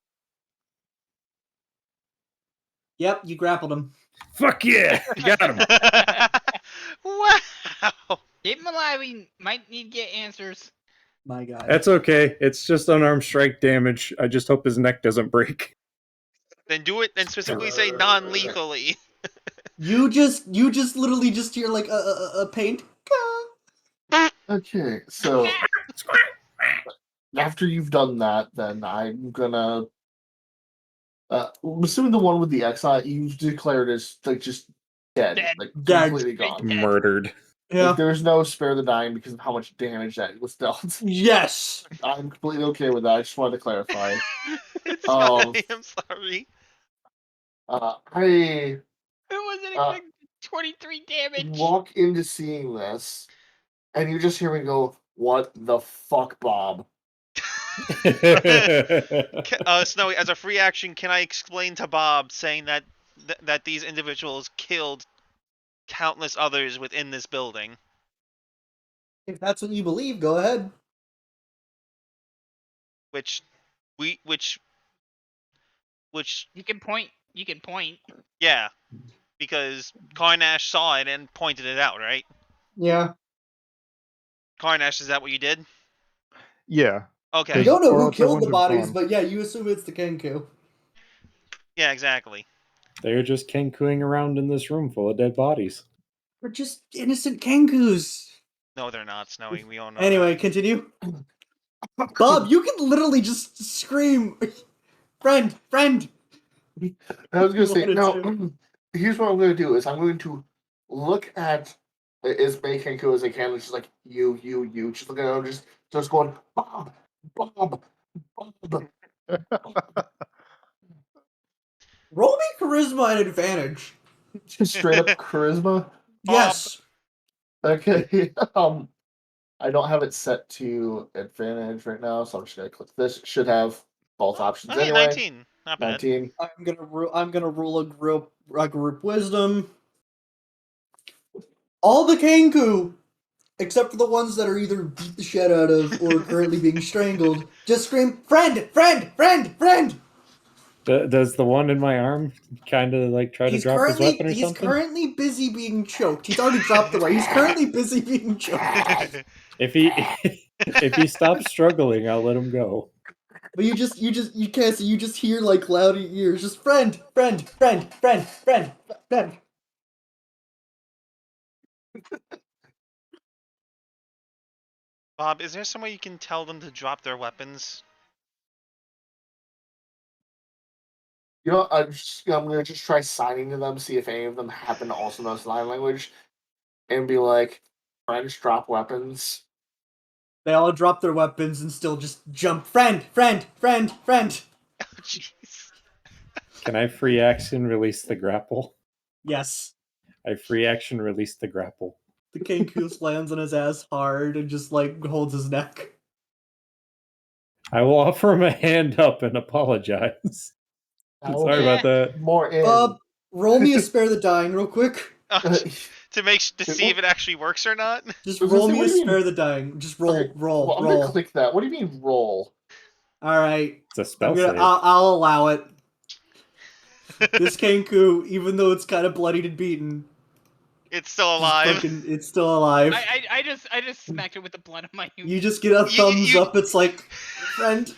Yep, you grappled him. Fuck yeah! Got him. Wow. Keep him alive. We might need to get answers. My God. That's okay. It's just unarmed strike damage. I just hope his neck doesn't break. Then do it and specifically say non-lethally. You just literally just hear like a paint. Okay, so after you've done that, then I'm gonna. I'm assuming the one with the exile you've declared as like just dead, Dead. like Dead. completely gone. Murdered. Yeah. Like, there's no spare the dying because of how much damage that was dealt. Yes. I'm completely okay with that. I just wanted to clarify. It's Um, fine. I'm sorry. I Who wasn't Uh, expecting? 23 damage. walk into seeing this, and you just hear me go, "What the fuck, Bob?" Snowy, as a free action, can I explain to Bob saying that that these individuals killed countless others within this building? If that's what you believe, go ahead. Which You can point. You can point. yeah, because Carnash saw it and pointed it out, right? Yeah. Carnash, is that what you did? Yeah. Okay. You don't know Or who else I killed the wouldn't have bodies, gone. but yeah, you assume it's the Kenku. Yeah, exactly. They're just kenkuing around in this room full of dead bodies. They're just innocent Kenkus. No, they're not, Snowy. We all know Anyway, that. continue. Bob, you can literally just scream, friend, friend. I was gonna You say, wanted now, to. here's what I'm gonna do: is I'm going to look at as many Kenku as I can, and just like you, just looking at him, just going, Bob, Bob, Bob. Roll me charisma at advantage. Just straight up charisma. Yes. Okay. I don't have it set to advantage right now, so I'm just gonna click this. It should have both options Okay, anyway. 19. Not bad. 19. I'm gonna rule a group wisdom. All the Kenku, except for the ones that are either beat the shit out of or currently being strangled, just scream, friend, friend, friend, friend. Does the one in my arm kind of like try to drop his weapon or He's something? currently busy being choked. He's already dropped the weapon. He's currently busy being choked. If he stops struggling, I'll let him go. But you can't see. You just hear like loud in your ears, just friend, friend, friend, friend, friend, friend. Bob, is there some way you can tell them to drop their weapons? You know, I'm gonna just try signing to them, see if any of them happen to also know sign language, and be like, "Friends, drop weapons." They all drop their weapons and still just jump. Friend, friend, friend, friend. Oh, jeez. Can I free action release the grapple? Yes. I free action release the grapple. The Kenku slams on his ass hard and just like holds his neck. I will offer him a hand up and apologize. I'm Now, sorry about that. more in. Bob, roll me a spare the dying real quick. Oh, Uh, to see if it actually works or not. Just I was gonna roll say, me what a do you mean? spare the dying. Just roll, Okay, roll, well, I'm gonna roll. click that. What do you mean roll? All right, It's a spell save. I'll allow it. This Kenku, even though it's kind of bloodied and beaten, It's still alive. it's still alive. I just smacked it with the blood of my You just get a thumbs up. It's like, friend.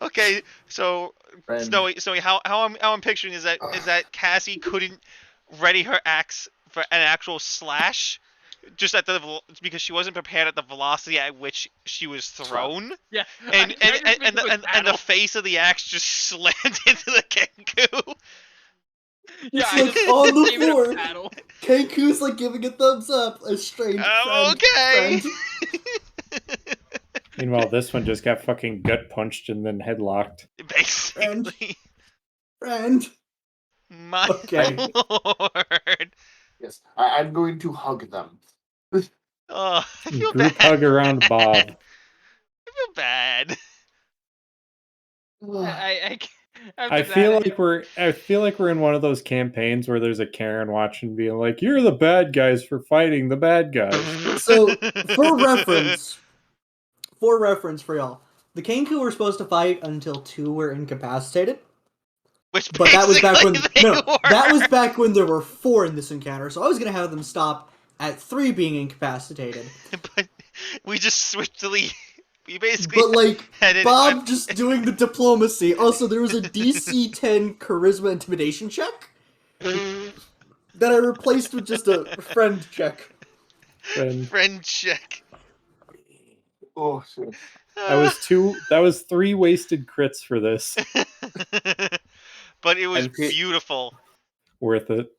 Okay, so Friend. Snowy, how I'm picturing is that Cassie couldn't ready her axe for an actual slash, just at because she wasn't prepared at the velocity at which she was thrown, Yeah. and the face of the axe just slammed into the Kenku. Yeah, It's I like just on the gave it a floor. paddle. Kenku's like giving a thumbs up. A strange I'm friend. okay. Friend. Meanwhile, this one just got fucking gut punched and then headlocked. Basically, Friend. my Okay. lord. Yes, I'm going to hug them. Oh, I feel Group bad. hug around Bob. I feel bad. I feel like we're in one of those campaigns where there's a Karen watching being like, "You're the bad guys for fighting the bad guys." So, for reference for y'all, the Kenku were supposed to fight until 2 were incapacitated. Which But that was back when basically they were. that was back when there were 4 in this encounter. So I was gonna have them stop at 3 being incapacitated. But we just switched the lead. We basically But like had it. Bob just doing the diplomacy. Also, there was a DC 10 charisma intimidation check that I replaced with just a friend check. Friend check. Oh shit! That was 3 wasted crits for this. But it was And Pete- beautiful. Worth it.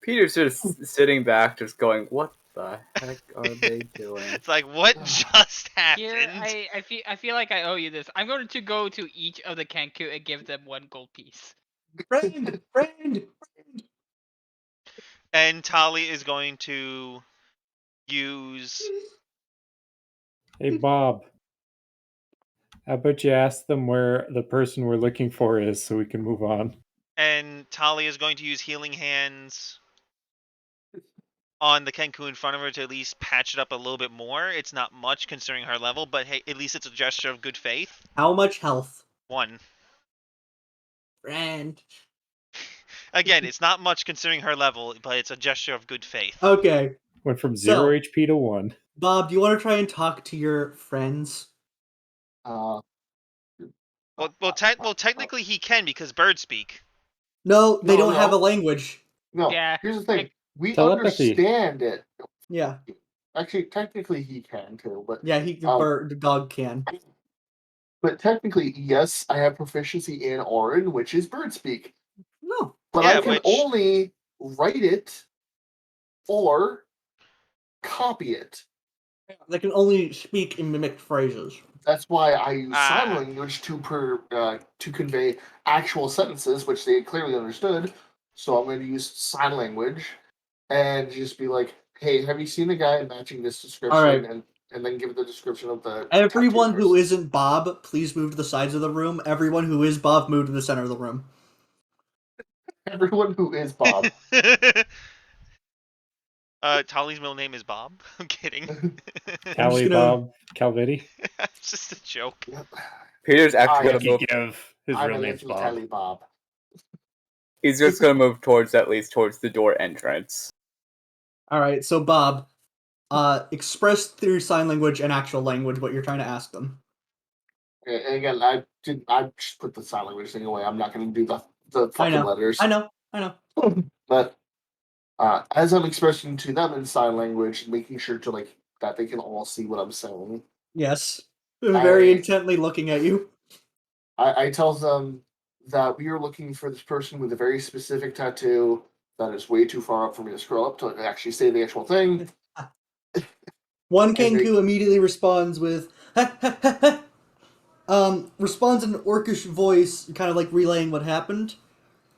Peter's just sitting back, just going, "What the heck are they doing?" It's like, what just happened? Here, I feel like I owe you this. I'm going to go to each of the Kenku and give them 1 gold piece. Friend. And Tali is going to use. Hey, Bob. How about you ask them where the person we're looking for is so we can move on? And Tali is going to use Healing Hands on the Kenku in front of her to at least patch it up a little bit more. It's not much considering her level, but hey, at least it's a gesture of good faith. How much health? 1. Friend. Again, it's not much considering her level, but it's a gesture of good faith. Okay. Went from So- 0 HP to 1. Bob, do you want to try and talk to your friends? Well, technically he can because birds speak. No, they No, don't have a no. language. No, Yeah, here's the thing. We Telepathy. understand it. Yeah. Actually, technically he can too, but Yeah, the dog can. but technically, yes, I have proficiency in Orin, which is bird speak. No. But Yeah, I can which- only write it or copy it. They can only speak in mimicked phrases. That's why I use sign Ah. language to convey actual sentences, which they clearly understood. So I'm going to use sign language and just be like, "Hey, have you seen a guy matching this description?" All right. And then give the description of the Everyone tattoo who person. isn't Bob, please move to the sides of the room. Everyone who is Bob, move to the center of the room. Everyone who is Bob. Tali's middle name is Bob. I'm kidding. Callie, gonna- Bob, Calvetti. It's just a joke. Peter's actually I- gonna move. Give. His I'm real a name's little Bob. Telly Bob. He's just gonna move towards at least towards the door entrance. All right, so Bob, express through sign language and actual language what you're trying to ask them. And again, I just put the sign language thing away. I'm not going to do the I fucking know. letters. I know. But as I'm expressing to them in sign language, making sure to like that they can all see what I'm saying, Yes. Very I- intently looking at you. I tell them that we are looking for this person with a very specific tattoo that is way too far up for me to scroll up to actually say the actual thing. One And they- Kenku immediately responds with responds in an orcish voice, kind of like relaying what happened.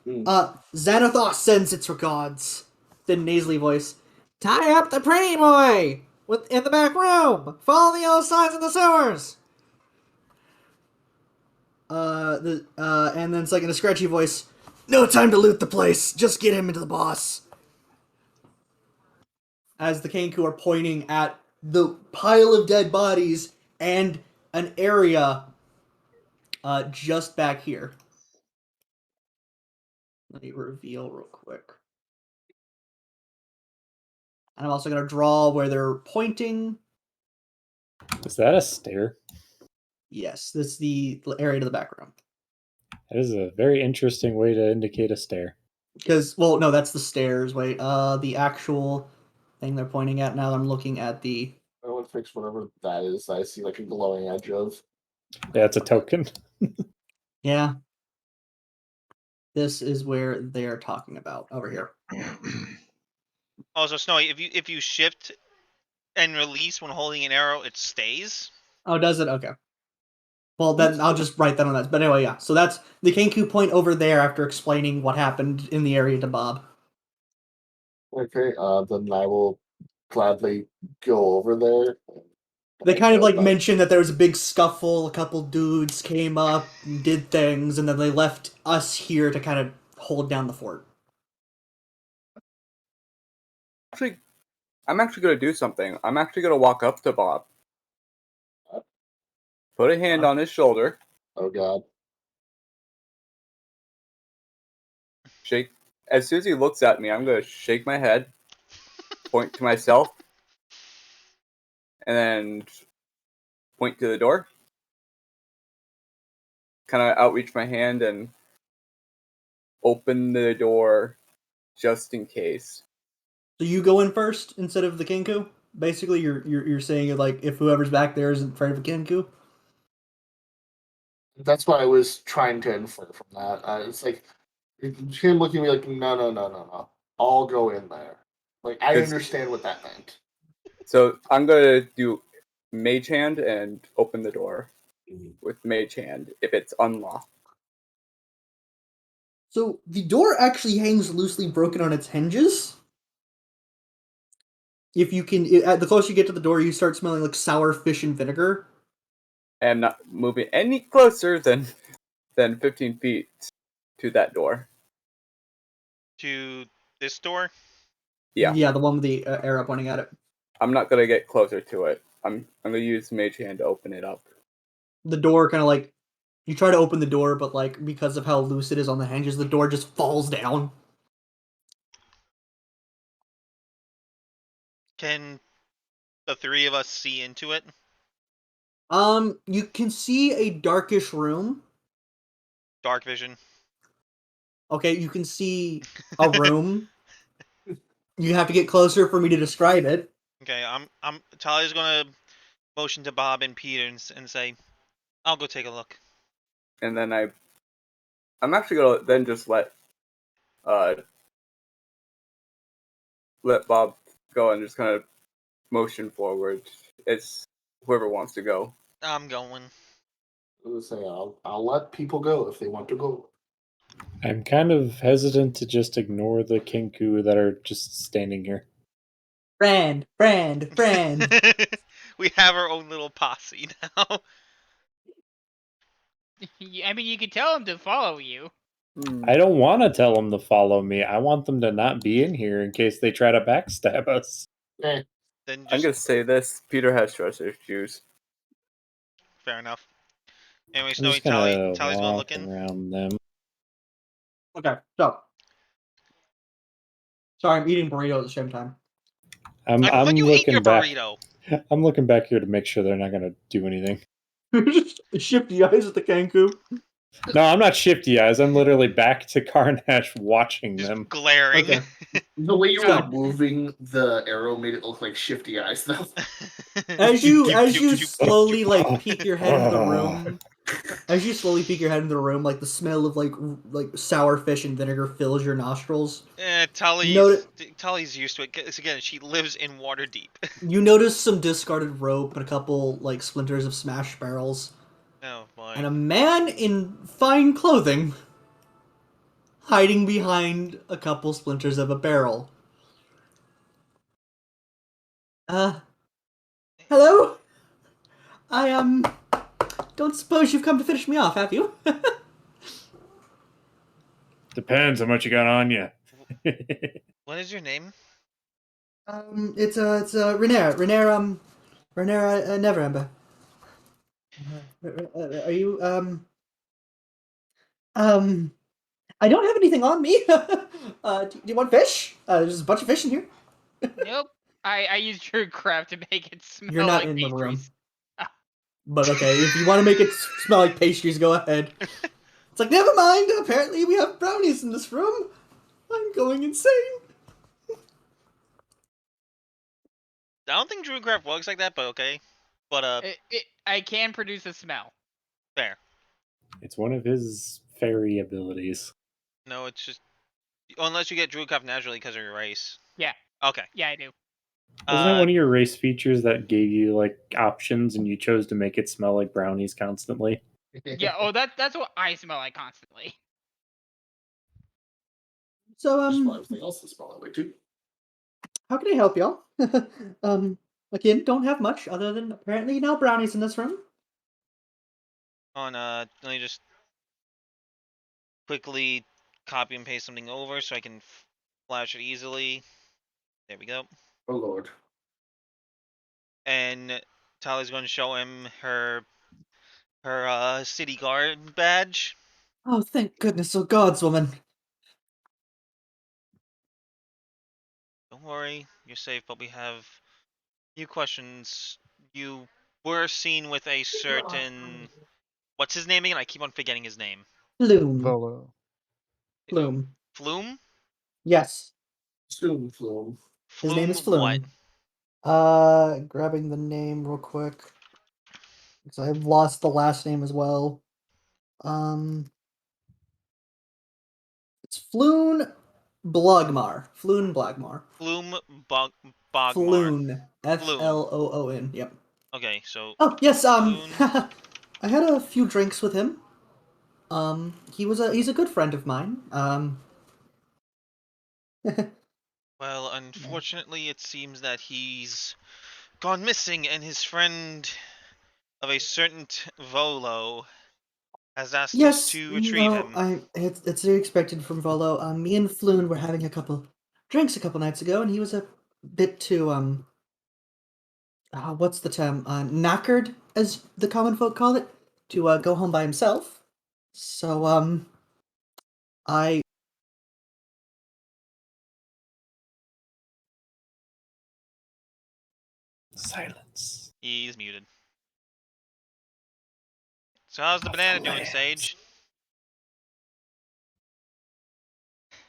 Xanathos sends its regards. Then nasally voice. Tie up the pretty boy in the back room. Follow the yellow signs in the sewers. And then it's like in a scratchy voice. No time to loot the place. Just get him into the boss. As the Kenku are pointing at the pile of dead bodies and an area just back here. Let me reveal real quick. And I'm also going to draw where they're pointing. Is that a stair? Yes, this is the area to the background. That is a very interesting way to indicate a stair. Because, well, no, that's the stairs. Wait, the actual thing they're pointing at now, I'm looking at the... I want to fix whatever that is. I see like a glowing edge of. Yeah, it's a token. Yeah. This is where they are talking about, over here. Also, Snowy, if you shift and release when holding an arrow, it stays. Oh, does it? Okay. Well, then I'll just write that on that. But anyway, yeah. So that's the Kenku point over there after explaining what happened in the area to Bob. Okay, then I will gladly go over there. They kind of like But- mentioned that there was a big scuffle, a couple dudes came up, and did things, and then they left us here to kind of hold down the fort. Actually, I'm actually gonna do something. I'm actually gonna walk up to Bob, put a hand on his shoulder, Oh god. shake. As soon as he looks at me, I'm gonna shake my head, point to myself, and then point to the door. Kind of outreach my hand and open the door just in case. So you go in first instead of the Kenku? Basically, you're saying like if whoever's back there isn't afraid of a Kenku? That's what I was trying to infer from that. It's like him looking at me like, no. I'll go in there. Like I It's- understand what that meant. So I'm gonna do Mage Hand and open the door with Mage Hand if it's unlocked. So the door actually hangs loosely broken on its hinges. If you can, the closer you get to the door, you start smelling like sour fish and vinegar. I am not moving any closer than 15 feet to that door. To this door? Yeah. Yeah, the one with the arrow pointing at it. I'm not gonna get closer to it. I'm gonna use Mage Hand to open it up. The door kind of like, you try to open the door, but like because of how loose it is on the hinges, the door just falls down. Can the three of us see into it? You can see a darkish room. Dark vision. Okay, you can see a room. You have to get closer for me to describe it. Okay, Talia's gonna motion to Bob and Peter and say, "I'll go take a look." And then I'm actually gonna then just let Bob go and just kind of motion forward. It's whoever wants to go. I'm going. I was gonna say I'll let people go if they want to go. I'm kind of hesitant to just ignore the Kinku that are just standing here. Friend. We have our own little posse now. I mean, you could tell them to follow you. I don't want to tell them to follow me. I want them to not be in here in case they try to backstab us. Eh, Then I'm just gonna say this: Peter has trust issues. fair enough. Anyway, I'm Snowy, just gonna Tally's gonna look walk in. around them. Okay, so. Sorry, I'm eating burrito at the same time. I'm I thought you ate your looking back. burrito. I'm looking back here to make sure they're not gonna do anything. Shifty eyes at the Kanku. No, I'm not shifty eyes. I'm literally back to Carnash watching Just them. glaring. Okay. the way you So- were moving the arrow made it look like shifty eyes, though. As you slowly like peek your head into the room, like the smell of like sour fish and vinegar fills your nostrils. Tally's used to it. 'Cause again, she lives in Waterdeep. You notice some discarded rope and a couple like splinters of smashed barrels, Oh boy. and a man in fine clothing hiding behind a couple splinters of a barrel. Hello? I don't suppose you've come to finish me off, have you? Depends how much you got on you. What is your name? It's Renera, Neverember. Are you, I don't have anything on me. Do you want fish? There's a bunch of fish in here. Nope. I use True Craft to make it smell You're not like in the room. pastries. But okay, if you want to make it smell like pastries, go ahead. It's like, never mind, apparently we have brownies in this room. I'm going insane. I don't think Druidcraft works like that, but okay. But I can produce a smell. fair. It's one of his fairy abilities. No, it's just unless you get Druidcraft naturally because of your race. Yeah. Okay. Yeah, I do. Wasn't it one of your race features that gave you like options and you chose to make it smell like brownies constantly? Yeah, oh, that's what I smell like constantly. So, Everything else to smell that way too. how can I help y'all? Again, don't have much other than apparently now brownies in this room. Let me just quickly copy and paste something over so I can flash it easily. There we go. Oh lord. And Tally's going to show him her city guard badge. Oh, thank goodness, oh gods, woman. Don't worry, you're safe, but we have a few questions. You were seen with a certain... What's his name again? I keep on forgetting his name. Flume. Volo. Flume. Flume? Yes. Soon flume. His name is What? Flume. Grabbing the name real quick. Because I've lost the last name as well. It's Floon Blogmar. Floon Blogmar. Flume Bogmar. Floon. Floon. Yep. Okay, so... Oh, yes, Floon. I had a few drinks with him. He's a good friend of mine. Well, Well, unfortunately, it seems that he's gone missing, and his friend of a certain Volo has asked us Yes, to retrieve no, him. it's to be expected from Volo. Me and Floon were having a couple drinks a couple nights ago, and he was a bit too what's the term? Knackered, as the common folk call it, to go home by himself. So I Silence. He's muted. So how's the banana doing, Lands. Sage?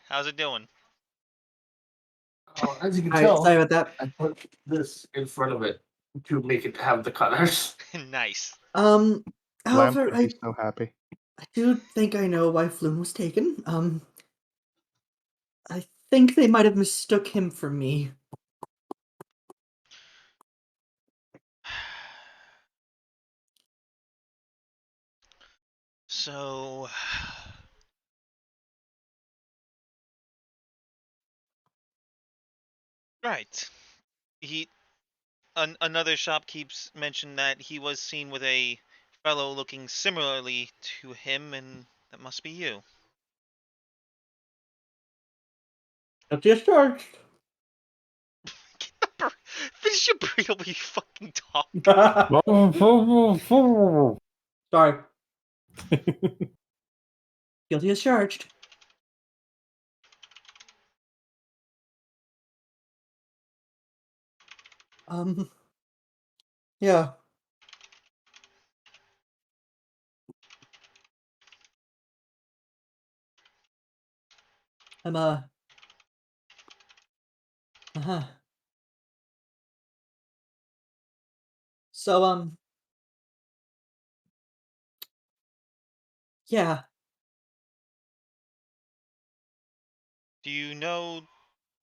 How's it doing? As you can all right. tell, Sorry about that. I put this in front of it to make it have the colors. Nice. Lamp However, would be so happy. I do think I know why Floon was taken. I think they might have mistook him for me. So, right. Another shopkeeps mentioned that he was seen with a fellow looking similarly to him, and that must be you. Discharged. Finish your burrito when you fucking talk. Sorry. Guilty as charged. Yeah. I'm uh-huh. So yeah. Do you know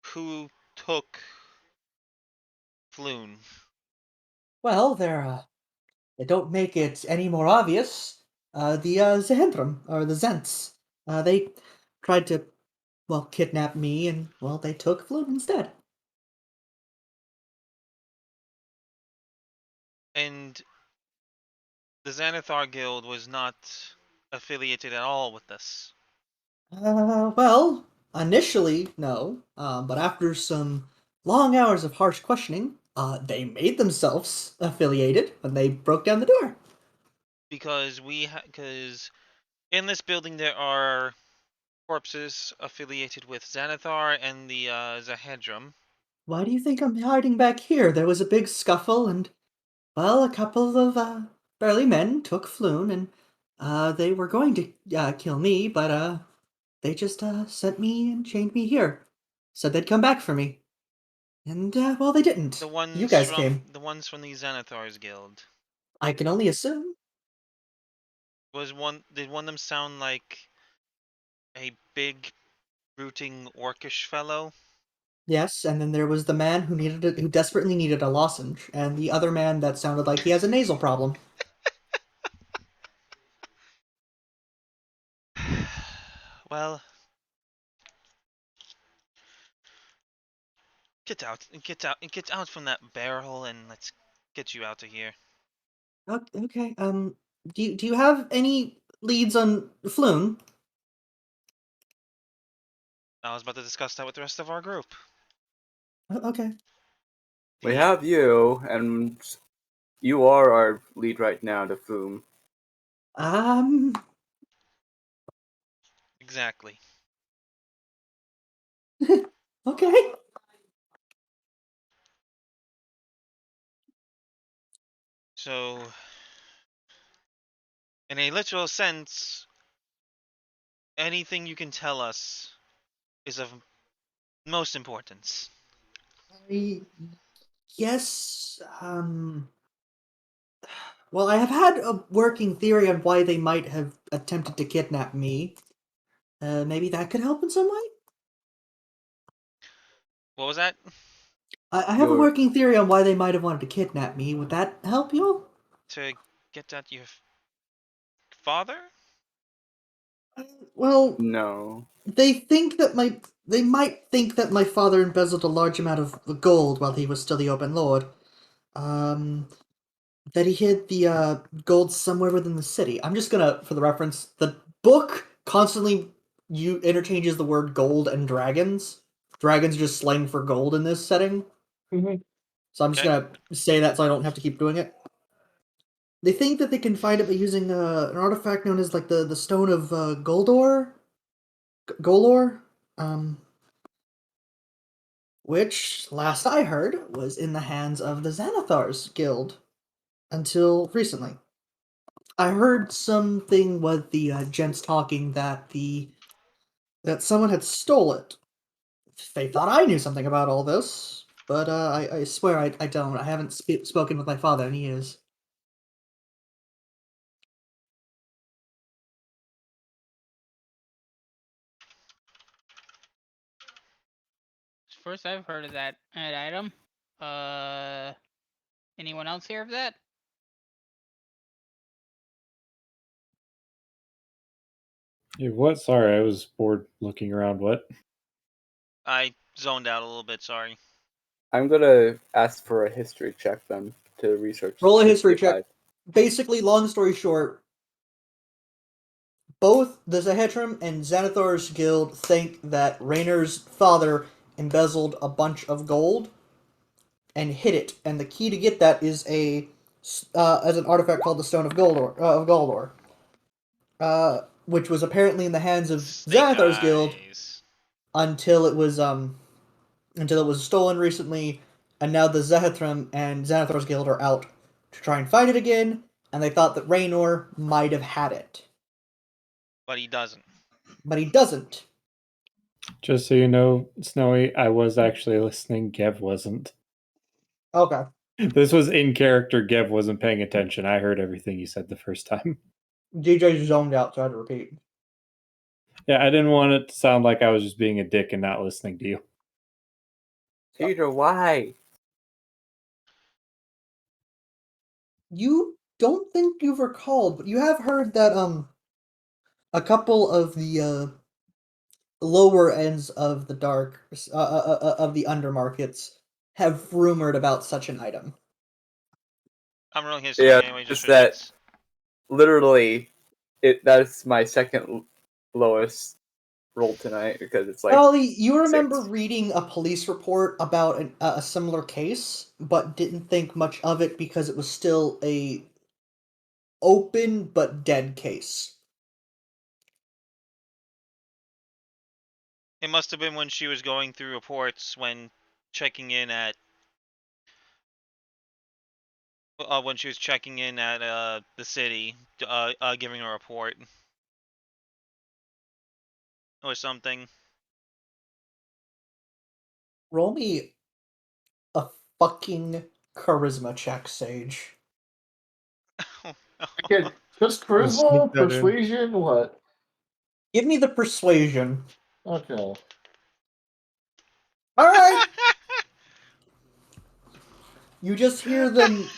who took Floon? Well, they don't make it any more obvious. The Zehendrim or the Zents. They tried to kidnap me, and they took Floon instead. And the Xanathar Guild was not affiliated at all with this. Well, initially, no. But after some long hours of harsh questioning, they made themselves affiliated when they broke down the door. Because in this building there are corpses affiliated with Xanathar and the Zahedrum. Why do you think I'm hiding back here? There was a big scuffle, and, a couple of, burly men took Floon, and, they were going to, kill me, but, they just, sent me and chained me here. Said they'd come back for me. And, they didn't. You guys came. The ones from the Xanathar's Guild. I can only assume. Did one of them sound like a big, rooting orcish fellow? Yes, and then there was the man who desperately needed a lozenge, and the other man that sounded like he has a nasal problem. Well, get out from that barrel, and let's get you out of here. Okay. Do you have any leads on Floon? I was about to discuss that with the rest of our group. Okay. We have you, and you are our lead right now, the Foom. Exactly. Okay. So, in a literal sense, anything you can tell us is of most importance. Yes. Well, I have had a working theory on why they might have attempted to kidnap me. Maybe that could help in some way? What was that? I have a working theory on why they might have wanted to kidnap me. Would that help you? To get at your father? Well, No. they think that my They might think that my father embezzled a large amount of gold while he was still the open lord. That he hid the gold somewhere within the city. I'm just gonna, for the reference, the book constantly interchanges the word gold and dragons. Dragons are just slang for gold in this setting. So I'm just Okay. gonna say that so I don't have to keep doing it. They think that they can find it by using an artifact known as like the Stone of Golor, which last I heard was in the hands of the Xanathar's Guild until recently. I heard something with the gents talking that someone had stole it. They thought I knew something about all this, but I swear I don't. I haven't spoken with my father in years. First I've heard of that item. Anyone else hear of that? Yeah, what? Sorry, I was bored looking around. What? I zoned out a little bit. Sorry. I'm gonna ask for a history check then to research. Roll a to history see if check. Basically, long story short, both the Zehetrim and Xanathar's Guild think that Raynor's father embezzled a bunch of gold and hid it, and the key to get that is as an artifact called the Stone of Goldor, which was apparently in the hands of Snake Xanathar's Guild eyes. until it was stolen recently, and now the Zehetrim and Xanathar's Guild are out to try and find it again, and they thought that Raynor might have had it. But he doesn't. But he doesn't. Just so you know, Snowy, I was actually listening. Gev wasn't. Okay. This was in character. Gev wasn't paying attention. I heard everything you said the first time. DJ zoned out, so I had to repeat. Yeah, I didn't want it to sound like I was just being a dick and not listening to you. Peter, why? You don't think you've recalled, but you have heard that a couple of the lower ends of the of the undermarkets have rumored about such an item. I'm rolling history Yeah, anyway, just just for that. shits. Literally, that's my second lowest roll tonight because it's like Ollie, you remember 6. reading a police report about a similar case, but didn't think much of it because it was still a open but dead case. It must have been when she was going through reports when checking in at the city, giving a report or something. Roll me a fucking charisma check, Sage. Okay, just Let's sneak charisma, that in. persuasion, what? Give me the persuasion. Okay. Alright! You just hear them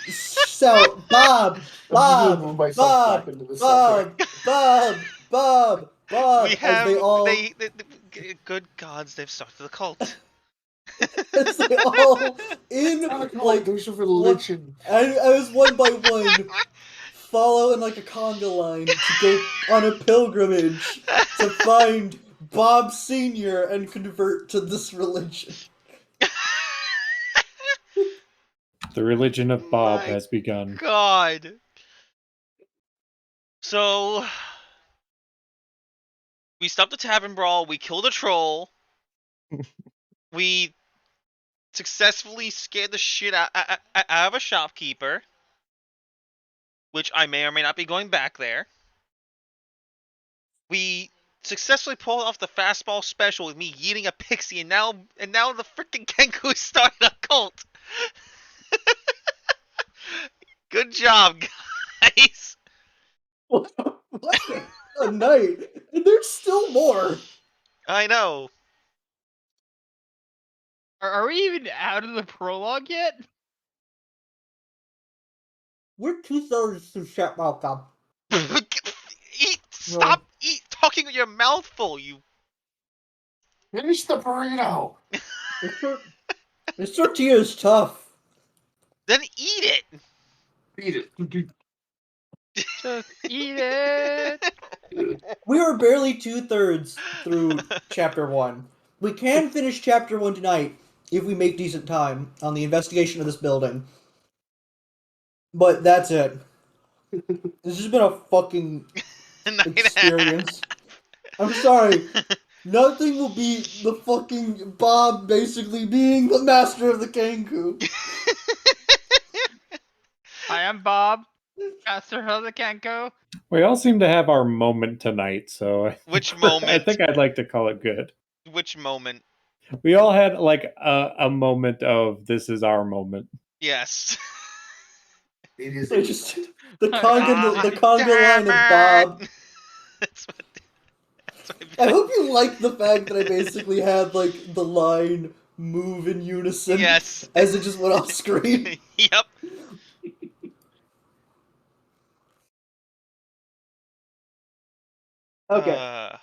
shout, Bob! I'm just gonna Bob! move myself Bob! back into the Bob! center. Bob! Bob! We Bob! As have they all good gods, they've started the cult. as they all in Not a like congregation for religion. as one by one follow in like a conga line to go on a pilgrimage to find Bob Senior and convert to this religion. The religion of Bob My has begun. God. So we stopped the tavern brawl. We killed a troll. We successfully scared the shit out of a shopkeeper, which I may or may not be going back there. We successfully pulled off the fastball special with me eating a pixie, and now the freaking Kenku started a cult. Good job, guys. What a night! And there's still more. I know. Are we even out of the prologue yet? We're 2 thirds to shut welcome. Stop talking with your mouth full, you. Finish the burrito. This tortilla is tough. Then eat it. Eat it. Just eat it. We are barely 2/3 through chapter 1. We can finish chapter 1 tonight if we make decent time on the investigation of this building. But that's it. This has been a fucking experience. I'm sorry. Nothing will beat the fucking Bob basically being the master of the Kenku. Hi, I'm Bob, master of the Kenko. We all seem to have our moment tonight, so Which I moment? think I'd like to call it good. Which moment? We all had like a moment of this is our moment. Yes. It is. So just the conga Damn line of it. Bob. That's what I hope you like the fact that I basically had like the line move in unison Yes. as it just went off screen. Yep. Okay.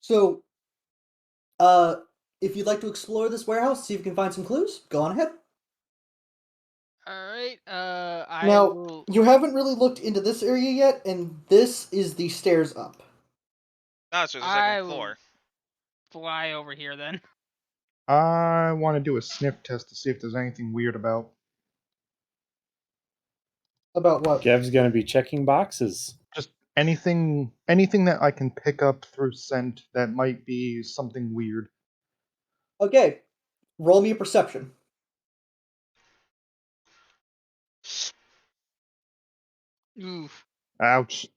So, if you'd like to explore this warehouse, see if you can find some clues, go on ahead. Alright, I Now, will... you haven't really looked into this area yet, and this is the stairs up. Oh, so the I second will floor. fly over here then. I want to do a sniff test to see if there's anything weird about. About what? Gev's gonna be checking boxes. Just anything that I can pick up through scent that might be something weird. Okay, roll me a perception. Oof. Ouch.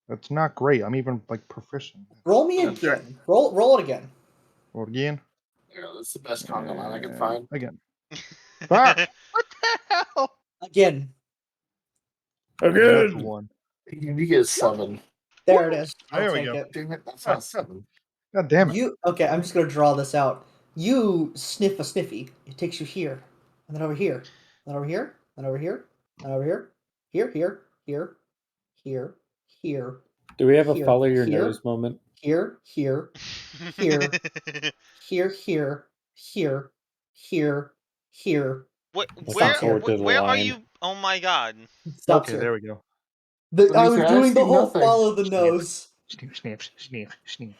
That's not great. I'm even like proficient. Roll me again. Roll it again. Roll again. Yeah, that's the best conga line I can find. Again. Ah! What the hell? Again. That's one. You get 7. There it is. I'll There we take go. it. Damn it, that's not 7. God damn it. Okay, I'm just gonna draw this out. You sniff a sniffy. It takes you here, and then over here, then over here, then over here, then over here, here, here. Do we have a Here, follow your here. nose moment? Here, here, here. What? Looking Where? forward to the Where are line. you? Oh my god. Stops Okay, here. there we go. I was I doing the see whole nothing. follow the Sniff. nose. Sniff, sniff, sniff, sniff,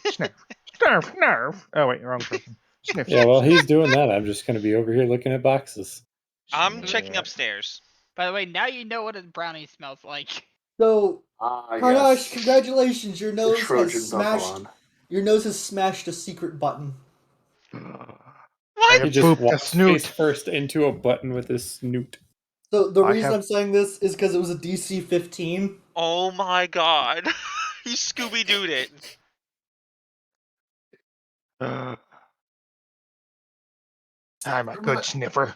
sniff, snarf, snarf. Oh wait, wrong person. Sniff. Yeah, well, he's doing that. I'm just gonna be over here looking at boxes. I'm checking Yeah. upstairs. By the way, now you know what a brownie smells like. So, Karnash, Yes. congratulations! Your The nose Trojan has smashed. buffalo. Your nose has smashed a secret button. I What? have He just pooped a walks snoot. face first into a button with his snoot. So the I reason have- I'm saying this is because it was a DC 15. Oh my god. You Scooby Dooed it. I'm a good sniffer.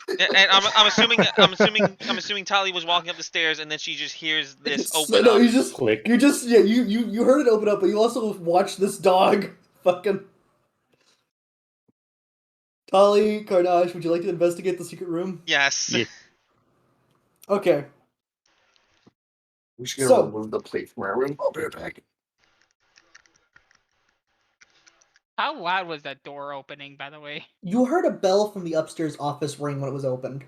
And I'm assuming Tali was walking up the stairs and then she just hears this open no, up. Click. You heard it open up, but you also watched this dog fucking. Tali, Karnash, would you like to investigate the secret room? Yes. Yeah. Okay. We should So- remove the plate from our room. I'll be right back. How loud was that door opening, by the way? You heard a bell from the upstairs office ring when it was opened.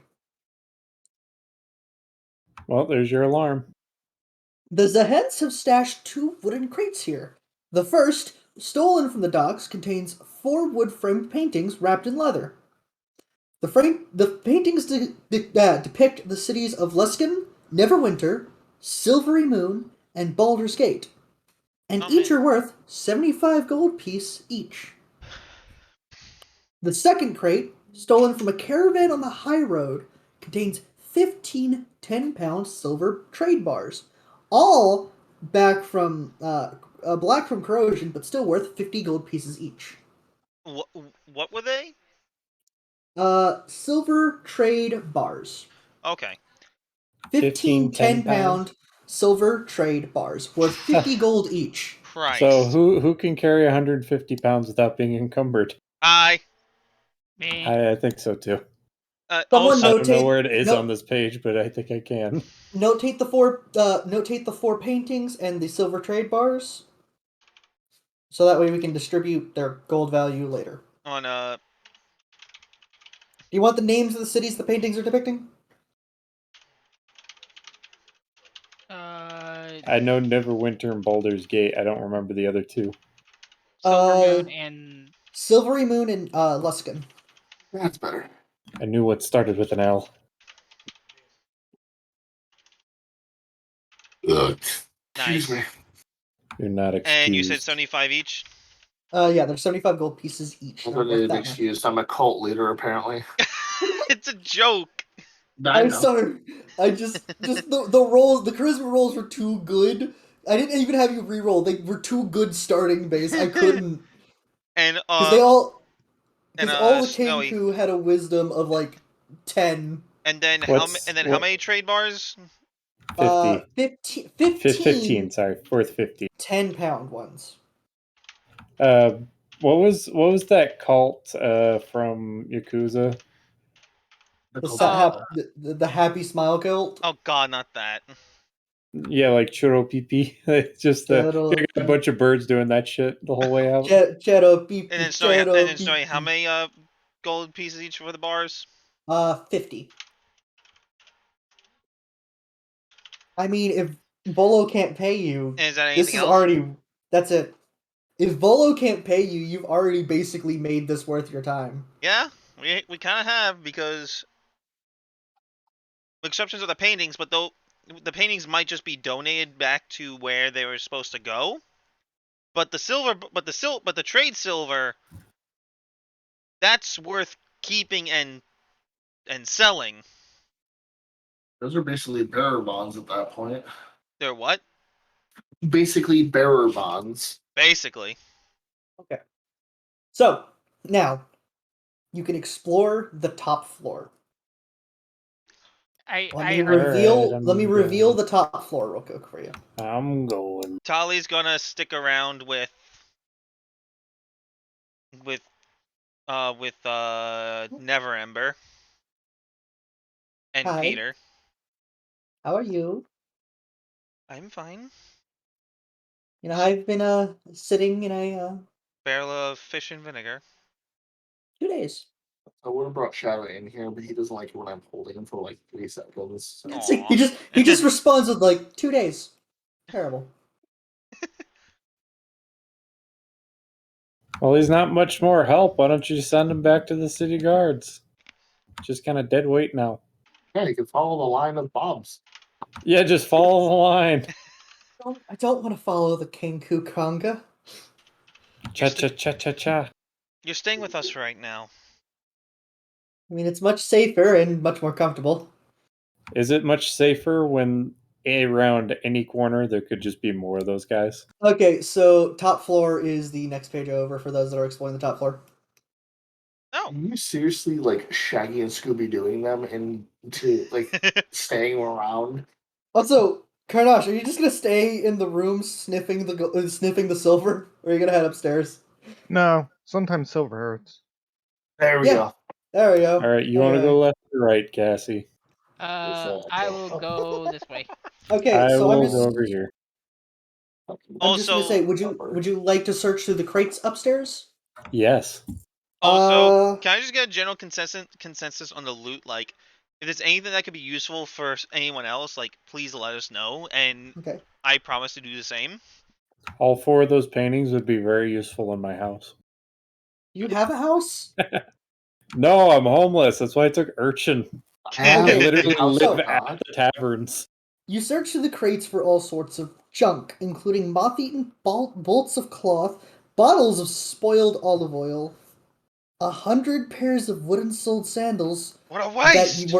Well, there's your alarm. The Zahens have stashed 2 wooden crates here. The first, stolen from the docks, contains 4 wood-framed paintings wrapped in leather. The paintings depict the cities of Luskan, Neverwinter, Silvery Moon, and Baldur's Gate, and each are worth 75 gold piece each. The second crate, stolen from a caravan on the high road, contains 15 10-pound silver trade bars, all black from corrosion, but still worth 50 gold pieces each. What were they? Silver trade bars. Okay. 15 10 10-pound silver trade bars, worth 50 gold each. Christ. So who can carry 150 pounds without being encumbered? Me. I think so too. Someone Also, I don't know Notate- where it is no- on this page, but I think I can. Notate the 4 paintings and the silver trade bars. So that way we can distribute their gold value later. On Do you want the names of the cities the paintings are depicting? I know Neverwinter and Baldur's Gate. I don't remember the other two. Silver Moon and Silvery Moon and Luskan. That's better. I knew what started with an L. Ugh. nice. Excuse me. You're not excused. And you said 75 each. Yeah, there's 75 gold pieces each. I Not don't worth need to that be much. excused. I'm a cult leader, apparently. It's a joke. I I'm know. sorry. I just the rolls, the charisma rolls were too good. I didn't even have you re-roll. They were too good starting base. I couldn't And because they all and because all the Snowy. Kenku had a wisdom of like 10. And then What's- how many trade bars? 50. 15, 15, sorry. Fourth 50. 10-pound ones. What was that cult from Yakuza? The happy smile cult. Oh god, not that. Yeah, like Churro Pipi. It's just Churro you got a bunch of birds doing that shit the whole way out. Cheddar beep. And then Snowy, how many gold pieces each for the bars? 50. I mean, if Volo can't pay you, And is that this anything is else? already. That's it. If Volo can't pay you, you've already basically made this worth your time. Yeah, we kind of have, because with exceptions of the paintings, but though the paintings might just be donated back to where they were supposed to go. But the trade silver, that's worth keeping and selling. Those are basically bearer bonds at that point. They're what? Basically bearer bonds. Basically. Okay. So now you can explore the top floor. Let me reveal the top floor real quick for you. I'm going. Tali's gonna stick around with Neverember and Hi. Peter. How are you? I'm fine. You know, I've been sitting in a Barrel of fish and vinegar. 2 days. I would have brought Shadow in here, but he doesn't like it when I'm holding him for like 3 seconds. So. Aw. He just responds with like 2 days. Terrible. Well, he's not much more help. Why don't you send him back to the city guards? Just kind of dead weight now. Yeah, you can follow the line of Bob's. Yeah, just follow the line. I don't want to follow the Kenku Konga. Cha cha cha cha cha. You're staying with us right now. I mean, it's much safer and much more comfortable. Is it much safer when around any corner there could just be more of those guys? Okay, so top floor is the next page over for those that are exploring the top floor. Oh. Are you seriously like Shaggy and Scooby doing them into like staying around? Also, Karnash, are you just gonna stay in the room sniffing the silver, or are you gonna head upstairs? No, sometimes silver hurts. There we go. There we go. All right, you want to go left or right, Cassie? I will go this way. Okay, I so will I'm go over here. just gonna say, would you like to search through the crates upstairs? Yes. Also, can I just get a general consensus on the loot? Like, if there's anything that could be useful for anyone else, like, please let us know, and I promise to do the same. All 4 of those paintings would be very useful in my house. You have a house? No, I'm homeless. That's why I took Urchin. I literally live at the taverns. You search through the crates for all sorts of junk, including moth-eaten bolts of cloth, bottles of spoiled olive oil, 100 pairs of wooden-soled sandals. What a waste!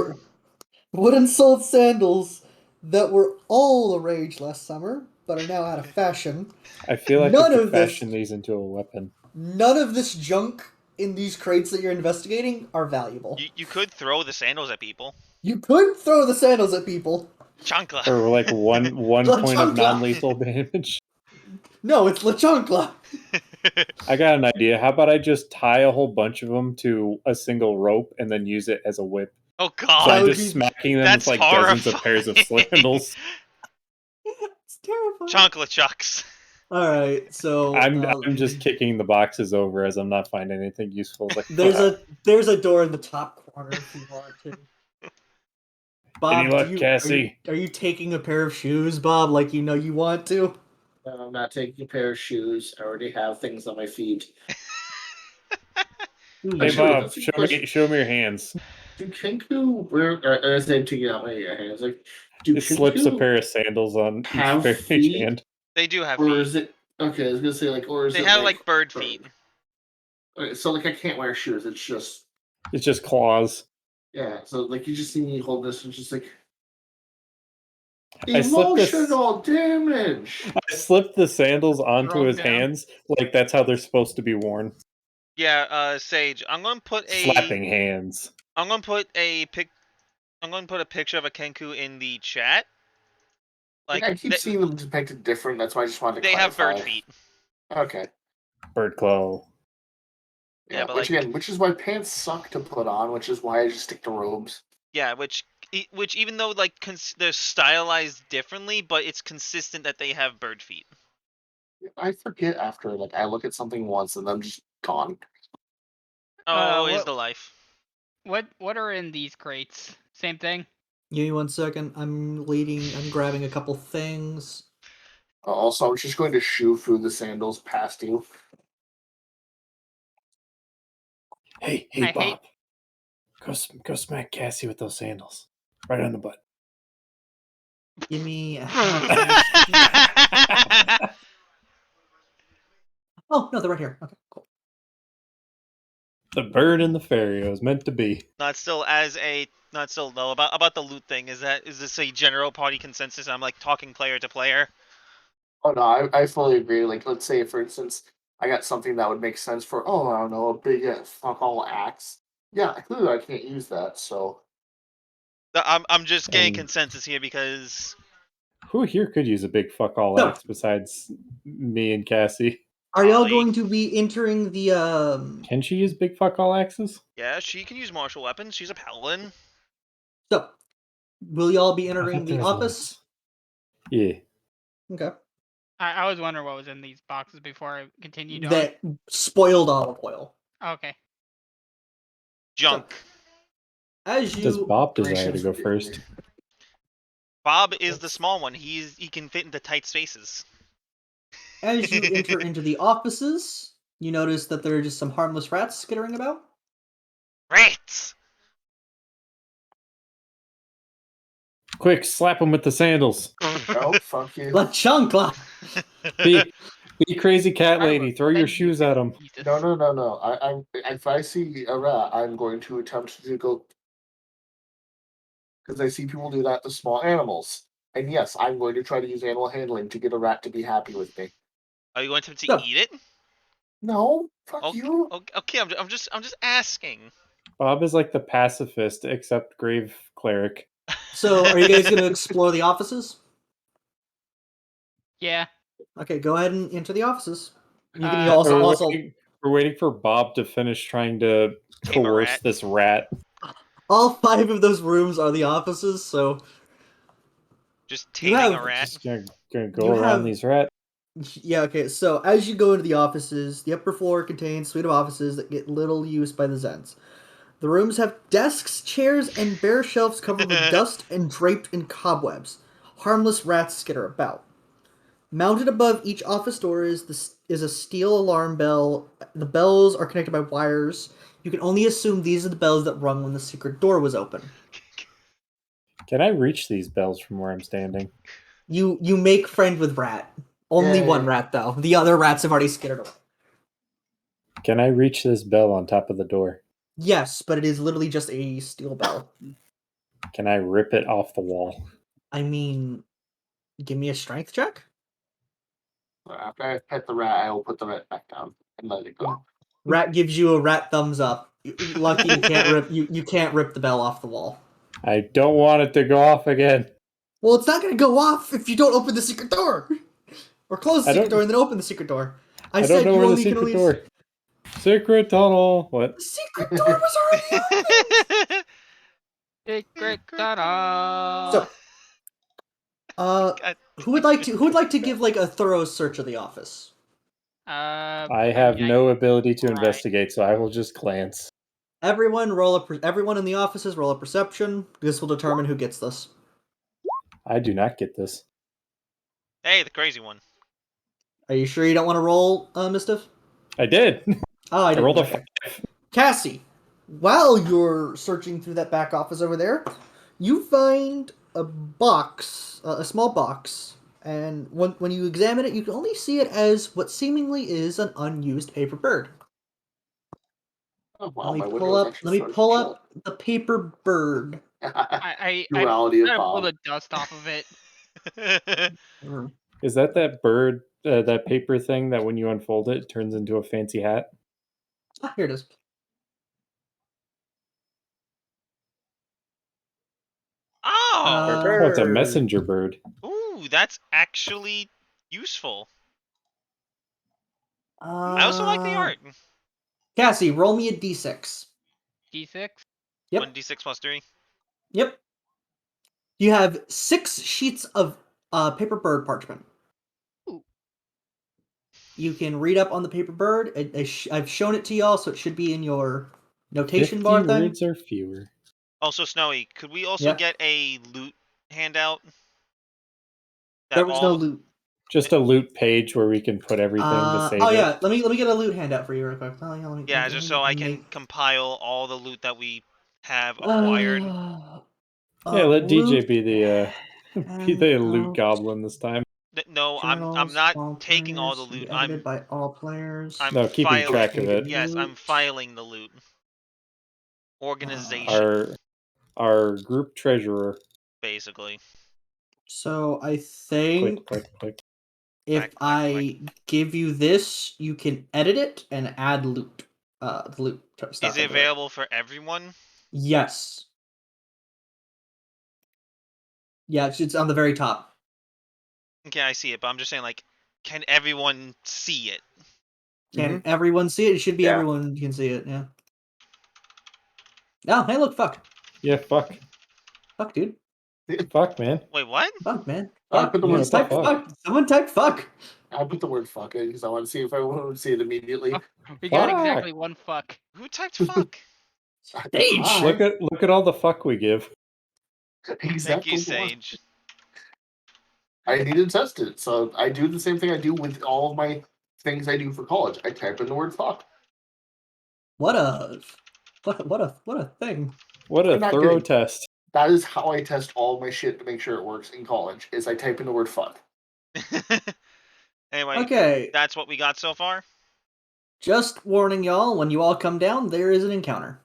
Wooden-soled sandals that were all the rage last summer, but are now out of fashion. I feel like I could fashion these into a weapon. None of this junk in these crates that you're investigating are valuable. You could throw the sandals at people. You could throw the sandals at people. Chancla. Or like one point of non-lethal damage. No, it's La Chancla. I got an idea. How about I just tie a whole bunch of them to a single rope and then use it as a whip? Oh god. So I'm just smacking them with like dozens of pairs of sandals. It's terrifying. Chancla chucks. All right, so I'm just kicking the boxes over as I'm not finding anything useful. Like, there's a door in the top corner if you want to. Bob, Any luck, Cassie? Are you taking a pair of shoes, Bob? Like you know you want to? No, I'm not taking a pair of shoes. I already have things on my feet. Hey Actually, Bob, that's a good question. show me your hands. Do Kenku wear? I said to get out my hands. Like, do It slips a Kenku pair of sandals on have each feet? hand. They do have Or feet. is it okay? I was gonna say like, or is They it have like bird feet. Okay, so like I can't wear shoes. It's just claws. yeah. So like you just see me hold this and just like I slipped emotional damage. I slipped the sandals onto Throw 'em his down. hands like that's how they're supposed to be worn. Yeah, Sage. I'm gonna put Slapping hands. I'm gonna put a picture of a Kenku in the chat. Like I keep seeing them depicted different. That's why I just wanted to they have clarify. bird feet. Okay. Bird claw. Yeah, but which which is why pants suck to put on. Which is why I just stick to robes. Yeah, which even though like they're stylized differently, but it's consistent that they have bird feet. I forget after like I look at something once and I'm just gone. Oh, is the life. What are in these crates? Same thing. Give me 1 second. I'm grabbing a couple things. Also, I'm just going to shoo through the sandals past you. Hey, Bob. Go smack Cassie with those sandals. Right on the butt. Give me a Oh, no, they're right here. Okay, cool. The bird and the fairy was meant to be. Not still though about the loot thing. Is this a general party consensus? I'm like talking player to player. Oh no, I fully agree. Like, let's say for instance, I got something that would make sense for I don't know, a big fuck all axe. Yeah, clearly I can't use that. So I'm just getting And- consensus here because Who here could use a big fuck all No. axe besides me and Cassie? Are y'all Ollie. going to be entering the Can she use big fuck all axes? yeah, she can use martial weapons. She's a paladin. So, will y'all be I entering thought the there was office? Yeah. Okay. I was wondering what was in these boxes before I continued on. That spoiled olive oil. Okay. Junk. As Does you Bob desire to go first? Bob is the small one. He can fit into tight spaces. as you enter into the offices, you notice that there are just some harmless rats skittering about. Rats. Quick, slap him with the sandals. no, fuck you. La chancla! Be crazy cat I lady. will Throw your bend shoes you at to him. pieces. No. I'm if I see a rat, I'm going to attempt to go because I see people do that to small animals. And yes, I'm going to try to use animal handling to get a rat to be happy with me. Are you going to No. eat it? No, fuck Okay, you. okay. I'm just asking. Bob is like the pacifist, except grave cleric. So, are you guys going to explore the offices? Yeah. Okay, go ahead and enter the offices. You can Uh, also We're waiting for Bob to finish trying to Tame a coerce rat. this rat. all 5 of those rooms are the offices, so Just You taming have- a rat. Just gonna go You around have- these rats. yeah, okay. So as you go into the offices, the upper floor contains a suite of offices that get little use by the Zens. The rooms have desks, chairs, and bare shelves covered with dust and draped in cobwebs. Harmless rats skitter about. Mounted above each office door is a steel alarm bell. The bells are connected by wires. You can only assume these are the bells that rung when the secret door was open. Can I reach these bells from where I'm standing? You make friend with rat. Only Yay. one rat though. The other rats have already skittered away. Can I reach this bell on top of the door? Yes, but it is literally just a steel bell. Can I rip it off the wall? I mean, give me a strength check. After I pet the rat, I will put the rat back down and let it go. Rat gives you a rat thumbs up. Lucky you can't rip you can't rip the bell off the wall. I don't want it to go off again. Well, it's not gonna go off if you don't open the secret door. Or close the I secret don't- door and then open the secret door. I said don't know you where the only can secret only door. Secret tunnel. What? The secret door was already open. Secret tunnel. So, God. Who would like to give like a thorough search of the office? I have no ability to investigate, so I will just glance. Everyone everyone in the offices roll a perception. This will determine who gets this. I do not get this. Hey, the crazy one. Are you sure you don't want to roll, Mistiff? I did. Oh, I didn't. rolled a Okay. Cassie, while you're searching through that back office over there, you find a box, a small box, and when you examine it, you can only see it as what seemingly is an unused paper bird. Oh, wow, Let my me window pull is up. actually Let me starting to pull chill. up the paper bird. I Duality of try to pull Bob. the dust off of it. Is that bird, that paper thing that when you unfold it, it turns into a fancy hat? Ah, here it is. Oh! Oh, it's a messenger bird. Ooh, that's actually useful. I I also like the art. Cassie, roll me a d6. D6. Yep. 1d6 plus 3. Yep. You have 6 sheets of paper bird parchment. Ooh. You can read up on the paper bird. I've shown it to y'all, so it should be in your notation 50 bar thing. words or fewer. Also, Snowy, could we also Yeah. get a loot handout? There was no loot. Just a loot page where we can put everything to save it. Yeah, let me get a loot handout for you real quick. Yeah, just so I can compile all the loot that we have acquired. Yeah, let DJ be the loot handout. goblin this time. No, I'm Journals, not all taking all the players, loot. edited by all players. I'm No, keeping track of it. Yes, I'm filing the loot. Organization, Our group treasurer. basically. So I think Click. if Click. I give you this, you can edit it and add loot. The loot stuff. Is it available for everyone? Yes. Yeah, it's on the very top. Okay, I see it, but I'm just saying, like, can everyone see it? Can everyone see it? It should be Yeah. everyone can see it, yeah. Oh, hey, look, fuck. Yeah, fuck. Fuck, dude. Fuck, man. Wait, what? Fuck, man. I Fuck. put the Yeah, word what the fuck. fuck? Someone type fuck. I put the word fuck in because I want to see if everyone would see it immediately. We got Fuck. exactly one fuck. Who typed fuck? Sage. Hi. Look at all the fuck we give. Thank you, Exactly. Sage. I need to test it, so I do the same thing I do with all of my things I do for college. I type in the word fuck. What a thing. What a I'm not thorough kidding. test. That is how I test all of my shit to make sure it works in college. Is I type in the word fuck. Anyway, Okay. that's what we got so far. Just warning y'all, when you all come down, there is an encounter.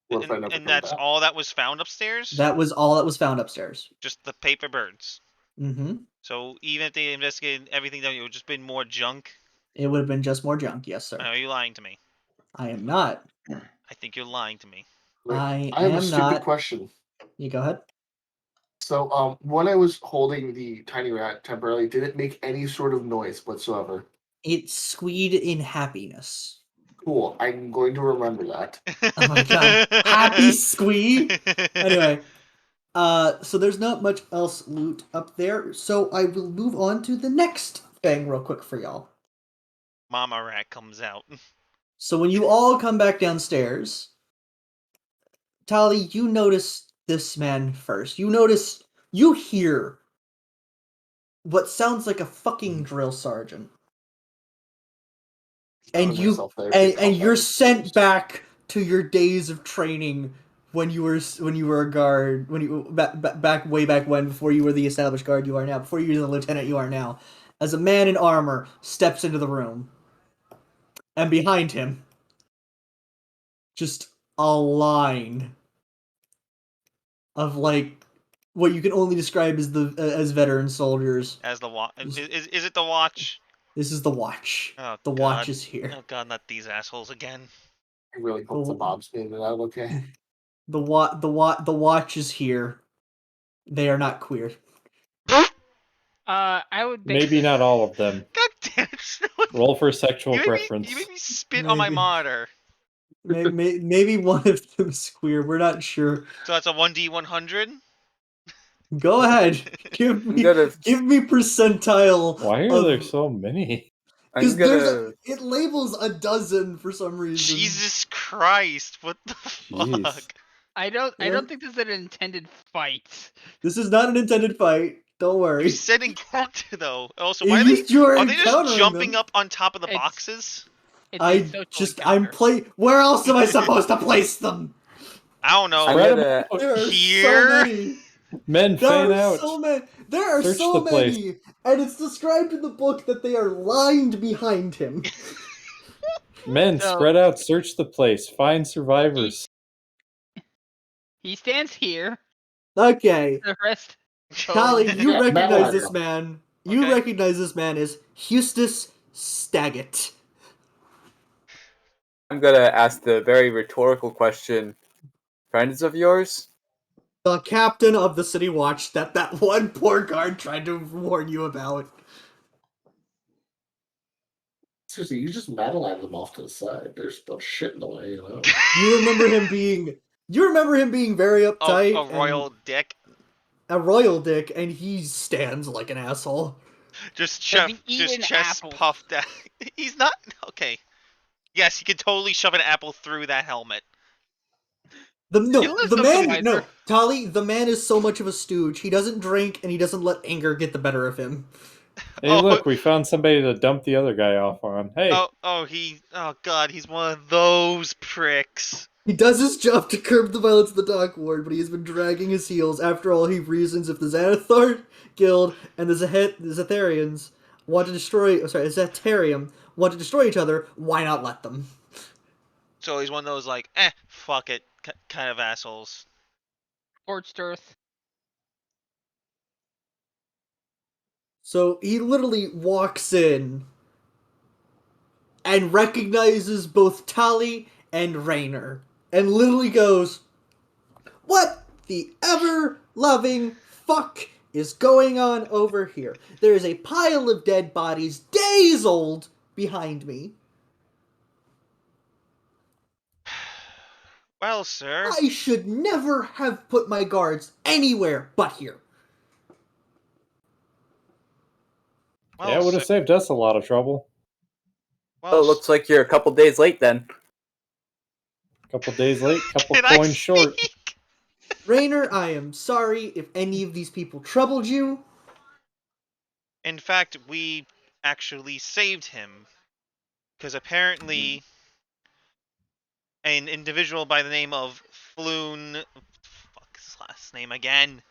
What if I never And come that's back? all that was found upstairs? That was all that was found upstairs. Just the paper birds. Mm-hmm. So even if they investigated everything, that it would just been more junk. It would have been just more junk, yes, sir. Are you lying to me? I am not. I think you're lying to me. Wait, I have a am stupid not. question. You go ahead. So, when I was holding the tiny rat temporarily, did it make any sort of noise whatsoever? It squeed in happiness. Cool. I'm going to remember that. Oh my god. Happy squee! Anyway, so there's not much else loot up there, so I will move on to the next thing real quick for y'all. Mama rat comes out. So when you all come back downstairs, Tali, you notice this man first. You hear what sounds like a fucking drill sergeant. And you're sent back to your days of training when you were a guard, when you back when before you were the established guard you are now, before you were the lieutenant you are now. As a man in armor steps into the room, and behind him, just a line of like what you can only describe as veteran soldiers. As the watch. Is it the watch? This is the watch. Oh, the God. watch is here. Oh god, not these assholes again. I really hope the Bob's made it out okay. The watch is here. They are not queer. I would Maybe not all of them. God damn it! Roll for sexual You preference. made me spit on my monitor. Maybe one of them is queer. We're not sure. So that's a 1d100. Go ahead. Give me percentile. Why are there so many? Because I'm gonna. it labels a dozen for some reason. Jesus Christ! What the Jeez. fuck? I don't Yeah. think this is an intended fight. This is not an intended fight. Don't You worry. said encounter though. Also, why are You are they just encountering jumping them. up on top of the It's- boxes? It's a social I'm encounter. Where else am I supposed to place them? I don't know. I'm Spread 'em gonna. out. There are Here? so many. Men, There fan are out. so many. There are Search so the place. many, and it's described in the book that they are lined behind him. Men, So- spread out. Search the place. Find survivors. He stands here. Okay, The rest. Tali, you Yeah, recognize Madeline. this man. You Okay. recognize this man as Eustace Staggett. I'm gonna ask the very rhetorical question. Friends of yours? The captain of the city watch that one poor guard tried to warn you about. Seriously, you just Madeline them off to the side. There's no shit in the way, you know. You remember him being very uptight, A royal dick. and a royal dick, and he stands like an asshole. Just Does he eat just an chest apple? puffed out. He's not okay. Yes, he could totally shove an apple through that helmet. He lives The up man, the no, miser. Tali, the man is so much of a stooge. He doesn't drink, and he doesn't let anger get the better of him. Hey, Oh. look, we found somebody to dump the other guy off on. Hey, Oh god, he's one of those pricks. He does his job to curb the violence of the Dock Ward, but he has been dragging his heels. After all, he reasons if the Xanathar Guild and the Zetharians want to destroy, Zetharium want to destroy each other, why not let them? So he's one of those like, fuck it, kind of assholes. Scorched earth. So he literally walks in and recognizes both Tali and Raynor, and literally goes, "What the ever-loving fuck is going on over here? There is a pile of dead bodies, days old, behind me. Well, sir. I should never have put my guards anywhere but here." Well, yeah, it would have sir- saved us a lot of trouble. well, Oh, it looks like you're a couple days late then. Couple days late, couple Did I coins short. speak? Raynor, I am sorry if any of these people troubled you. In fact, we actually saved him. Because apparently, an individual by the name of Floon. Fuck his last name again.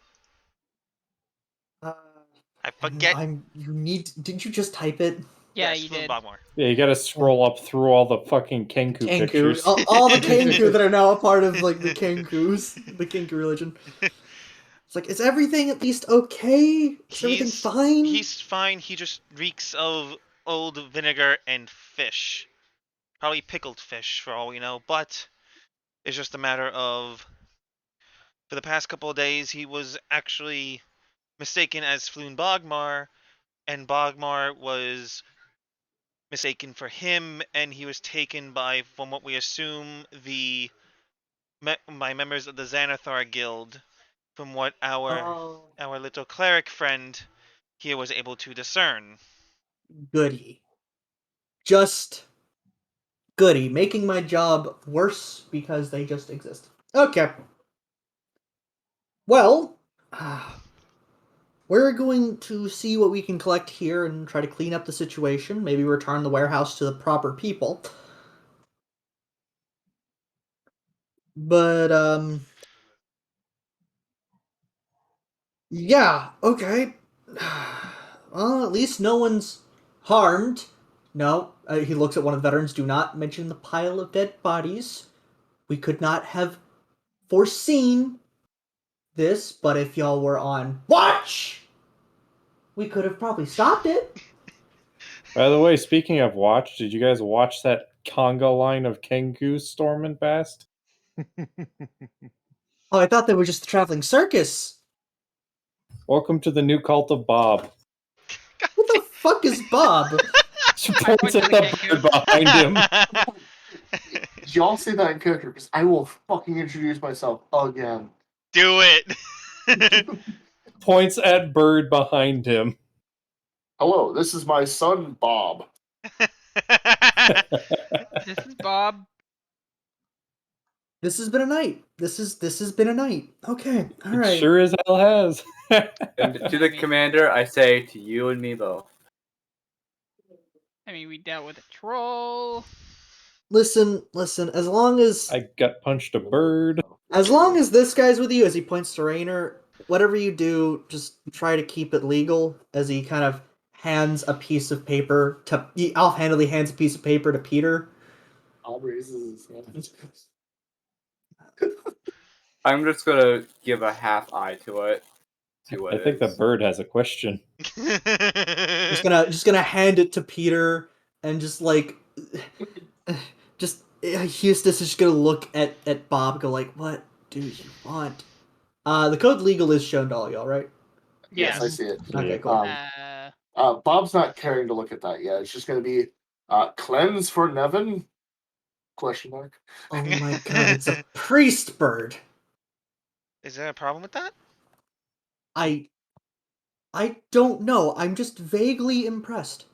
I forget. Didn't you just type it? Yeah, yes, you Floon did. Bogmore. Yeah, you gotta scroll up through all the fucking Kenku pictures. Kenku. All the Kenku that are now a part of, like, the Kenkus. The Kenku religion. It's like, is everything at least okay? Is everything fine? He's fine. He just reeks of old vinegar and fish. Probably pickled fish, for all we know. But it's just a matter of, for the past couple of days, he was actually mistaken as Floon Bogmar, and Bogmar was mistaken for him, and he was taken by, from what we assume, by members of the Xanathar Guild. From what our little cleric friend here was able to discern. Goody. Just goody. Making my job worse because they just exist. Okay. Well, we're going to see what we can collect here and try to clean up the situation. Maybe return the warehouse to the proper people. But, yeah, okay. Well, at least no one's harmed. No, he looks at one of the veterans. Do not mention the pile of dead bodies. We could not have foreseen this, but if y'all were on watch, we could have probably stopped it. By the way, speaking of watch, did you guys watch that conga line of Kenku storming past? Oh, I thought they were just a traveling circus. Welcome to the new cult of Bob. What the fuck is Bob? She points at the bird behind him. Did y'all say that in character? Because I will fucking introduce myself again. Do it. points at bird behind him. Hello, this is my son, Bob. This is Bob. This has been a night. This has been a night. Okay, all It right. sure as hell has. And to the commander, I say to you and me both. I mean, we dealt with a troll. Listen. As long as I gut punched a bird. this guy's with you, as he points to Rainer, whatever you do, just try to keep it legal. As he kind of hands a piece of paper to, he offhandedly hands a piece of paper to Peter. Bob raises his hand. I'm just gonna give a half eye to it. See what I think the bird has a question. Just gonna hand it to Peter and just like, Eustace is just gonna look at Bob, go like, "What do you want?" The code legal is shown to all y'all, right? Yes, I see it. Okay, cool. Bob's not caring to look at that yet. It's just going to be cleanse for Nevin? Question mark. Oh my god, it's a priest bird. Is there a problem with that? I don't know. I'm just vaguely impressed.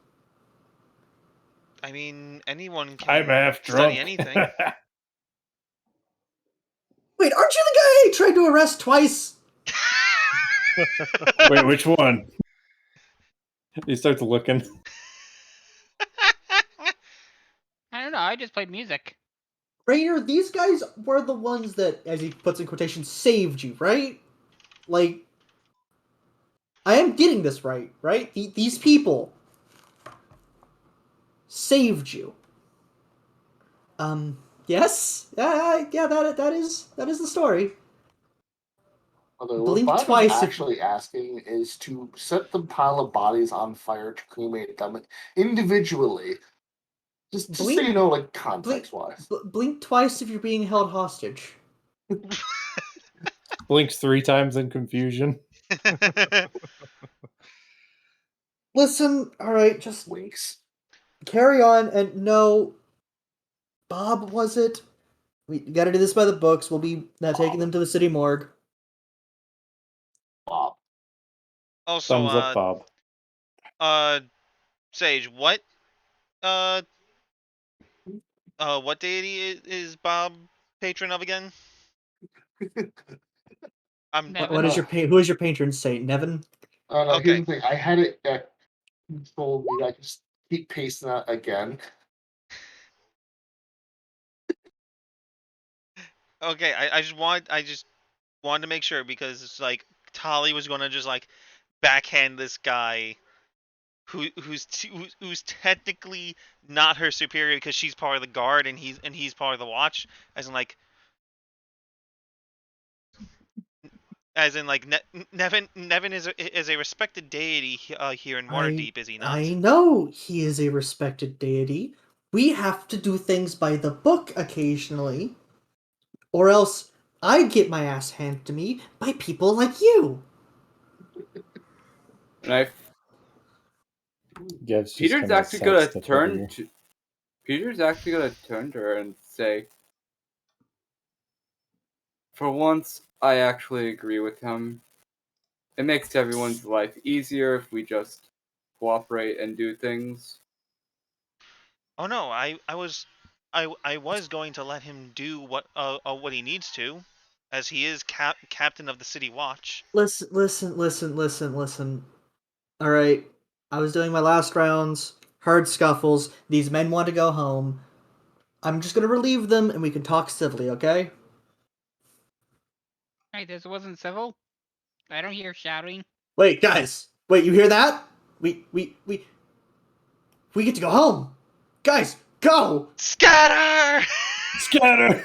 I mean, anyone can I'm half study drunk. anything. Wait, aren't you the guy I tried to arrest twice? Wait, which one? He starts looking. I don't know. I just played music. Rainer, these guys were the ones that, as he puts in quotations, saved you, right? Like, I am getting this right? These people saved you. Yes? Yeah, that is the story. Although Blink what Bob twice is if- actually asking is to set the pile of bodies on fire to cremate them individually. Just so Blink- you know, like, context-wise. Blink twice if you're being held hostage. Blinks 3 times in confusion. Listen, alright, just Winks. carry on, and no, Bob, was it? We gotta do this by the books. We'll be taking them to the city morgue. Bob. Also, Thumbs up, Bob. Sage, what deity is Bob patron of again? Nevin. Who is your patron saint? Nevin? No, Okay. here's the thing. I had it at control. I can just keep pasting that again. Okay, I just wanted to make sure, because it's like Tali was gonna just like backhand this guy who's technically not her superior because she's part of the guard and he's part of the watch, as in like Nevin is a respected deity here in Waterdeep, is he not? I know he is a respected deity. We have to do things by the book occasionally, or else I get my ass handed to me by people like you. And Peter's actually gonna turn to her and say, "For once, I actually agree with him. It makes everyone's life easier if we just cooperate and do things." Oh no, I was going to let him do what he needs to, as he is captain of the city watch. Listen. All right, I was doing my last rounds. Heard scuffles. These men want to go home. I'm just gonna relieve them, and we can talk civilly, okay? Hey, this wasn't civil. I don't hear shouting. Wait, guys. Wait, you hear that? We get to go home. Guys, go! Scatter! Scatter!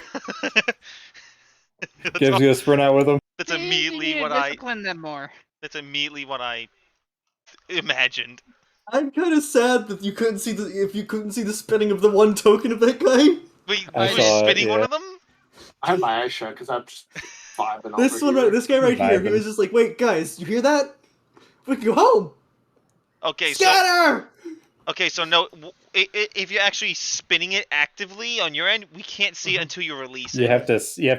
Gives you a sprint out with him. That's You immediately need to what I. discipline them more. That's immediately what I imagined. I'm kind of sad that you couldn't see the spinning of the one token of that guy. Wait, I you were saw it, spinning one yeah. of them? I had my eyes shut because I'm just vibing This over one, here. this guy right here, he Vibing. was just like, "Wait, guys, you hear that? We can go home. Okay, Scatter!" so no, if you're actually spinning it actively on your end, we can't see it until you release it. You have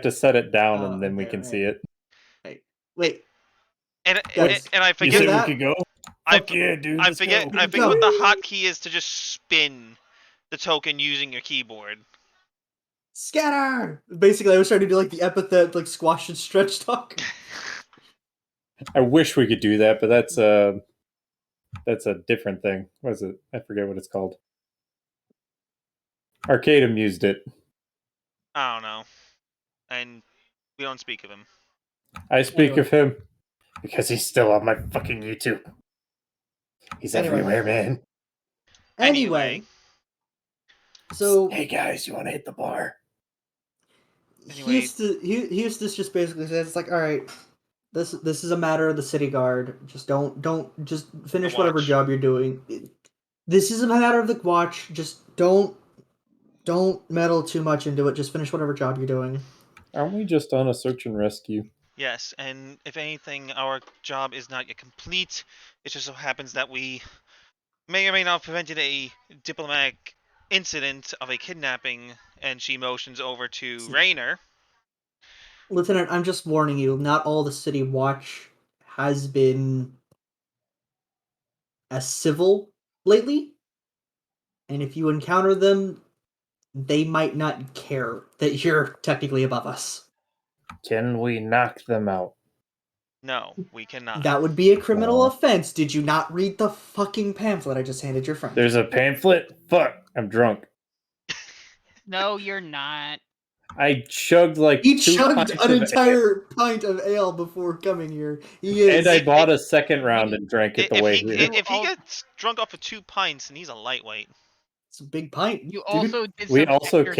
to set it down, Oh, and then we okay, can right. see it. Wait. And Guys, and I You forget said that? we could go? I Fuck yeah, dude. I Let's forget go. I forget what the hotkey is to just spin the token using your keyboard. Scatter! Basically, I was trying to do like the epithet, like squash and stretch talk. I wish we could do that, but that's a different thing. What is it? I forget what it's called. Arcadum used it. I don't know. And we don't speak of him. I speak Anyway. of him because he's still on my fucking YouTube. He's Anyway. everywhere, man. Anyway, so Hey guys, you want to hit the bar? Anyway. Eustace just basically says, it's like, all right, this is a matter of the city guard. Just don't just finish The whatever watch. job you're doing. This is a matter of the watch. Just don't meddle too much into it. Just finish whatever job you're doing. Aren't we just on a search and rescue? Yes, and if anything, our job is not yet complete. It just so happens that we may or may not have prevented a diplomatic incident of a kidnapping, and she motions over to Raynor. Lieutenant, I'm just warning you. Not all the city watch has been as civil lately, and if you encounter them, they might not care that you're technically above us. Can we knock them out? No, we cannot. That would be a criminal Oh. offense. Did you not read the fucking pamphlet I just handed your friend? There's a pamphlet? Fuck, I'm drunk. No, you're not. I chugged like He 2 chugged pints an of entire pint of ale before coming here. He is. and I bought a second round and drank it the If way he here. if he gets drunk off of 2 pints, then he's a lightweight. It's a big pint. You dude. also did We some also exercise.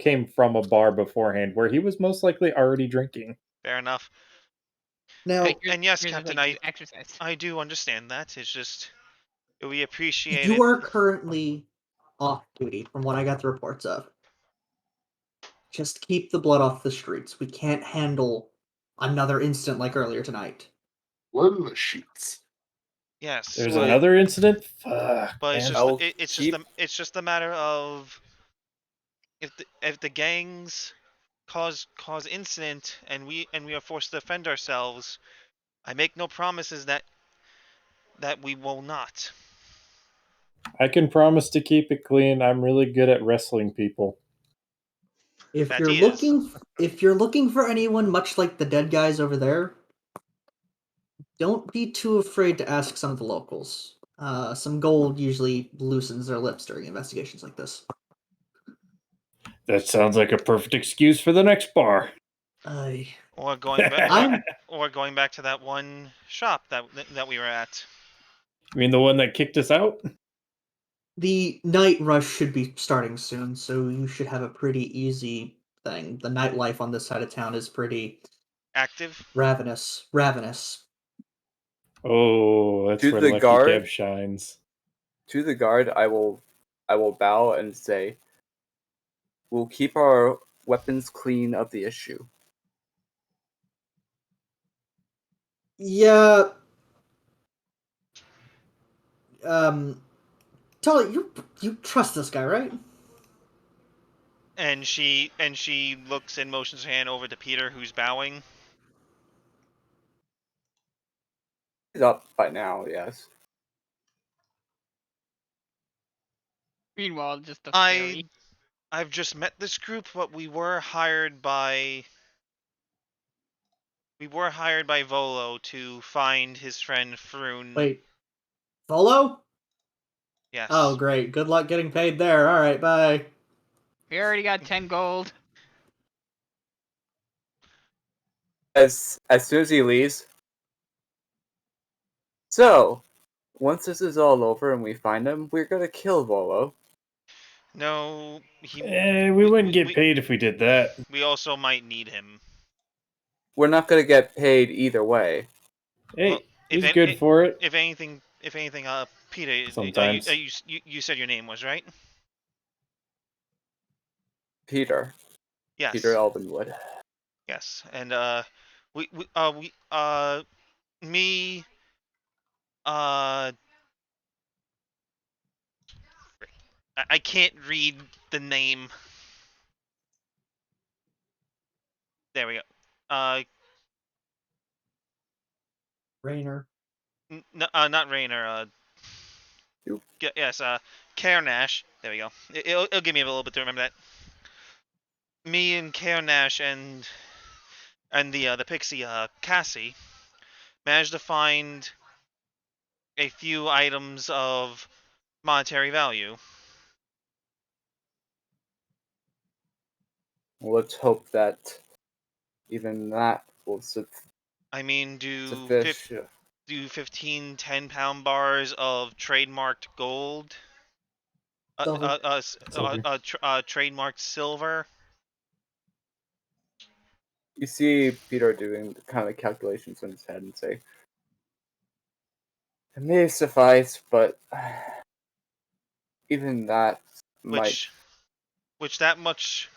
came from a bar beforehand where he was most likely already drinking. Fair enough. Now, And yes, Here's the Captain, thing, you exercise. I do understand that. It's just we appreciate you it. are currently off duty, from what I got the reports of. Just keep the blood off the streets. We can't handle another incident like earlier tonight. Blood in the sheets. Yes, There's Well, another incident? Fuck. but it's man. just I'll it's just a matter of if the gangs cause incident and we are forced to defend ourselves, I make no promises that we will not. I can promise to keep it clean. I'm really good at wrestling people. If That you're he is. looking for anyone much like the dead guys over there, don't be too afraid to ask some of the locals. Some gold usually loosens their lips during investigations like this. That sounds like a perfect excuse for the next bar. Or going back I'm or going back to that one shop that we were at. You mean the one that kicked us out? the night rush should be starting soon, so you should have a pretty easy thing. The nightlife on this side of town is pretty Active. ravenous. Oh, that's To where the Lucky guard? Dev shines. To the guard, I will bow and say, "We'll keep our weapons clean of the issue." Yeah. Tully, you trust this guy, right? And she looks and motions her hand over to Peter, who's bowing. He's up by now, yes. Meanwhile, just a I- fairy. I've just met this group, but we were hired by Volo to find his friend Froon. Wait. Volo? Yes. Oh, great. Good luck getting paid there. All right, bye. We already got 10 gold. As soon as he leaves. So, once this is all over and we find him, we're gonna kill Volo. No, We wouldn't get paid if we did that. We also might need him. We're not gonna get paid either way. Hey, Well, he's if good for it. If anything, Peter, Sometimes. you said your name was right. Peter. Yes. Peter Elvenwood. Yes, and me, I can't read the name. There we go. Rainer. Not Rainer. You. Yes, Karnash. There we go. It'll give me a little bit to remember that. Me and Karnash and the pixie Cassie managed to find a few items of monetary value. Let's hope that even that will I mean, do sufficient. 15 10-pound bars of trademarked gold, Silver. trademarked silver. You see Peter doing the kind of calculations in his head and say, "It may suffice, but even that might." Which that much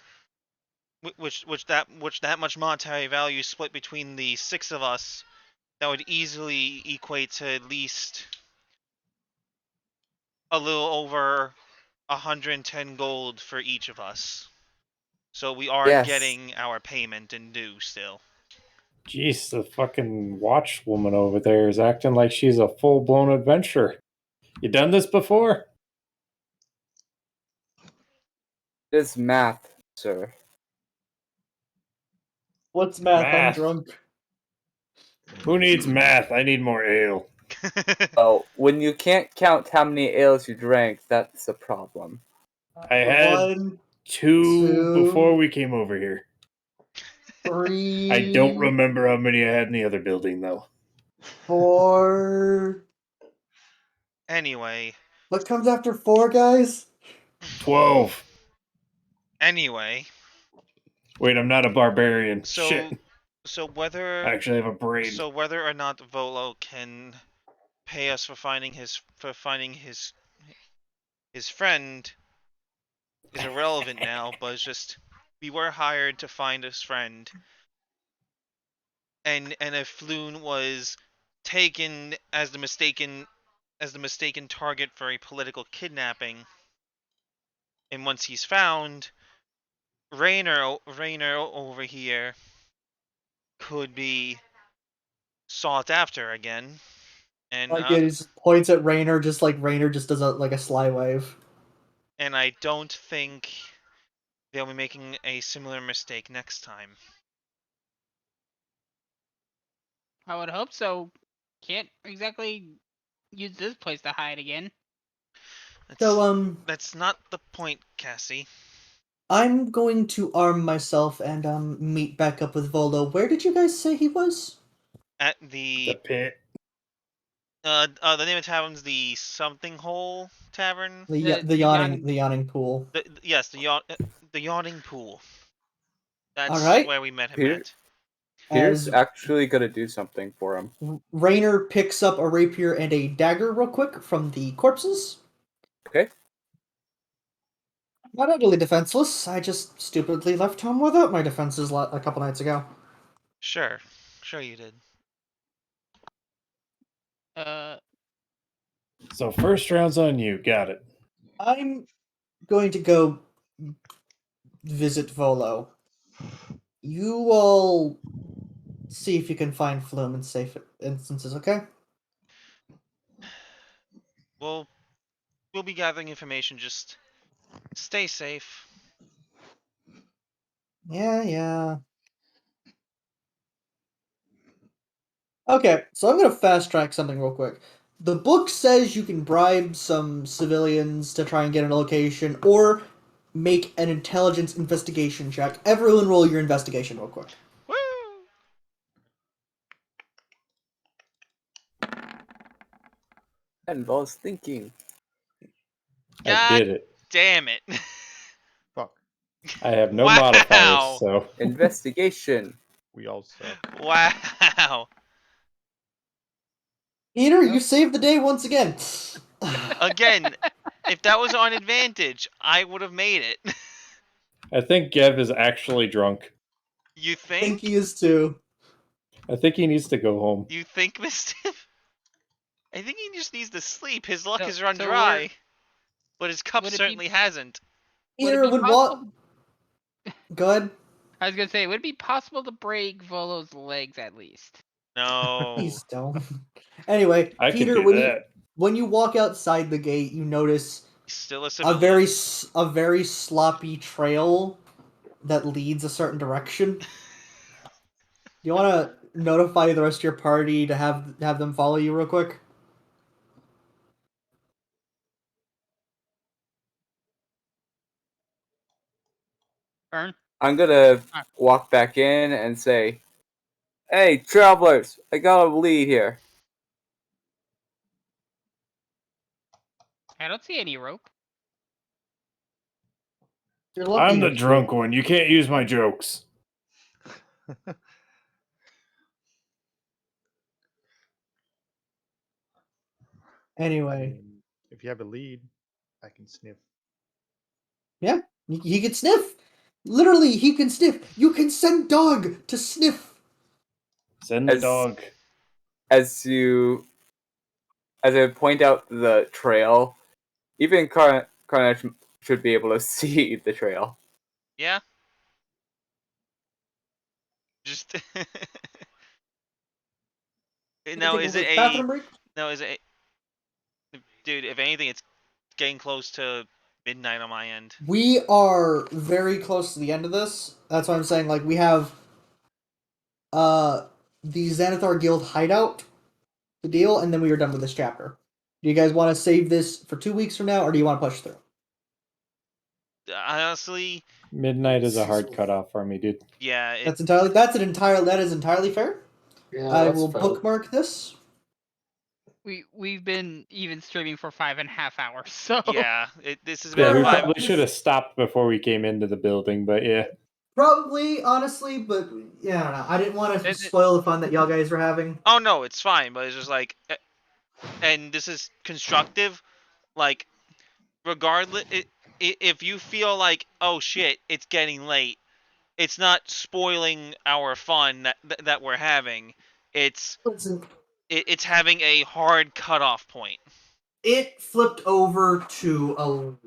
monetary value split between the 6 of us, that would easily equate to at least a little over 110 gold for each of us. So we are Yes. getting our payment in due still. Jeez, the fucking watch woman over there is acting like she's a full-blown adventurer. You done this before? It is math, sir. What's math? I'm Math. drunk. Who needs math? I need more ale. Well, when you can't count how many ales you drank, that's a problem. I had 1, two 2, before we came over here. 3. I don't remember how many I had in the other building, though. 4. Anyway. What comes after 4, guys? 12. Anyway. Wait, I'm not a barbarian. Shit. So whether I actually have a brain. So whether or not Volo can pay us for finding his friend is irrelevant now, but it's just we were hired to find his friend, and if Floon was taken as the mistaken target for a political kidnapping, and once he's found, Rainer over here could be sought after again. And Like it just points at Rainer, just like Rainer just does a sly wave. And I don't think they'll be making a similar mistake next time. I would hope so. Can't exactly use this place to hide again. That's not the point, Cassie. I'm going to arm myself and meet back up with Volo. Where did you guys say he was? At the pit. The name of the tavern's the Something Hole Tavern. The yawning pool. Yes, the yawning pool. That's All right. where we met him at. Peter's actually gonna do something for him. Rainer picks up a rapier and a dagger real quick from the corpses. Okay. Not utterly defenseless. I just stupidly left home without my defenses a couple nights ago. Sure you did. So first round's on you. Got it. I'm going to go visit Volo. You all see if you can find Flume in safe instances, okay? We'll be gathering information. Just stay safe. Yeah. Okay, so I'm gonna fast track something real quick. The book says you can bribe some civilians to try and get a location, or make an intelligence investigation check. Everyone roll your investigation real quick. Woo! And I was thinking. I did it. Damn it. Fuck. I have no modifiers, so. Investigation. We all suck. Wow. Peter, you saved the day once again. Again, if that was on advantage, I would have made it. I think Gev is actually drunk. You I think? think he is too. I think he needs to go home. You think, Mistiff? I think he just needs to sleep. His luck has run so dry. But his cup certainly hasn't. Peter would want. Go ahead. I was gonna say, would it be possible to break Volo's legs at least? No. Please don't. Anyway, I could Peter, do that. when you walk outside the gate, you notice He's still a a civilian. very sloppy trail that leads a certain direction. Do you want to notify the rest of your party to have them follow you real quick? Burn. I'm gonna Ah. walk back in and say, "Hey, travelers, I got a lead here." I don't see any rope. You're lucky I'm the you- drunk one. You can't use my jokes. Anyway, If you have a lead, I can sniff. yeah, he can sniff. Literally, he can sniff. You can send dog to sniff. Send the As- dog. As I point out the trail, even Carnage should be able to see the trail. Yeah. Just. Now, Take a is it quick a? bathroom break? No, is it? Dude, if anything, it's getting close to midnight on my end. We are very close to the end of this. That's why I'm saying, like, we have the Xanathar Guild hideout to deal, and then we are done with this chapter. Do you guys want to save this for 2 weeks from now, or do you want to push through? Honestly, Midnight is a hard cutoff for me, dude. yeah. That is entirely fair. Yeah, I that's will fair. bookmark this. We've been even streaming for 5.5 hours, so Yeah. This has Yeah, been we Fair 5. probably should have stopped before we came into the building, but yeah. Probably, honestly, but yeah, I don't know. I didn't want to spoil the fun that y'all guys were having. Oh no, it's fine, but it's just like, and this is constructive. Like, regardless, if you feel like, oh shit, it's getting late, it's not spoiling our fun that we're having. It's having a hard cutoff point. It flipped over to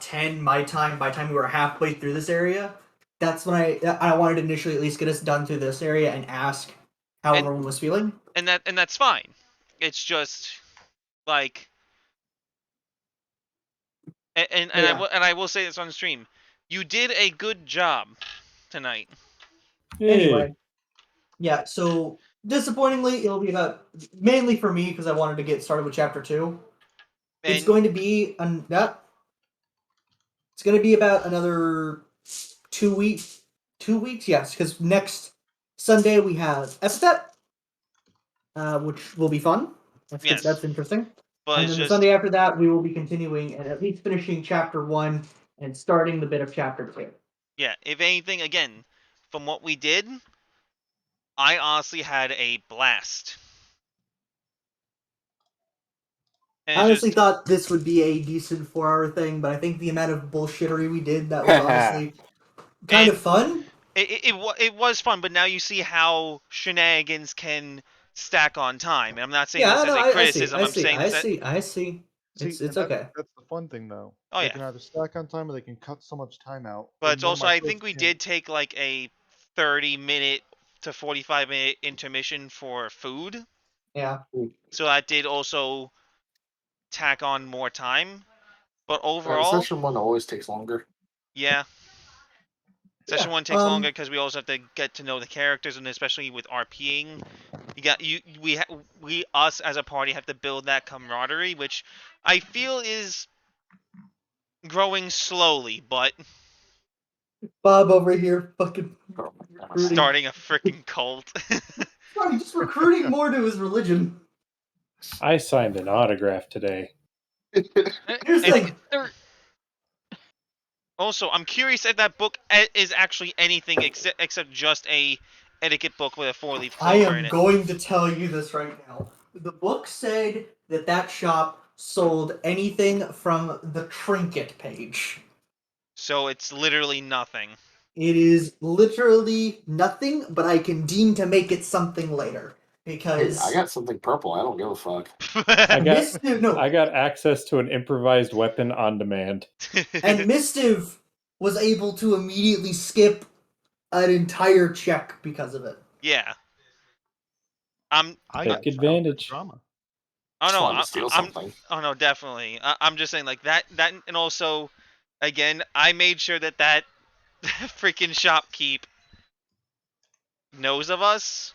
10 my time by the time we were halfway through this area. That's when I wanted to initially at least get us done through this area and ask how And- everyone was feeling. And that's fine. It's just like, and Yeah. I will say this on stream. You did a good job tonight. Anyway, yeah. So disappointingly, it'll be about mainly for me because I wanted to get started with chapter 2. It's And going to be It's going to be about another 2 weeks. 2 weeks, yes, because next Sunday we have Epithet, which will be fun. Yes. That's interesting. but And it's then the just Sunday after that, we will be continuing and at least finishing chapter 1 and starting the bit of chapter 2. yeah. If anything, again, from what we did, I honestly had a blast. And I it's honestly just, thought this would be a decent 4-hour thing, but I think the amount of bullshittery we did, that was honestly kind of fun. it was fun, but now you see how shenanigans can stack on time. And I'm not saying Yeah, this as no, a I see, criticism. I I'm see, saying I this. see, I see. See, It's and okay. That's the fun thing, though. Oh, They yeah. can either stack on time or they can cut so much time out. But it's And one of also, my I first think we games- did take like a 30-minute to 45-minute intermission for food. Yeah. So that did also tack on more time. But And overall, session 1 always takes longer. yeah. Session Yeah, 1 takes longer because we also have to get to know the characters, and especially with RPing, we us as a party have to build that camaraderie, which I feel is growing slowly, but Bob over here fucking Oh my God. recruiting. starting a freaking cult. Sorry, just recruiting more to his religion. I signed an autograph today. Here's the And- thing. Also, I'm curious if that book is actually anything except just a etiquette book with a 4-leaf I clover in am it. going to tell you this right now. The book said that shop sold anything from the trinket page. So it's literally nothing. It is literally nothing, but I can deem to make it something later. Hey, Because I got something purple. I don't give a fuck. I got Mistiv, no, I got access to an improvised weapon on demand. and Mistiv was able to immediately skip an entire check because of it. Yeah. Oh Take advantage. Drama. no, Just wanted to steal something. oh no, definitely. I'm just saying like that, and also, again, I made sure that freaking shopkeep knows of us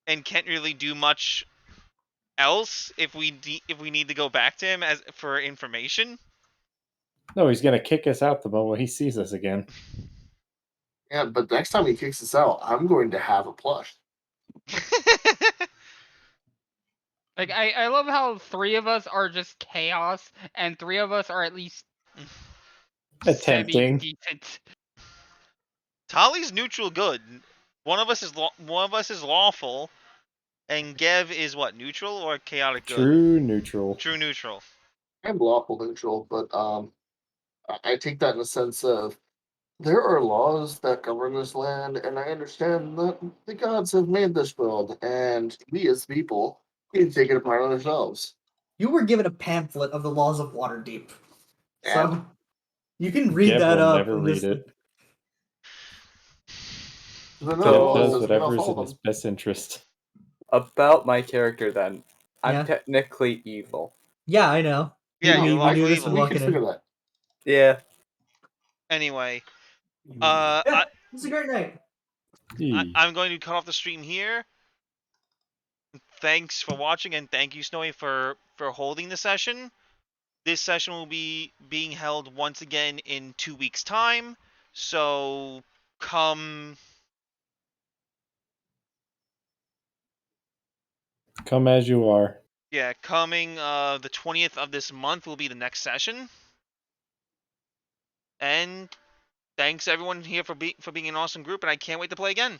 and can't really do much else if we need to go back to him as for information. No, he's gonna kick us out the moment he sees us again. Yeah, but next time he kicks us out, I'm going to have a plush. Like I love how 3 of us are just chaos, and 3 of us are at least Attempting. semi-decent. Tali's neutral good. One of us is lawful, and Gev is what, neutral or chaotic good? True neutral. True neutral. I'm lawful neutral, but I take that in the sense of there are laws that govern this land, and I understand that the gods have made this world, and we as people need to take it upon ourselves. You were given a pamphlet of the laws of Waterdeep, so And you can read Geb that will up. never and read just- it. the Geb law does says we whatever don't is in follow his them. best interest. About my character, then, I'm Yeah. technically evil. Yeah, I know. Yeah, we, you're we lawful knew this evil. when We can walking figure in. that. Yeah. Anyway, Yeah, it's a great night. I'm going to cut off the stream here. Thanks for watching, and thank you, Snowy, for holding the session. This session will be being held once again in 2 weeks' time. So come Come as you are. coming the 20th of this month will be the next session. And thanks everyone here for being an awesome group, and I can't wait to play again.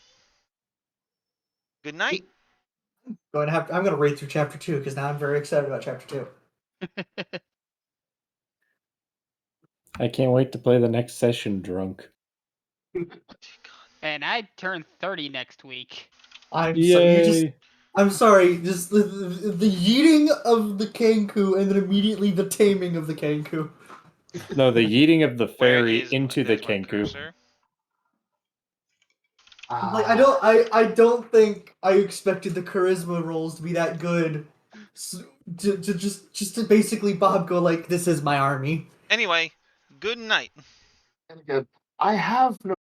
Good night. I'm gonna read through chapter 2 because now I'm very excited about chapter 2. I can't wait to play the next session drunk. And I turn 30 next week. I'm Yay! sorry, just the yeeting of the Kenku and then immediately the taming of the Kenku. No, the yeeting of the Where fairy is into the there's my Kenku. cursor. Like I don't think I expected the charisma rolls to be that good. To just to basically Bob go like, this is my army. Anyway, good night. And again, I have no